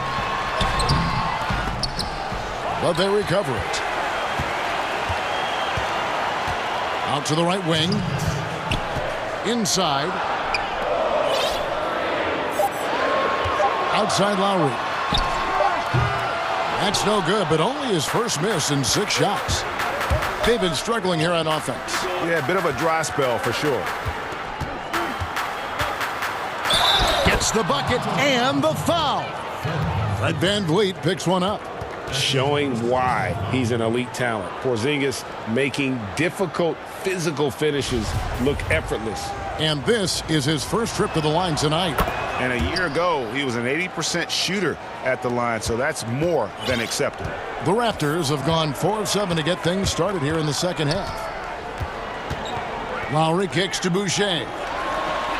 But they recover it. Out to the right wing. Inside. Outside Lowry. That's no good, but only his first miss in 6 shots. They've been struggling here on offense. Yeah, a bit of a dry spell for sure. Gets the bucket and the foul. Fred VanVleet picks one up. Showing why he's an elite talent. Porzingis making difficult physical finishes look effortless. And this is his first trip to the line tonight. And a year ago, he was an 80% shooter at the line, so that's more than acceptable. The Raptors have gone 4 of 7 to get things started here in the second half. Lowry kicks to Boucher.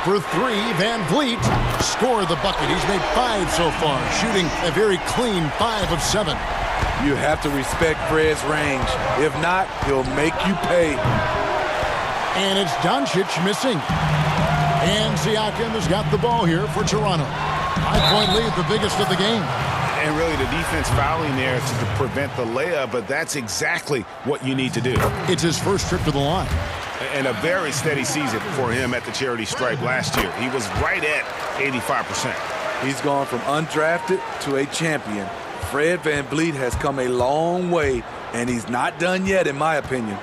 For 3, VanVleet scored the bucket. He's made 5 so far, shooting a very clean 5 of 7. You have to respect Fred's range. If not, he'll make you pay. And it's Doncic missing. And Siakam has got the ball here for Toronto. 5-point lead, the biggest of the game. And really the defense fouling there to prevent the layup, but that's exactly what you need to do. It's his first trip to the line. And a very steady season for him at the charity stripe last year. He was right at 85%. He's gone from undrafted to a champion. Fred VanVleet has come a long way, and he's not done yet, in my opinion.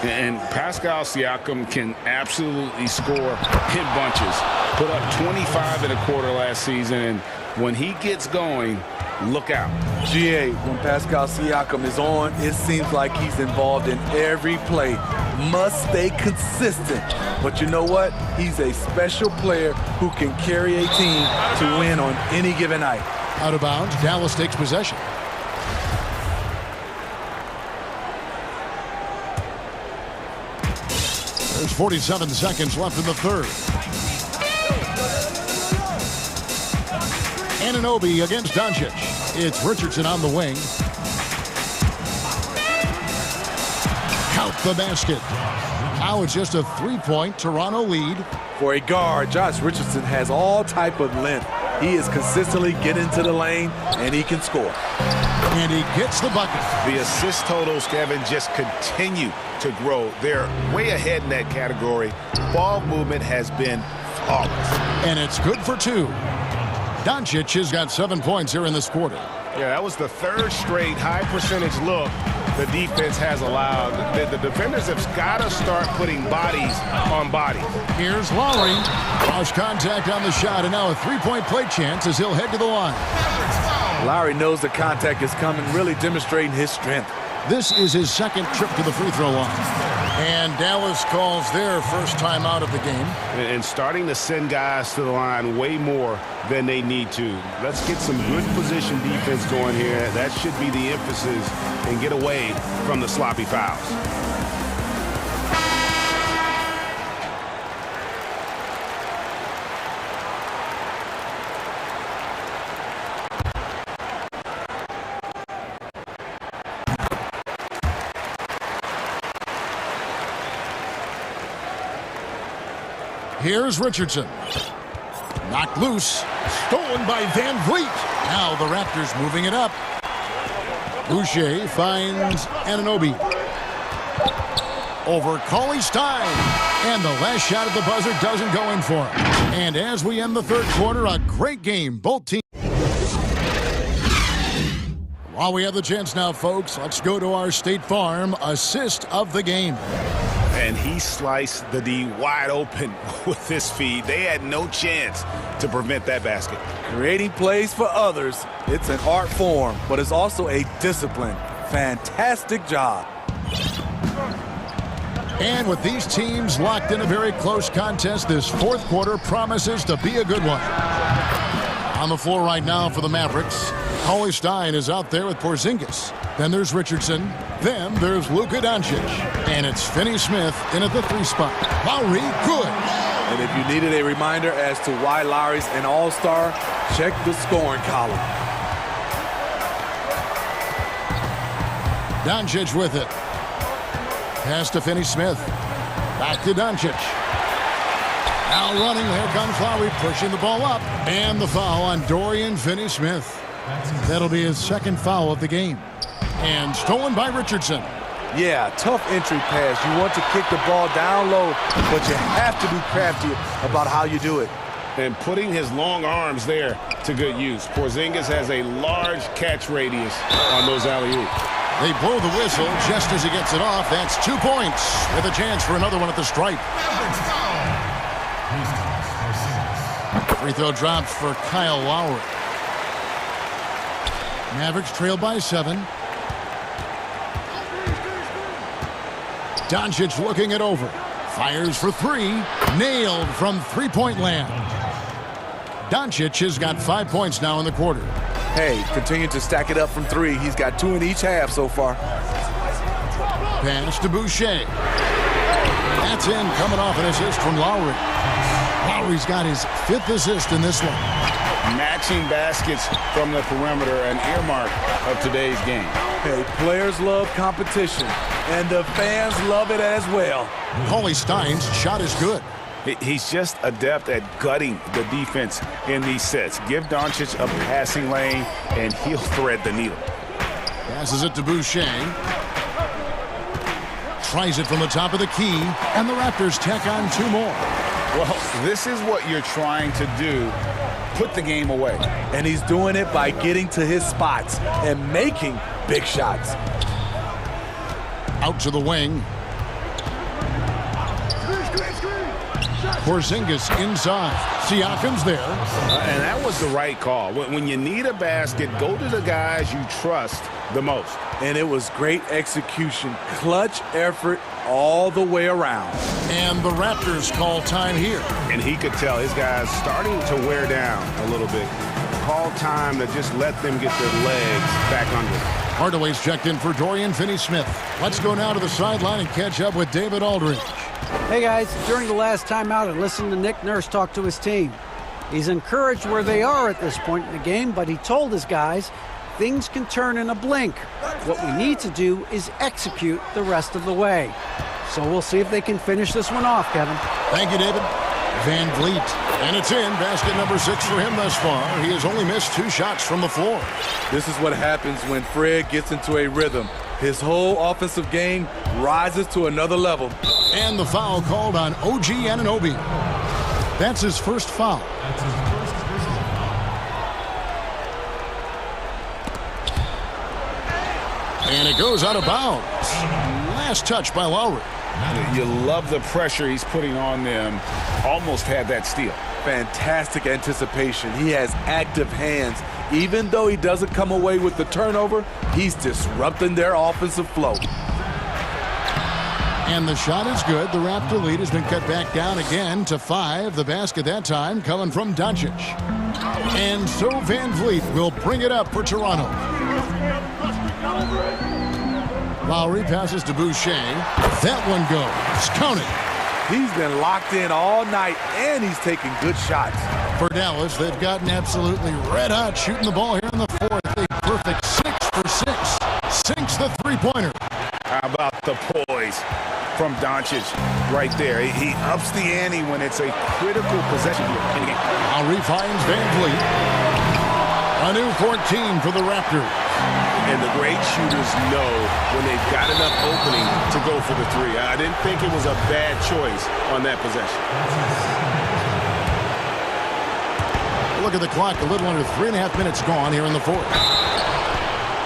And Pascal Siakam can absolutely score in bunches. Put up 25 in a quarter last season, and when he gets going, look out. GA, when Pascal Siakam is on, it seems like he's involved in every play. Must stay consistent. But you know what? He's a special player who can carry a team to win on any given night. Out of bounds, Dallas takes possession. There's 47 seconds left in the third. Anunoby against Doncic. It's Richardson on the wing. Count the basket. Now it's just a 3-point Toronto lead. For a guard, Josh Richardson has all type of length. He is consistently getting to the lane, and he can score. And he gets the bucket. The assist totals, Kevin, just continue to grow. They're way ahead in that category. Ball movement has been flawless. And it's good for 2. Doncic has got 7 points here in this quarter. Yeah, that was the third straight high percentage look the defense has allowed. The defenders have got to start putting bodies on bodies. Here's Lowry. Lost contact on the shot, and now a 3-point play chance as he'll head to the line. Lowry knows the contact is coming, really demonstrating his strength. This is his second trip to the free throw line. And Dallas calls their first time out of the game. And starting to send guys to the line way more than they need to. Let's get some good position defense going here. That should be the emphasis, and get away from the sloppy fouls. Here's Richardson. Knocked loose. Stolen by VanVleet. Now the Raptors moving it up. Boucher finds Anunoby. Over Cauley-Stein. And the last shot at the buzzer doesn't go in for him. And as we end the third quarter, a great game. Both teams. While we have the chance now, folks, let's go to our State Farm assist of the game. And he sliced the D wide open with this feed. They had no chance to prevent that basket. Creating plays for others, it's an art form, but it's also a discipline. Fantastic job. And with these teams locked in a very close contest, this fourth quarter promises to be a good one. On the floor right now for the Mavericks, Cauley-Stein is out there with Porzingis. Then there's Richardson. Then there's Luka Doncic. And it's Finney-Smith in at the 3 spot. Lowry, good. And if you needed a reminder as to why Lowry's an all-star, check the scoring column. Doncic with it. Pass to Finney-Smith. Back to Doncic. Now running, here comes Lowry, pushing the ball up. And the foul on Dorian Finney-Smith. That'll be his second foul of the game. And stolen by Richardson. Yeah, tough entry pass. You want to kick the ball down low, but you have to be crafty about how you do it. And putting his long arms there to good use. Porzingis has a large catch radius on those alley-oops. They blow the whistle just as he gets it off. That's 2 points with a chance for another one at the stripe. Free throw drops for Kyle Lowry. Mavericks trail by 7. Doncic looking it over. Fires for 3. Nailed from three-point land. Doncic has got 5 points now in the quarter. Hey, continue to stack it up from 3. He's got 2 in each half so far. Pass to Boucher. That's in, coming off an assist from Lowry. Lowry's got his 5th assist in this one. Matching baskets from the perimeter, an earmark of today's game. Hey, players love competition, and the fans love it as well. Cauley-Stein's shot is good. He's just adept at gutting the defense in these sets. Give Doncic a passing lane, and he'll thread the needle. Passes it to Boucher. Tries it from the top of the key, and the Raptors tack on 2 more. Well, this is what you're trying to do. Put the game away. And he's doing it by getting to his spots and making big shots. Out to the wing. Porzingis inside. Siakam's there. And that was the right call. When you need a basket, go to the guys you trust the most. And it was great execution. Clutch effort all the way around. And the Raptors call time here. And he could tell his guys starting to wear down a little bit. Call time to just let them get their legs back under them. Hardaway's checked in for Dorian Finney-Smith. Let's go now to the sideline and catch up with David Aldridge. Hey guys, during the last timeout, I listened to Nick Nurse talk to his team. He's encouraged where they are at this point in the game, but he told his guys things can turn in a blink. What we need to do is execute the rest of the way. So we'll see if they can finish this one off, Kevin. Thank you, David. Van Vliet. And it's in. Basket number 6 for him thus far. He has only missed 2 shots from the floor. This is what happens when Fred gets into a rhythm. His whole offensive game rises to another level. And the foul called on OG Anunoby. That's his first foul. And it goes out of bounds. Last touch by Lowry. You love the pressure he's putting on them. Almost had that steal. Fantastic anticipation. He has active hands. Even though he doesn't come away with the turnover, he's disrupting their offensive flow. And the shot is good. The Raptor lead has been cut back down again to 5. The basket that time coming from Doncic. And so Van Vliet will bring it up for Toronto. Lowry passes to Boucher. That one goes. Counting. He's been locked in all night, and he's taking good shots. For Dallas, they've gotten absolutely red hot shooting the ball here in the 4th. A perfect 6 for 6. Sinks the three-pointer. How about the poise from Doncic right there? He ups the ante when it's a critical possession. Lowry finds Van Vliet. A new 14 for the Raptors. And the great shooters know when they've got enough opening to go for the 3. I didn't think it was a bad choice on that possession. Look at the clock. A little under 3.5 minutes gone here in the 4th.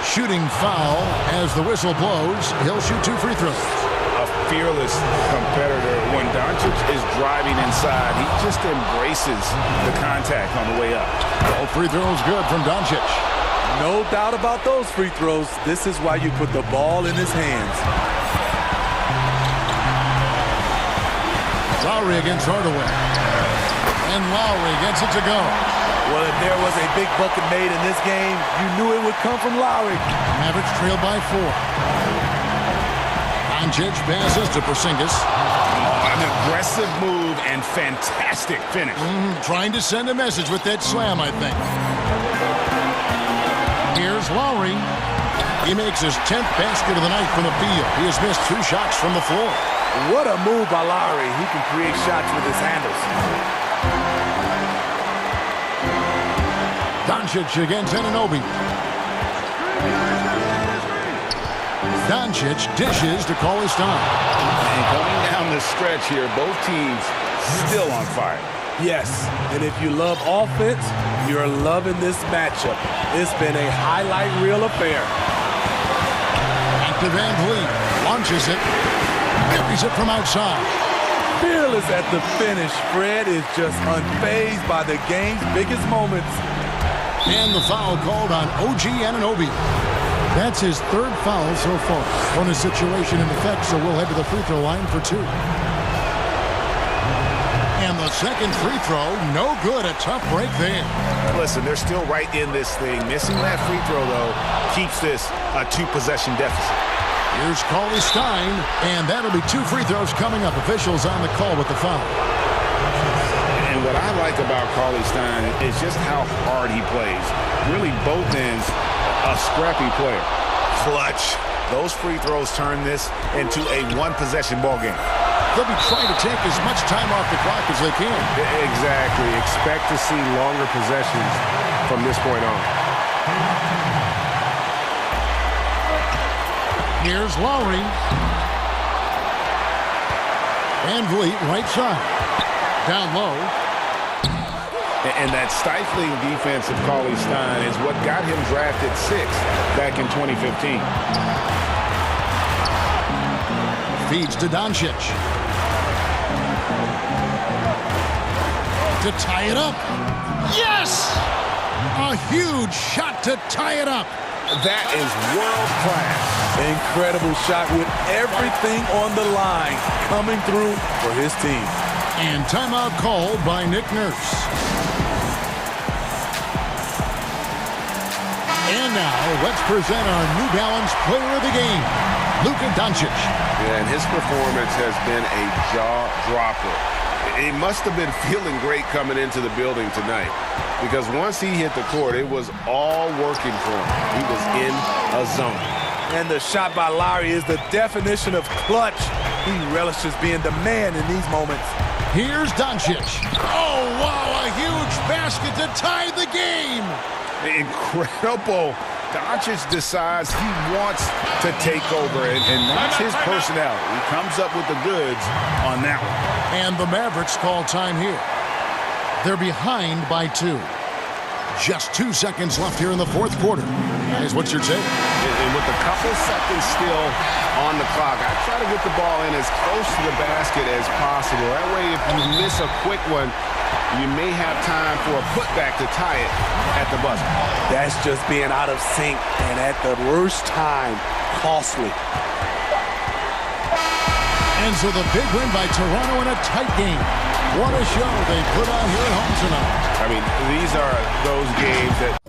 Shooting foul as the whistle blows. He'll shoot 2 free throws. A fearless competitor. When Doncic is driving inside, he just embraces the contact on the way up. All free throws good from Doncic. No doubt about those free throws. This is why you put the ball in his hands. Lowry against Hardaway. And Lowry gets it to go. Well, if there was a big bucket made in this game, you knew it would come from Lowry. Mavericks trail by 4. Doncic passes to Porzingis. An aggressive move and fantastic finish. Trying to send a message with that slam, I think. Here's Lowry. He makes his 10th basket of the night from the field. He has missed 2 shots from the floor. What a move by Lowry. He can create shots with his handles. Doncic against Anunoby. Doncic dishes to Cauley-Stein. And coming down the stretch here, both teams still on fire. Yes, and if you love offense, you're loving this matchup. It's been a highlight reel affair. Back to Van Vliet. Launches it. Buries it from outside. Fearless at the finish. Fred is just unfazed by the game's biggest moments. And the foul called on OG Anunoby. That's his 3rd foul so far. Bonus situation in effect, so we'll head to the free throw line for 2. And the second free throw, no good. A tough break there. Listen, they're still right in this thing. Missing that free throw, though, keeps this a 2-possession deficit. Here's Cauley-Stein, and that'll be 2 free throws coming up. Officials on the call with the foul. And what I like about Cauley-Stein is just how hard he plays. Really, both ends, a scrappy player. Clutch. Those free throws turn this into a 1-possession ball game. they'll be trying to take as much time off the clock as they can. Exactly. Expect to see longer possessions from this point on. Here's Lowry. Van Vliet, right side. Down low. And that stifling defense of Cauley Stein is what got him drafted 6th back in 2015. Feeds to Doncic. To tie it up. Yes! A huge shot to tie it up. That is world class. Incredible shot with everything on the line coming through for his team. And timeout called by Nick Nurse. And now, let's present our New Balance player of the game, Luka Doncic. Yeah, and his performance has been a jaw-dropper. He must have been feeling great coming into the building tonight, because once he hit the court, it was all working for him. He was in a zone. And the shot by Lowry is the definition of clutch. He relishes being the man in these moments. Here's Doncic. Oh, wow, a huge basket to tie the game. Incredible. Doncic decides he wants to take over, and that's his personality. He comes up with the goods on that one. And the Mavericks call time here. They're behind by 2. Just 2 seconds left here in the fourth quarter. Guys, what's your take? And with a couple seconds still on the clock, I try to get the ball in as close to the basket as possible. That way, if you miss a quick one, you may have time for a putback to tie it at the buzzer. That's just being out of sync, and at the worst time, costly. And so the big win by Toronto in a tight game. What a show they put on here at home tonight. I mean, these are those games that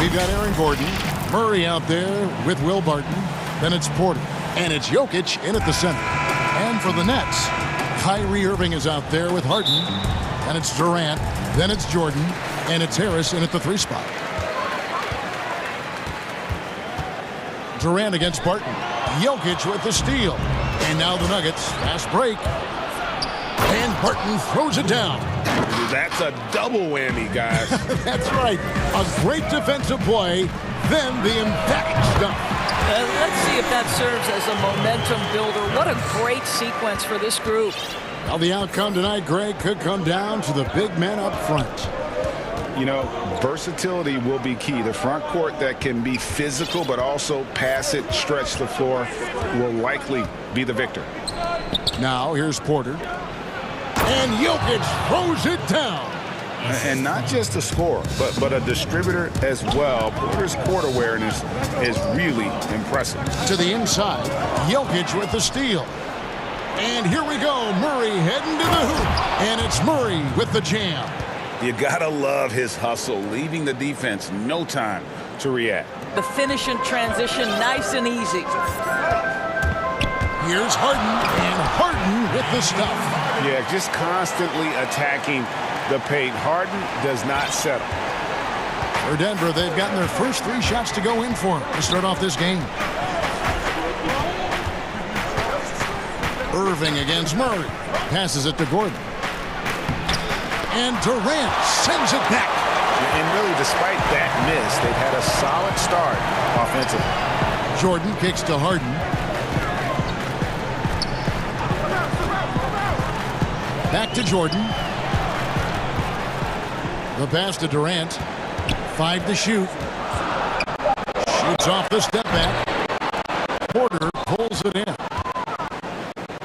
We've got Aaron Gordon. Murray out there with Will Barton. Then it's Porter. And it's Jokic in at the center. And for the Nets, Kyrie Irving is out there with Harden. And it's Durant. Then it's Jordan. And it's Harris in at the 3 spot. Durant against Barton. Jokic with the steal. And now the Nuggets. Fast break. And Barton throws it down. That's a double whammy, guys. That's right. A great defensive play, then the emphatic stuff. Let's see if that serves as a momentum builder. What a great sequence for this group. Now the outcome tonight, Greg, could come down to the big men up front. You know, versatility will be key. The front court that can be physical but also pass it, stretch the floor will likely be the victor. Now here's Porter. And Jokic throws it down. And not just a scorer, but a distributor as well. Porter's court awareness is really impressive. To the inside, Jokic with the steal. And here we go, Murray heading to the hoop. And it's Murray with the jam. You gotta love his hustle, leaving the defense no time to react. The finish in transition, nice and easy. Here's Harden, and Harden with the stuff. Yeah, just constantly attacking the paint. Harden does not settle. For Denver, they've gotten their first 3 shots to go in for to start off this game. Irving against Murray. Passes it to Gordon. And Durant sends it back. And really, despite that miss, they've had a solid start offensively. Jordan kicks to Harden. Back to Jordan. The pass to Durant. 5 to shoot. Shoots off the step back. Porter pulls it in.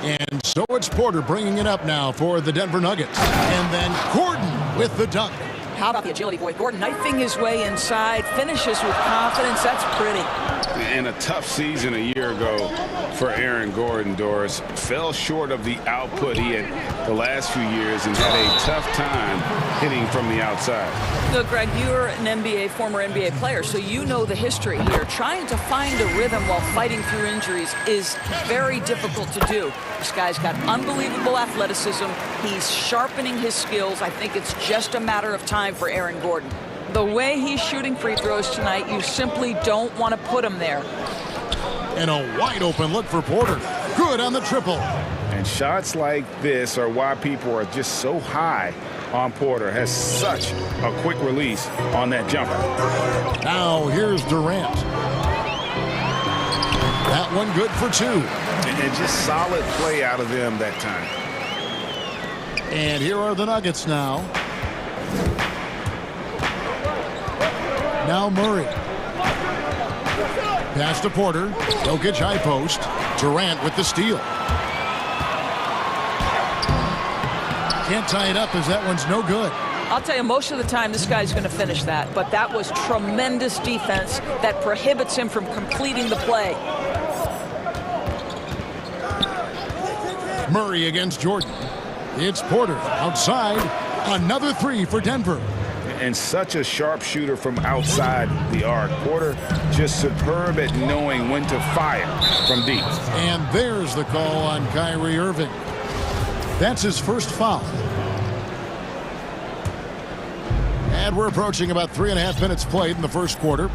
And so it's Porter bringing it up now for the Denver Nuggets. And then Gordon with the dunk. How about the agility, boy? Gordon knifing his way inside, finishes with confidence. That's pretty. And a tough season a year ago for Aaron Gordon, Doris. Fell short of the output he had the last few years and had a tough time hitting from the outside. Look, Greg, you're an former NBA player, so you know the history here. Trying to find a rhythm while fighting through injuries is very difficult to do. This guy's got unbelievable athleticism. He's sharpening his skills. I think it's just a matter of time for Aaron Gordon. The way he's shooting free throws tonight, you simply don't want to put him there. And a wide open look for Porter. Good on the triple. And shots like this are why people are just so high on Porter. Has such a quick release on that jumper. Now here's Durant. That one good for 2. And just solid play out of them that time. And here are the Nuggets now. Now Murray. Pass to Porter. Jokic high post. Durant with the steal. Can't tie it up as that one's no good. I'll tell you, most of the time this guy's going to finish that, but that was tremendous defense that prohibits him from completing the play. Murray against Jordan. It's Porter outside. Another 3 for Denver. And such a sharp shooter from outside the arc. Porter just superb at knowing when to fire from deep. And there's the call on Kyrie Irving. That's his first foul. And we're approaching about 3.5 minutes played in the first quarter.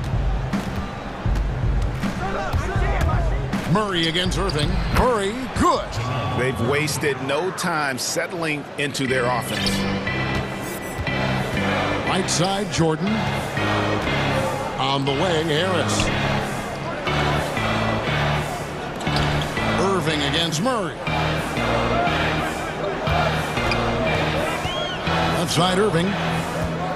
Murray against Irving. Murray, good. They've wasted no time settling into their offense. Right side, Jordan. On the way, Harris. Irving against Murray. Left side, Irving.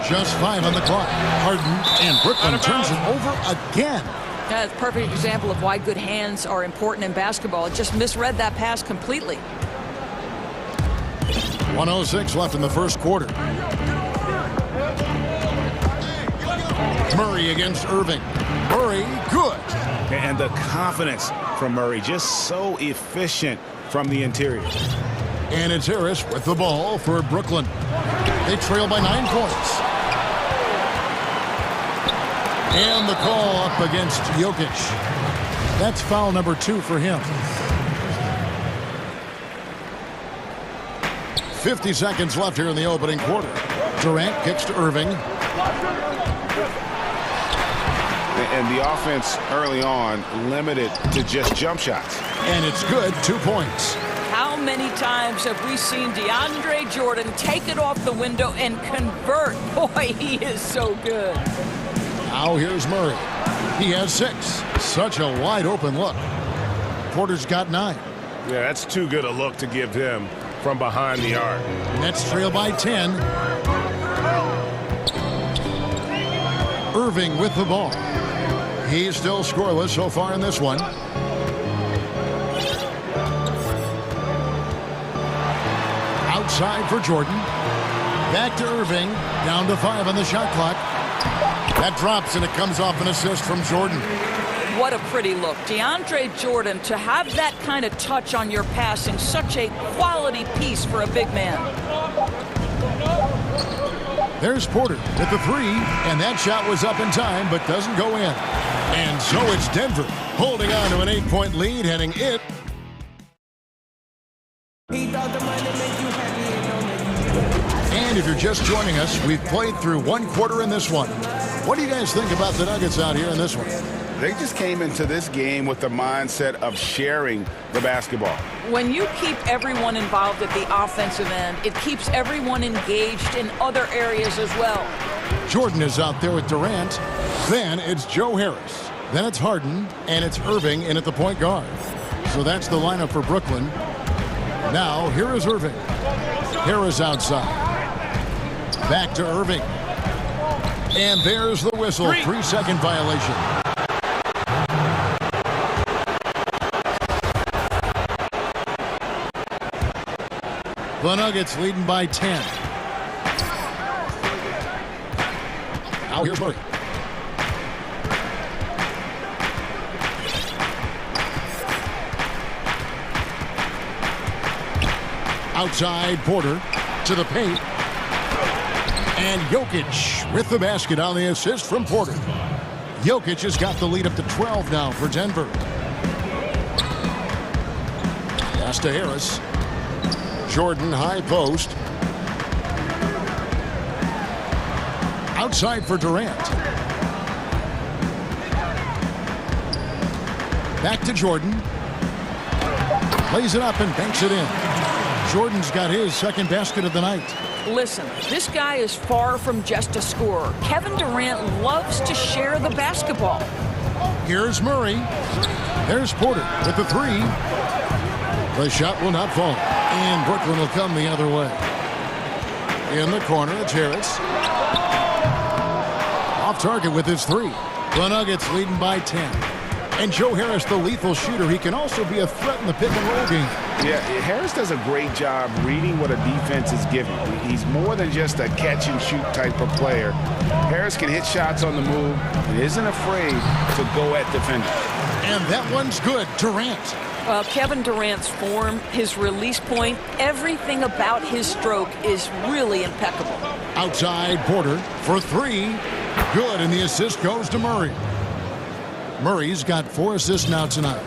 Just 5 on the clock. Harden, and Brooklyn turns it over again. Yeah, it's a perfect example of why good hands are important in basketball. It just misread that pass completely. 1:06 left in the first quarter. Murray against Irving. Murray, good. And the confidence from Murray, just so efficient from the interior. And it's Harris with the ball for Brooklyn. They trail by 9 points. And the call up against Jokic. That's foul number 2 for him. 50 seconds left here in the opening quarter. Durant kicks to Irving. And the offense early on limited to just jump shots. And it's good, 2 points. How many times have we seen DeAndre Jordan take it off the window and convert? Boy, he is so good. Now here's Murray. He has 6. Such a wide open look. Porter's got 9. Yeah, that's too good a look to give him from behind the arc. Nets trail by 10. Irving with the ball. He's still scoreless so far in this one. Outside for Jordan. Back to Irving. Down to 5 on the shot clock. That drops, and it comes off an assist from Jordan. What a pretty look. DeAndre Jordan, to have that kind of touch on your passing, such a quality piece for a big man. There's Porter with the 3, and that shot was up in time, but doesn't go in. And so it's Denver holding on to an 8-point lead, heading in. And if you're just joining us, we've played through 1 quarter in this one. What do you guys think about the Nuggets out here in this one? They just came into this game with the mindset of sharing the basketball. When you keep everyone involved at the offensive end, it keeps everyone engaged in other areas as well. Jordan is out there with Durant. Then it's Joe Harris. Then it's Harden, and it's Irving in at the point guard. So that's the lineup for Brooklyn. Now, here is Irving. Harris outside. Back to Irving. And there's the whistle. 3-second violation. The Nuggets leading by 10. Now here's Murray. Outside, Porter to the paint. And Jokic with the basket on the assist from Porter. Jokic has got the lead up to 12 now for Denver. Pass to Harris. Jordan, high post. Outside for Durant. Back to Jordan. Plays it up and banks it in. Jordan's got his second basket of the night. Listen, this guy is far from just a scorer. Kevin Durant loves to share the basketball. Here's Murray. There's Porter with the 3. The shot will not fall. And Brooklyn will come the other way. In the corner, it's Harris. Off target with his 3. The Nuggets leading by 10. And Joe Harris, the lethal shooter, he can also be a threat in the pick-and-roll game. Yeah, Harris does a great job reading what a defense is giving. He's more than just a catch-and-shoot type of player. Harris can hit shots on the move and isn't afraid to go at defenders. And that one's good. Durant. Kevin Durant's form, his release point, everything about his stroke is really impeccable. Outside, Porter for 3. Good, and the assist goes to Murray. Murray's got 4 assists now tonight.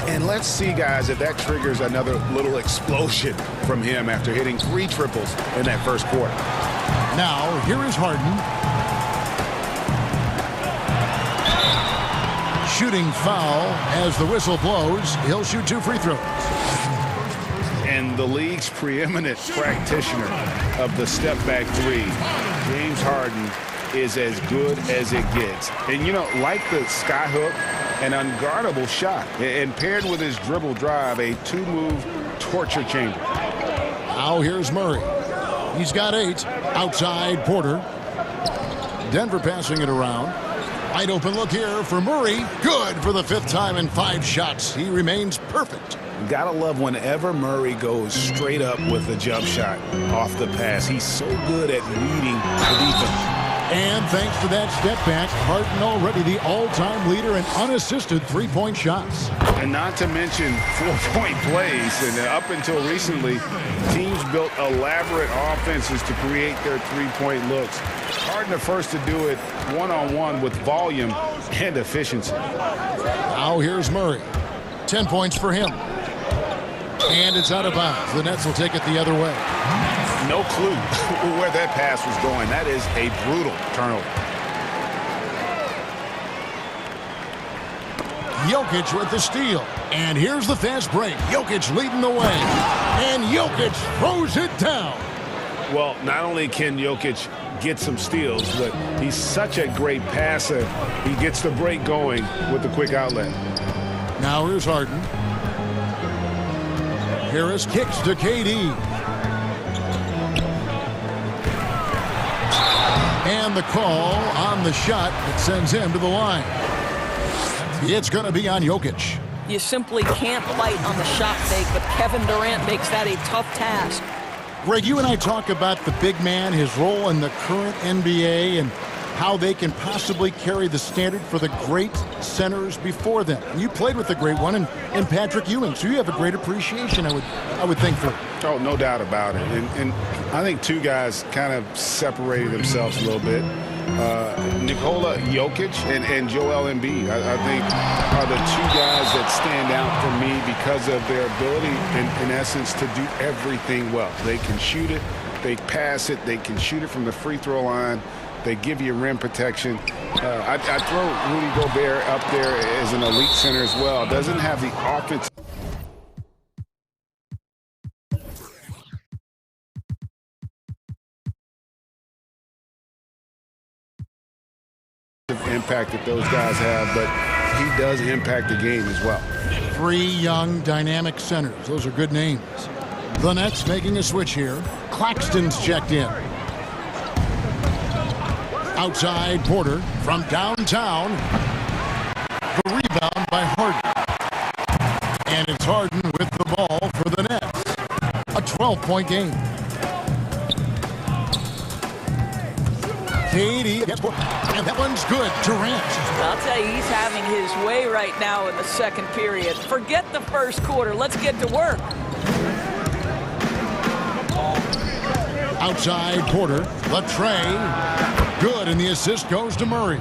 And let's see, guys, if that triggers another little explosion from him after hitting 3 triples in that first quarter. Now, here is Harden. Shooting foul as the whistle blows. He'll shoot 2 free throws. And the league's preeminent practitioner of the step-back 3, James Harden, is as good as it gets. And, you know, like the skyhook, an unguardable shot. And paired with his dribble drive, a 2-move torture chamber. Now here's Murray. He's got 8. Outside, Porter. Denver passing it around. Wide open look here for Murray. Good for the 5th time in 5 shots. He remains perfect. Gotta love whenever Murray goes straight up with a jump shot off the pass. He's so good at reading the defense. And thanks to that step back, Harden already the all-time leader in unassisted three-point shots. And not to mention 4-point plays. And up until recently, teams built elaborate offenses to create their three-point looks. Harden the first to do it one-on-one with volume and efficiency. Now here's Murray. 10 points for him. And it's out of bounds. The Nets will take it the other way. No clue where that pass was going. That is a brutal turnover. Jokic with the steal. And here's the fast break. Jokic leading the way. And Jokic throws it down. Well, not only can Jokic get some steals, but he's such a great passer. He gets the break going with the quick outlet. Now here's Harden. Harris kicks to KD. And the call on the shot that sends him to the line. It's going to be on Jokic. You simply can't fight on the shot fake, but Kevin Durant makes that a tough task. Greg, you and I talk about the big man, his role in the current NBA, and how they can possibly carry the standard for the great centers before them. And you played with the great one in Patrick Ewing, so you have a great appreciation, I would think, for. Oh, no doubt about it. And I think two guys kind of separated themselves a little bit. Nikola Jokic and Joel Embiid, I think, are the two guys that stand out for me because of their ability, in essence, to do everything well. They can shoot it, they pass it, they can shoot it from the free throw line. They give you rim protection. I throw Rudy Gobert up there as an elite center as well. Doesn't have the offensive impact that those guys have, but he does impact the game as well. Three young, dynamic centers. Those are good names. The Nets making a switch here. Claxton's checked in. Outside Porter from downtown. The rebound by Harden. And it's Harden with the ball for the Nets. A 12-point game. KD gets one. And that one's good. Durant. I'll tell you, he's having his way right now in the second period. Forget the first quarter. Let's get to work. Outside Porter. The tray. Good, and the assist goes to Murray.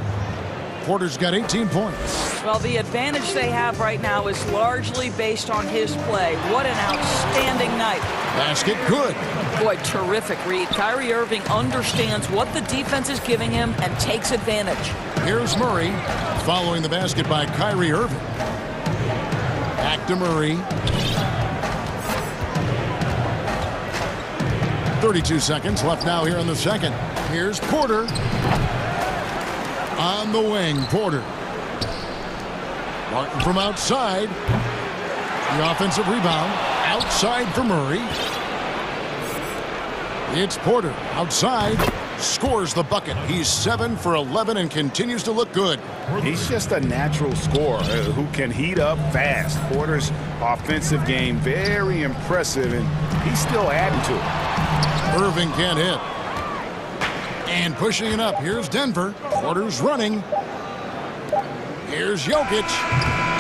Porter's got 18 points. Well, the advantage they have right now is largely based on his play. What an outstanding night. Basket good. Boy, terrific read. Kyrie Irving understands what the defense is giving him and takes advantage. Here's Murray following the basket by Kyrie Irving. Back to Murray. 32 seconds left now here in the second. Here's Porter. On the wing, Porter. Martin from outside. The offensive rebound. Outside for Murray. It's Porter. Outside. Scores the bucket. He's 7 for 11 and continues to look good. He's just a natural scorer who can heat up fast. Porter's offensive game, very impressive, and he's still adding to it. Irving can't hit. And pushing it up. Here's Denver. Porter's running. Here's Jokic.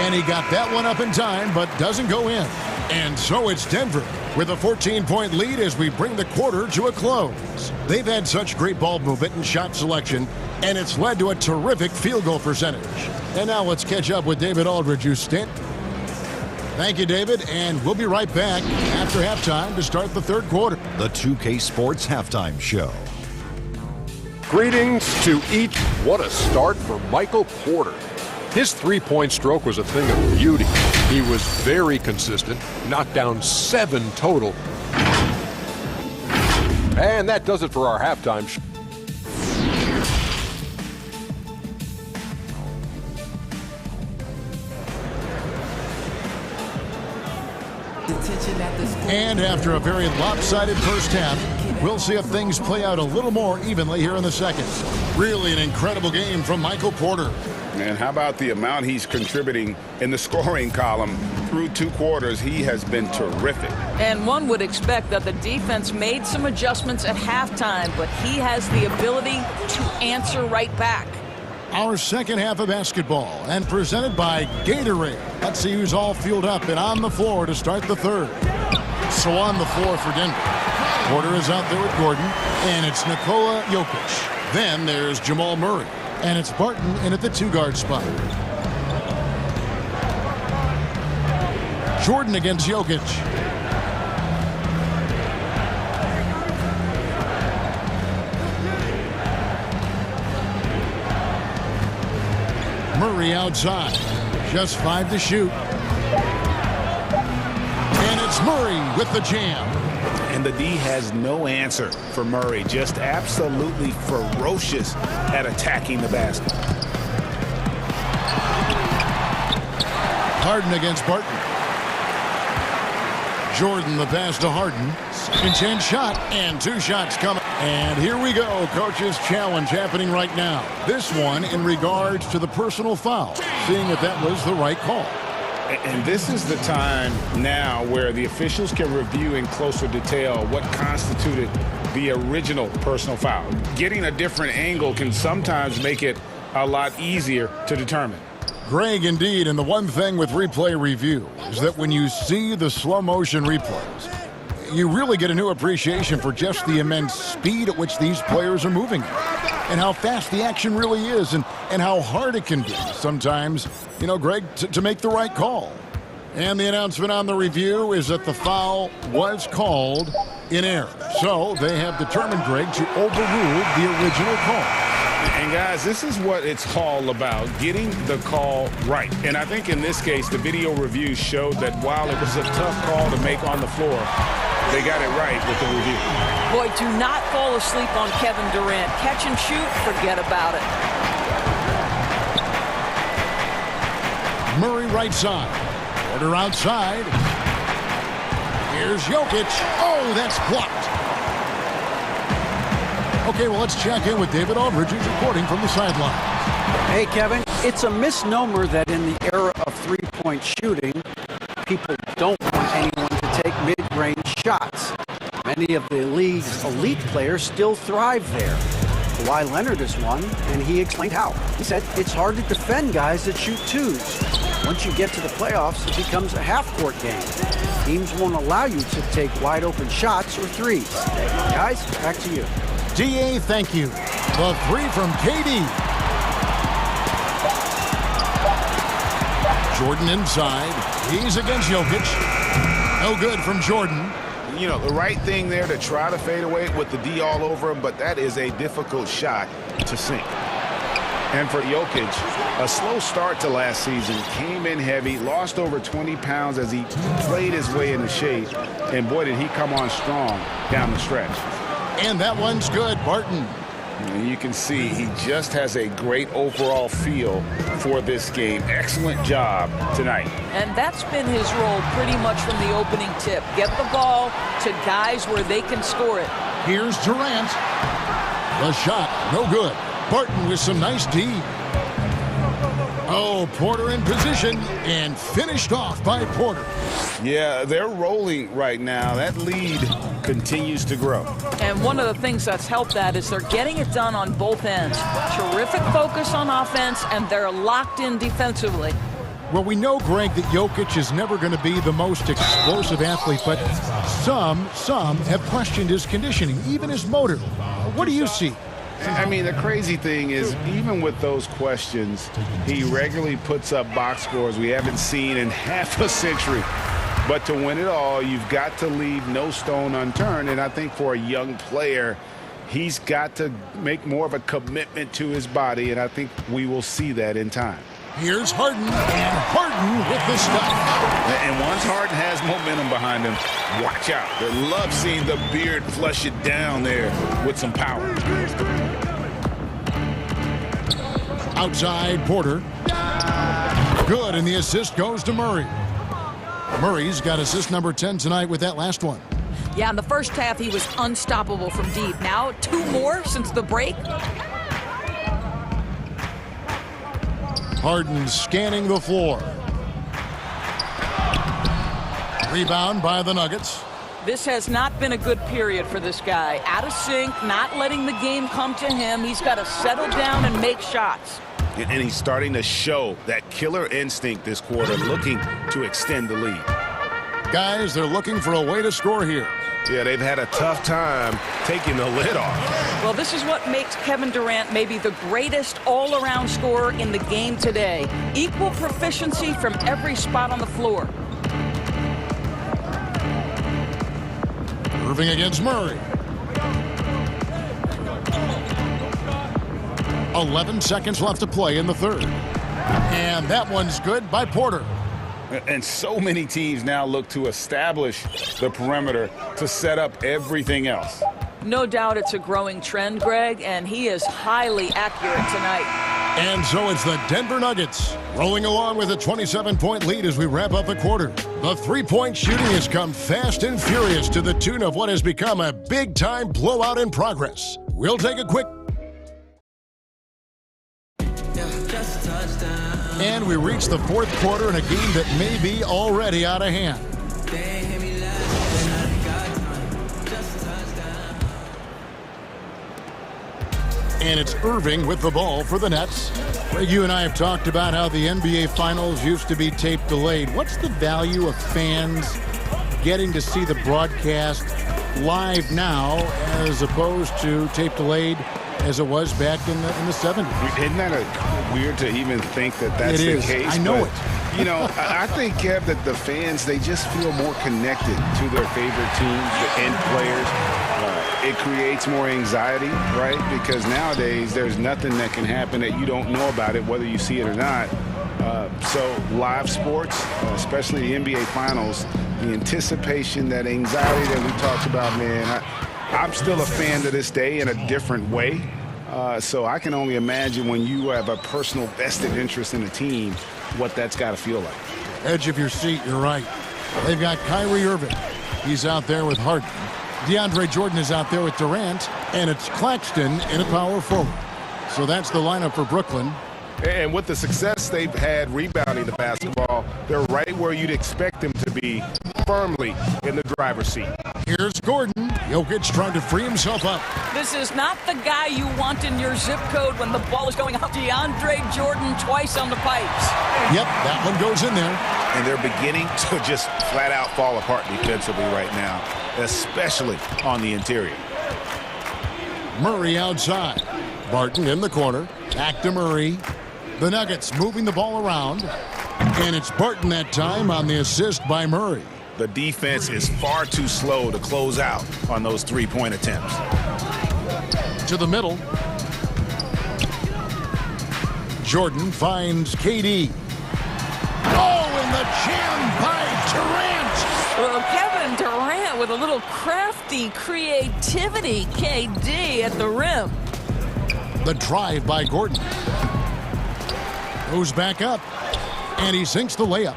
And he got that one up in time, but doesn't go in. And so it's Denver with a 14-point lead as we bring the quarter to a close. They've had such great ball movement and shot selection, and it's led to a terrific field goal percentage. And now let's catch up with David Aldridge, who's stint. Thank you, David, and we'll be right back after halftime to start the third quarter. The 2K Sports Halftime Show. Greetings to each. What a start for Michael Porter. His three-point stroke was a thing of beauty. He was very consistent, knocked down 7 total. And that does it for our halftime show. And after a very lopsided first half, we'll see if things play out a little more evenly here in the second. Really an incredible game from Michael Porter. And how about the amount he's contributing in the scoring column? through 2 quarters, he has been terrific. And one would expect that the defense made some adjustments at halftime, but he has the ability to answer right back. Our second half of basketball, and presented by Gatorade. Let's see who's all fueled up and on the floor to start the third. So on the floor for Denver. Porter is out there with Gordon, and it's Nikola Jokic. Then there's Jamal Murray, and it's Barton in at the 2-guard spot. Jordan against Jokic. Murray outside. Just 5 to shoot. And it's Murray with the jam. And the D has no answer for Murray. Just absolutely ferocious at attacking the basket. Harden against Barton. Jordan the pass to Harden. Second chance shot, and 2 shots coming. And here we go, coach's challenge happening right now. This one in regards to the personal foul, seeing if that was the right call. And this is the time now where the officials can review in closer detail what constituted the original personal foul. Getting a different angle can sometimes make it a lot easier to determine. Greg, indeed, and the one thing with replay review is that when you see the slow motion replays, you really get a new appreciation for just the immense speed at which these players are moving and how fast the action really is and how hard it can be sometimes, you know, Greg, to make the right call. And the announcement on the review is that the foul was called in error. So they have determined, Greg, to overrule the original call. And guys, this is what it's all about, getting the call right. And I think in this case, the video review showed that while it was a tough call to make on the floor, they got it right with the review. Boy, do not fall asleep on Kevin Durant. Catch and shoot, forget about it. Murray right side. Porter outside. Here's Jokic. Oh, that's blocked. Okay, well, let's check in with David Aldridge, who's reporting from the sidelines. Hey, Kevin, it's a misnomer that in the era of three-point shooting, people don't want anyone to take mid-range shots. Many of the league's elite players still thrive there. Kawhi Leonard is one, and he explained how. He said it's hard to defend guys that shoot twos. Once you get to the playoffs, it becomes a half-court game. Teams won't allow you to take wide-open shots or threes. Guys, back to you. DA, thank you. The 3 from KD. Jordan inside. He's against Jokic. No good from Jordan. You know, the right thing there to try to fade away with the D all over him, but that is a difficult shot to sink. And for Jokic, a slow start to last season, came in heavy, lost over 20 pounds as he played his way into shape, and boy, did he come on strong down the stretch. And that one's good, Barton. And you can see he just has a great overall feel for this game. Excellent job tonight. And that's been his role pretty much from the opening tip. Get the ball to guys where they can score it. Here's Durant. The shot, no good. Barton with some nice D. Oh, Porter in position and finished off by Porter. Yeah, they're rolling right now. That lead continues to grow. And one of the things that's helped that is they're getting it done on both ends. Terrific focus on offense, and they're locked in defensively. Well, we know, Greg, that Jokic is never going to be the most explosive athlete, but some have questioned his conditioning, even his motor. What do you see? I mean, the crazy thing is, even with those questions, he regularly puts up box scores we haven't seen in half a century. But to win it all, you've got to leave no stone unturned. And I think for a young player, he's got to make more of a commitment to his body. And I think we will see that in time. Here's Harden, and Harden with the stuff. And once Harden has momentum behind him, watch out. They love seeing the beard flush it down there with some power. Outside, Porter. Good, and the assist goes to Murray. Murray's got assist number 10 tonight with that last one. Yeah, in the first half, he was unstoppable from deep. Now, 2 more since the break. Harden scanning the floor. Rebound by the Nuggets. This has not been a good period for this guy. Out of sync, not letting the game come to him. He's got to settle down and make shots. And he's starting to show that killer instinct this quarter, looking to extend the lead. Guys, they're looking for a way to score here. Yeah, they've had a tough time taking the lid off. Well, this is what makes Kevin Durant maybe the greatest all-around scorer in the game today. Equal proficiency from every spot on the floor. Irving against Murray. 11 seconds left to play in the third. And that one's good by Porter. And so many teams now look to establish the perimeter to set up everything else. No doubt it's a growing trend, Greg, and he is highly accurate tonight. And so it's the Denver Nuggets rolling along with a 27-point lead as we wrap up the quarter. The three-point shooting has come fast and furious to the tune of what has become a big-time blowout in progress. We'll take a quick... And we reach the fourth quarter in a game that may be already out of hand. And it's Irving with the ball for the Nets. Greg, you and I have talked about how the NBA Finals used to be tape delayed. What's the value of fans getting to see the broadcast live now as opposed to tape delayed as it was back in the 70s? Isn't that weird to even think that that's the case? I know it. You know, I think, Kev, that the fans, they just feel more connected to their favorite teams and players. It creates more anxiety, right? Because nowadays, there's nothing that can happen that you don't know about it, whether you see it or not. So live sports, especially the NBA Finals, the anticipation, that anxiety that we talked about, man, I'm still a fan to this day in a different way. So I can only imagine when you have a personal vested interest in a team, what that's got to feel like. Edge of your seat, you're right. They've got Kyrie Irving. He's out there with Harden. DeAndre Jordan is out there with Durant. And it's Claxton in a power forward. So that's the lineup for Brooklyn. And with the success they've had rebounding the basketball, they're right where you'd expect them to be, firmly in the driver's seat. Here's Gordon. Jokic trying to free himself up. This is not the guy you want in your zip code when the ball is going out. DeAndre Jordan twice on the pipes. Yep, that one goes in there. And they're beginning to just flat out fall apart defensively right now, especially on the interior. Murray outside. Barton in the corner. Back to Murray. The Nuggets moving the ball around. And it's Barton that time on the assist by Murray. The defense is far too slow to close out on those three-point attempts. To the middle. Jordan finds KD. Oh, and the jam by Durant. Well, Kevin Durant with a little crafty creativity. KD at the rim. The drive by Gordon. Goes back up. And he sinks the layup.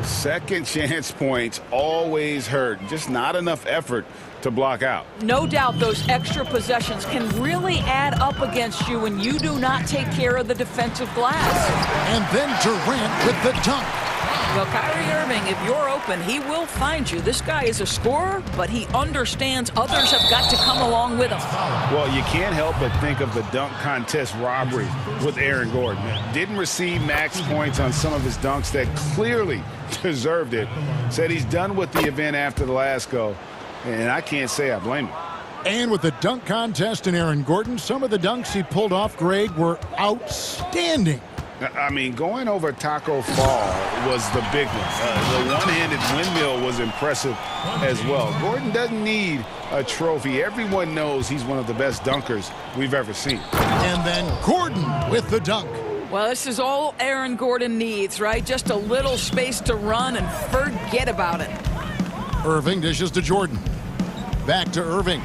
Second chance points always hurt. Just not enough effort to block out. No doubt those extra possessions can really add up against you when you do not take care of the defensive glass. And then Durant with the dunk. Well, Kyrie Irving, if you're open, he will find you. This guy is a scorer, but he understands others have got to come along with him. Well, you can't help but think of the dunk contest robbery with Aaron Gordon. Didn't receive max points on some of his dunks that clearly deserved it. Said he's done with the event after the last go, and I can't say I blame him. And with the dunk contest and Aaron Gordon, some of the dunks he pulled off, Greg, were outstanding. I mean, going over Taco Fall was the big one. The one-handed windmill was impressive as well. Gordon doesn't need a trophy. Everyone knows he's one of the best dunkers we've ever seen. And then Gordon with the dunk. Well, this is all Aaron Gordon needs, right? Just a little space to run and forget about it. Irving dishes to Jordan. Back to Irving.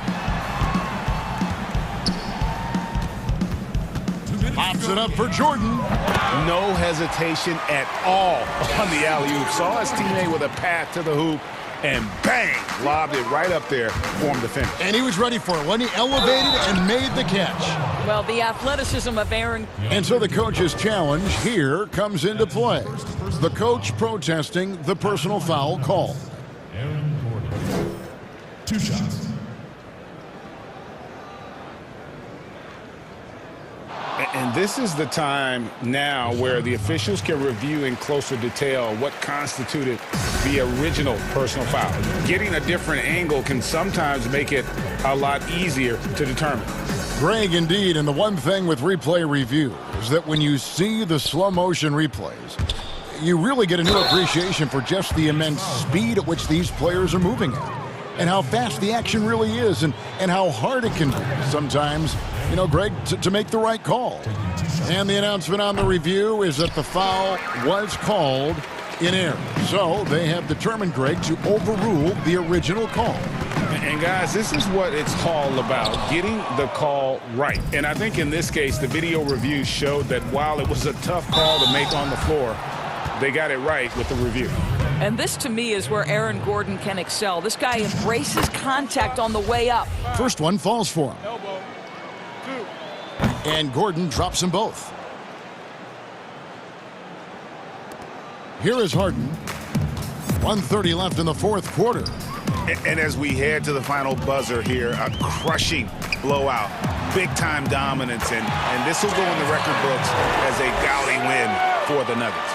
Pops it up for Jordan. No hesitation at all on the alley-oop. Saw his teammate with a path to the hoop, and bang, lobbed it right up there for him to finish. And he was ready for it when he elevated and made the catch. Well, the athleticism of Aaron. And so the coach's challenge here comes into play. The coach protesting the personal foul call. 2 shots. And this is the time now where the officials can review in closer detail what constituted the original personal foul. Getting a different angle can sometimes make it a lot easier to determine. Greg, indeed, and the one thing with replay review is that when you see the slow motion replays, you really get a new appreciation for just the immense speed at which these players are moving at, and how fast the action really is, and how hard it can be sometimes, you know, Greg, to make the right call. And the announcement on the review is that the foul was called in error. So they have determined, Greg, to overrule the original call. And guys, this is what it's all about, getting the call right. And I think in this case, the video review showed that while it was a tough call to make on the floor, they got it right with the review. And this, to me, is where Aaron Gordon can excel. This guy embraces contact on the way up. First one falls for him. And Gordon drops them both. Here is Harden. 1:30 left in the fourth quarter. And as we head to the final buzzer here, a crushing blowout, big-time dominance, and this will go in the record books as a gaudy win for the Nuggets.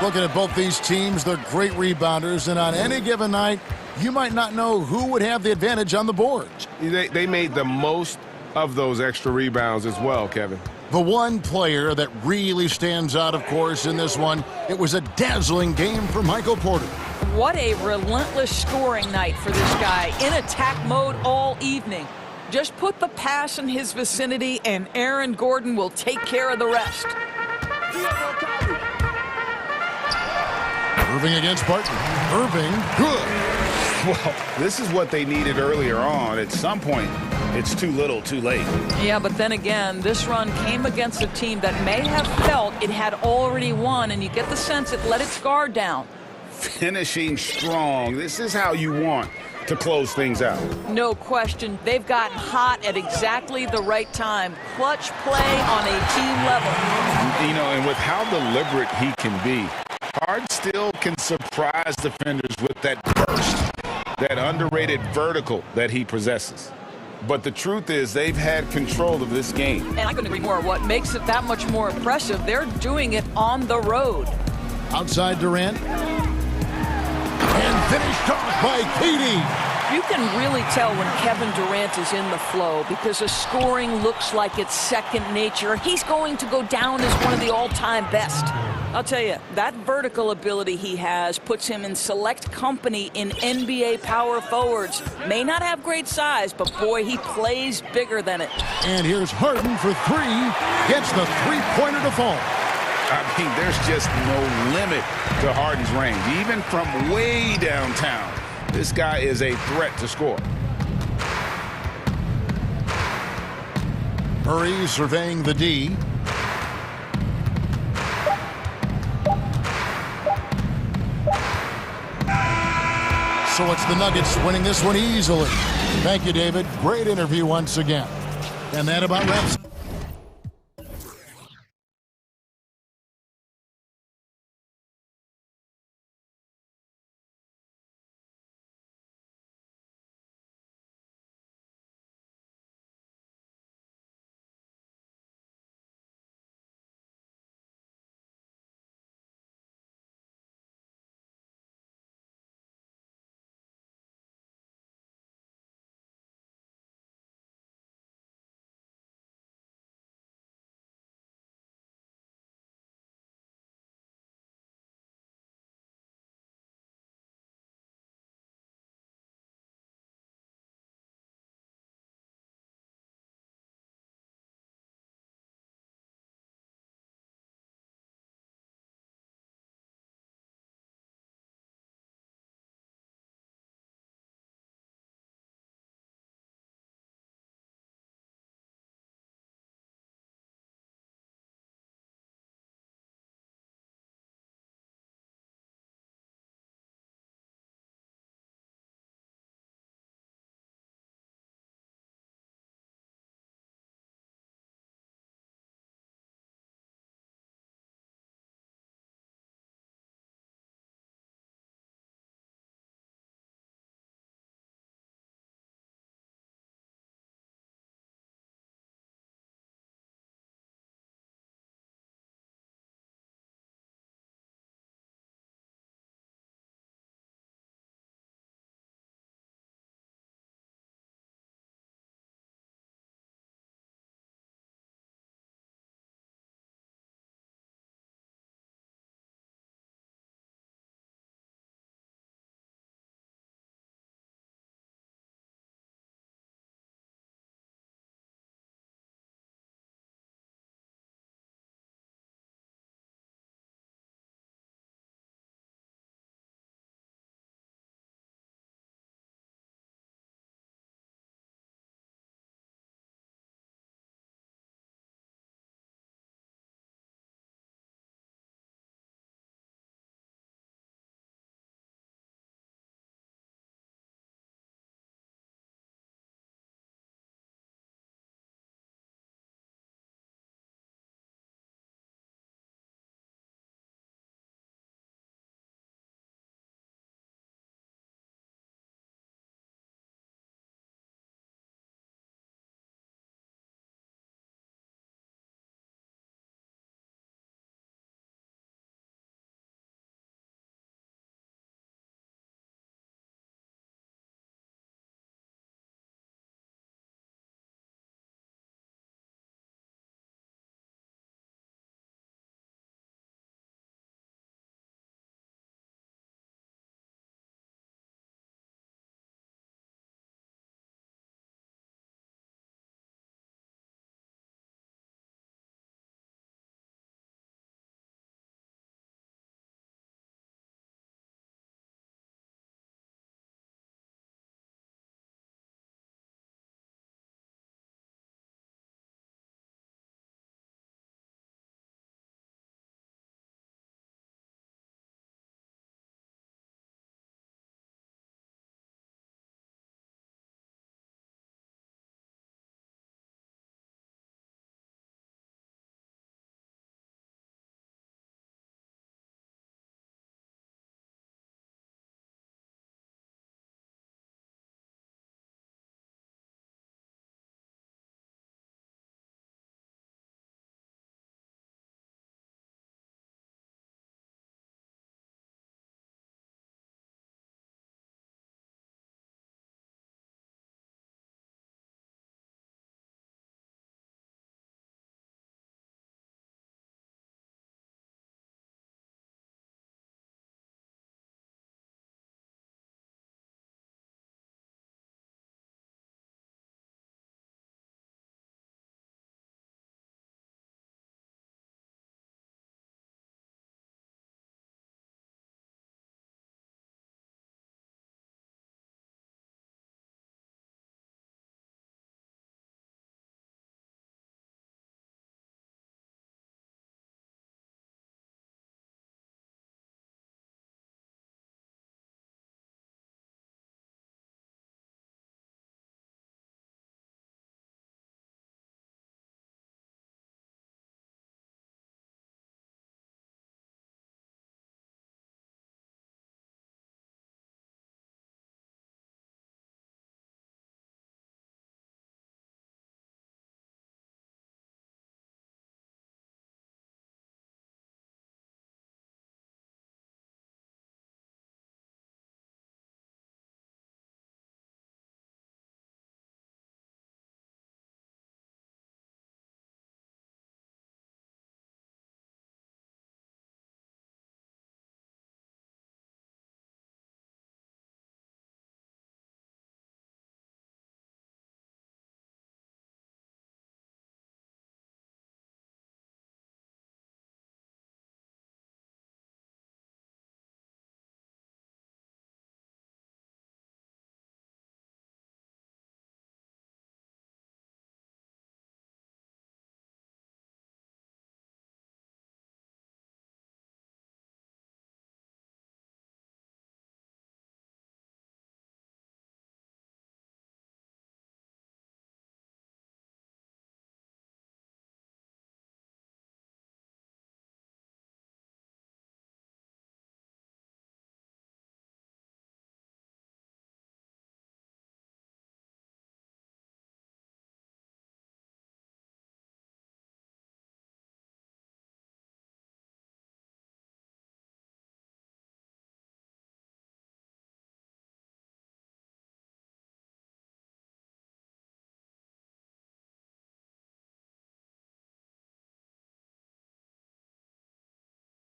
Looking at both these teams, they're great rebounders, and on any given night, you might not know who would have the advantage on the boards. They made the most of those extra rebounds as well, Kevin. The one player that really stands out, of course, in this one, it was a dazzling game for Michael Porter. What a relentless scoring night for this guy, in attack mode all evening. Just put the pass in his vicinity, and Aaron Gordon will take care of the rest. Irving against Barton. Irving, good. Well, this is what they needed earlier on. At some point, it's too little, too late. Yeah, but then again, this run came against a team that may have felt it had already won, and you get the sense it let its guard down. Finishing strong. This is how you want to close things out. No question. They've gotten hot at exactly the right time. Clutch play on a team level. You know, and with how deliberate he can be, Hard still can surprise defenders with that burst, that underrated vertical that he possesses. But the truth is they've had control of this game. And I couldn't agree more. What makes it that much more impressive, they're doing it on the road. Outside Durant. And finished off by KD. You can really tell when Kevin Durant is in the flow because the scoring looks like it's second nature. He's going to go down as one of the all-time best. I'll tell you, that vertical ability he has puts him in select company in NBA power forwards. May not have great size, but boy, he plays bigger than it. And here's Harden for three. Gets the three-pointer to fall. I mean, there's just no limit to Harden's range. Even from way downtown, this guy is a threat to score. Murray surveying the D. So it's the Nuggets winning this one easily. Thank you, David. Great interview once again. And that about wraps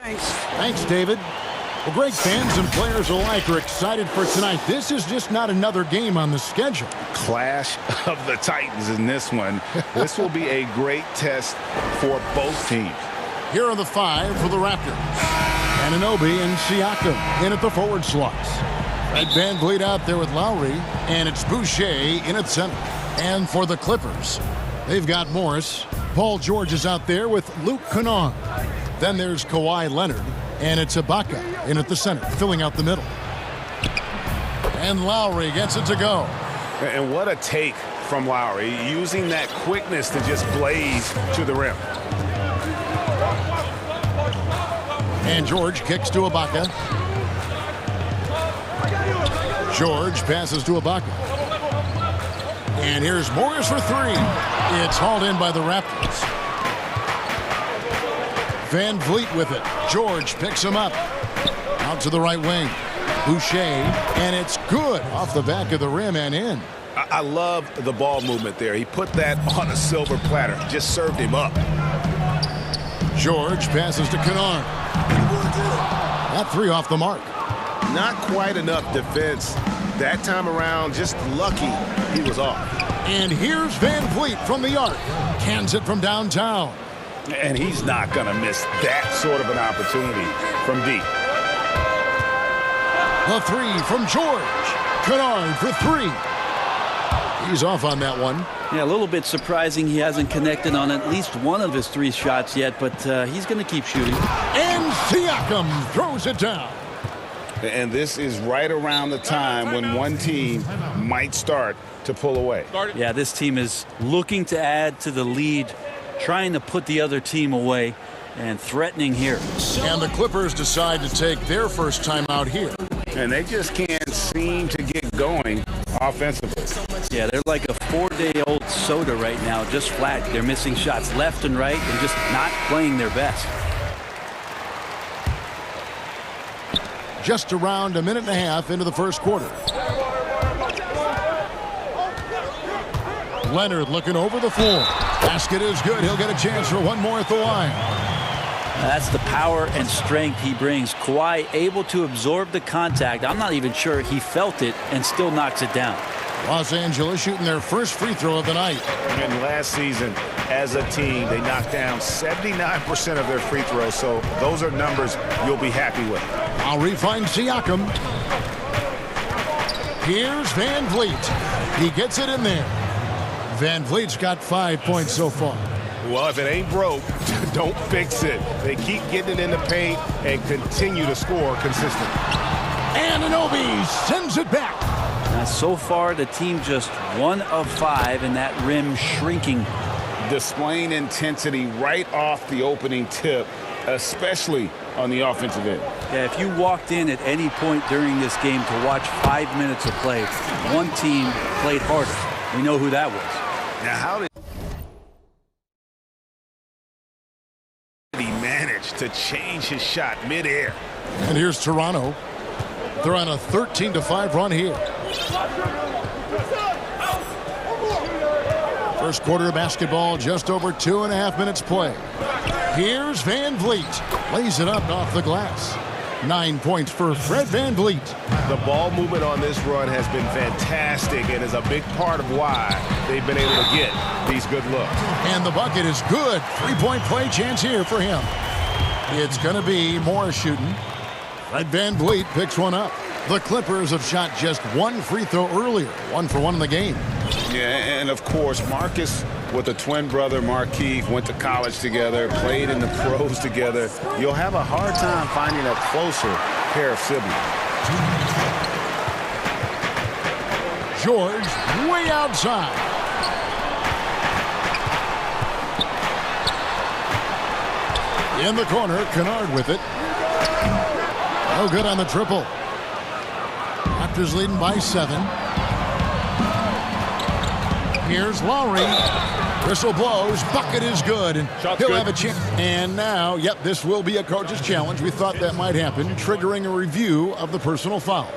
Thanks, David. Well, great fans and players alike are excited for tonight. This is just not another game on the schedule. Clash of the Titans in this one. This will be a great test for both teams. Here are the 5 for the Raptors. Anunoby and Siakam in at the forward slots. Fred VanVleet out there with Lowry, and it's Boucher in at center. And for the Clippers, they've got Morris. Paul George is out there with Luke Kennard. Then there's Kawhi Leonard, and it's Ibaka in at the center, filling out the middle. And Lowry gets it to go. And what a take from Lowry, using that quickness to just blaze to the rim. And George kicks to Ibaka. George passes to Ibaka. And here's Morris for 3. It's hauled in by the Raptors. VanVleet with it. George picks him up. Out to the right wing. Boucher, and it's good off the back of the rim and in. I love the ball movement there. He put that on a silver platter. Just served him up. George passes to Kennard. That 3 off the mark. Not quite enough defense that time around. Just lucky he was off. And here's VanVleet from the arc. Cans it from downtown. And he's not going to miss that sort of an opportunity from deep. The 3 from George. Kennard for 3. He's off on that one. Yeah, a little bit surprising he hasn't connected on at least one of his 3 shots yet, but he's going to keep shooting. And Siakam throws it down. And this is right around the time when one team might start to pull away. Yeah, this team is looking to add to the lead, trying to put the other team away, and threatening here. And the Clippers decide to take their first time out here. And they just can't seem to get going offensively. Yeah, they're like a 4-day-old soda right now, just flat. They're missing shots left and right and just not playing their best. Just around a minute and a half into the first quarter. Leonard looking over the floor. Basket is good. He'll get a chance for one more at the line. That's the power and strength he brings. Kawhi able to absorb the contact. I'm not even sure he felt it and still knocks it down. Los Angeles shooting their first free throw of the night. And last season, as a team, they knocked down 79% of their free throws, so those are numbers you'll be happy with. Lowry finds Siakam. Here's VanVleet. He gets it in there. VanVleet's got 5 points so far. Well, if it ain't broke, don't fix it. They keep getting it in the paint and continue to score consistently. Anunoby sends it back. Now, so far, the team just 1 of 5, and that rim shrinking. Displaying intensity right off the opening tip, especially on the offensive end. Yeah, if you walked in at any point during this game to watch 5 minutes of play, one team played harder. We know who that was. Now, how did he manage to change his shot midair? And here's Toronto. They're on a 13-5 run here. First quarter of basketball, just over 2.5 minutes play. Here's VanVleet. Lays it up off the glass. 9 points for Fred VanVleet. The ball movement on this run has been fantastic and is a big part of why they've been able to get these good looks. And the bucket is good. 3-point play chance here for him. It's going to be Morris shooting. Fred VanVleet picks one up. The Clippers have shot just 1 free throw earlier. 1 for 1 in the game. Yeah, and of course, Marcus with a twin brother, Markeith, went to college together, played in the pros together. You'll have a hard time finding a closer pair of siblings. George way outside. In the corner, Kennard with it. No good on the triple. Raptors leading by 7. Here's Lowry. Whistle blows. Bucket is good. And he'll have a chance. And now, yep, this will be a coach's challenge. We thought that might happen, triggering a review of the personal foul.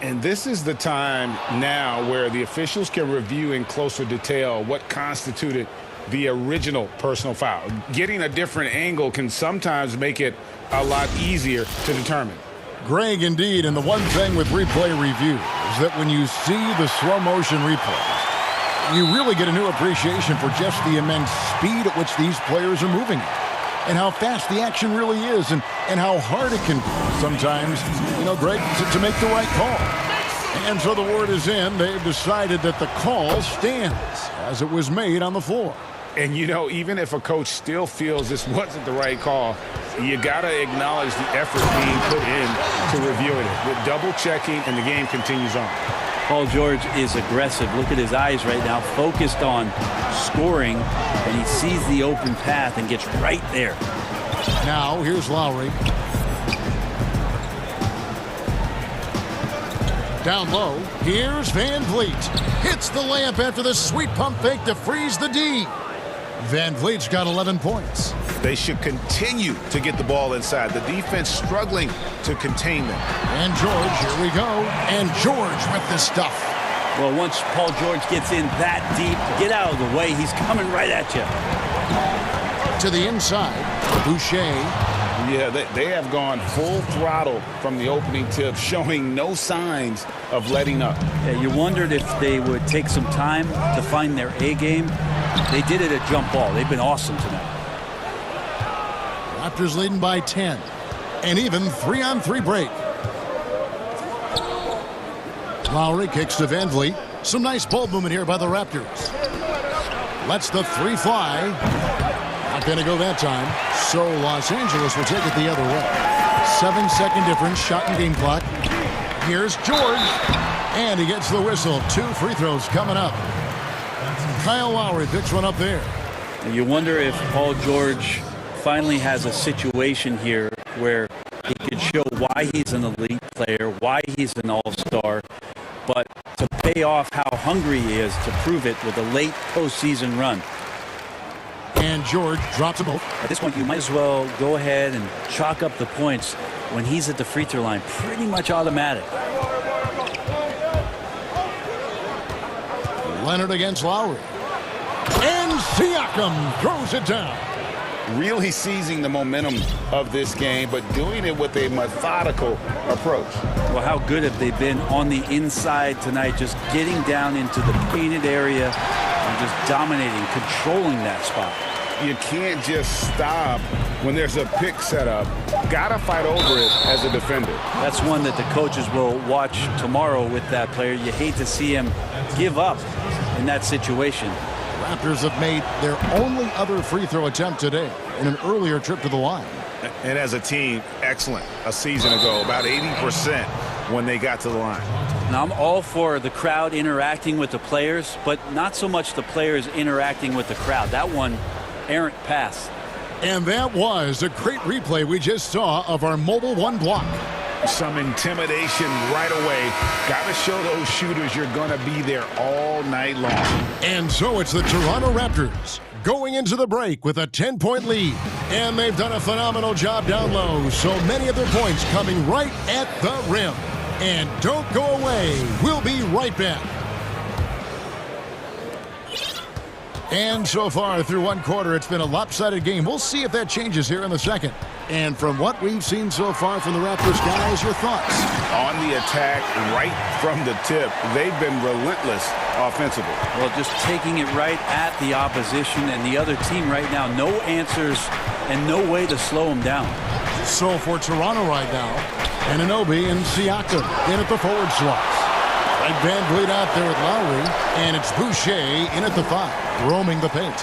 And this is the time now where the officials can review in closer detail what constituted the original personal foul. Getting a different angle can sometimes make it a lot easier to determine. Greg, indeed, and the one thing with replay review is that when you see the slow motion replays, you really get a new appreciation for just the immense speed at which these players are moving and how fast the action really is and how hard it can be sometimes, Greg, to make the right call. And so the word is in. They've decided that the call stands as it was made on the floor. And, even if a coach still feels this wasn't the right call, you got to acknowledge the effort being put in to reviewing it. With double-checking, and the game continues on. Paul George is aggressive. Look at his eyes right now, focused on scoring, and he sees the open path and gets right there. Now, here's Lowry. Down low, here's Van Vliet. Hits the layup after the sweet pump fake to freeze the D. Van Vliet's got 11 points. They should continue to get the ball inside. The defense struggling to contain them. And George, here we go. And George with the stuff. Well, once Paul George gets in that deep, get out of the way. He's coming right at you. To the inside, Boucher. Yeah, they have gone full throttle from the opening tip, showing no signs of letting up. Yeah, you wondered if they would take some time to find their A game. They did it at jump ball. They've been awesome tonight. Raptors leading by 10. And even 3-on-3 break. Lowry kicks to Van Vliet. Some nice ball movement here by the Raptors. Lets the three fly. Not going to go that time. So Los Angeles will take it the other way. 7-second difference, shot and game clock. Here's George. And he gets the whistle. 2 free throws coming up. Kyle Lowry picks one up there. And you wonder if Paul George finally has a situation here where he could show why he's an elite player, why he's an all-star, but to pay off how hungry he is to prove it with a late postseason run. And George drops them both. At this point, you might as well go ahead and chalk up the points when he's at the free throw line. Pretty much automatic. Leonard against Lowry. And Siakam throws it down. Really seizing the momentum of this game, but doing it with a methodical approach. Well, how good have they been on the inside tonight, just getting down into the painted area and just dominating, controlling that spot. You can't just stop when there's a pick set up. Gotta fight over it as a defender. That's one that the coaches will watch tomorrow with that player. You hate to see him give up in that situation. Raptors have made their only other free throw attempt today in an earlier trip to the line. And as a team, excellent. A season ago, about 80% when they got to the line. Now, I'm all for the crowd interacting with the players, but not so much the players interacting with the crowd. That one, errant pass. And that was a great replay we just saw of our Mobile One block. Some intimidation right away. Got to show those shooters you're going to be there all night long. And so it's the Toronto Raptors going into the break with a 10-point lead. And they've done a phenomenal job down low. So many of their points coming right at the rim. And don't go away. We'll be right back. And so far through one quarter, it's been a lopsided game. We'll see if that changes here in the second. And from what we've seen so far from the Raptors, guys, your thoughts? On the attack, right from the tip, they've been relentless offensively. Well, just taking it right at the opposition and the other team right now. No answers and no way to slow them down. So for Toronto right now, Anunoby and Siakam in at the forward slots. Like Van Vliet out there with Lowry, and it's Boucher in at the 5, roaming the paint.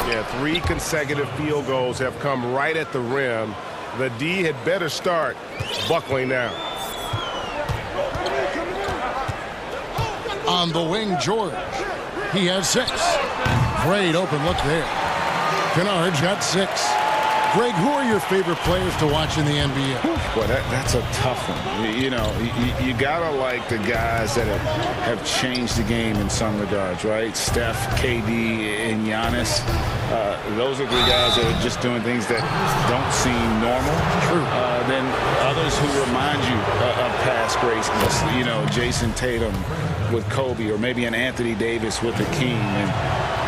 Yeah, 3 consecutive field goals have come right at the rim. The D had better start buckling down. On the wing, George. He has 6. Great open look there. Kennard's got 6. Greg, who are your favorite players to watch in the NBA? Boy, that's a tough one. You gotta like the guys that have changed the game in some regards, right? Steph, KD, and Giannis. Those are the guys that are just doing things that don't seem normal. True. Then others who remind you of past greatness. Jason Tatum with Kobe, or maybe an Anthony Davis with the King. And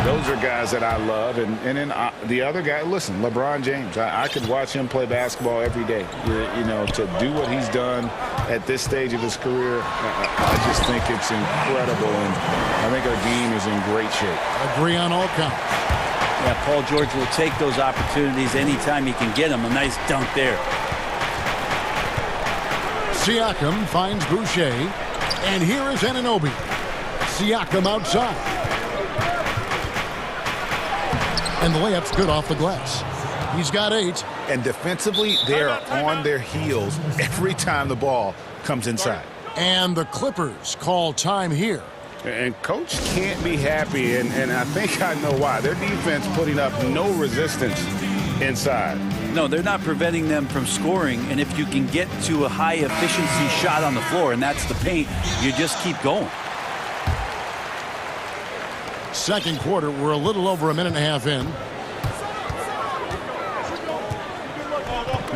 Those are guys that I love. And then the other guy, listen, LeBron James. I could watch him play basketball every day. You know, to do what he's done at this stage of his career, I just think it's incredible. And I think our game is in great shape. Agree on all counts. Yeah, Paul George will take those opportunities anytime he can get them. A nice dunk there. Siakam finds Boucher. And here is Anunoby. Siakam outside. And the layup's good off the glass. He's got 8. And defensively, they're on their heels every time the ball comes inside. And the Clippers call time here. And Coach can't be happy, and I think I know why. Their defense putting up no resistance inside. No, they're not preventing them from scoring, and if you can get to a high-efficiency shot on the floor, and that's the paint, you just keep going. Second quarter, we're a little over a minute and a half in.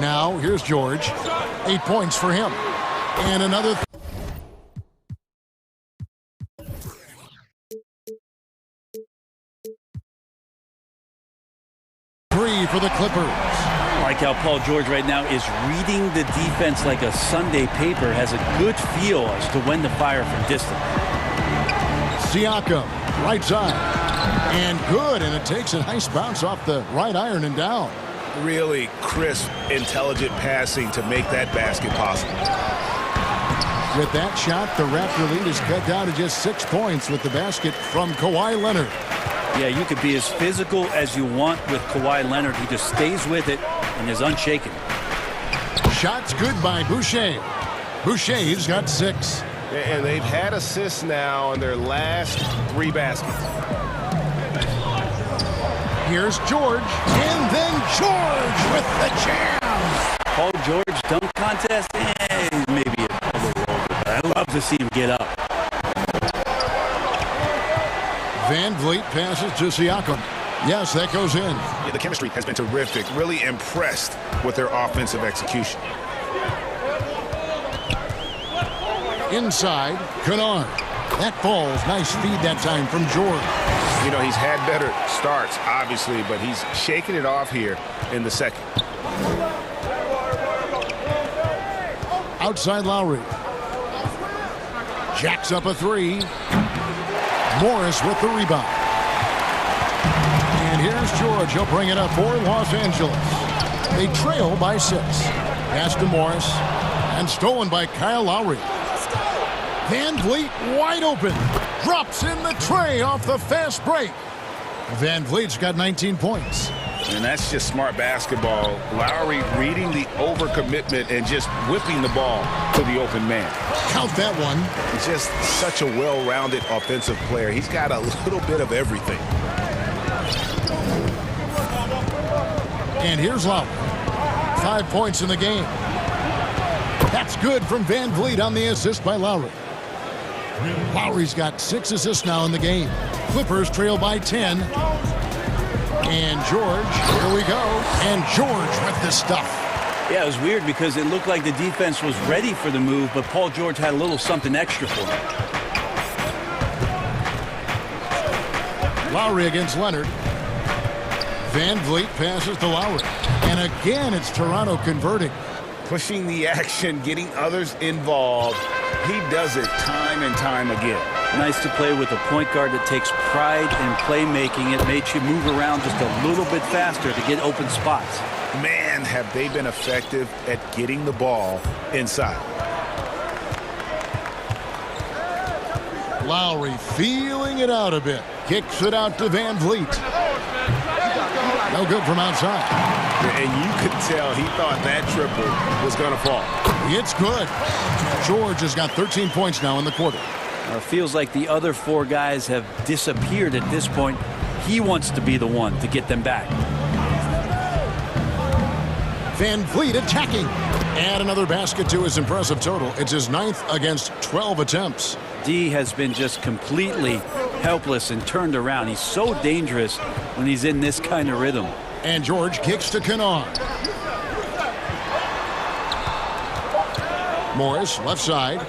Now, here's George. 8 points for him. And another... three for the Clippers. I like how Paul George right now is reading the defense like a Sunday paper, has a good feel as to when to fire from distance. Siakam, right side. And good, and it takes a nice bounce off the right iron and down. Really crisp, intelligent passing to make that basket possible. With that shot, the Raptor lead is cut down to just 6 points with the basket from Kawhi Leonard. Yeah, you could be as physical as you want with Kawhi Leonard. He just stays with it and is unshaken. Shots good by Boucher. Boucher's got 6. And they've had assists now on their last 3 baskets. Here's George, and then George with the jam. Paul George dunk contest, maybe a little over, but I love to see him get up. Van Vliet passes to Siakam. Yes, that goes in. Yeah, the chemistry has been terrific. Really impressed with their offensive execution. Inside, Kennard. That falls. Nice feed that time from George. You know, he's had better starts, obviously, but he's shaking it off here in the second. Outside Lowry. Jacks up a 3. Morris with the rebound. And here's George. He'll bring it up for Los Angeles. They trail by 6. Pass to Morris. And stolen by Kyle Lowry. Van Vliet wide open. Drops in the tray off the fast break. Van Vliet's got 19 points. And that's just smart basketball. Lowry reading the overcommitment and just whipping the ball to the open man. Count that one. Just such a well-rounded offensive player. He's got a little bit of everything. And here's Lowry. 5 points in the game. That's good from Van Vliet on the assist by Lowry. Lowry's got 6 assists now in the game. Clippers trail by 10. And George, here we go. And George with the stuff. Yeah, it was weird because it looked like the defense was ready for the move, but Paul George had a little something extra for him. Lowry against Leonard. Van Vliet passes to Lowry. And again, it's Toronto converting. Pushing the action, getting others involved. He does it time and time again. Nice to play with a point guard that takes pride in playmaking. It makes you move around just a little bit faster to get open spots. Man, have they been effective at getting the ball inside. Lowry feeling it out a bit. Kicks it out to Van Vliet. No good from outside. And you could tell he thought that triple was going to fall. It's good. George has got 13 points now in the quarter. It feels like the other 4 guys have disappeared at this point. He wants to be the one to get them back. Van Vliet attacking. Add another basket to his impressive total. It's his 9th against 12 attempts. D has been just completely helpless and turned around. He's so dangerous when he's in this kind of rhythm. And George kicks to Kennard. Morris, left side.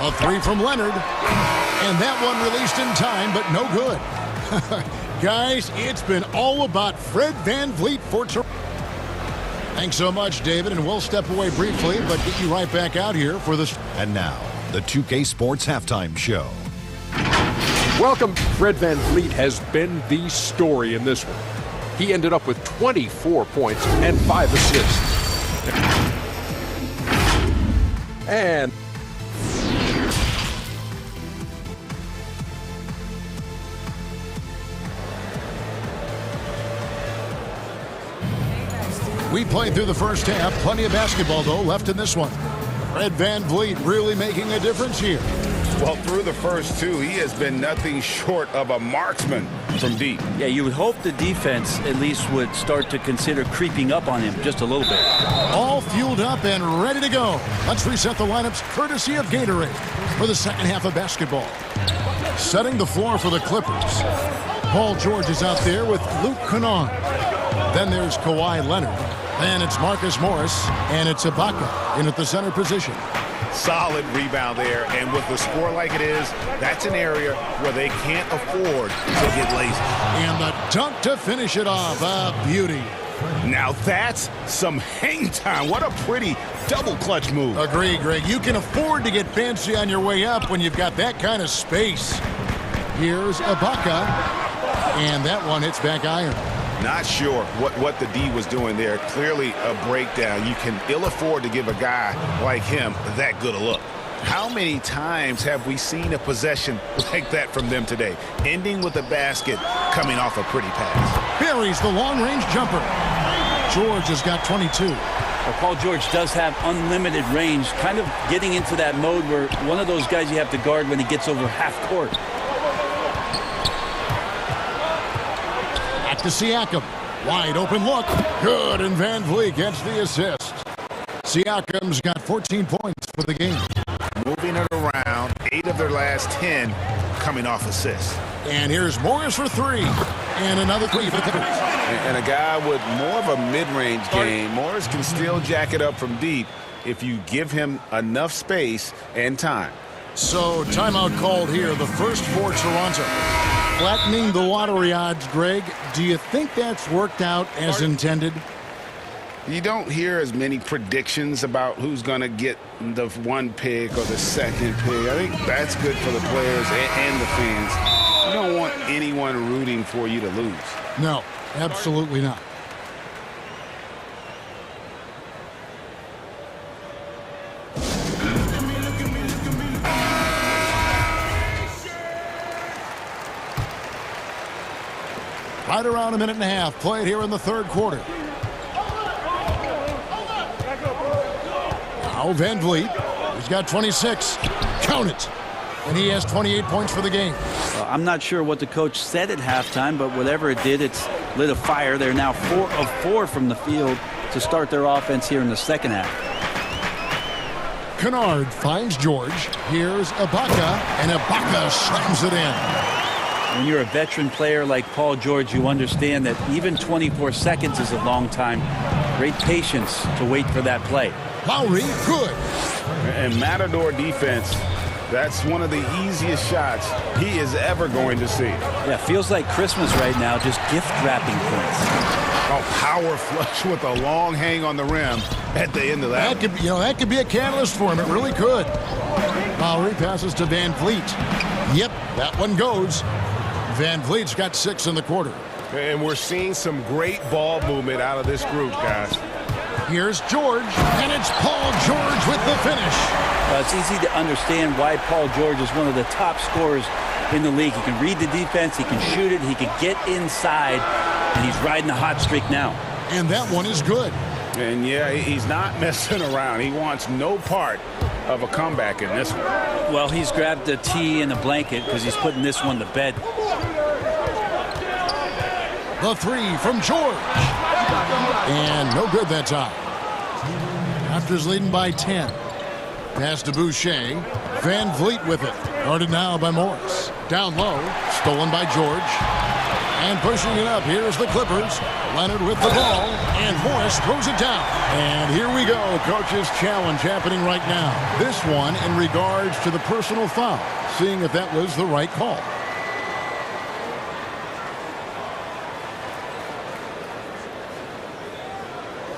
A 3 from Leonard. And that one released in time, but no good. Guys, it's been all about Fred VanVleet for Toronto. Thanks so much, David, and we'll step away briefly, but get you right back out here for this. And now, the 2K Sports Halftime Show. Welcome. Fred VanVleet has been the story in this one. He ended up with 24 points and 5 assists. And we played through the first half. Plenty of basketball, though, left in this one. Fred VanVleet really making a difference here. Well, through the first two, he has been nothing short of a marksman from deep. Yeah, you would hope the defense at least would start to consider creeping up on him just a little bit. All fueled up and ready to go. Let's reset the lineups courtesy of Gatorade for the second half of basketball. Setting the floor for the Clippers. Paul George is out there with Luke Kennard. Then there's Kawhi Leonard. Then it's Marcus Morris, and it's Ibaka in at the center position. Solid rebound there, and with the score like it is, that's an area where they can't afford to get lazy. And the dunk to finish it off. A beauty. Now that's some hang time. What a pretty double clutch move. Agree, Greg. You can afford to get fancy on your way up when you've got that kind of space. Here's Ibaka, and that one hits back iron. Not sure what the D was doing there. Clearly a breakdown. You can ill afford to give a guy like him that good a look. How many times have we seen a possession like that from them today? Ending with a basket, coming off a pretty pass. Buries the long-range jumper. George has got 22. Well, Paul George does have unlimited range, kind of getting into that mode where one of those guys you have to guard when he gets over half court. To Siakam. Wide open look. Good, and VanVleet gets the assist. Siakam's got 14 points for the game. Moving it around, 8 of their last 10 coming off assists. And here's Morris for 3. And another 3 for the Clippers. And a guy with more of a mid-range game. Morris can still jack it up from deep if you give him enough space and time. So, timeout called here, the first for Toronto. Flattening the lottery odds, Greg. Do you think that's worked out as intended? You don't hear as many predictions about who's going to get the 1 pick or the 2nd pick. I think that's good for the players and the fans. You don't want anyone rooting for you to lose. No, absolutely not. Right around a minute and a half played here in the third quarter. Now VanVleet, he's got 26. Count it. And he has 28 points for the game. Well, I'm not sure what the coach said at halftime, but whatever it did, it's lit a fire. They're now 4 of 4 from the field to start their offense here in the second half. Kennard finds George. Here's Ibaka, and Ibaka slams it in. When you're a veteran player like Paul George, you understand that even 24 seconds is a long time. Great patience to wait for that play. Lowry, good. And Matador defense, that's one of the easiest shots he is ever going to see. Yeah, feels like Christmas right now, just gift wrapping points. Oh, power flush with a long hang on the rim at the end of that. That could be a catalyst for him. It really could. Lowry passes to VanVleet. Yep, that one goes. VanVleet's got 6 in the quarter. And we're seeing some great ball movement out of this group, guys. Here's George, and it's Paul George with the finish. It's easy to understand why Paul George is one of the top scorers in the league. He can read the defense, he can shoot it, he can get inside, and he's riding a hot streak now. And that one is good. And yeah, he's not messing around. He wants no part of a comeback in this one. Well, he's grabbed a tee and a blanket because he's putting this one to bed. The 3 from George. And no good that time. Raptors leading by 10. Pass to Boucher. VanVleet with it. Guarded now by Morris. Down low. Stolen by George. And pushing it up. Here's the Clippers. Leonard with the ball. And Morris throws it down. And here we go. Coach's challenge happening right now. This one in regards to the personal foul. Seeing if that was the right call.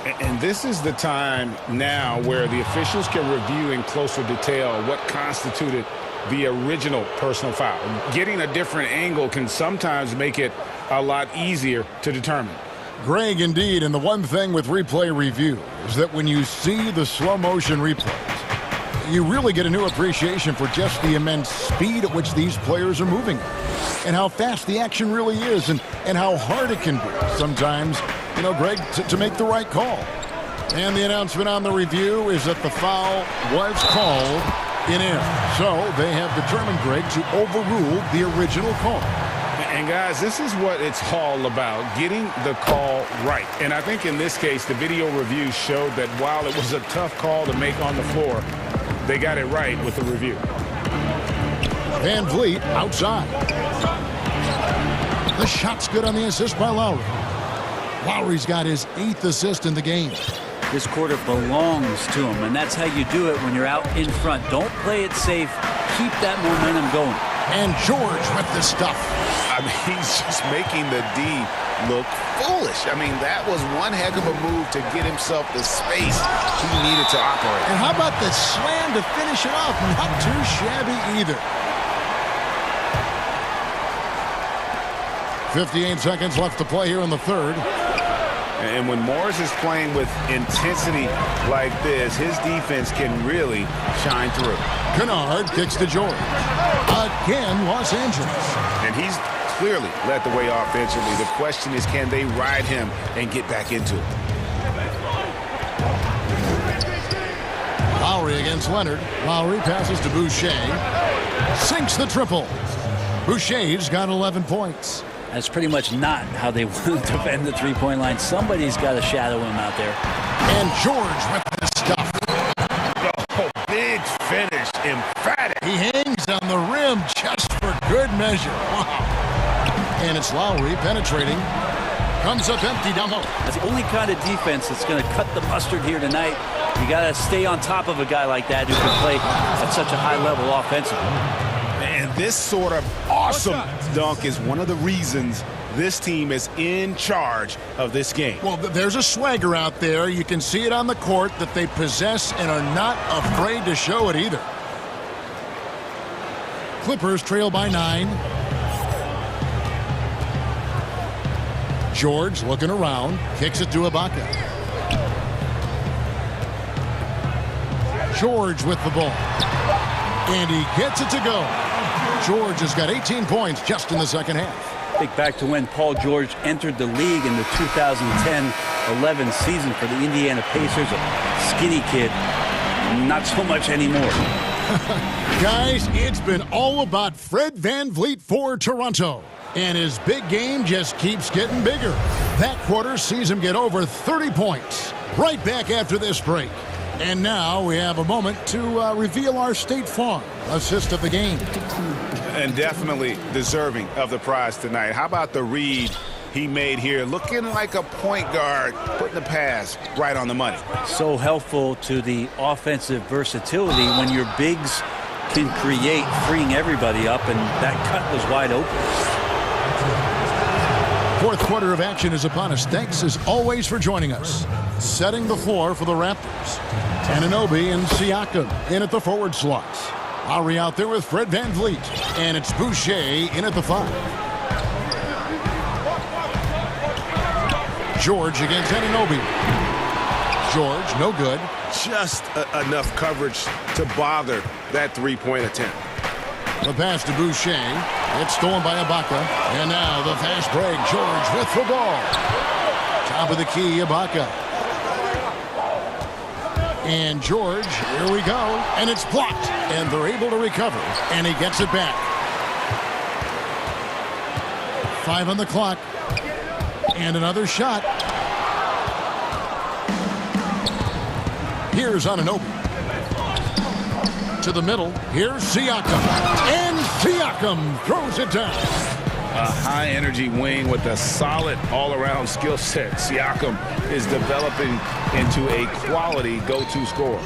And this is the time now where the officials can review in closer detail what constituted the original personal foul. Getting a different angle can sometimes make it a lot easier to determine. Greg, indeed, and the one thing with replay review is that when you see the slow motion replays, you really get a new appreciation for just the immense speed at which these players are moving and how fast the action really is and how hard it can be sometimes, you know, Greg, to make the right call. And the announcement on the review is that the foul was called in error. So they have determined, Greg, to overrule the original call. And guys, this is what it's all about, getting the call right. And I think in this case, the video review showed that while it was a tough call to make on the floor, they got it right with the review. Van Vliet outside. The shot's good on the assist by Lowry. Lowry's got his 8th assist in the game. This quarter belongs to him, and that's how you do it when you're out in front. Don't play it safe. Keep that momentum going. And George with the stuff. I mean, he's just making the D look foolish. I mean, that was one heck of a move to get himself the space he needed to operate. And how about the slam to finish it off? Not too shabby either. 58 seconds left to play here in the third. And when Morris is playing with intensity like this, his defense can really shine through. Kennard kicks to George. Again, Los Angeles. And he's clearly led the way offensively. The question is, can they ride him and get back into it? Lowry against Leonard. Lowry passes to Boucher. Sinks the triple. Boucher's got 11 points. That's pretty much not how they want to defend the three-point line. Somebody's got to shadow him out there. And George with the stuff. Oh, big finish, emphatic. He hangs on the rim just for good measure. Wow. And it's Lowry penetrating. Comes up empty down low. That's the only kind of defense that's going to cut the mustard here tonight. You got to stay on top of a guy like that who can play at such a high level offensively. And this sort of awesome dunk is one of the reasons this team is in charge of this game. Well, there's a swagger out there. You can see it on the court that they possess and are not afraid to show it either. Clippers trail by 9. George looking around, kicks it to Ibaka. George with the ball. And he gets it to go. George has got 18 points just in the second half. Think back to when Paul George entered the league in the 2010-11 season for the Indiana Pacers. A skinny kid. Not so much anymore. Guys, it's been all about Fred VanVleet for Toronto. And his big game just keeps getting bigger. That quarter sees him get over 30 points. Right back after this break. And now we have a moment to reveal our State Farm assist of the game. And definitely deserving of the prize tonight. How about the read he made here? Looking like a point guard, putting the pass right on the money. So helpful to the offensive versatility when your bigs can create, freeing everybody up, and that cut was wide open. Fourth quarter of action is upon us. Thanks as always for joining us. Setting the floor for the Raptors. Anunoby and Siakam in at the forward slots. Lowry out there with Fred VanVleet. And it's Boucher in at the 5. George against Anunoby. George, no good. Just enough coverage to bother that three-point attempt. The pass to Boucher. It's stolen by Ibaka. And now the fast break. George with the ball. Top of the key, Ibaka. And George, here we go. And it's blocked. And they're able to recover. And he gets it back. 5 on the clock. And another shot. Here's Anunoby. To the middle. Here's Siakam. And Siakam throws it down. A high-energy wing with a solid all-around skill set. Siakam is developing into a quality go-to scorer.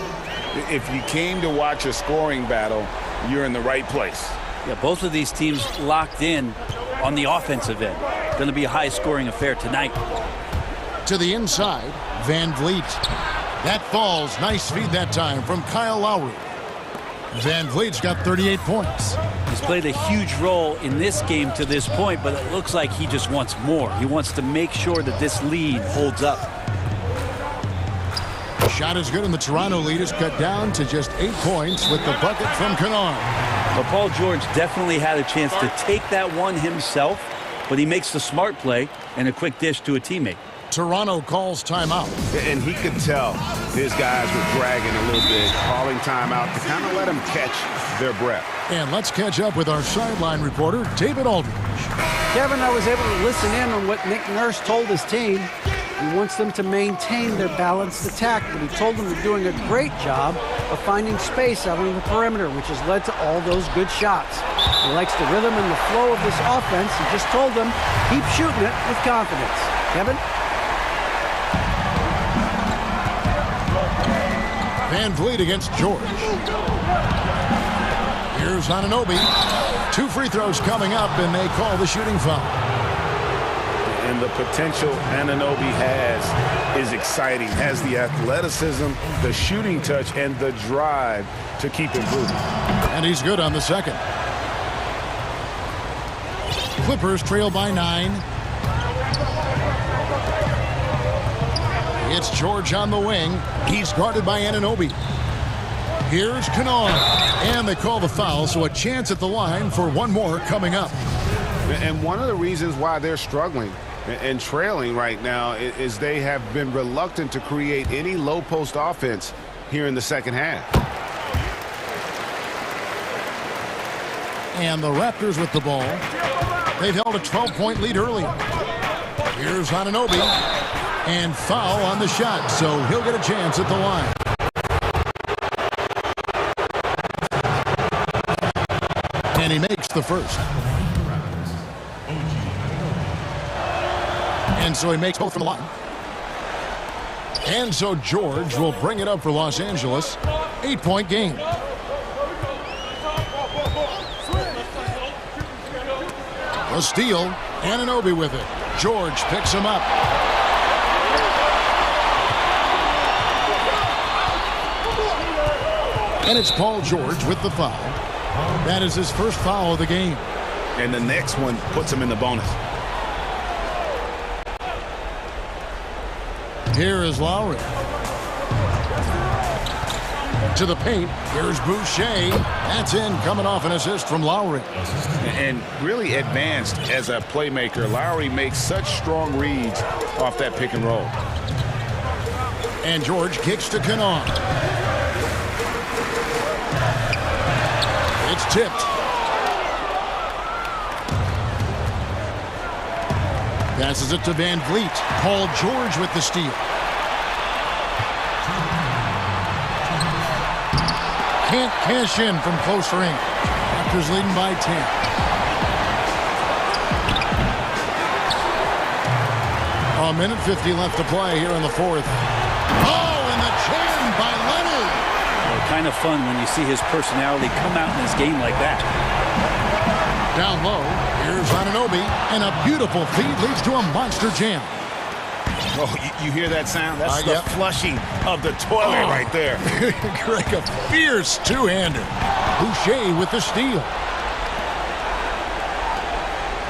If you came to watch a scoring battle, you're in the right place. Yeah, both of these teams locked in on the offensive end. Going to be a high-scoring affair tonight. To the inside, Van Vliet. That falls. Nice feed that time from Kyle Lowry. Van Vliet's got 38 points. He's played a huge role in this game to this point, but it looks like he just wants more. He wants to make sure that this lead holds up. Shot is good, and the Toronto lead is cut down to just 8 points with the bucket from Kennard. Well, Paul George definitely had a chance to take that one himself, but he makes the smart play and a quick dish to a teammate. Toronto calls timeout. And he could tell his guys were dragging a little bit, calling timeout to kind of let them catch their breath. And let's catch up with our sideline reporter, David Aldridge. Kevin, I was able to listen in on what Nick Nurse told his team. He wants them to maintain their balanced attack, but he told them they're doing a great job of finding space out on the perimeter, which has led to all those good shots. He likes the rhythm and the flow of this offense. He just told them, keep shooting it with confidence. Kevin? Van Vliet against George. Here's Anunoby. 2 free throws coming up, and they call the shooting foul. And the potential Anunoby has is exciting. Has the athleticism, the shooting touch, and the drive to keep improving. And he's good on the second. Clippers trail by 9. It's George on the wing. He's guarded by Anunoby. Here's Kennard. And they call the foul, so a chance at the line for one more coming up. And one of the reasons why they're struggling and trailing right now is they have been reluctant to create any low post offense here in the second half. And the Raptors with the ball. They've held a 12-point lead earlier. Here's Anunoby. And foul on the shot, so he'll get a chance at the line. And he makes the first. And so he makes both from the line. And so George will bring it up for Los Angeles. 8-point game. A steal. Anunoby with it. George picks him up. And it's Paul George with the foul. That is his first foul of the game. And the next one puts him in the bonus. Here is Lowry. To the paint. Here's Boucher. That's in, coming off an assist from Lowry. And really advanced as a playmaker. Lowry makes such strong reads off that pick and roll. And George kicks to Kennard. It's tipped. Passes it to Van Vliet. Paul George with the steal. Can't cash in from close range. Raptors leading by 10. A minute 50 left to play here in the fourth. Oh, and the jam by Leonard. Well, kind of fun when you see his personality come out in this game like that. Down low, here's Anunoby, and a beautiful feed leads to a monster jam. Oh, you hear that sound? That's the flushing of the toilet right there. Greg, a fierce two-hander. Boucher with the steal.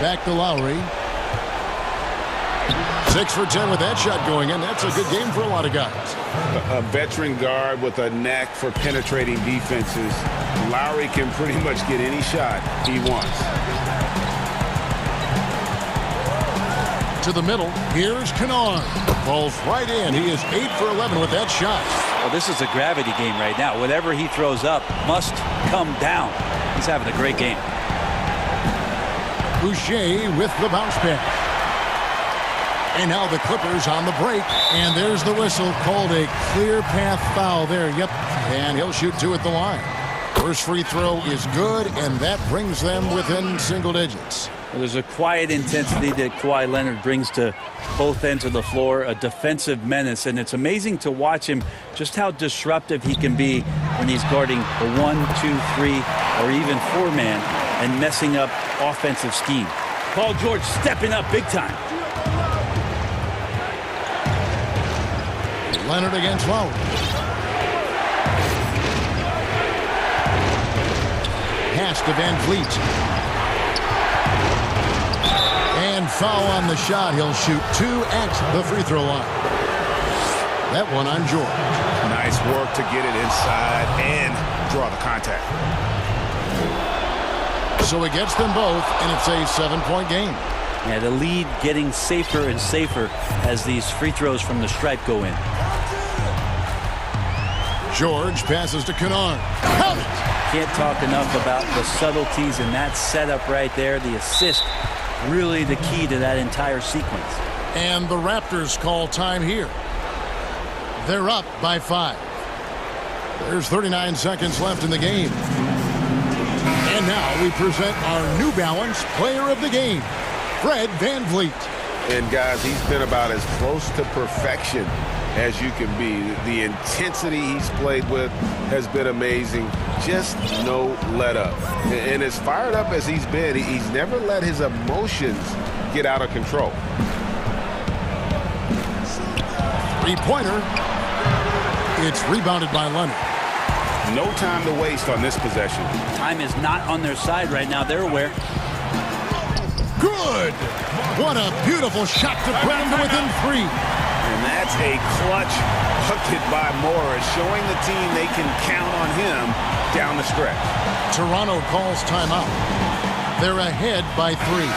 Back to Lowry. 6 for 10 with that shot going in. That's a good game for a lot of guys. A veteran guard with a knack for penetrating defenses. Lowry can pretty much get any shot he wants. To the middle, here's Kennard. Falls right in. He is 8 for 11 with that shot. Well, this is a gravity game right now. Whatever he throws up must come down. He's having a great game. Boucher with the bounce pass. And now the Clippers on the break. And there's the whistle, called a clear path foul there. Yep, and he'll shoot 2 at the line. First free throw is good, and that brings them within single digits. Well, there's a quiet intensity that Kawhi Leonard brings to both ends of the floor, a defensive menace, and it's amazing to watch him just how disruptive he can be when he's guarding a 1, 2, 3, or even 4-man and messing up offensive scheme. Paul George stepping up big time. Leonard against Lowry. Pass to Van Vliet. And foul on the shot. He'll shoot 2 at the free throw line. That one on George. Nice work to get it inside and draw the contact. So he gets them both, and it's a 7-point game. Yeah, the lead getting safer and safer as these free throws from the stripe go in. George passes to Kennard. Count it! Can't talk enough about the subtleties in that setup right there. The assist, really the key to that entire sequence. And the Raptors call time here. They're up by 5. There's 39 seconds left in the game. And now we present our New Balance Player of the Game, Fred VanVleet. And guys, he's been about as close to perfection as you can be. The intensity he's played with has been amazing. Just no let up. And as fired up as he's been, he's never let his emotions get out of control. Three-pointer. It's rebounded by Leonard. No time to waste on this possession. Time is not on their side right now. They're aware. Good. What a beautiful shot to bring him to within 3. And that's a clutch bucket by Morris, showing the team they can count on him down the stretch. Toronto calls timeout. They're ahead by 3.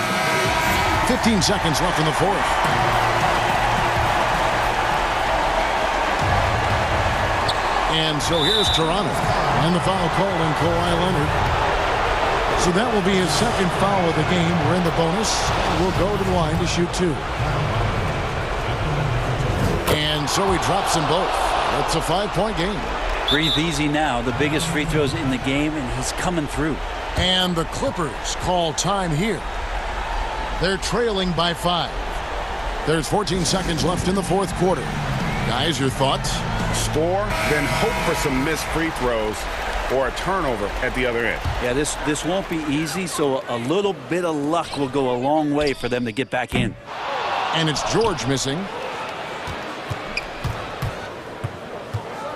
15 seconds left in the fourth. And so here's Toronto. And the foul called on Kawhi Leonard. So that will be his second foul of the game. We're in the bonus. We'll go to the line to shoot 2. And so he drops them both. That's a 5-point game. Breathe easy now. The biggest free throws in the game, and he's coming through. And the Clippers call time here. They're trailing by 5. There's 14 seconds left in the fourth quarter. Guys, your thoughts? Score, then hope for some missed free throws or a turnover at the other end. Yeah, this won't be easy, so a little bit of luck will go a long way for them to get back in. And it's George missing.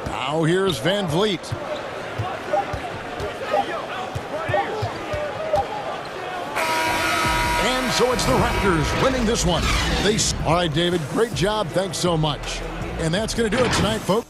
Now here's Van Vliet. And so it's the Raptors winning this one. All right, David, great job. Thanks so much. And that's going to do it tonight, folks.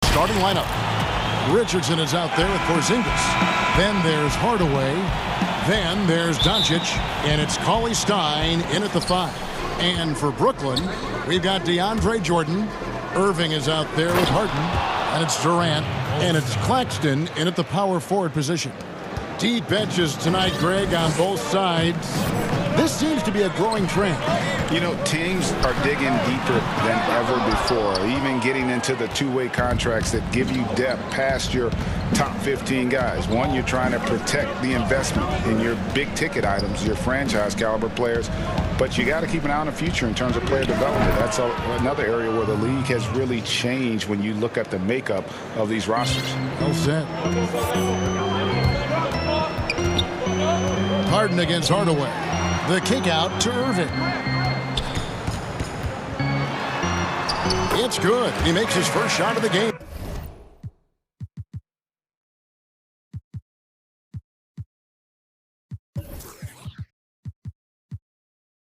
Starting lineup. Richardson is out there with Porzingis. Then there's Hardaway. Then there's Doncic. And it's Cauley Stein in at the 5. And for Brooklyn, we've got DeAndre Jordan. Irving is out there with Harden. And it's Durant. And it's Claxton in at the power forward position. Deep benches tonight, Greg, on both sides. This seems to be a growing trend. You know, teams are digging deeper than ever before, even getting into the two-way contracts that give you depth past your top 15 guys. One, you're trying to protect the investment in your big-ticket items, your franchise-caliber players, but you got to keep an eye on the future in terms of player development. That's another area where the league has really changed when you look at the makeup of these rosters. Well said. Harden against Hardaway. The kick out to Irving. It's good. He makes his first shot of the game.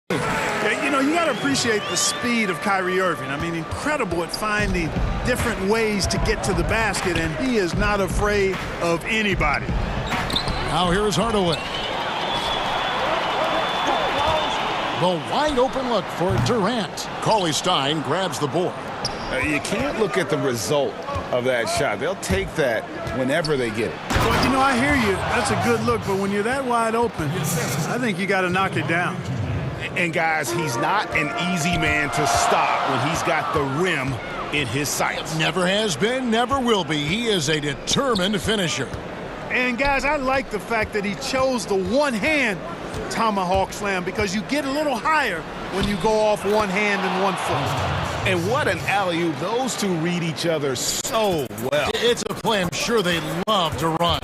Yeah, you know, you got to appreciate the speed of Kyrie Irving. I mean, incredible at finding different ways to get to the basket, and he is not afraid of anybody. Now here's Hardaway. The wide open look for Durant. Cauley Stein grabs the board. You can't look at the result of that shot. They'll take that whenever they get it. Well, you know, I hear you. That's a good look, but when you're that wide open, I think you got to knock it down. And guys, he's not an easy man to stop when he's got the rim in his sights. Never has been, never will be. He is a determined finisher. And guys, I like the fact that he chose the one-hand tomahawk slam, because you get a little higher when you go off one hand and one foot. And what an alley-oop. Those two read each other so well. It's a play I'm sure they love to run.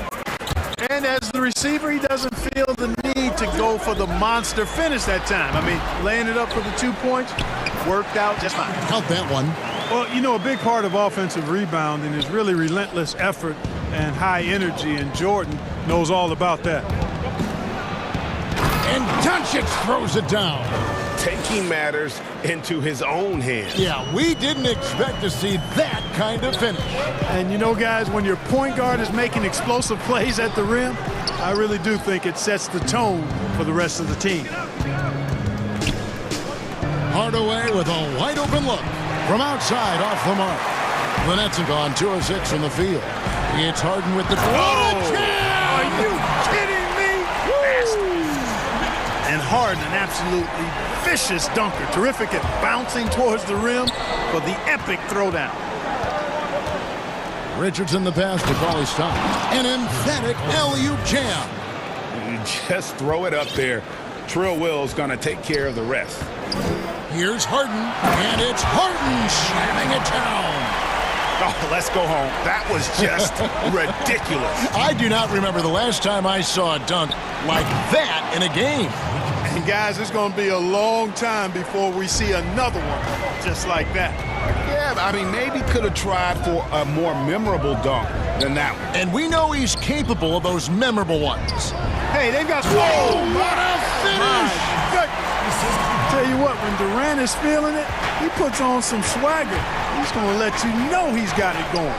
And as the receiver, he doesn't feel the need to go for the monster finish that time. I mean, laying it up for the 2 points worked out just fine. Count that one. Well, you know, a big part of offensive rebounding is really relentless effort and high energy, and Jordan knows all about that. And Doncic throws it down. Taking matters into his own hands. Yeah, we didn't expect to see that kind of finish. And you know, guys, when your point guard is making explosive plays at the rim, I really do think it sets the tone for the rest of the team. Hardaway with a wide open look from outside off the mark. The Nets have gone 2 of 6 from the field. It's Harden with the Are you kidding me? And Harden, an absolutely vicious dunker. Terrific at bouncing towards the rim for the epic throwdown. Richardson the pass to Cauley Stein. An emphatic alley-oop jam. You just throw it up there. Trill Will's going to take care of the rest. Here's Harden, and it's Harden slamming it down. Oh, let's go home. That was just ridiculous. I do not remember the last time I saw a dunk like that in a game. And guys, it's going to be a long time before we see another one just like that. Yeah, I mean, maybe could have tried for a more memorable dunk than that one. And we know he's capable of those memorable ones. Hey, they've got... Whoa, what a finish! Tell you what, when Durant is feeling it, he puts on some swagger. He's going to let you know he's got it going.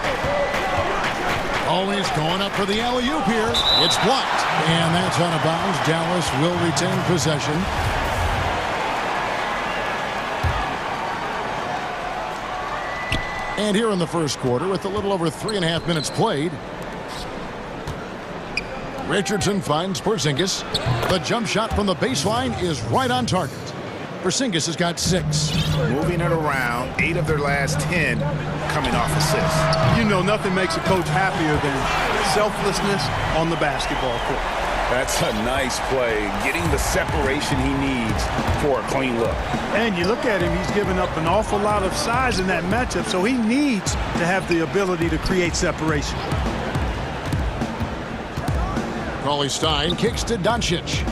Always going up for the alley-oop here. It's blocked, and that's out of bounds. Dallas will retain possession. And here in the first quarter, with a little over 3.5 minutes played, Richardson finds Porzingis. The jump shot from the baseline is right on target. Porzingis has got 6. Moving it around, 8 of their last 10 coming off assists. You know, nothing makes a coach happier than selflessness on the basketball court. That's a nice play, getting the separation he needs for a clean look. And you look at him, he's given up an awful lot of size in that matchup, so he needs to have the ability to create separation. Cauley Stein kicks to Doncic.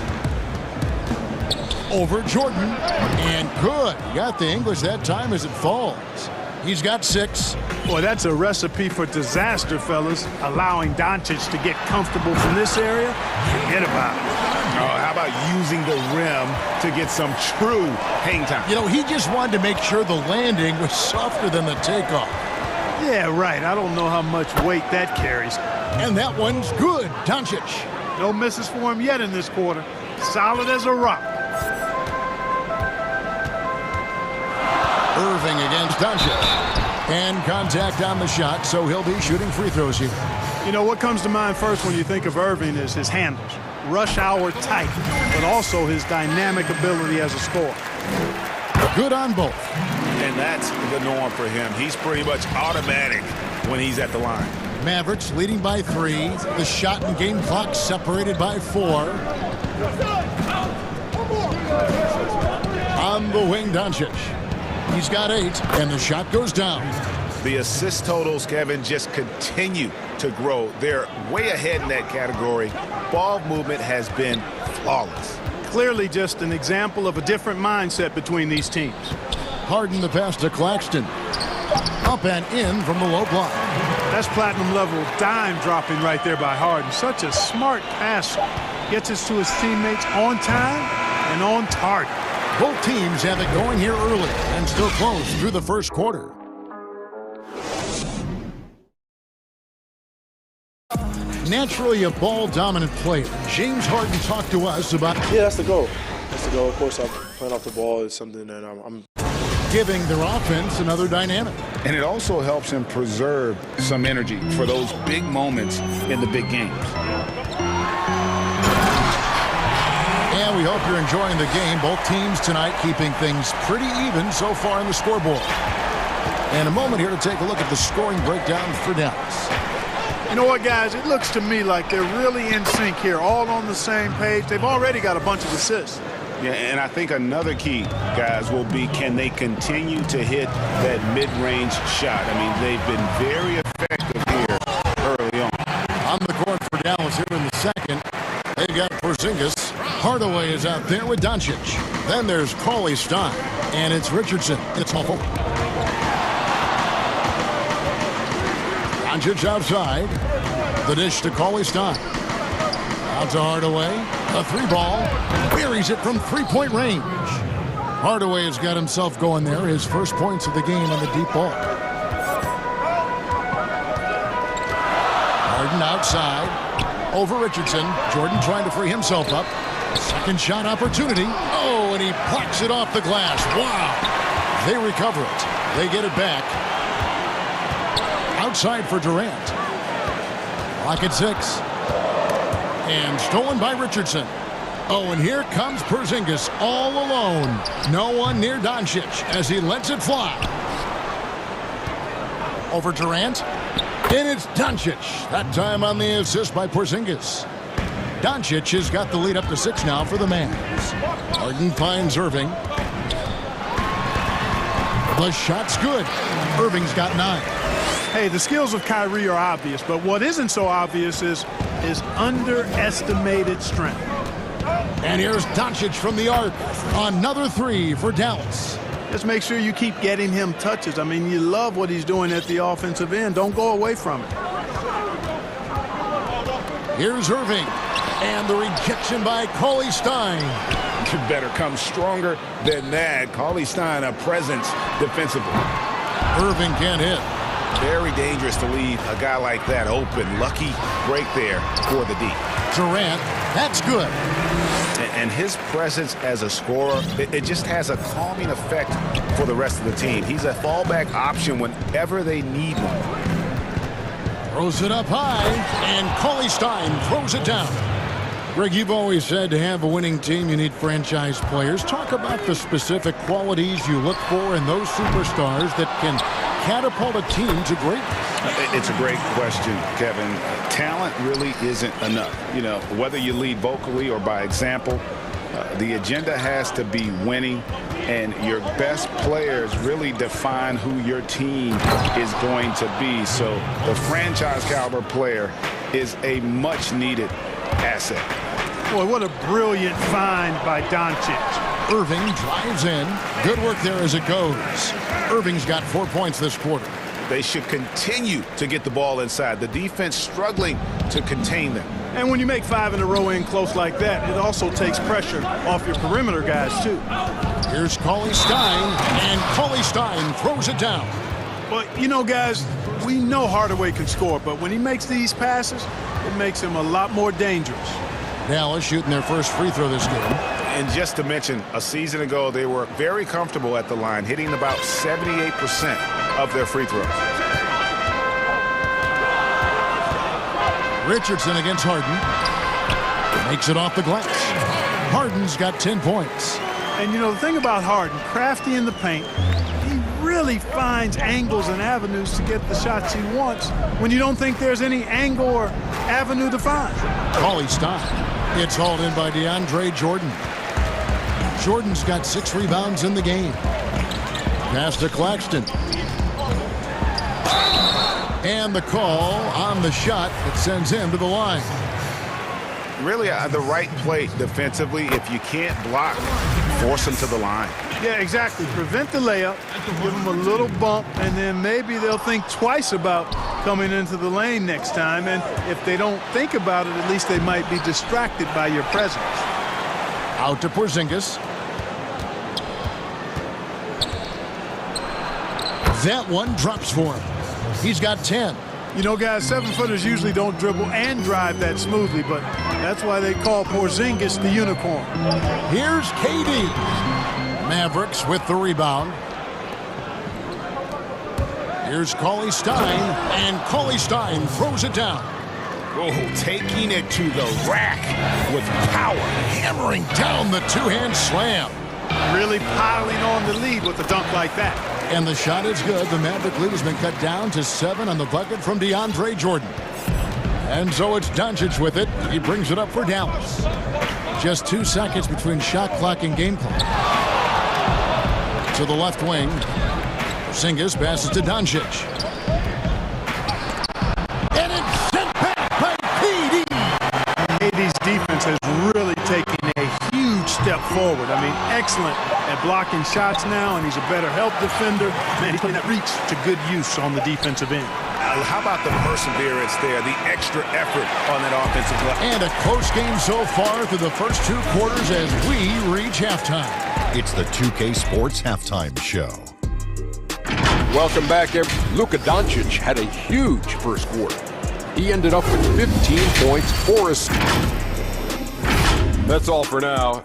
Over Jordan, and good. He got the English that time as it falls. He's got 6. Boy, that's a recipe for disaster, fellas. Allowing Doncic to get comfortable from this area, forget about it. Oh, how about using the rim to get some true hang time? You know, he just wanted to make sure the landing was softer than the takeoff. Yeah, right. I don't know how much weight that carries. And that one's good. Doncic. No misses for him yet in this quarter. Solid as a rock. Irving against Doncic. And contact on the shot, so he'll be shooting free throws here. You know, what comes to mind first when you think of Irving is his handles. Rush hour tight, but also his dynamic ability as a scorer. Good on both. And that's the norm for him. He's pretty much automatic when he's at the line. Mavericks leading by 3. The shot and game clock separated by 4. On the wing, Doncic. He's got 8, and the shot goes down. The assist totals, Kevin, just continue to grow. They're way ahead in that category. Ball movement has been flawless. Clearly just an example of a different mindset between these teams. Harden the pass to Claxton. Up and in from the low block. That's platinum level dime dropping right there by Harden. Such a smart passer. Gets us to his teammates on time and on target. Both teams have it going here early and still close through the first quarter. Naturally a ball-dominant player, James Harden talked to us about... Yeah, that's the goal. That's the goal. Of course, playing off the ball is something that I'm giving their offense another dynamic. And it also helps him preserve some energy for those big moments in the big games. And we hope you're enjoying the game. Both teams tonight keeping things pretty even so far in the scoreboard. And a moment here to take a look at the scoring breakdown for Dallas. You know what, guys? It looks to me like they're really in sync here, all on the same page. They've already got a bunch of assists. Yeah, and I think another key, guys, will be can they continue to hit that mid-range shot? I mean, they've been very effective here early on. On the court for Dallas here in the second. They've got Porzingis. Hardaway is out there with Doncic. Then there's Cauley Stein. And it's Richardson. It's all forward. Doncic outside. The dish to Cauley Stein. Out to Hardaway. A 3-ball. Buries it from 3-point range. Hardaway has got himself going there. His first points of the game on the deep ball. Harden outside. Over Richardson. Jordan trying to free himself up. Second shot opportunity. Oh, and he plucks it off the glass. Wow. They recover it. They get it back. Outside for Durant. Clock at 6. And stolen by Richardson. Oh, and here comes Porzingis all alone. No one near Doncic as he lets it fly. Over Durant. And it's Doncic. That time on the assist by Porzingis. Doncic has got the lead up to 6 now for the Mavs. Harden finds Irving. The shot's good. Irving's got 9. Hey, the skills of Kyrie are obvious, but what isn't so obvious is his underestimated strength. And here's Doncic from the arc. Another 3 for Dallas. Just make sure you keep getting him touches. I mean, you love what he's doing at the offensive end. Don't go away from it. Here's Irving. And the rejection by Cauley Stein. You better come stronger than that. Cauley Stein, a presence defensively. Irving can't hit. Very dangerous to leave a guy like that open. Lucky break there for the D. Durant, that's good. And his presence as a scorer, it just has a calming effect for the rest of the team. He's a fallback option whenever they need one. Throws it up high, and Cauley Stein throws it down. Greg, you've always said to have a winning team, you need franchise players. Talk about the specific qualities you look for in those superstars that can catapult a team to greatness. It's a great question, Kevin. Talent really isn't enough. You know, whether you lead vocally or by example, the agenda has to be winning, and your best players really define who your team is going to be. So the franchise caliber player is a much needed asset. Boy, what a brilliant find by Doncic. Irving drives in. Good work there as it goes. Irving's got 4 points this quarter. They should continue to get the ball inside. The defense struggling to contain them. And when you make 5 in a row in close like that, it also takes pressure off your perimeter guys, too. Here's Cauley Stein, and Cauley Stein throws it down. But, you know, guys, we know Hardaway can score, but when he makes these passes, it makes him a lot more dangerous. Dallas shooting their first free throw this game. And just to mention, a season ago, they were very comfortable at the line, hitting about 78% of their free throws. Richardson against Harden. Makes it off the glass. Harden's got 10 points. And, you know, the thing about Harden, crafty in the paint, he really finds angles and avenues to get the shots he wants when you don't think there's any angle or avenue to find. Cauley Stein. It's hauled in by DeAndre Jordan. Jordan's got 6 rebounds in the game. Pass to Claxton. And the call on the shot that sends him to the line. Really the right play defensively. If you can't block, force him to the line. Yeah, exactly. Prevent the layup, give them a little bump, and then maybe they'll think twice about coming into the lane next time. And if they don't think about it, at least they might be distracted by your presence. Out to Porzingis. That one drops for him. He's got 10. You know, guys, 7-footers usually don't dribble and drive that smoothly, but that's why they call Porzingis the unicorn. Here's KD. Mavericks with the rebound. Here's Cauley Stein, and Cauley Stein throws it down. Oh, taking it to the rack with power. Hammering down the two-hand slam. Really piling on the lead with a dunk like that. And the shot is good. The Maverick lead has been cut down to 7 on the bucket from DeAndre Jordan. And so it's Doncic with it. He brings it up for Dallas. Just 2 seconds between shot clock and game clock. To the left wing. Porzingis passes to Doncic. And it's sent back by KD. KD's defense has really taken a huge step forward. I mean, excellent at blocking shots now, and he's a better help defender. Man, he's putting that reach to good use on the defensive end. How about the perseverance there, the extra effort on that offensive line? And a close game so far through the first 2 quarters as we reach halftime. It's the 2K Sports Halftime Show. Welcome back. Luka Doncic had a huge first quarter. He ended up with 15 points, 4 assists. That's all for now.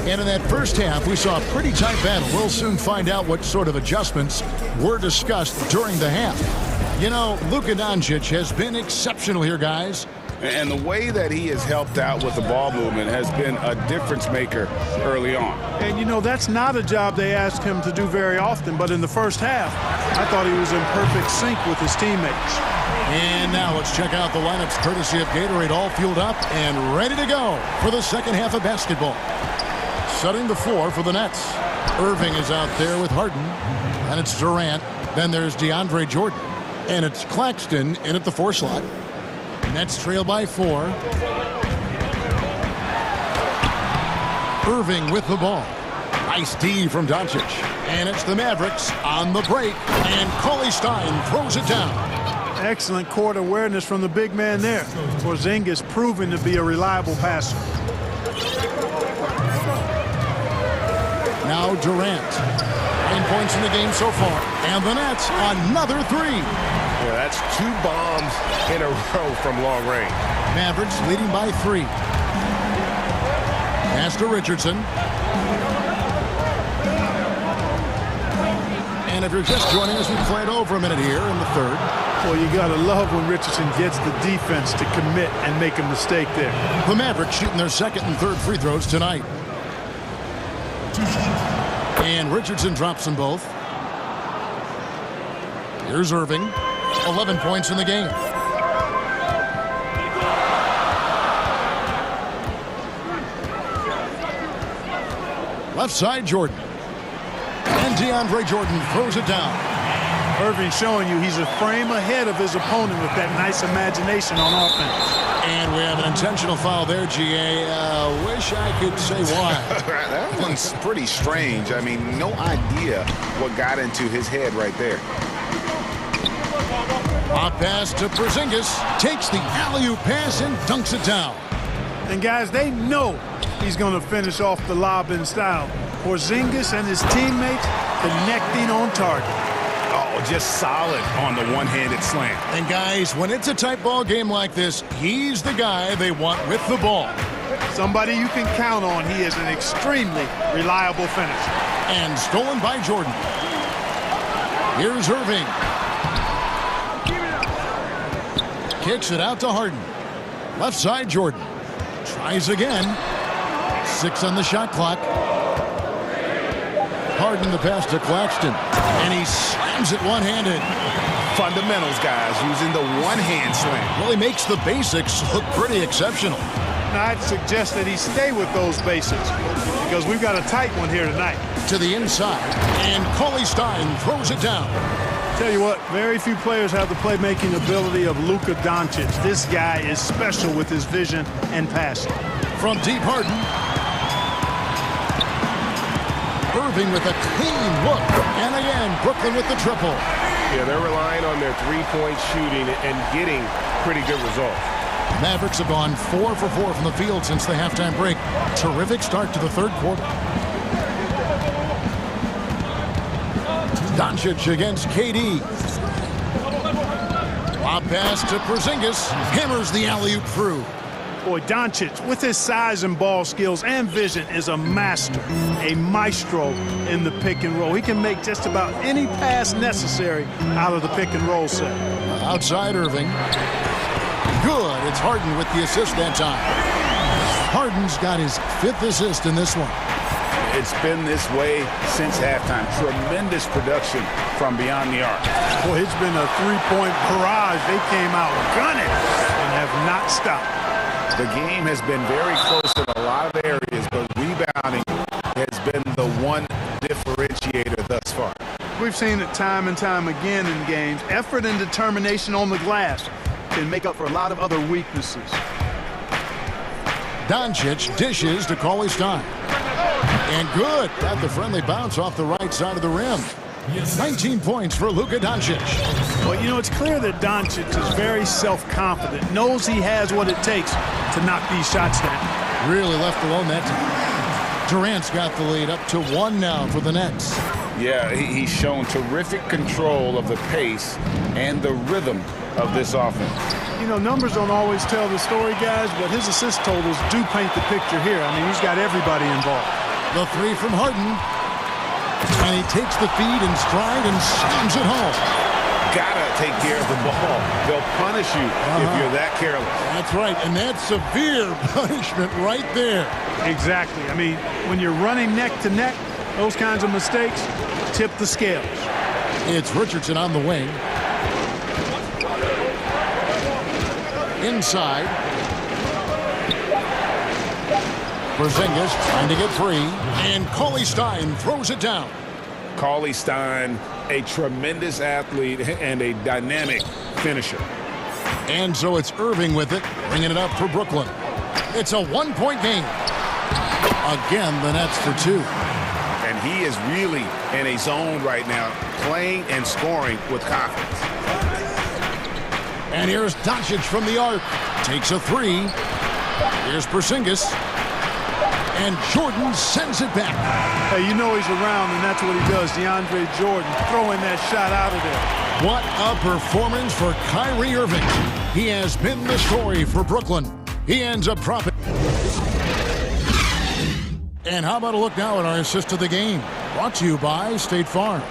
And in that first half, we saw a pretty tight battle. We'll soon find out what sort of adjustments were discussed during the half. You know, Luka Doncic has been exceptional here, guys. And the way that he has helped out with the ball movement has been a difference maker early on. And, you know, that's not a job they ask him to do very often. But in the first half, I thought he was in perfect sync with his teammates. And now let's check out the lineups courtesy of Gatorade, all fueled up and ready to go for the second half of basketball. Setting the floor for the Nets. Irving is out there with Harden. And it's Durant. Then there's DeAndre Jordan. And it's Claxton in at the 4 slot. Nets trail by 4. Irving with the ball. Nice D from Doncic. And it's the Mavericks on the break. And Cauley Stein throws it down. Excellent court awareness from the big man there. Porzingis proven to be a reliable passer. Now Durant. 9 points in the game so far. And the Nets, another 3. Yeah, that's 2 bombs in a row from long range. Mavericks leading by 3. Pass to Richardson. And if you're just joining us, we played over a minute here in the 3rd. Well, you got to love when Richardson gets the defense to commit and make a mistake there. The Mavericks shooting their 2nd and 3rd free throws tonight. And Richardson drops them both. Here's Irving. 11 points in the game. Left side, Jordan. And DeAndre Jordan throws it down. Irving showing you he's a frame ahead of his opponent with that nice imagination on offense. And we have an intentional foul there, GA. Wish I could say why. That one's pretty strange. I mean, no idea what got into his head right there. Hot pass to Porzingis. Takes the alley-oop pass and dunks it down. And guys, they know he's going to finish off the lob in style. Porzingis and his teammates connecting on target. Oh, just solid on the one-handed slam. And guys, when it's a tight ball game like this, he's the guy they want with the ball. Somebody you can count on. He is an extremely reliable finisher. And stolen by Jordan. Here's Irving. Kicks it out to Harden. Left side, Jordan. Tries again. 6 on the shot clock. Harden the pass to Claxton. And he slams it one-handed. Fundamentals, guys, using the one-hand slam. Well, he makes the basics look pretty exceptional. Now, I'd suggest that he stay with those basics because we've got a tight one here tonight. To the inside, and Cauley Stein throws it down. Tell you what, very few players have the playmaking ability of Luka Doncic. This guy is special with his vision and passing. From deep, Harden. Irving with a clean look. And again, Brooklyn with the triple. Yeah, they're relying on their three-point shooting and getting pretty good results. Mavericks have gone 4 for 4 from the field since the halftime break. Terrific start to the third quarter. Doncic against KD. Lob pass to Porzingis. Hammers the alley-oop through. Boy, Doncic, with his size and ball skills and vision, is a master, a maestro in the pick and roll. He can make just about any pass necessary out of the pick and roll set. Outside Irving. Good. It's Harden with the assist that time. Harden's got his 5th assist in this one. It's been this way since halftime. Tremendous production from beyond the arc. Boy, it's been a three-point barrage. They came out gunning and have not stopped. The game has been very close in a lot of areas, but rebounding has been the one differentiator thus far. We've seen it time and time again in games. Effort and determination on the glass can make up for a lot of other weaknesses. Doncic dishes to Cauley Stein. And good. Got the friendly bounce off the right side of the rim. 19 points for Luka Doncic. Well, you know, it's clear that Doncic is very self-confident, knows he has what it takes to knock these shots down. Really left alone that time. Durant's got the lead up to 1 now for the Nets. Yeah, he's shown terrific control of the pace and the rhythm of this offense. You know, numbers don't always tell the story, guys, but his assist totals do paint the picture here. I mean, he's got everybody involved. The 3 from Harden. And he takes the feed in stride and slams it home. Gotta take care of the ball. They'll punish you if you're that careless. That's right, and that's severe punishment right there. Exactly. I mean, when you're running neck to neck, those kinds of mistakes tip the scales. It's Richardson on the wing. Inside. Porzingis trying to get free, and Cauley Stein throws it down. Cauley Stein, a tremendous athlete and a dynamic finisher. And so it's Irving with it, bringing it up for Brooklyn. It's a 1-point game. Again, the Nets for 2. And he is really in a zone right now, playing and scoring with confidence. And here's Doncic from the arc. Takes a 3. Here's Porzingis. And Jordan sends it back. Hey, you know he's around, and that's what he does. DeAndre Jordan throwing that shot out of there. What a performance for Kyrie Irving. He has been the story for Brooklyn. He ends up dropping. And how about a look now at our assist of the game? Brought to you by State Farm.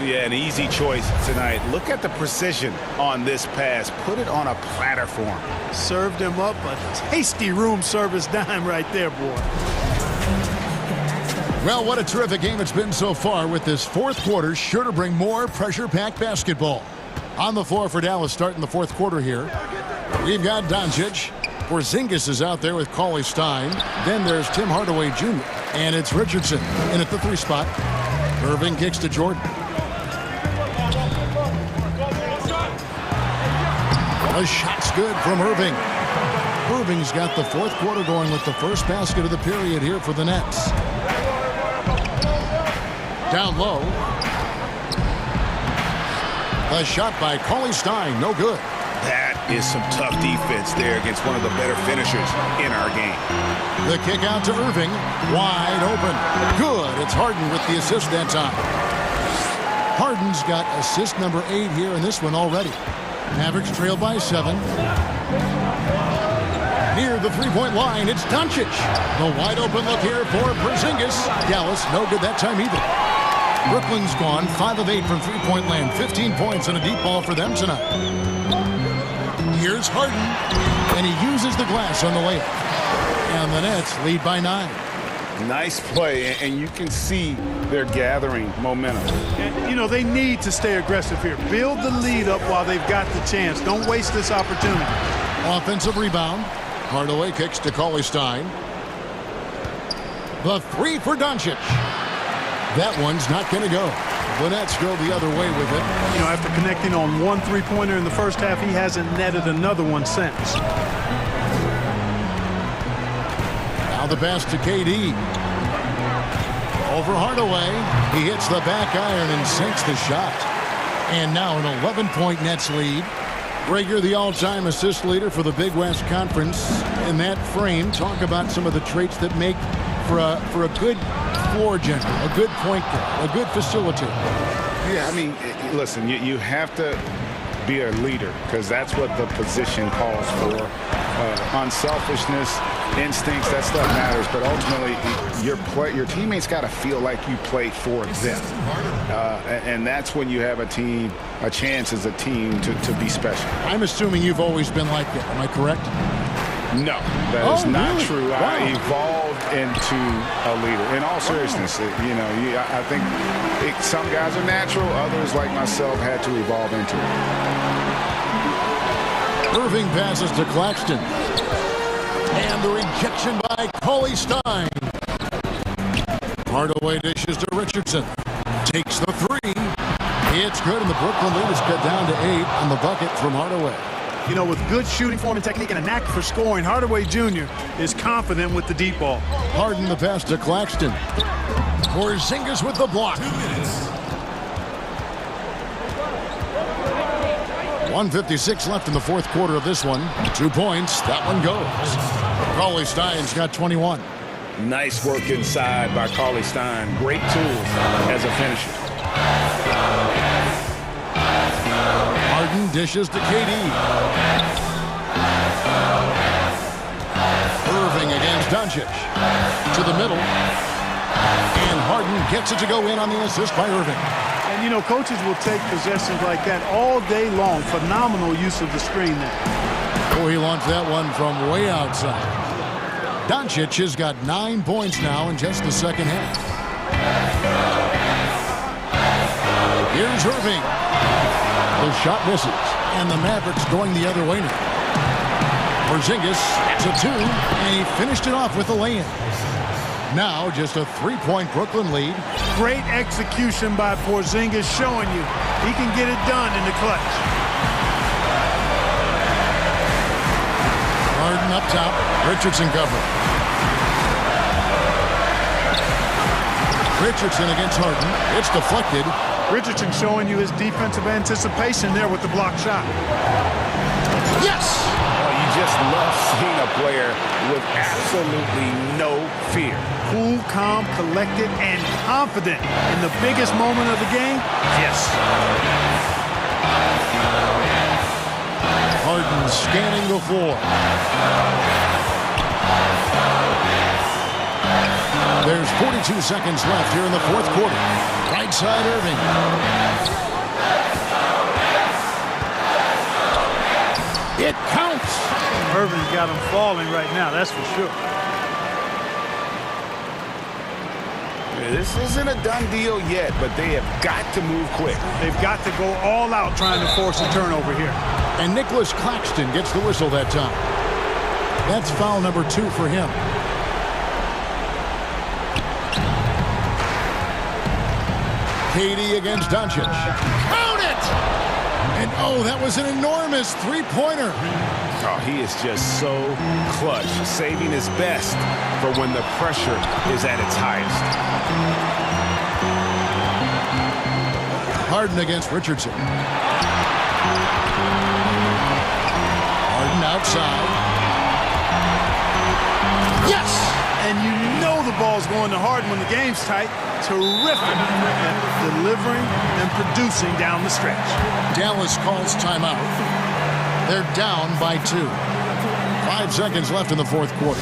Yeah, an easy choice tonight. Look at the precision on this pass. Put it on a platter for him. Served him up a tasty room service dime right there, boy. Well, what a terrific game it's been so far, with this fourth quarter sure to bring more pressure-packed basketball. On the floor for Dallas starting the fourth quarter here. We've got Doncic. Porzingis is out there with Cauley Stein. Then there's Tim Hardaway Jr. And it's Richardson in at the 3 spot. Irving kicks to Jordan. The shot's good from Irving. Irving's got the fourth quarter going with the first basket of the period here for the Nets. Down low. The shot by Cauley Stein, no good. That is some tough defense there against one of the better finishers in our game. The kick out to Irving, wide open. Good, it's Harden with the assist that time. Harden's got assist number 8 here in this one already. Mavericks trail by 7. Near the three-point line, it's Doncic. The wide open look here for Porzingis. Dallas, no good that time either. Brooklyn's gone 5 of 8 from three-point land. 15 points and a deep ball for them tonight. Here's Harden, and he uses the glass on the layup. And the Nets lead by 9. Nice play, and you can see they're gathering momentum. And, you know, they need to stay aggressive here. Build the lead up while they've got the chance. Don't waste this opportunity. Offensive rebound. Hardaway kicks to Cauley Stein. The three for Doncic. That one's not going to go. The Nets go the other way with it. You know, after connecting on one three-pointer in the first half, he hasn't netted another one since. Now the pass to KD. Over Hardaway. He hits the back iron and sinks the shot. And now an 11-point Nets lead. Greg, you're the all-time assist leader for the Big West Conference. In that frame, talk about some of the traits that make for a good floor general, a good point guard, a good facilitator. Yeah, I mean, listen, you have to be a leader because that's what the position calls for. Unselfishness, instincts, that stuff matters. But ultimately, your teammates got to feel like you play for them. And that's when you have a chance as a team to be special. I'm assuming you've always been like that. Am I correct? No, that is not really? true. Wow. I evolved into a leader. In all seriousness, I think some guys are natural. Others, like myself, had to evolve into it. Irving passes to Claxton. And the rejection by Cauley Stein. Hardaway dishes to Richardson. Takes the three. It's good, and the Brooklyn lead is cut down to 8 on the bucket from Hardaway. You know, with good shooting form and technique and a knack for scoring, Hardaway Jr. is confident with the deep ball. Harden the pass to Claxton. Porzingis with the block. 1:56 left in the fourth quarter of this one. 2 points. That one goes. Cauley Stein's got 21. Nice work inside by Cauley Stein. Great tools as a finisher. Harden dishes to KD. Irving against Doncic. To the middle. And Harden gets it to go in on the assist by Irving. And, you know, coaches will take possessions like that all day long. Phenomenal use of the screen there. Oh, he launched that one from way outside. Doncic has got 9 points now in just the second half. Here's Irving. The shot misses, and the Mavericks going the other way now. Porzingis to 2, and he finished it off with a lay-in. Now just a 3-point Brooklyn lead. Great execution by Porzingis, showing you he can get it done in the clutch. Harden up top, Richardson cover. Richardson against Harden. It's deflected. Richardson showing you his defensive anticipation there with the block shot. Yes! Oh, you just love seeing a player with absolutely no fear. Cool, calm, collected, and confident in the biggest moment of the game. Yes. Harden scanning the floor. There's 42 seconds left here in the fourth quarter. Right side, Irving. It counts. Irving's got him falling right now, that's for sure. This isn't a done deal yet, but they have got to move quick. They've got to go all out trying to force a turnover here. And Nicholas Claxton gets the whistle that time. That's foul number 2 for him. KD against Doncic. Count it! And oh, that was an enormous three-pointer. Oh, he is just so clutch, saving his best for when the pressure is at its highest. Harden against Richardson. Harden outside. Yes! And you know the ball's going to Harden when the game's tight. Terrific at delivering and producing down the stretch. Dallas calls timeout. They're down by 2. 5 seconds left in the fourth quarter.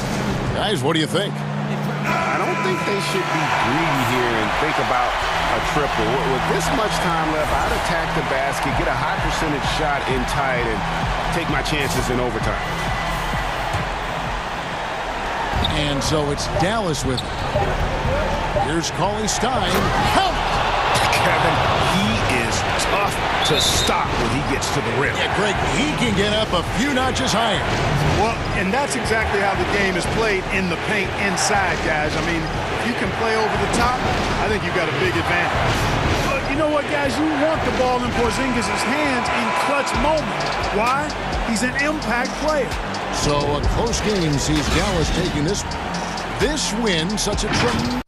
Guys, what do you think? I don't think they should be greedy here and think about a triple. With this much time left, I'd attack the basket, get a high percentage shot in tight, and take my chances in overtime. And so it's Dallas with it. Here's Cauley Stein. Help! Kevin, he is tough to stop when he gets to the rim. Yeah, Greg, he can get up a few notches higher. Well, and that's exactly how the game is played in the paint inside, guys. I mean, if you can play over the top, I think you've got a big advantage. But you know what, guys? You want the ball in Porzingis' hands in clutch moments. Why? He's an impact player. So a close game sees Dallas taking this win such a tremendous.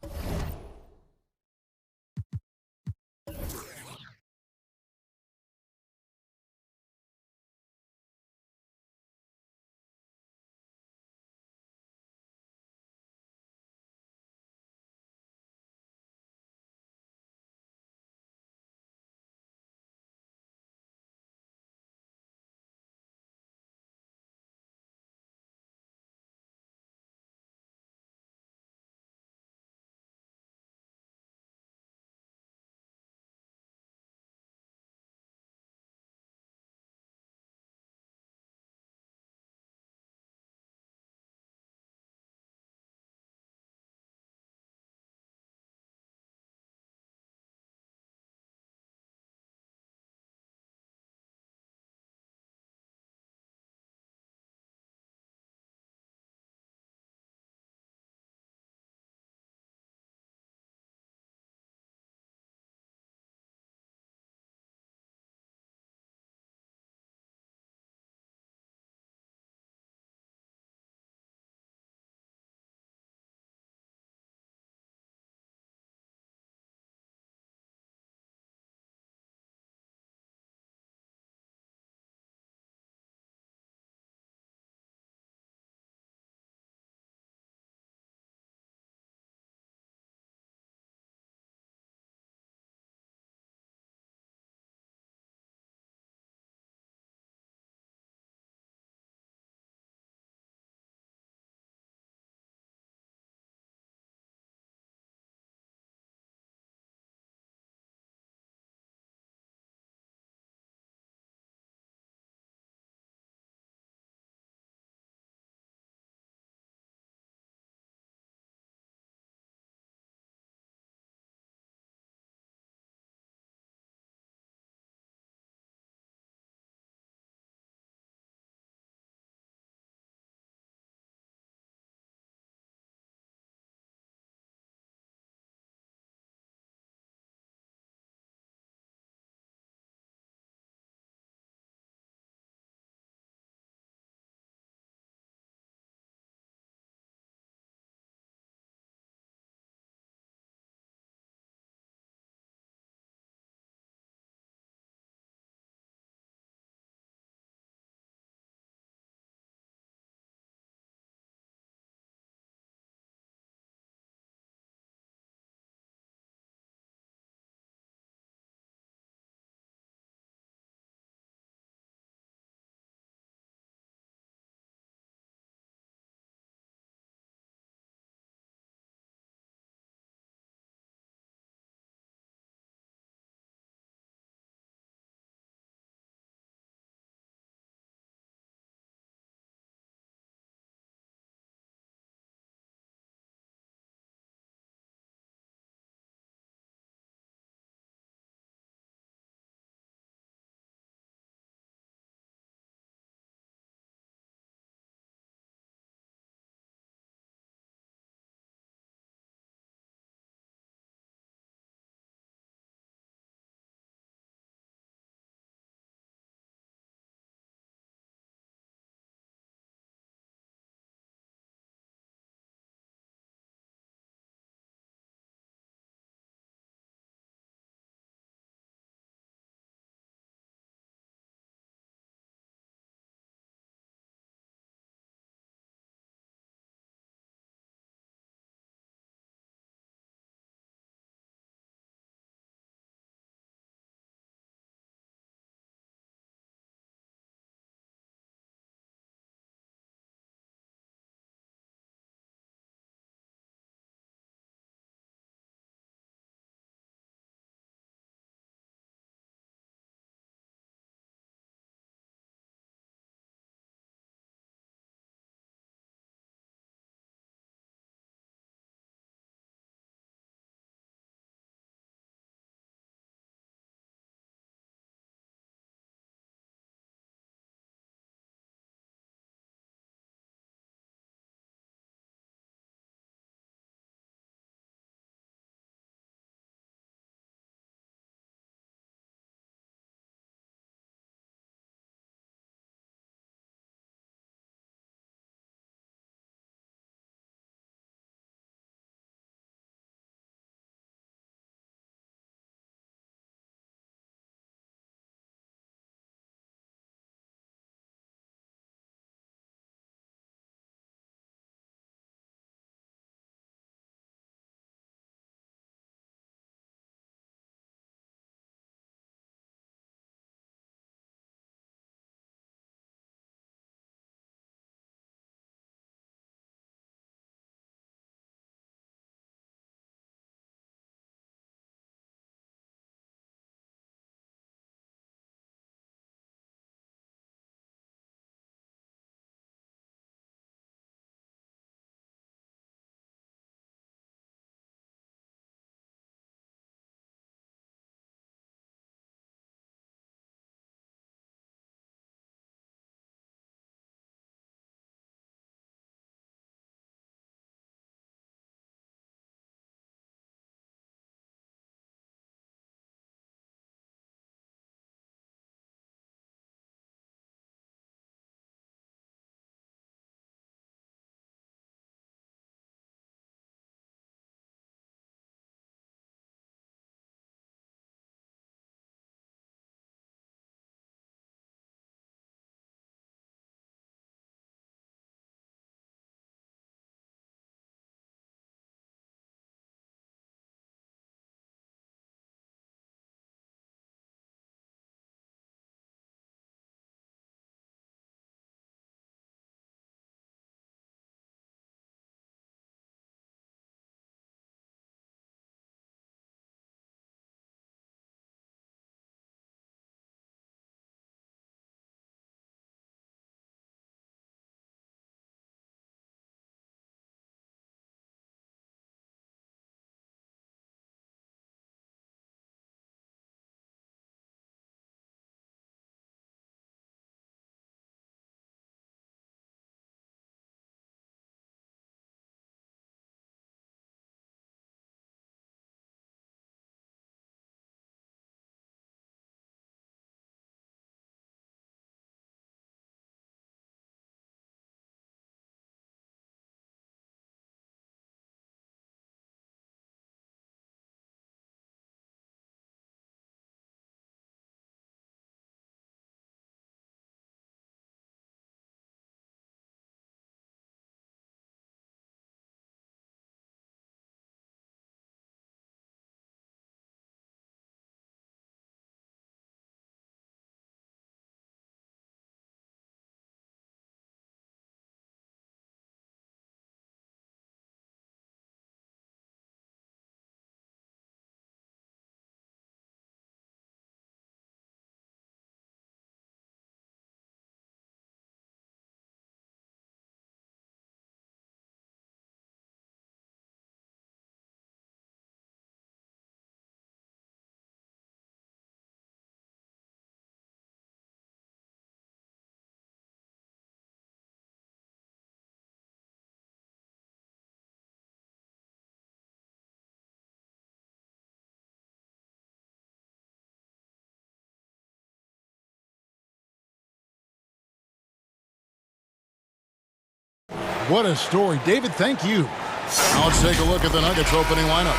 What a story. David, thank you. Now let's take a look at the Nuggets opening lineup.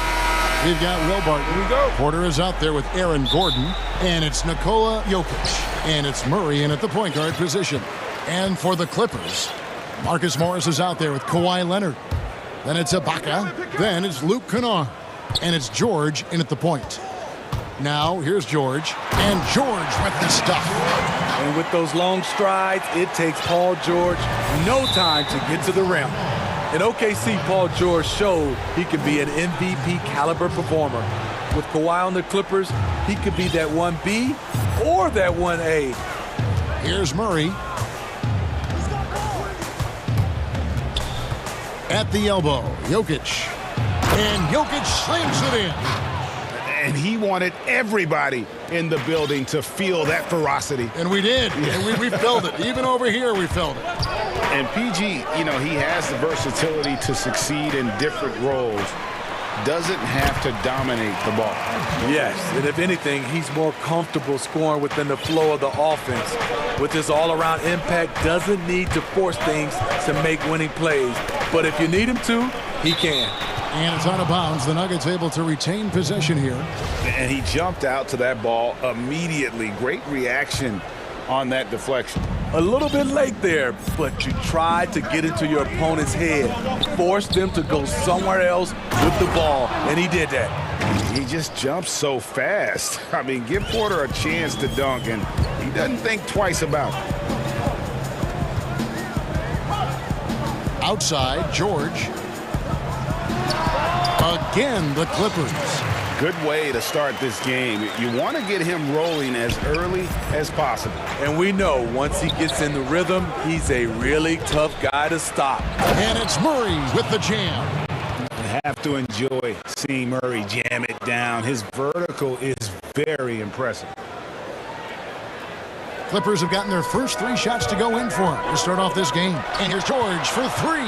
We've got Will Barton. Here we go. Porter is out there with Aaron Gordon. And it's Nikola Jokic. And it's Murray in at the point guard position. And for the Clippers, Marcus Morris is out there with Kawhi Leonard. Then it's Ibaka. Then it's Luke Kennard. And it's George in at the point. Now, here's George. And George with the stuff. And with those long strides, it takes Paul George no time to get to the rim. In OKC, Paul George showed he could be an MVP caliber performer. With Kawhi on the Clippers, he could be that 1B or that 1A. Here's Murray. At the elbow, Jokic. And Jokic slams it in. And he wanted everybody in the building to feel that ferocity. And we did. Yeah. And we felt it. Even over here, we felt it. And PG, you know, he has the versatility to succeed in different roles. Doesn't have to dominate the ball. Yes, and if anything, he's more comfortable scoring within the flow of the offense. With his all-around impact, doesn't need to force things to make winning plays. But if you need him to, he can. And it's out of bounds. The Nuggets able to retain possession here. And he jumped out to that ball immediately. Great reaction on that deflection. A little bit late there, but you tried to get into your opponent's head. Forced them to go somewhere else with the ball, and he did that. He just jumps so fast. I mean, give Porter a chance to dunk, and he doesn't think twice about it. Outside, George. Again, the Clippers. Good way to start this game. You want to get him rolling as early as possible. And we know once he gets in the rhythm, he's a really tough guy to stop. And it's Murray with the jam. You have to enjoy seeing Murray jam it down. His vertical is very impressive. Clippers have gotten their first 3 shots to go in for him to start off this game. And here's George for 3.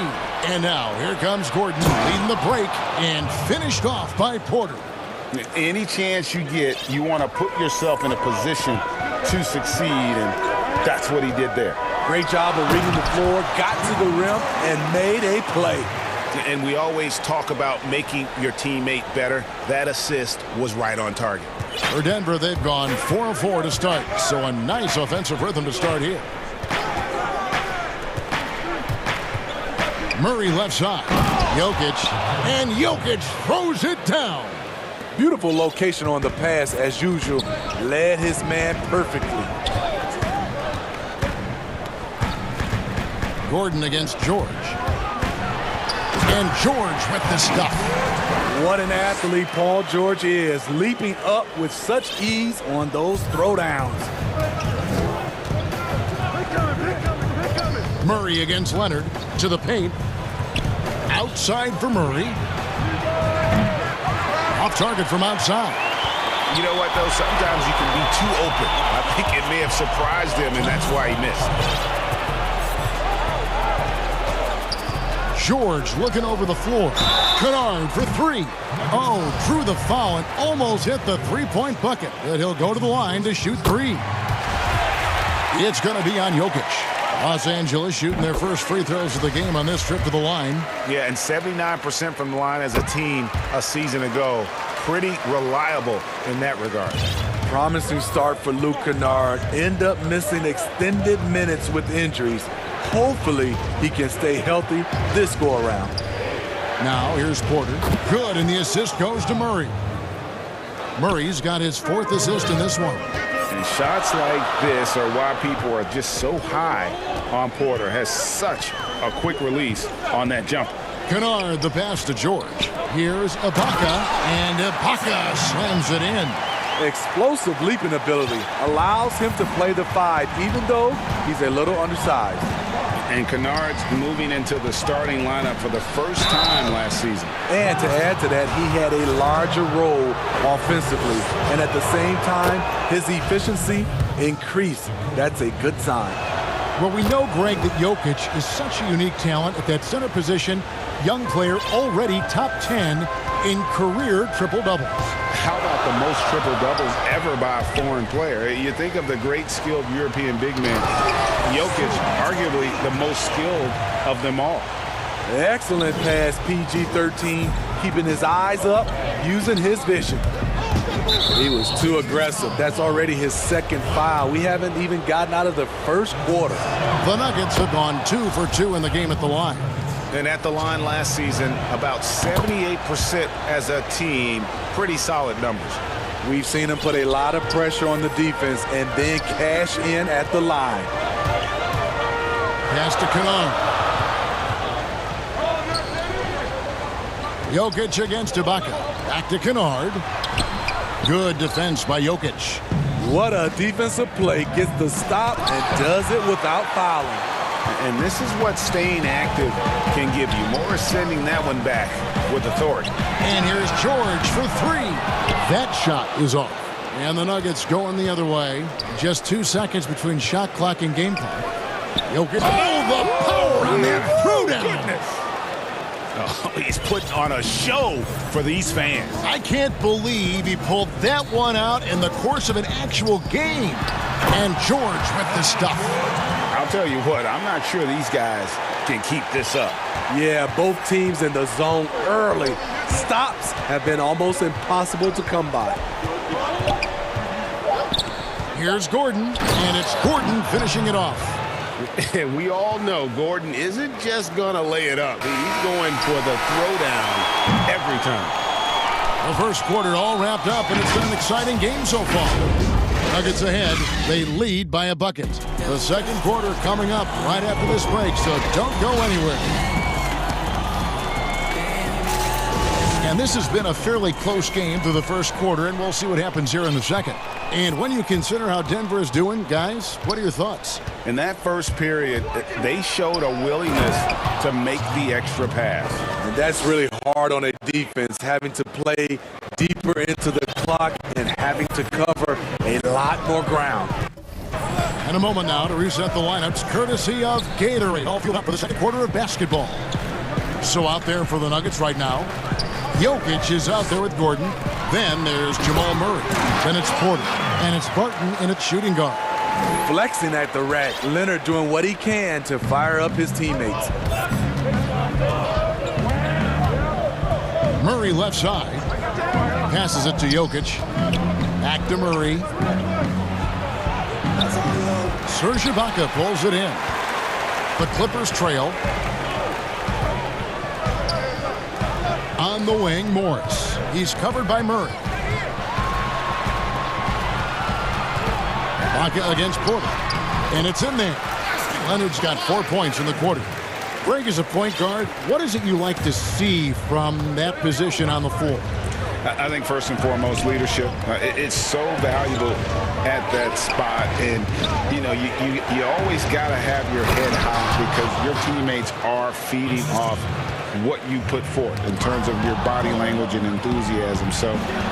And now here comes Gordon leading the break and finished off by Porter. Any chance you get, you want to put yourself in a position to succeed, and that's what he did there. Great job of reading the floor, got to the rim, and made a play. And we always talk about making your teammate better. That assist was right on target. For Denver, they've gone 4-4 to start, so a nice offensive rhythm to start here. Murray left side. Jokic, and Jokic throws it down. Beautiful location on the pass, as usual. Led his man perfectly. Gordon against George. And George with the stuff. What an athlete Paul George is, leaping up with such ease on those throwdowns. Murray against Leonard to the paint. Outside for Murray. Off target from outside. You know what, though? Sometimes you can be too open. I think it may have surprised him, and that's why he missed. George looking over the floor. Kennard for 3. Oh, drew the foul and almost hit the three-point bucket. But he'll go to the line to shoot 3. It's going to be on Jokic. Los Angeles shooting their first free throws of the game on this trip to the line. Yeah, and 79% from the line as a team a season ago. Pretty reliable in that regard. Promising start for Luke Kennard. End up missing extended minutes with injuries. Hopefully, he can stay healthy this go-around. Now, here's Porter. Good, and the assist goes to Murray. Murray's got his 4th assist in this one. And shots like this are why people are just so high on Porter. Has such a quick release on that jump. Kennard, the pass to George. Here's Ibaka, and Ibaka slams it in. Explosive leaping ability allows him to play the 5, even though he's a little undersized. And Kennard's moving into the starting lineup for the first time last season. And to add to that, he had a larger role offensively. And at the same time, his efficiency increased. That's a good sign. Well, we know, Greg, that Jokic is such a unique talent at that center position. Young player already top 10 in career triple-doubles. How about the most triple-doubles ever by a foreign player? You think of the great skilled European big man. Jokic, arguably the most skilled of them all. Excellent pass, PG-13, keeping his eyes up, using his vision. He was too aggressive. That's already his second foul. We haven't even gotten out of the first quarter. The Nuggets have gone 2 for 2 in the game at the line. And at the line last season, about 78% as a team. Pretty solid numbers. We've seen him put a lot of pressure on the defense and then cash in at the line. Pass to Kennard. Jokic against Ibaka. Back to Kennard. Good defense by Jokic. What a defensive play. Gets the stop and does it without fouling. And this is what staying active can give you. Morris sending that one back with authority. And here's George for 3. That shot is off. And the Nuggets going the other way. Just 2 seconds between shot clock and game clock. Jokic. Oh, the power on that throwdown. Oh, he's putting on a show for these fans. I can't believe he pulled that one out in the course of an actual game. And George with the stuff. I'll tell you what, I'm not sure these guys can keep this up. Yeah, both teams in the zone early. Stops have been almost impossible to come by. Here's Gordon, and it's Gordon finishing it off. And we all know Gordon isn't just going to lay it up. He's going for the throwdown every time. The first quarter all wrapped up, and it's been an exciting game so far. Nuggets ahead. They lead by a bucket. The second quarter coming up right after this break, so don't go anywhere. And this has been a fairly close game through the first quarter, and we'll see what happens here in the second. And when you consider how Denver is doing, guys, what are your thoughts? In that first period, they showed a willingness to make the extra pass. And that's really hard on a defense, having to play deeper into the clock and having to cover a lot more ground. And a moment now to reset the lineups, courtesy of Gatorade. All fueled up for the second quarter of basketball. So out there for the Nuggets right now, Jokic is out there with Gordon. Then there's Jamal Murray. Then it's Porter. And it's Barton in its shooting guard. Flexing at the rack. Leonard doing what he can to fire up his teammates. Murray left side. Passes it to Jokic. Back to Murray. Serge Ibaka pulls it in. The Clippers trail. On the wing, Morris. He's covered by Murray. Ibaka against Porter. And it's in there. Leonard's got 4 points in the quarter. Greg, as a point guard, what is it you like to see from that position on the floor? I think first and foremost, leadership. It's so valuable at that spot. And, you know, you always got to have your head high because your teammates are feeding off what you put forth in terms of your body language and enthusiasm. So,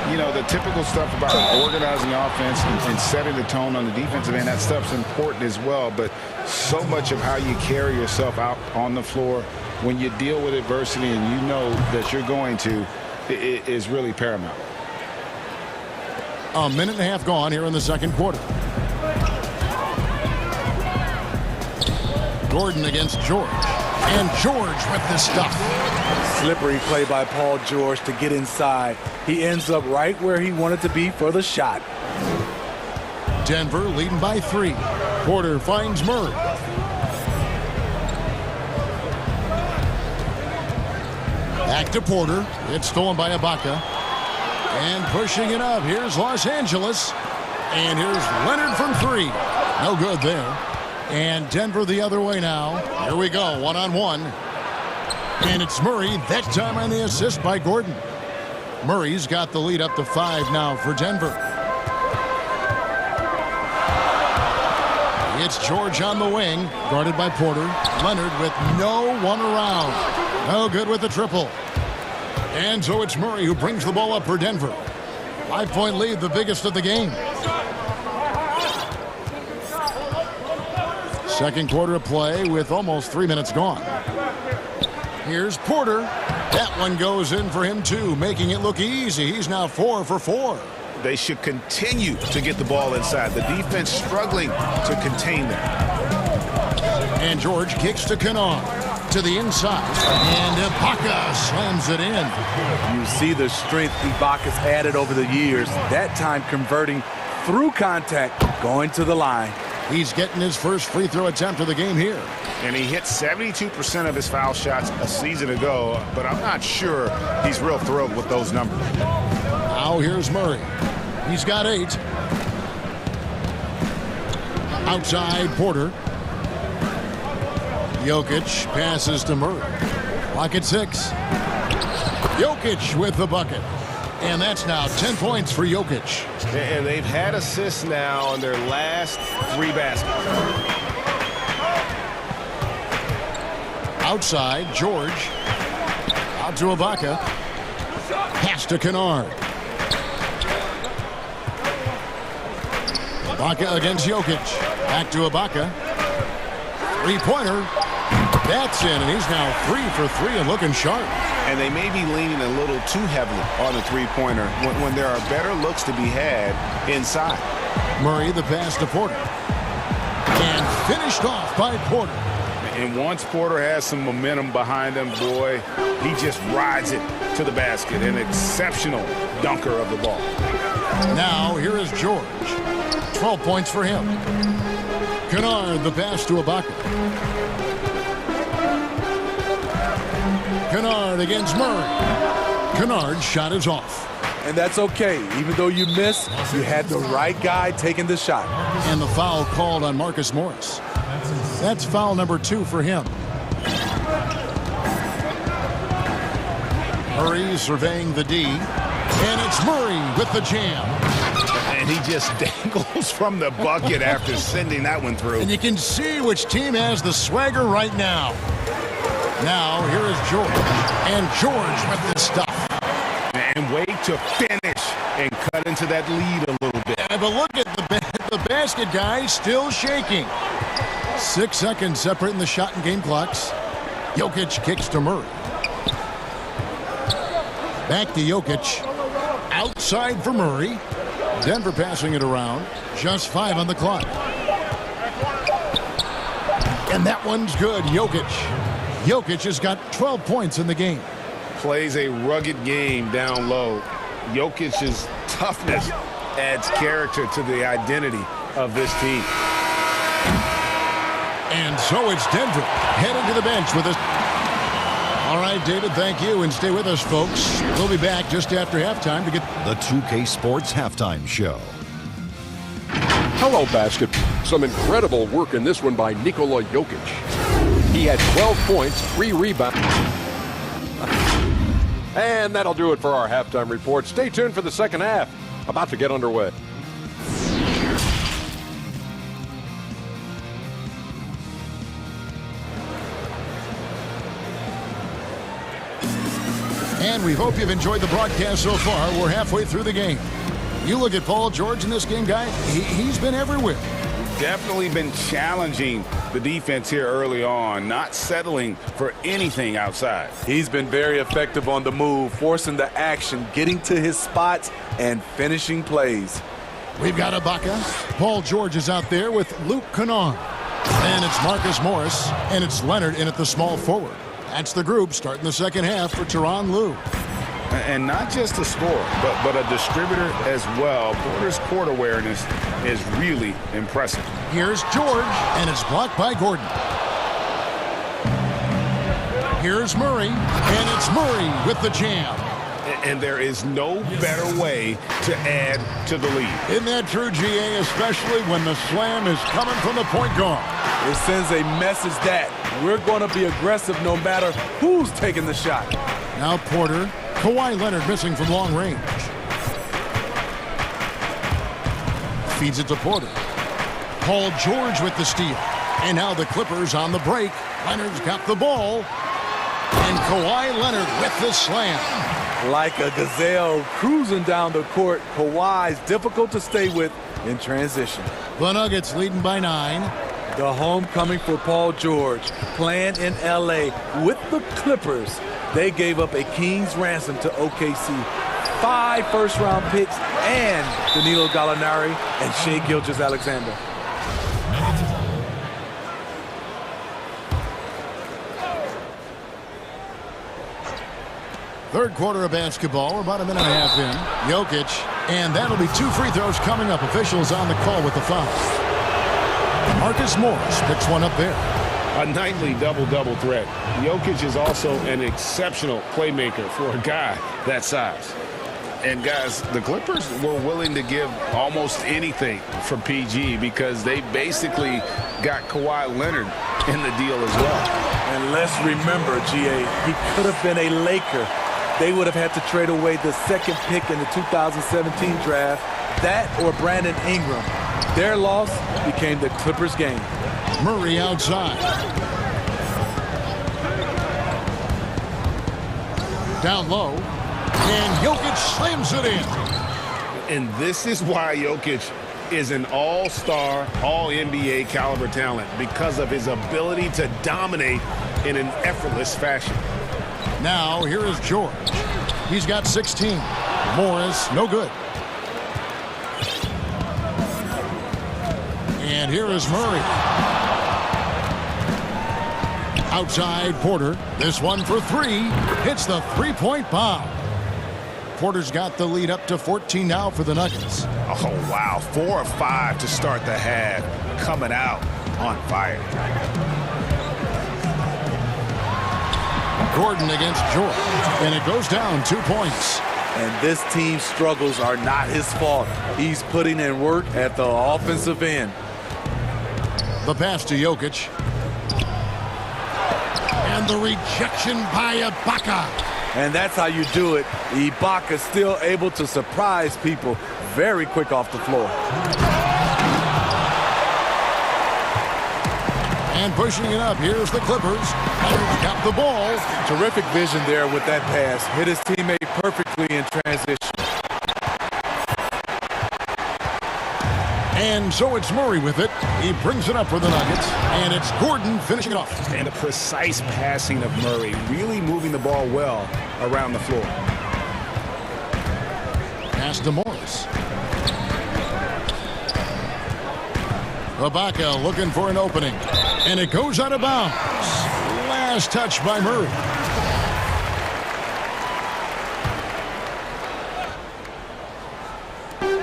you know, the typical stuff about organizing offense and setting the tone on the defensive end, that stuff's important as well. But so much of how you carry yourself out on the floor when you deal with adversity and you know that you're going to, it is really paramount. A minute and a half gone here in the second quarter. Gordon against George. And George with the stuff. Slippery play by Paul George to get inside. He ends up right where he wanted to be for the shot. Denver leading by 3. Porter finds Murray. Back to Porter. It's stolen by Ibaka. And pushing it up. Here's Los Angeles. And here's Leonard from 3. No good there. And Denver the other way now. Here we go, one-on-one. And it's Murray, that time on the assist by Gordon. Murray's got the lead up to 5 now for Denver. It's George on the wing, guarded by Porter. Leonard with no one around. No good with the triple. And so it's Murray who brings the ball up for Denver. 5-point lead, the biggest of the game. Second quarter of play with almost 3 minutes gone. Here's Porter. That one goes in for him too, making it look easy. He's now 4 for 4. They should continue to get the ball inside. The defense struggling to contain them. And George kicks to Kennard. to the inside, and Ibaka slams it in. You see the strength Ibaka's added over the years, that time converting through contact, going to the line. He's getting his first free throw attempt of the game here. And he hit 72% of his foul shots a season ago, but I'm not sure he's real thrilled with those numbers. Now here's Murray. He's got 8. Outside Porter. Jokic passes to Murray. Clock at 6. Jokic with the bucket. And that's now 10 points for Jokic. And they've had assists now on their last 3 baskets. Outside, George. Out to Ibaka. Pass to Kennard. Ibaka against Jokic. Back to Ibaka. Three-pointer. That's in, and he's now 3 for 3 and looking sharp. And they may be leaning a little too heavily on the three-pointer when there are better looks to be had inside. Murray, the pass to Porter. And finished off by Porter. And once Porter has some momentum behind him, boy, he just rides it to the basket. An exceptional dunker of the ball. Now, here is George. 12 points for him. Kennard, the pass to Ibaka. Kennard against Murray. Kennard's shot is off. And that's okay. Even though you miss, you had the right guy taking the shot. And the foul called on Marcus Morris. That's foul number 2 for him. Murray surveying the D. And it's Murray with the jam. And he just dangles from the bucket after sending that one through. And you can see which team has the swagger right now. Now, here is George. And George with the stuff. And wait to finish and cut into that lead a little bit. But look at the basket guy still shaking. 6 seconds separating the shot and game clocks. Jokic kicks to Murray. Back to Jokic. Outside for Murray. Denver passing it around. Just 5 on the clock. And that one's good. Jokic has got 12 points in the game. Plays a rugged game down low. Jokic's toughness adds character to the identity of this team. And so it's Denver heading to the bench with us. All right, David, thank you, and stay with us, folks. We'll be back just after halftime to get the 2K Sports Halftime Show. Hello, basketball. Some incredible work in this one by Nikola Jokic. He had 12 points, 3 rebounds. And that'll do it for our halftime report. Stay tuned for the second half. About to get underway. And we hope you've enjoyed the broadcast so far. We're halfway through the game. You look at Paul George in this game, guy, he's been everywhere. Definitely been challenging the defense here early on, not settling for anything outside. He's been very effective on the move, forcing the action, getting to his spots, and finishing plays. We've got Ibaka. Paul George is out there with Luke Kennard. And it's Marcus Morris, and it's Leonard in at the small forward. That's the group starting the second half for Tyronn Lue. And not just a scorer, but a distributor as well. Porter's court awareness is really impressive. Here's George, and it's blocked by Gordon. Here's Murray, and it's Murray with the jam. And there is no better way to add to the lead. Isn't that true, GA, especially when the slam is coming from the point guard? It sends a message that we're going to be aggressive no matter who's taking the shot. Now Porter. Kawhi Leonard missing from long range. Feeds it to Porter. Paul George with the steal. And now the Clippers on the break. Leonard's got the ball. And Kawhi Leonard with the slam. Like a gazelle cruising down the court, Kawhi's difficult to stay with in transition. The Nuggets leading by 9. The homecoming for Paul George, playing in L.A. with the Clippers. They gave up a king's ransom to OKC. 5 first-round picks and Danilo Gallinari and Shai Third quarter of basketball, about a minute and a half in. Jokic, and that'll be 2 free throws coming up. Officials on the call with the foul. Marcus Morris picks one up there. A nightly double-double threat. Jokic is also an exceptional playmaker for a guy that size. And guys, the Clippers were willing to give almost anything for PG because they basically got Kawhi Leonard in the deal as well. And let's remember, GA, he could have been a Laker. They would have had to trade away the second pick in the 2017 draft, that or Brandon Ingram. Their loss became the Clippers' game. Murray outside. Down low. And Jokic slams it in. And this is why Jokic is an all-star, all-NBA caliber talent, because of his ability to dominate in an effortless fashion. Now, here is George. He's got 16. Morris, no good. And here is Murray. Outside Porter. This one for 3. Hits the three-point bomb. Porter's got the lead up to 14 now for the Nuggets. Oh, wow. 4 of 5 to start the half. Coming out on fire. Gordon against George. And it goes down 2 points. And this team's struggles are not his fault. He's putting in work at the offensive end. The pass to Jokic. And the rejection by Ibaka. And that's how you do it. Ibaka still able to surprise people very quick off the floor. And pushing it up, here's the Clippers. Leonard got the ball. Terrific vision there with that pass. Hit his teammate perfectly in transition. And so it's Murray with it. He brings it up for the Nuggets. And it's Gordon finishing it off. And the precise passing of Murray, really moving the ball well around the floor. Pass to Morris. Ibaka looking for an opening. And it goes out of bounds. Last touch by Murray.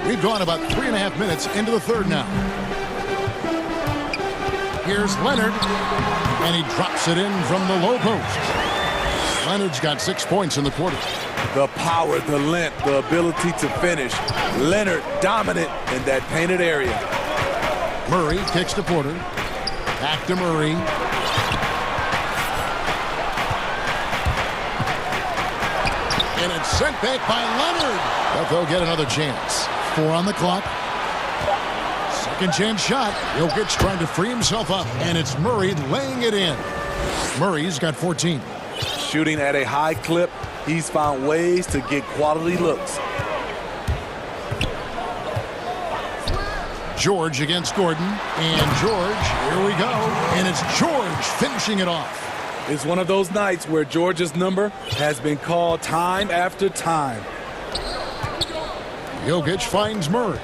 We've gone about 3.5 minutes into the third now. Here's Leonard, and he drops it in from the low post. Leonard's got 6 points in the quarter. The power, the length, the ability to finish. Leonard dominant in that painted area. Murray kicks to Porter. Back to Murray. And it's sent back by Leonard. But they'll get another chance. 4 on the clock. Second chance shot. Jokic trying to free himself up. And it's Murray laying it in. Murray's got 14. Shooting at a high clip. He's found ways to get quality looks. George against Gordon. And George, here we go. And it's George finishing it off. It's one of those nights where George's number has been called time after time. Jokic finds Murray.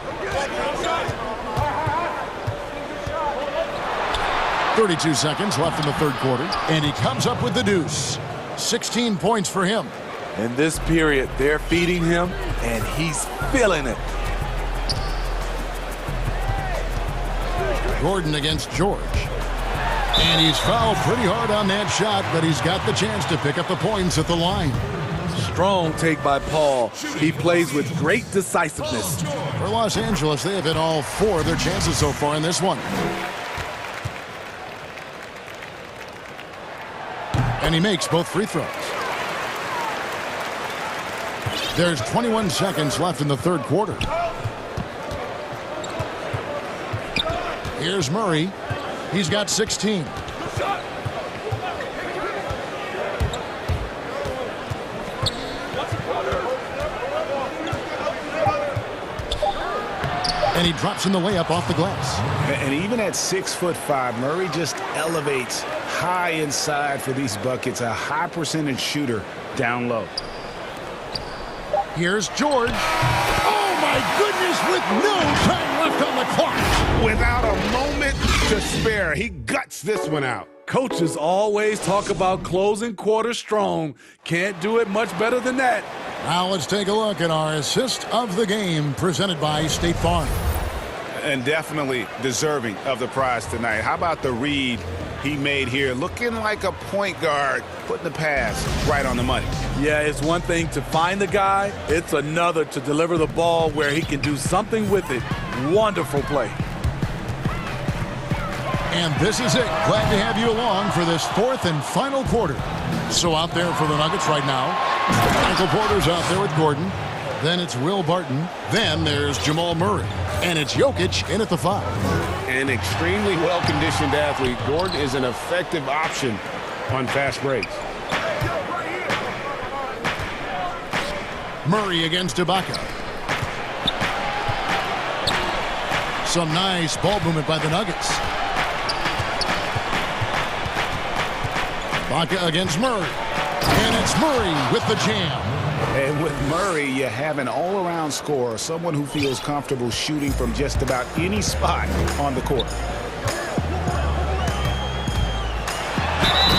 32 seconds left in the third quarter. And he comes up with the deuce. 16 points for him. In this period, they're feeding him, and he's feeling it. Gordon against George. And he's fouled pretty hard on that shot, but he's got the chance to pick up the points at the line. Strong take by Paul. He plays with great decisiveness. For Los Angeles, they have hit all 4 of their chances so far in this one. And he makes both free throws. There's 21 seconds left in the third quarter. Here's Murray. He's got 16. And he drops in the layup off the glass. And even at 6'5", Murray just elevates high inside for these buckets. A high percentage shooter down low. Here's George. Oh, my goodness, with no time left on the clock. Without a moment to spare, he guts this one out. Coaches always talk about closing quarters strong. Can't do it much better than that. Now let's take a look at our assist of the game presented by State Farm. And definitely deserving of the prize tonight. How about the read he made here? Looking like a point guard, putting the pass right on the money. Yeah, it's one thing to find the guy. It's another to deliver the ball where he can do something with it. Wonderful play. And this is it. Glad to have you along for this fourth and final quarter. So out there for the Nuggets right now, Michael Porter's out there with Gordon. Then it's Will Barton. Then there's Jamal Murray. And it's Jokic in at the 5. An extremely well-conditioned athlete. Gordon is an effective option on fast breaks. Murray against Ibaka. Some nice ball movement by the Nuggets. Ibaka against Murray. And it's Murray with the jam. And with Murray, you have an all-around scorer, someone who feels comfortable shooting from just about any spot on the court.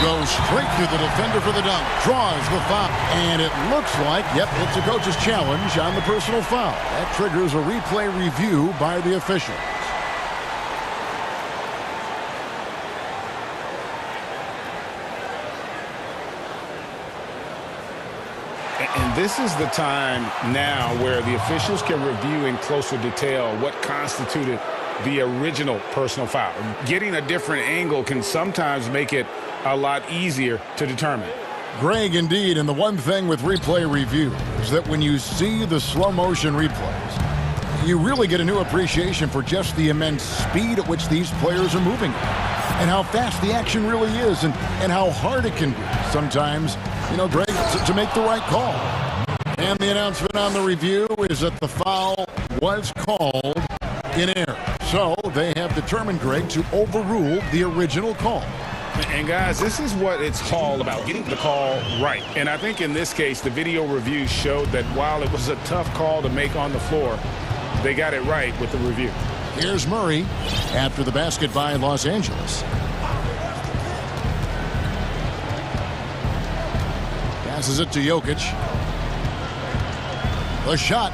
Goes straight through the defender for the dunk. Draws the foul. And it looks like, yep, it's a coach's challenge on the personal foul. That triggers a replay review by the officials. And this is the time now where the officials can review in closer detail what constituted the original personal foul. Getting a different angle can sometimes make it a lot easier to determine. Greg, indeed, and the one thing with replay review is that when you see the slow motion replays, you really get a new appreciation for just the immense speed at which these players are moving and how fast the action really is and how hard it can be sometimes, you know, Greg, to make the right call. And the announcement on the review is that the foul was called in error. So they have determined, Greg, to overrule the original call. And guys, this is what it's all about, getting the call right. And I think in this case, the video review showed that while it was a tough call to make on the floor, they got it right with the review. Here's Murray after the basket by Los Angeles. Passes it to Jokic. The shot,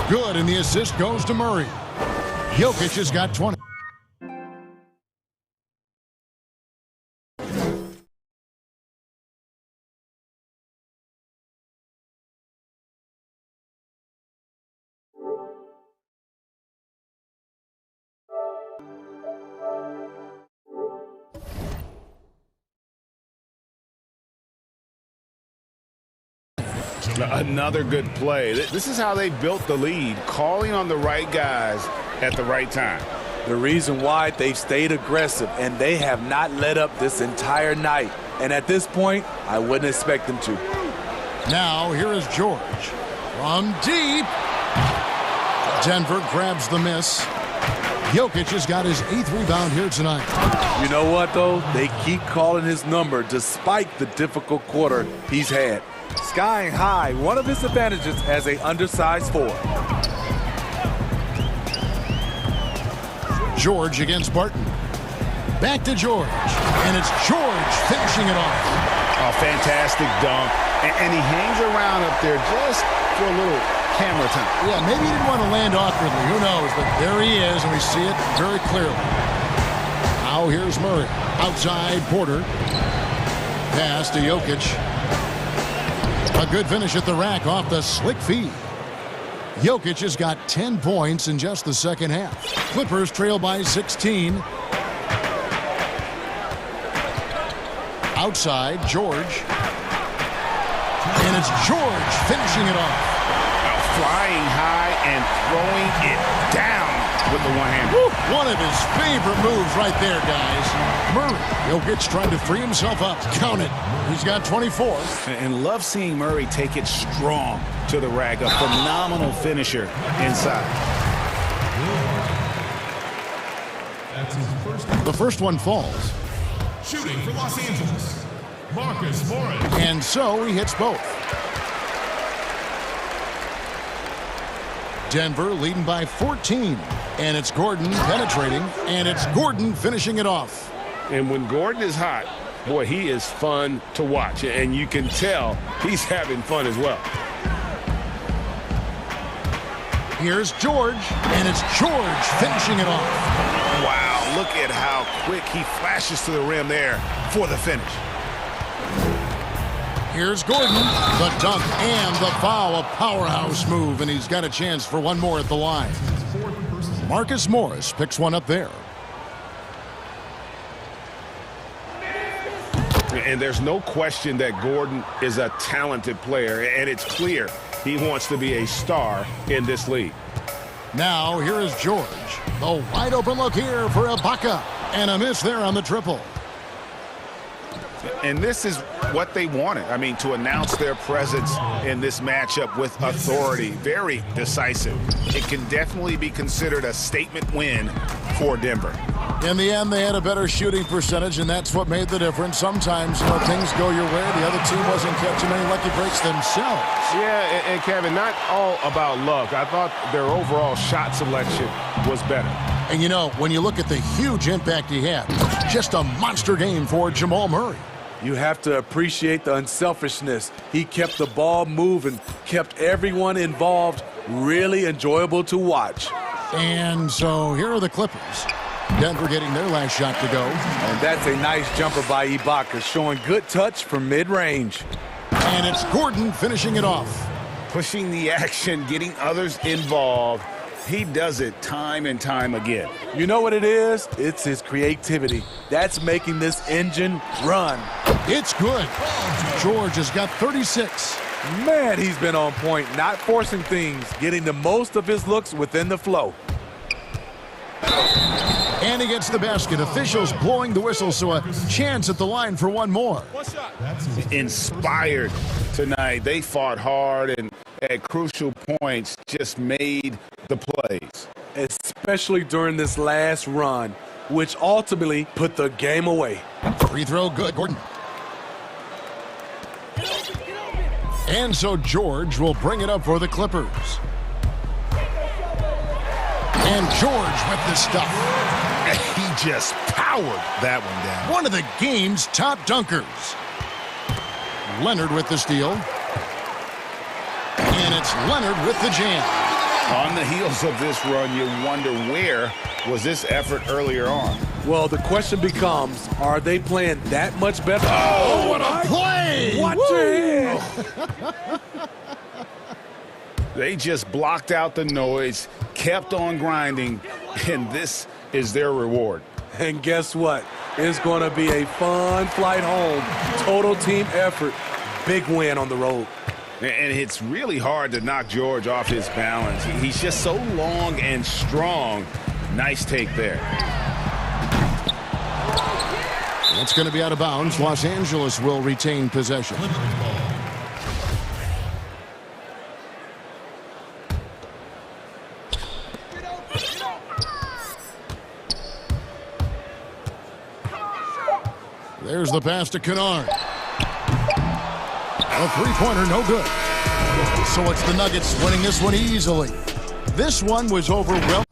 good, and the assist goes to Murray. Jokic has got 20. Another good play. This is how they built the lead, calling on the right guys at the right time. The reason why they've stayed aggressive, and they have not let up this entire night. And at this point, I wouldn't expect them to. Now, here is George. From deep. Denver grabs the miss. Jokic has got his 8th rebound here tonight. You know what, though? They keep calling his number despite the difficult quarter he's had. Skying high, one of his advantages as a undersized forward. George against Barton. Back to George. And it's George finishing it off. A fantastic dunk. And he hangs around up there just for a little camera time. Yeah, maybe he didn't want to land awkwardly. Who knows? But there he is, and we see it very clearly. Now here's Murray. Outside Porter. Pass to Jokic. A good finish at the rack off the slick feed. Jokic has got 10 points in just the second half. Clippers trail by 16. Outside, George. And it's George finishing it off. Flying high and throwing it down with the one hand. One of his favorite moves right there, guys. Murray. Jokic trying to free himself up. Count it. He's got 24. And love seeing Murray take it strong to the rack. A phenomenal finisher inside. The first one falls. Shooting for Los Angeles, Marcus Morris. And so he hits both. Denver leading by 14. And it's Gordon penetrating. And it's Gordon finishing it off. And when Gordon is hot, boy, he is fun to watch. And you can tell he's having fun as well. Here's George, and it's George finishing it off. Wow, look at how quick he flashes to the rim there for the finish. Here's Gordon, the dunk and the foul, a powerhouse move, and he's got a chance for one more at the line. Marcus Morris picks one up there. And there's no question that Gordon is a talented player, and it's clear he wants to be a star in this league. Now, here is George. The wide open look here for Ibaka, and a miss there on the triple. And this is what they wanted. I mean, to announce their presence in this matchup with authority. Very decisive. It can definitely be considered a statement win for Denver. In the end, they had a better shooting percentage, and that's what made the difference. Sometimes, things go your way. The other team wasn't catching many lucky breaks themselves. Yeah, and Kevin, not all about luck. I thought their overall shot selection was better. And when you look at the huge impact he had, just a monster game for Jamal Murray. You have to appreciate the unselfishness. He kept the ball moving, kept everyone involved, really enjoyable to watch. And so here are the Clippers. Denver getting their last shot to go. And that's a nice jumper by Ibaka, showing good touch from mid-range. And it's Gordon finishing it off. Pushing the action, getting others involved. He does it time and time again. You know what it is? It's his creativity. That's making this engine run. It's good. George has got 36. Man, he's been on point, not forcing things, getting the most of his looks within the flow. And he gets the basket. Officials blowing the whistle, so a chance at the line for one more. Inspired tonight. They fought hard and at crucial points just made the plays. Especially during this last run, which ultimately put the game away. Free throw good, Gordon. And so George will bring it up for the Clippers. And George with the stuff. He just powered that one down. One of the game's top dunkers. Leonard with the steal. And it's Leonard with the jam. On the heels of this run, you wonder where was this effort earlier on? Well, the question becomes, are they playing that much better? Oh, what a play! Watch it! They just blocked out the noise, kept on grinding, and this is their reward. And guess what? It's going to be a fun flight home. Total team effort. Big win on the road. And it's really hard to knock George off his balance. He's just so long and strong. Nice take there. It's going to be out of bounds. Los Angeles will retain possession. There's the pass to Kennard. A three-pointer, no good. So it's the Nuggets winning this one easily. This one was overwhelming.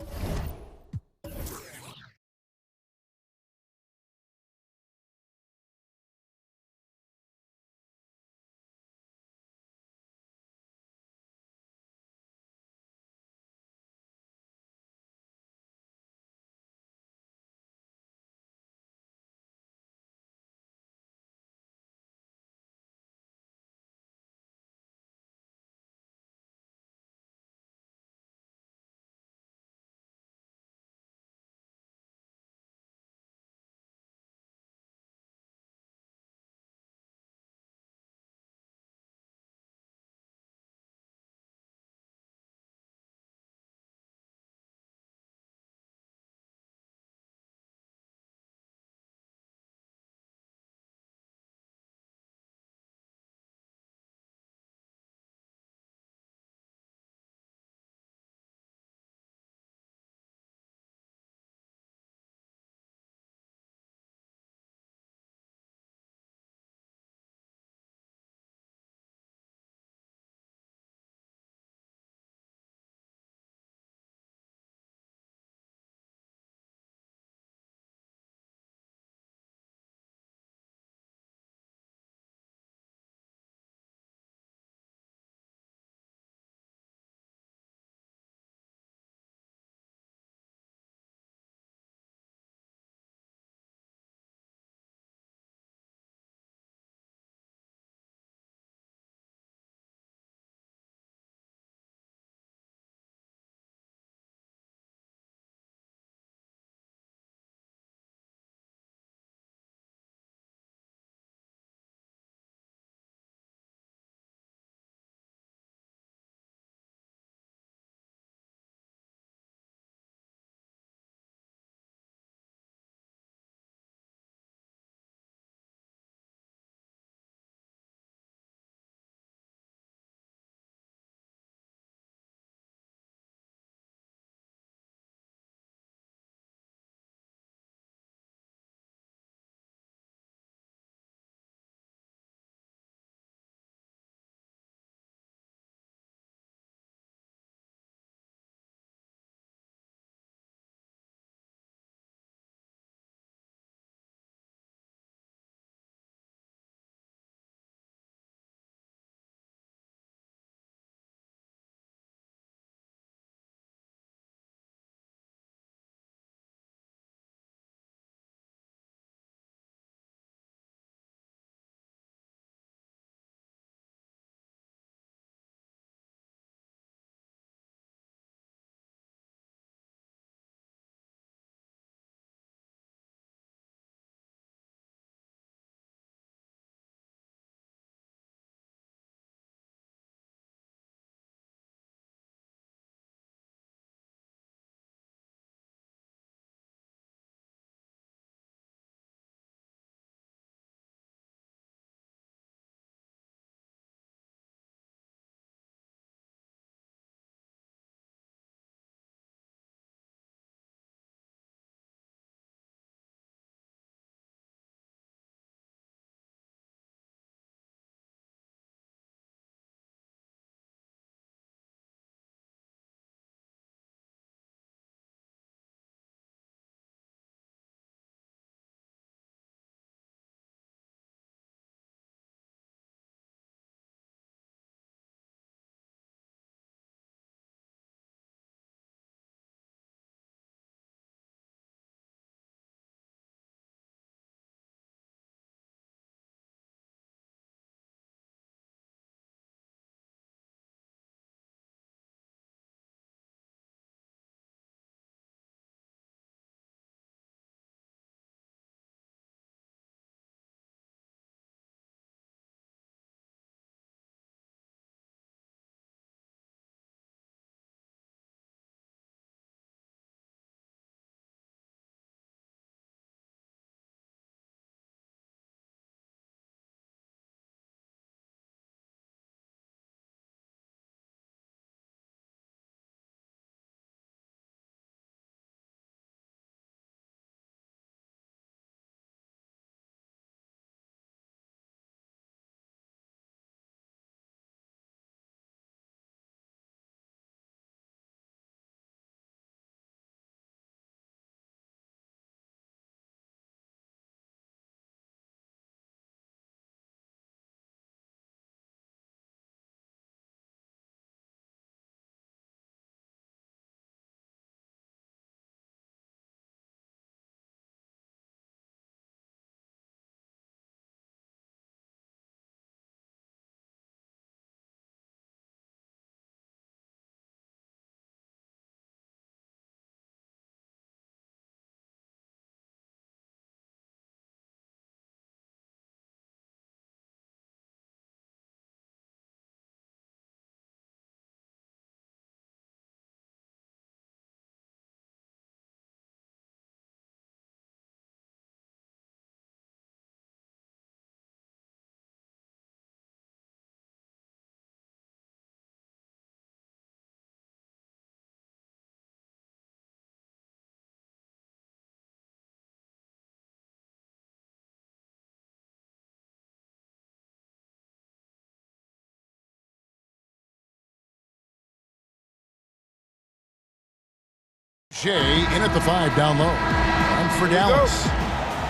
Shea in at the 5 down low. And for Dallas,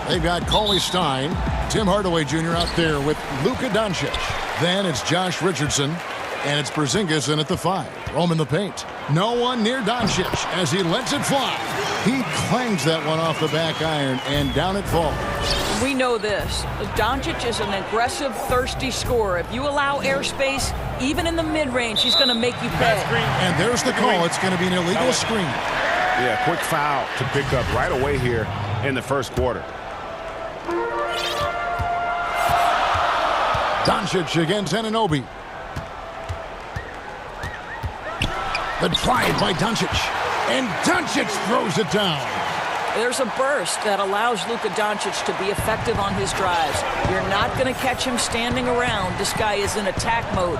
they've got Cauley Stein, Tim Hardaway Jr. out there with Luka Doncic. Then it's Josh Richardson, and it's Porzingis in at the 5. Roaming the paint. No one near Doncic as he lets it fly. He clangs that one off the back iron, and down it falls. We know this. Doncic is an aggressive, thirsty scorer. If you allow airspace, even in the mid-range, he's going to make you pay. And there's the call. It's going to be an illegal screen. Yeah, quick foul to pick up right away here in the first quarter. Doncic against Anunoby. The drive by Doncic. And Doncic throws it down. There's a burst that allows Luka Doncic to be effective on his drives. You're not going to catch him standing around. This guy is in attack mode.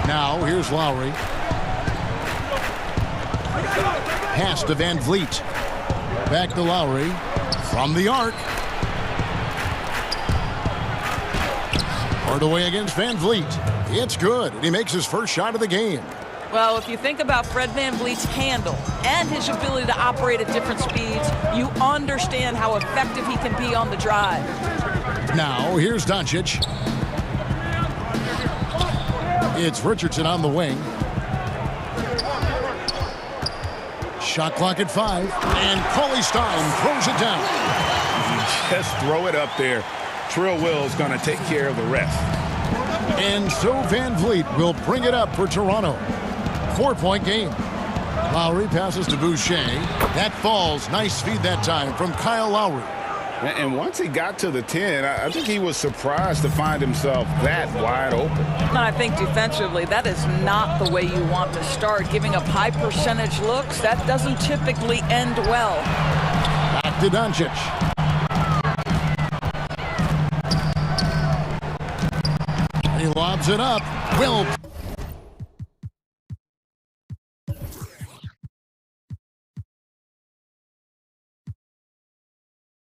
Now, here's Lowry. Pass to Van Vliet. Back to Lowry. From the arc. Hardaway against Van Vliet. It's good, and he makes his first shot of the game. Well, if you think about Fred VanVleet's handle and his ability to operate at different speeds, you understand how effective he can be on the drive. Now, here's Doncic. It's Richardson on the wing. Shot clock at 5, and Cauley Stein throws it down. Just throw it up there. Trill Will's going to take care of the rest. And so Van Vliet will bring it up for Toronto. 4-point game. Lowry passes to Boucher. That falls. Nice feed that time from Kyle Lowry. And once he got to the 10, I think he was surprised to find himself that wide open. And I think defensively, that is not the way you want to start. Giving up high percentage looks, that doesn't typically end well. Back to Doncic. He lobs it up. Will.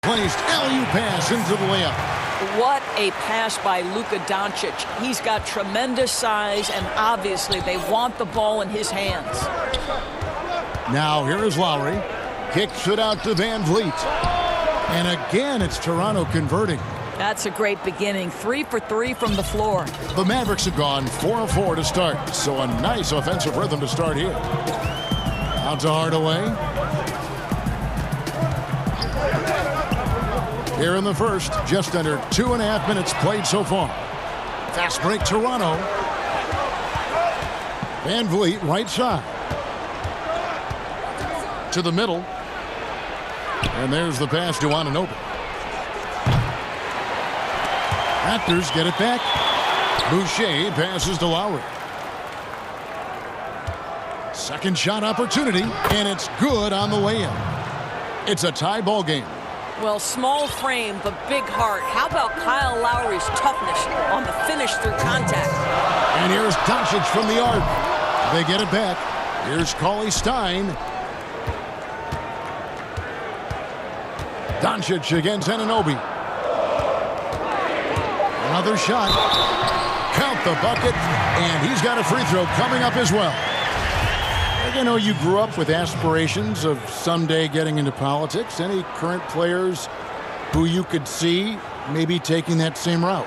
Placed LU pass into the layup. What a pass by Luka Doncic. He's got tremendous size, and obviously they want the ball in his hands. Now here is Lowry. Kicks it out to Van Vliet. And again, it's Toronto converting. That's a great beginning. 3 for 3 from the floor. The Mavericks have gone 4 of 4 to start, so a nice offensive rhythm to start here. Out to Hardaway. Here in the first, just under 2.5 minutes played so far. Fast break Toronto. Van Vliet right side. To the middle. And there's the pass to Anunoby. Raptors get it back. Boucher passes to Lowry. Second shot opportunity, and it's good on the way in. It's a tie ball game. Well, small frame, but big heart. How about Kyle Lowry's toughness on the finish through contact? And here's Doncic from the arc. They get it back. Here's Cauley Stein. Doncic against Anunoby. Another shot. Count the bucket. And he's got a free throw coming up as well. You know, you grew up with aspirations of someday getting into politics. Any current players who you could see maybe taking that same route?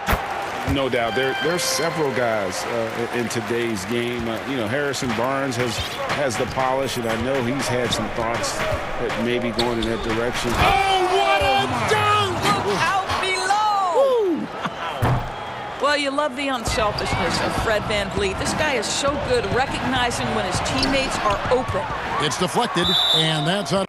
No doubt. There's several guys in today's game. You know, Harrison Barnes has the polish, and I know he's had some thoughts that maybe going in that direction. Oh, what a dunk! Look out below! Well, you love the unselfishness of Fred VanVleet. This guy is so good recognizing when his teammates are open. It's deflected, and that's on.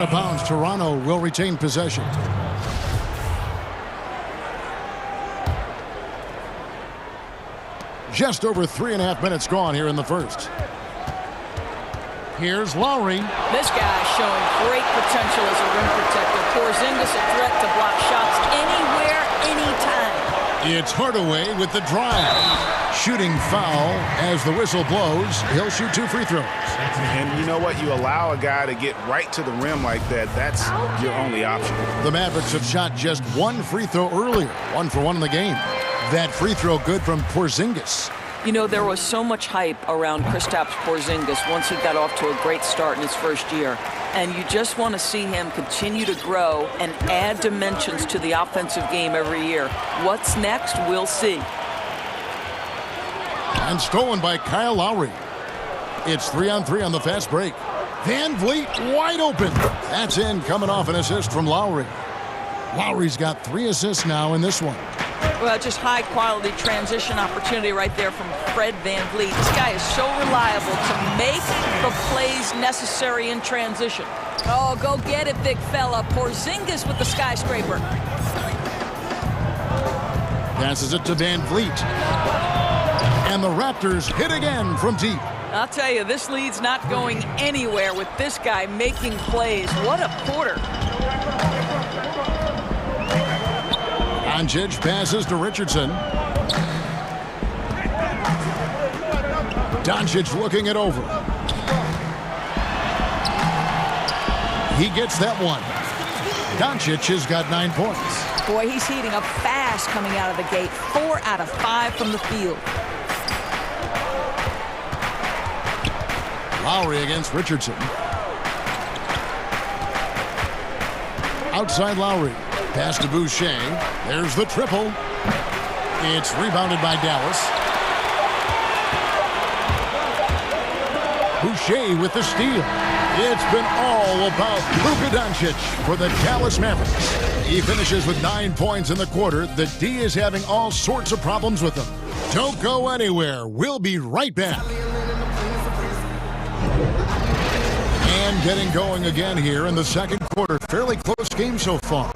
Out of bounds, Toronto will retain possession. Just over 3.5 minutes gone here in the first. Here's Lowry. This guy showing great potential as a rim protector. Porzingis a threat to block shots anywhere, anytime. It's Hardaway with the drive. Shooting foul as the whistle blows. He'll shoot 2 free throws. And you know what? You allow a guy to get right to the rim like that. That's your only option. The Mavericks have shot just 1 free throw earlier. 1 for 1 in the game. That free throw good from Porzingis. You know, there was so much hype around Kristaps Porzingis once he got off to a great start in his first year. And you just want to see him continue to grow and add dimensions to the offensive game every year. What's next? We'll see. And stolen by Kyle Lowry. It's 3-on-3 on the fast break. Van Vliet wide open. That's in, coming off an assist from Lowry. Lowry's got 3 assists now in this one. Well, just high-quality transition opportunity right there from Fred Van Vliet. This guy is so reliable to make the plays necessary in transition. Oh, go get it, big fella. Porzingis with the skyscraper. Passes it to Van Vliet. And the Raptors hit again from deep. I'll tell you, this lead's not going anywhere with this guy making plays. What a quarter. Doncic passes to Richardson. Doncic looking it over. He gets that one. Doncic has got 9 points. Boy, he's heating up fast coming out of the gate. 4 out of 5 from the field. Lowry against Richardson. Outside Lowry. Pass to Boucher. There's the triple. It's rebounded by Dallas. Boucher with the steal. It's been all about Luka Doncic for the Dallas Mavericks. He finishes with 9 points in the quarter. The D is having all sorts of problems with him. Don't go anywhere. We'll be right back. And getting going again here in the second quarter. Fairly close game so far.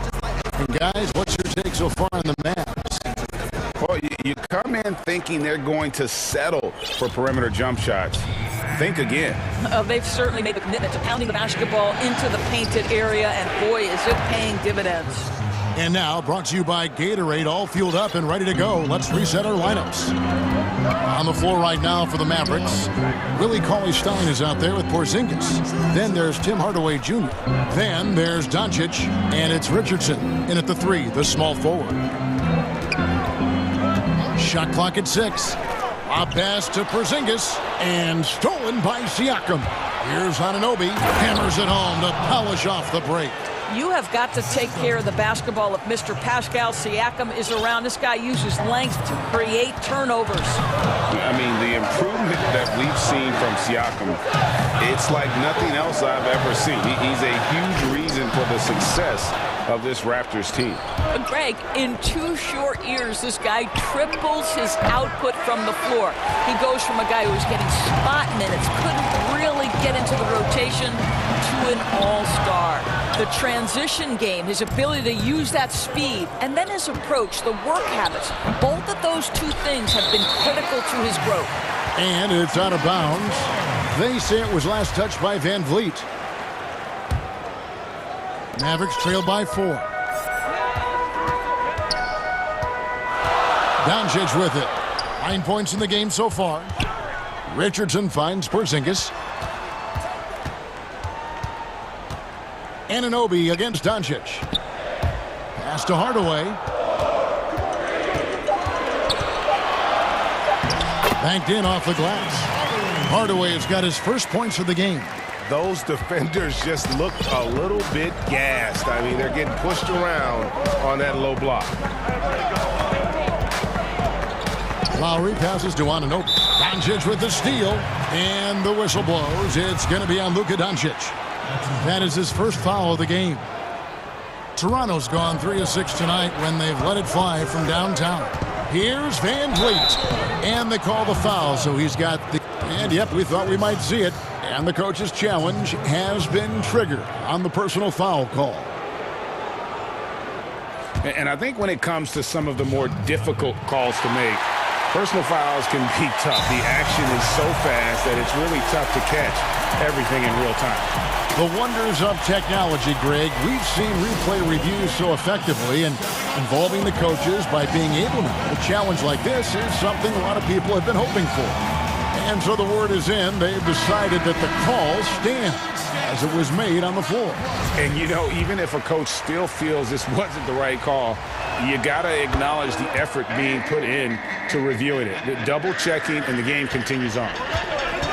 And guys, what's your take so far on the Mavs? Well, you come in thinking they're going to settle for perimeter jump shots. Think again. They've certainly made the commitment to pounding the basketball into the painted area, and boy, is it paying dividends. And now, brought to you by Gatorade, all fueled up and ready to go. Let's reset our lineups. On the floor right now for the Mavericks, Willie Cauley-Stein is out there with Porzingis. Then there's Tim Hardaway Jr. Then there's Doncic, and it's Richardson in at the 3, the small forward. Shot clock at 6. A pass to Porzingis, and stolen by Siakam. Here's Anunoby, hammers it home to polish off the break. You have got to take care of the basketball if Mr. Pascal Siakam is around. This guy uses length to create turnovers. I mean, the improvement that we've seen from Siakam, it's like nothing else I've ever seen. He's a huge reason for the success of this Raptors team. Greg, in 2 short years, this guy triples his output from the floor. He goes from a guy who was getting spot minutes, couldn't really get into the rotation, to an all-star. The transition game, his ability to use that speed, and then his approach, the work habits, both of those 2 things have been critical to his growth. And it's out of bounds. They say it was last touched by Van Vliet. Mavericks trail by 4. Doncic with it. 9 points in the game so far. Richardson finds Porzingis. Anunoby against Doncic. Pass to Hardaway. Banked in off the glass. Hardaway has got his first points of the game. Those defenders just look a little bit gassed. I mean, they're getting pushed around on that low block. Lowry passes to Anunoby. Doncic with the steal. And the whistle blows. It's going to be on Luka Doncic. That is his first foul of the game. Toronto's gone 3 of 6 tonight when they've let it fly from downtown. Here's Van Vliet. And they call the foul, so he's got the... And, yep, we thought we might see it. And the coach's challenge has been triggered on the personal foul call. And I think when it comes to some of the more difficult calls to make, Personal fouls can be tough. The action is so fast that it's really tough to catch everything in real time. The wonders of technology, Greg. We've seen replay reviews so effectively, and involving the coaches by being able to. A challenge like this is something a lot of people have been hoping for. And so the word is in. They've decided that the call stands as it was made on the floor. And, you know, even if a coach still feels this wasn't the right call, you got to acknowledge the effort being put in to reviewing it. The double-checking, and the game continues on.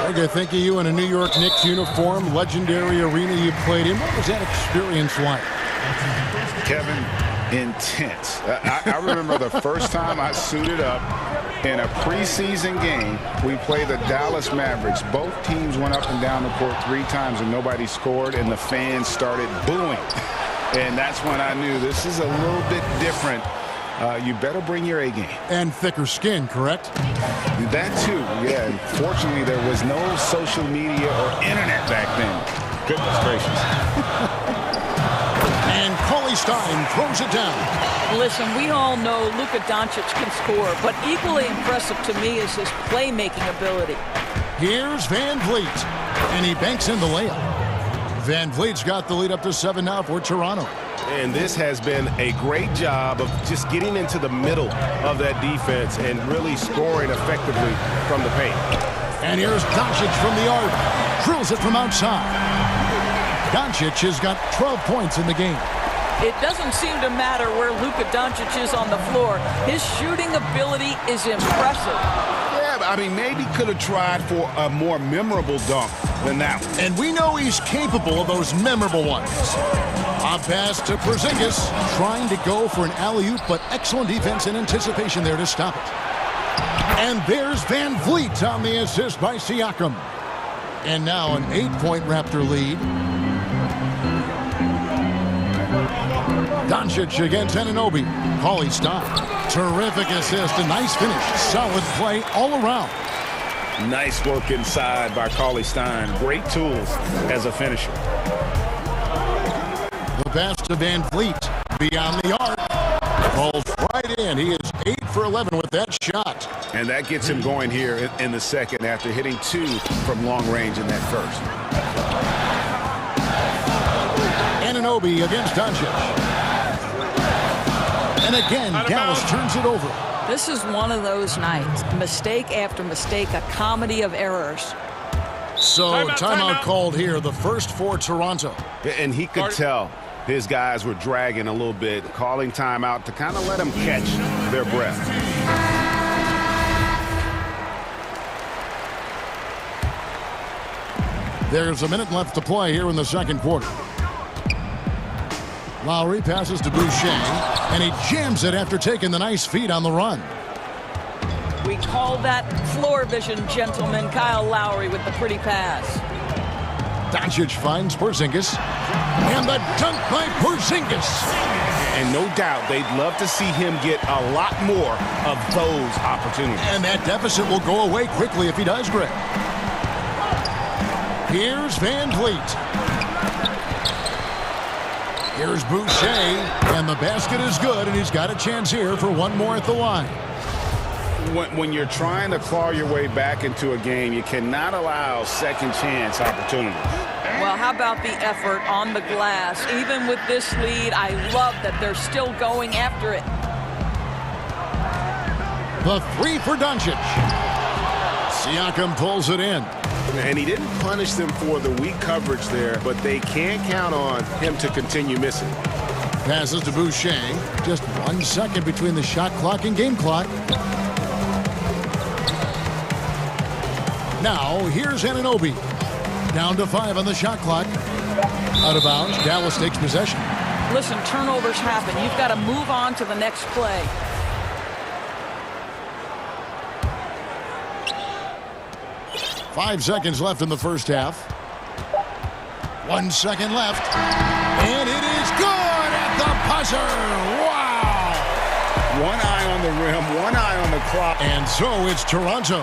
Okay, think of you in a New York Knicks uniform, legendary arena you played in. What was that experience like? Kevin, intense. I remember the first time I suited up in a preseason game. We played the Dallas Mavericks. Both teams went up and down the court 3 times and nobody scored, and the fans started booing. And that's when I knew this is a little bit different. You better bring your A game. And thicker skin, correct? That too, yeah. And fortunately, there was no social media or internet back then. Goodness gracious. And Cauley Stein throws it down. Listen, we all know Luka Doncic can score, but equally impressive to me is his playmaking ability. Here's Van Vliet, and he banks in the layup. Van Vliet's got the lead up to 7 now for Toronto. And this has been a great job of just getting into the middle of that defense and really scoring effectively from the paint. And here's Doncic from the arc. Drills it from outside. Doncic has got 12 points in the game. It doesn't seem to matter where Luka Doncic is on the floor. His shooting ability is impressive. Yeah, but I mean, maybe could have tried for a more memorable dunk than that one. And we know he's capable of those memorable ones. A pass to Porzingis, trying to go for an alley-oop, but excellent defense and anticipation there to stop it. And there's Van Vliet on the assist by Siakam. And now an 8-point Raptor lead. Doncic against Anunoby. Cauley Stein. Terrific assist, a nice finish. Solid play all around. Nice work inside by Cauley Stein. Great tools as a finisher. The pass to Van Vliet. Beyond the arc. Falls right in. He is 8 for 11 with that shot. And that gets him going here in the second after hitting 2 from long range in that first. Anunoby against Doncic. And again, Dallas turns it over. This is one of those nights. Mistake after mistake, a comedy of errors. So, timeout called here, the first for Toronto. And he could tell his guys were dragging a little bit, calling timeout to kind of let them catch their breath. There's a minute left to play here in the second quarter. Lowry passes to Boucher, and he jams it after taking the nice feed on the run. We call that floor vision, gentlemen. Kyle Lowry with the pretty pass. Doncic finds Porzingis, and the dunk by Porzingis. And no doubt they'd love to see him get a lot more of those opportunities. And that deficit will go away quickly if he does, Greg. Here's Van Vliet. Here's Boucher, and the basket is good, and he's got a chance here for one more at the line. When you're trying to claw your way back into a game, you cannot allow second chance opportunities. Well, how about the effort on the glass? Even with this lead, I love that they're still going after it. The 3 for Doncic. Siakam pulls it in. And he didn't punish them for the weak coverage there, but they can't count on him to continue missing. Passes to Boucher. Just 1 second between the shot clock and game clock. Now, here's Anunoby. Down to 5 on the shot clock. Out of bounds. Dallas takes possession. Listen, turnovers happen. You've got to move on to the next play. Five seconds left in the first half. 1 second left. And it is good at the buzzer. Wow! One eye on the rim, one eye on the clock. And so it's Toronto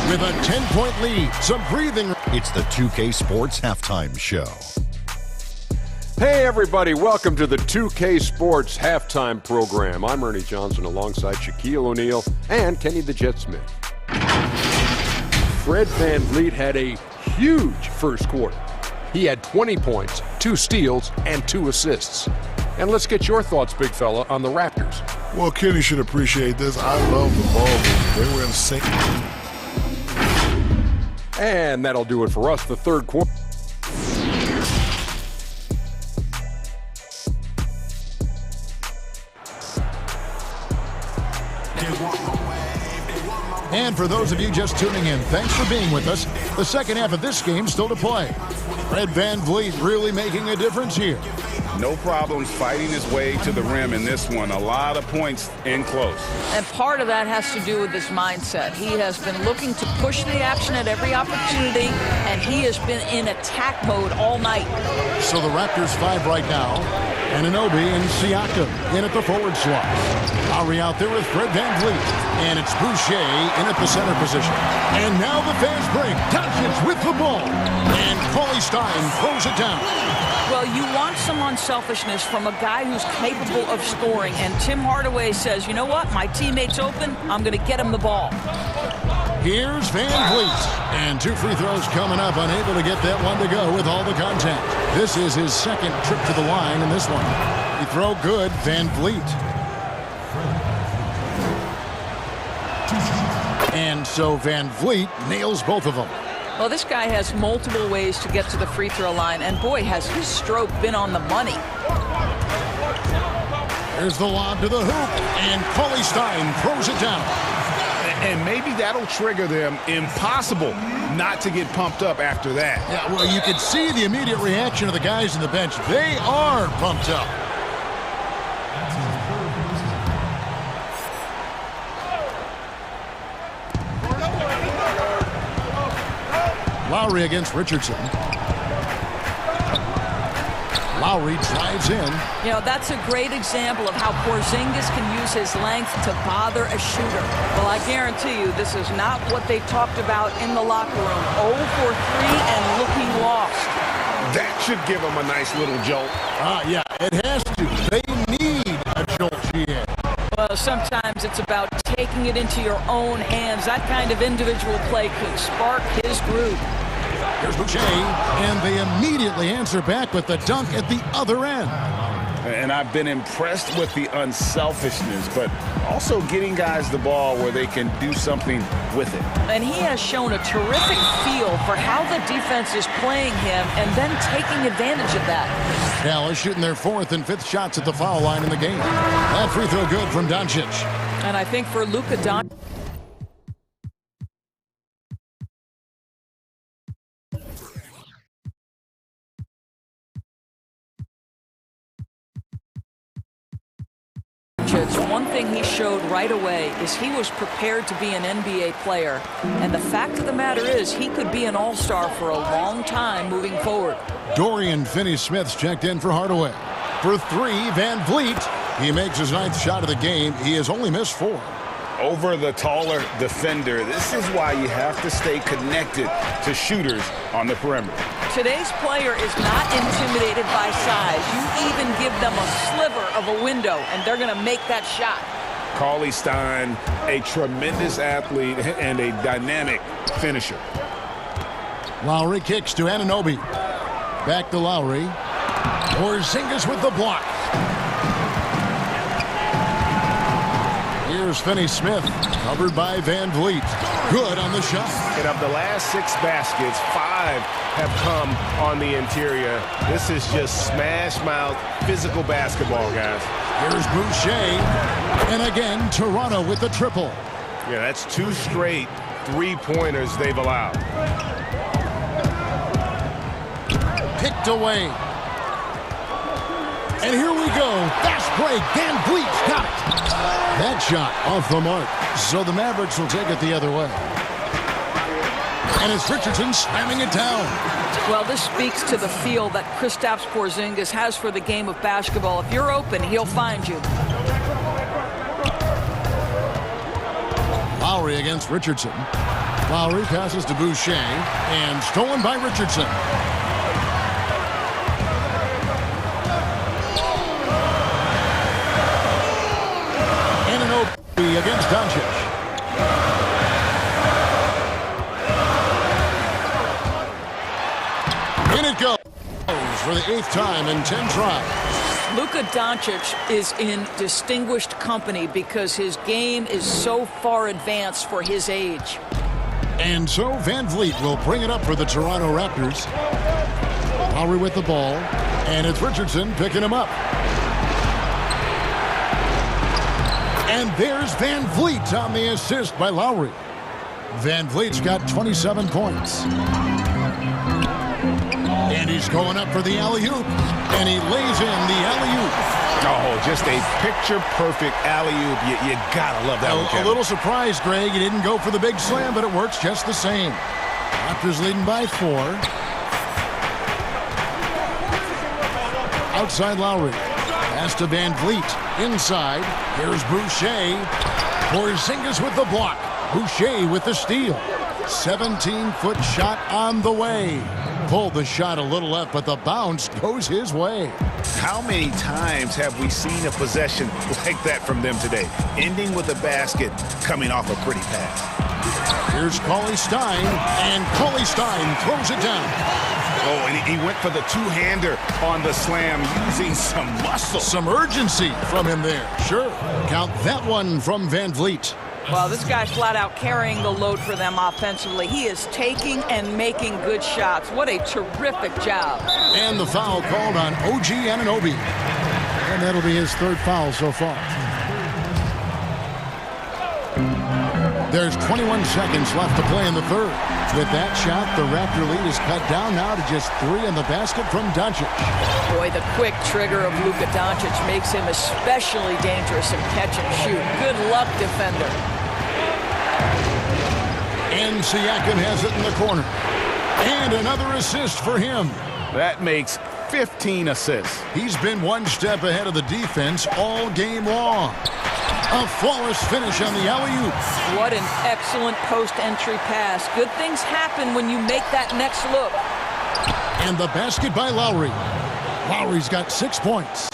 with a 10-point lead. Some breathing. It's the 2K Sports Halftime Show. Hey everybody, welcome to the 2K Sports halftime program. I'm Ernie Johnson alongside Shaquille O'Neal and Kenny the Jet Smith. Fred VanVleet had a huge first quarter. He had 20 points, 2 steals, and 2 assists. And let's get your thoughts, big fella, on the Raptors. Well, Kenny should appreciate this. I love the ball movement. They were in sync. And that'll do it for us, the third quarter. And for those of you just tuning in, thanks for being with us. The second half of this game still to play. Fred VanVleet really making a difference here. No problems fighting his way to the rim in this one. A lot of points in close. And part of that has to do with his mindset. He has been looking to push the action at every opportunity, and he has been in attack mode all night. So the Raptors 5 right now. Anunoby and Siakam in at the forward slots. Lowry out there with Fred VanVleet. And it's Boucher in at the center position. And now the fast break. Doncic with the ball. And Cauley Stein throws it down. Well, you want some unselfishness from a guy who's capable of scoring. And Tim Hardaway says, you know what? My teammate's open. I'm going to get him the ball. Here's VanVleet. And 2 free throws coming up. Unable to get that one to go with all the contact. This is his second trip to the line in this one. He throw good, VanVleet. And so VanVleet nails both of them. Well, this guy has multiple ways to get to the free throw line, and boy, has his stroke been on the money. There's the lob to the hoop, and Cauley Stein throws it down. And maybe that'll trigger them. Impossible not to get pumped up after that. Yeah, well, you can see the immediate reaction of the guys on the bench. They are pumped up. Lowry against Richardson. Lowry drives in. You know, that's a great example of how Porzingis can use his length to bother a shooter. Well, I guarantee you this is not what they talked about in the locker room. 0 for 3 and looking lost. That should give them a nice little jolt. Yeah, it has to. They need a jolt, GA. Well, sometimes it's about taking it into your own hands. That kind of individual play could spark his groove. Here's Boucher, and they immediately answer back with the dunk at the other end. And I've been impressed with the unselfishness, but also getting guys the ball where they can do something with it. And he has shown a terrific feel for how the defense is playing him and then taking advantage of that. Dallas shooting their 4th and 5th shots at the foul line in the game. That free throw good from Doncic. And I think for Luka Doncic, one thing he showed right away is he was prepared to be an NBA player. And the fact of the matter is he could be an all-star for a long time moving forward. Dorian Finney-Smith's checked in for Hardaway. For 3, VanVleet. He makes his 9th shot of the game. He has only missed 4. Over the taller defender. This is why you have to stay connected to shooters on the perimeter. Today's player is not intimidated by size. You even give them a sliver of a window, and they're going to make that shot. Cauley Stein, a tremendous athlete and a dynamic finisher. Lowry kicks to Anunoby. Back to Lowry. Porzingis with the block. Here's Finney-Smith, covered by VanVleet. Good on the shot. And of the last 6 baskets, 5 have come on the interior. This is just smash-mouth physical basketball, guys. Here's Boucher. And again, Toronto with the triple. Yeah, that's 2 straight 3-pointers they've allowed. Picked away. And here we go. Fast break. VanVleet's got it. That shot off the mark. So the Mavericks will take it the other way. And it's Richardson slamming it down. Well, this speaks to the feel that Kristaps Porzingis has for the game of basketball. If you're open, he'll find you. Lowry against Richardson. Lowry passes to Boucher. And stolen by Richardson. Lowry against Doncic. In it goes for the 8th time in 10 tries. Luka Doncic is in distinguished company because his game is so far advanced for his age. And so Van Vliet will bring it up for the Toronto Raptors. Lowry with the ball, and it's Richardson picking him up. And there's Van Vliet on the assist by Lowry. Van Vliet's got 27 points. And he's going up for the alley-oop, and he lays in the alley-oop. Oh, just a picture-perfect alley-oop. You gotta love that one, Kevin. A little surprised, Greg. He didn't go for the big slam, but it works just the same. Raptors leading by 4. Outside Lowry. Pass to Van Vliet. Inside. Here's Boucher. Porzingis with the block. Boucher with the steal. 17-foot shot on the way. Pulled the shot a little left, but the bounce goes his way. How many times have we seen a possession like that from them today? Ending with a basket, coming off a pretty pass. Here's Cauley Stein, and Cauley Stein throws it down. Oh, and he went for the two-hander on the slam, using some muscle. Some urgency from him there. Sure. Count that one from Van Vliet. Well, this guy flat out carrying the load for them offensively. He is taking and making good shots. What a terrific job. And the foul called on OG Anunoby. And that'll be his 3rd foul so far. There's 21 seconds left to play in the 3rd. With that shot, the Raptor lead is cut down now to just 3 in the basket from Doncic. Boy, the quick trigger of Luka Doncic makes him especially dangerous in catch and shoot. Good luck, defender. And Siakam has it in the corner. And another assist for him. That makes 15 assists. He's been one step ahead of the defense all game long. A flawless finish on the alley-oop. What an excellent post-entry pass. Good things happen when you make that next look. And the basket by Lowry. Lowry's got 6 points.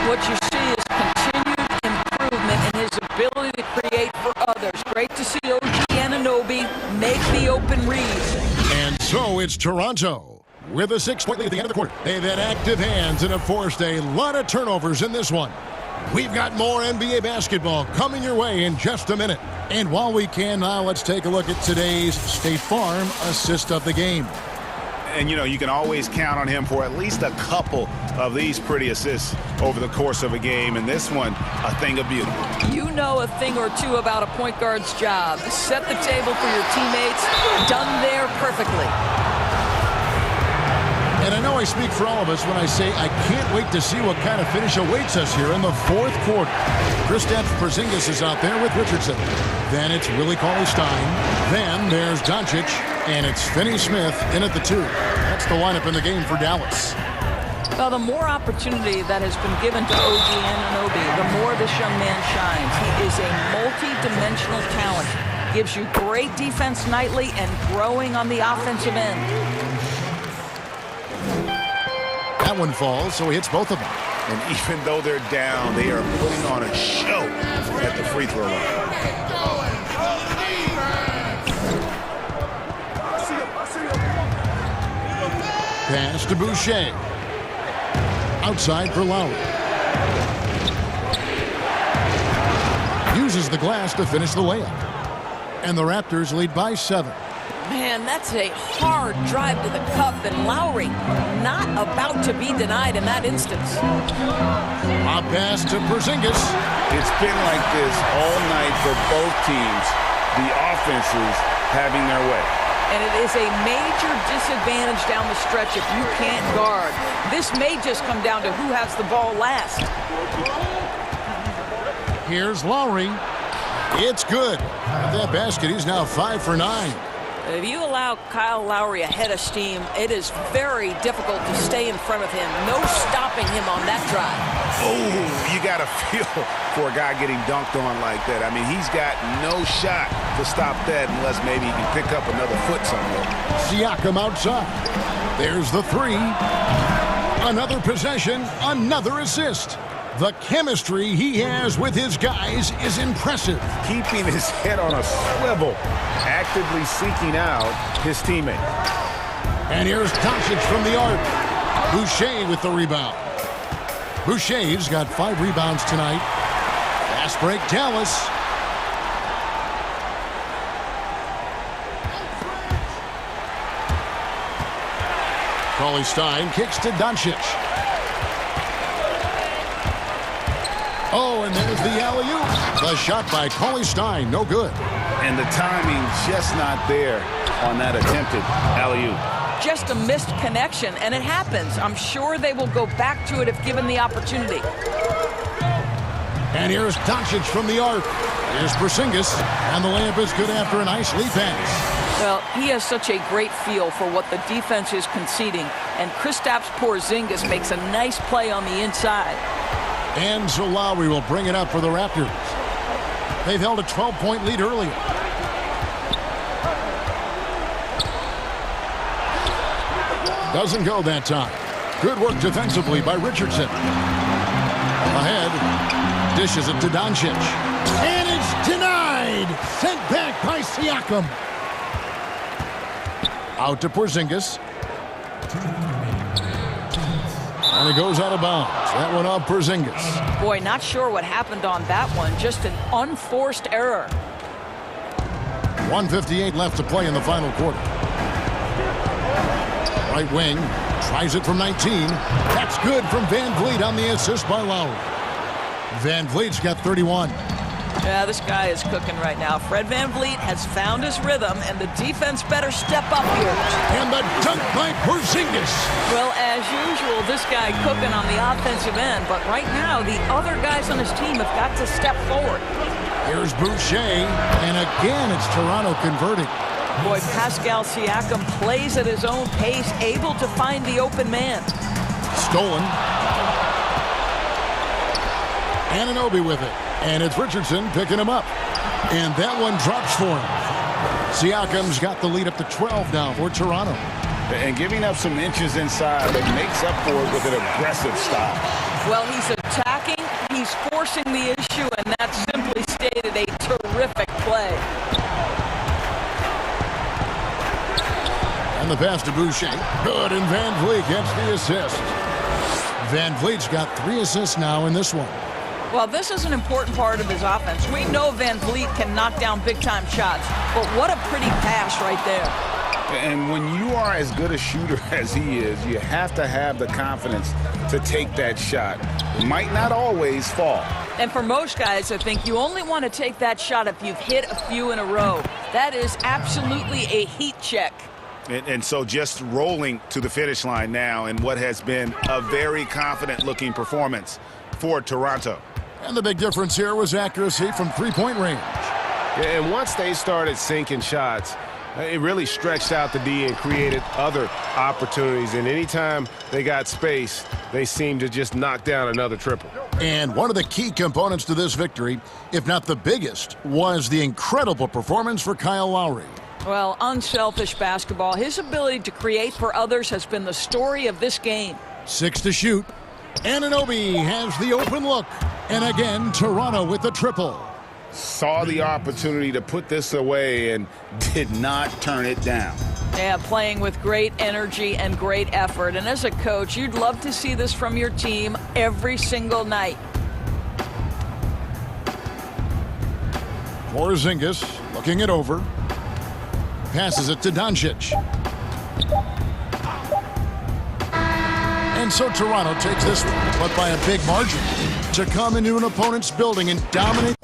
What you see is continued improvement in his ability to create for others. Great to see OG Anunoby make the open read. And so it's Toronto with a 6-point lead at the end of the quarter. They've had active hands and have forced a lot of turnovers in this one. We've got more NBA basketball coming your way in just a minute. And while we can now, let's take a look at today's State Farm assist of the game. And, you know, you can always count on him for at least a couple of these pretty assists over the course of a game. And this one, a thing of beauty. You know a thing or two about a point guard's job. Set the table for your teammates. Done there perfectly. And I know I speak for all of us when I say I can't wait to see what kind of finish awaits us here in the 4th quarter. Kristaps Porzingis is out there with Richardson. Then it's Willie Cauley-Stein. Then there's Doncic. And it's Finney-Smith in at the 2. That's the lineup in the game for Dallas. Well, the more opportunity that has been given to OG Anunoby, the more this young man shines. He is a multi-dimensional talent. Gives you great defense nightly and growing on the offensive end. That one falls, so he hits both of them. And even though they're down, they are putting on a show at the free throw line. Pass to Boucher. Outside for Lowry. Uses the glass to finish the layup. And the Raptors lead by 7. Man, that's a hard drive to the cup, and Lowry not about to be denied in that instance. A pass to Porzingis. It's been like this all night for both teams. The offenses having their way. And it is a major disadvantage down the stretch if you can't guard. This may just come down to who has the ball last. Here's Lowry. It's good. With that basket, he's now 5 for 9. If you allow Kyle Lowry a head of steam, it is very difficult to stay in front of him. No stopping him on that drive. Oh, you got to feel for a guy getting dunked on like that. I mean, he's got no shot to stop that unless maybe he can pick up another foot somewhere. Siakam outside. There's the 3. Another possession, another assist. The chemistry he has with his guys is impressive. Keeping his head on a swivel, actively seeking out his teammate. And here's Doncic from the arc. Boucher with the rebound. Boucher's got 5 rebounds tonight. Fast break, Dallas. Cauley-Stein kicks to Doncic. Oh, and there's the alley-oop. The shot by Cauley-Stein, no good. And the timing just not there on that attempted alley-oop. Just a missed connection, and it happens. I'm sure they will go back to it if given the opportunity. And here's Doncic from the arc. Here's Porzingis, and the layup is good after a nice lead pass. Well, he has such a great feel for what the defense is conceding, and Kristaps Porzingis makes a nice play on the inside. And so Lowry will bring it up for the Raptors. They've held a 12-point lead earlier. Doesn't go that time. Good work defensively by Richardson. Ahead, dishes it to Doncic. And it's denied! Sent back by Siakam. Out to Porzingis. And it goes out of bounds. That one off Porzingis. Boy, not sure what happened on that one. Just an unforced error. 1:58 left to play in the final quarter. Right wing. Tries it from 19. That's good from Van Vliet on the assist by Lowry. Van Vliet's got 31. Yeah, this guy is cooking right now. Fred Van Vliet has found his rhythm, and the defense better step up here. And the dunk by Porzingis. Well, as usual, this guy cooking on the offensive end, but right now, the other guys on his team have got to step forward. Here's Boucher, and again, it's Toronto converting. Boy, Pascal Siakam plays at his own pace, able to find the open man. Stolen. Anunoby with it. And it's Richardson picking him up. And that one drops for him. Siakam's got the lead up to 12 now for Toronto. And giving up some inches inside, but makes up for it with an aggressive stop. Well, he's attacking, he's forcing the issue, and that's simply stated a terrific play. And the pass to Boucher. Good, and Van Vliet gets the assist. Van Vliet's got 3 assists now in this one. Well, this is an important part of his offense. We know Van Vliet can knock down big-time shots, but what a pretty pass right there. And when you are as good a shooter as he is, you have to have the confidence to take that shot. It might not always fall. And for most guys, I think you only want to take that shot if you've hit a few in a row. That is absolutely a heat check. And so just rolling to the finish line now in what has been a very confident-looking performance for Toronto. And the big difference here was accuracy from 3-point range. Yeah, and once they started sinking shots, it really stretched out the D and created other opportunities. And anytime they got space, they seemed to just knock down another triple. And one of the key components to this victory, if not the biggest, was the incredible performance for Kyle Lowry. Well, unselfish basketball. His ability to create for others has been the story of this game. 6 to shoot. Anunoby has the open look. And again, Toronto with the triple. Saw the opportunity to put this away and did not turn it down. Yeah, playing with great energy and great effort. And as a coach, you'd love to see this from your team every single night. Porzingis looking it over. Passes it to Doncic. And so Toronto takes this one, but by a big margin, to come into an opponent's building and dominate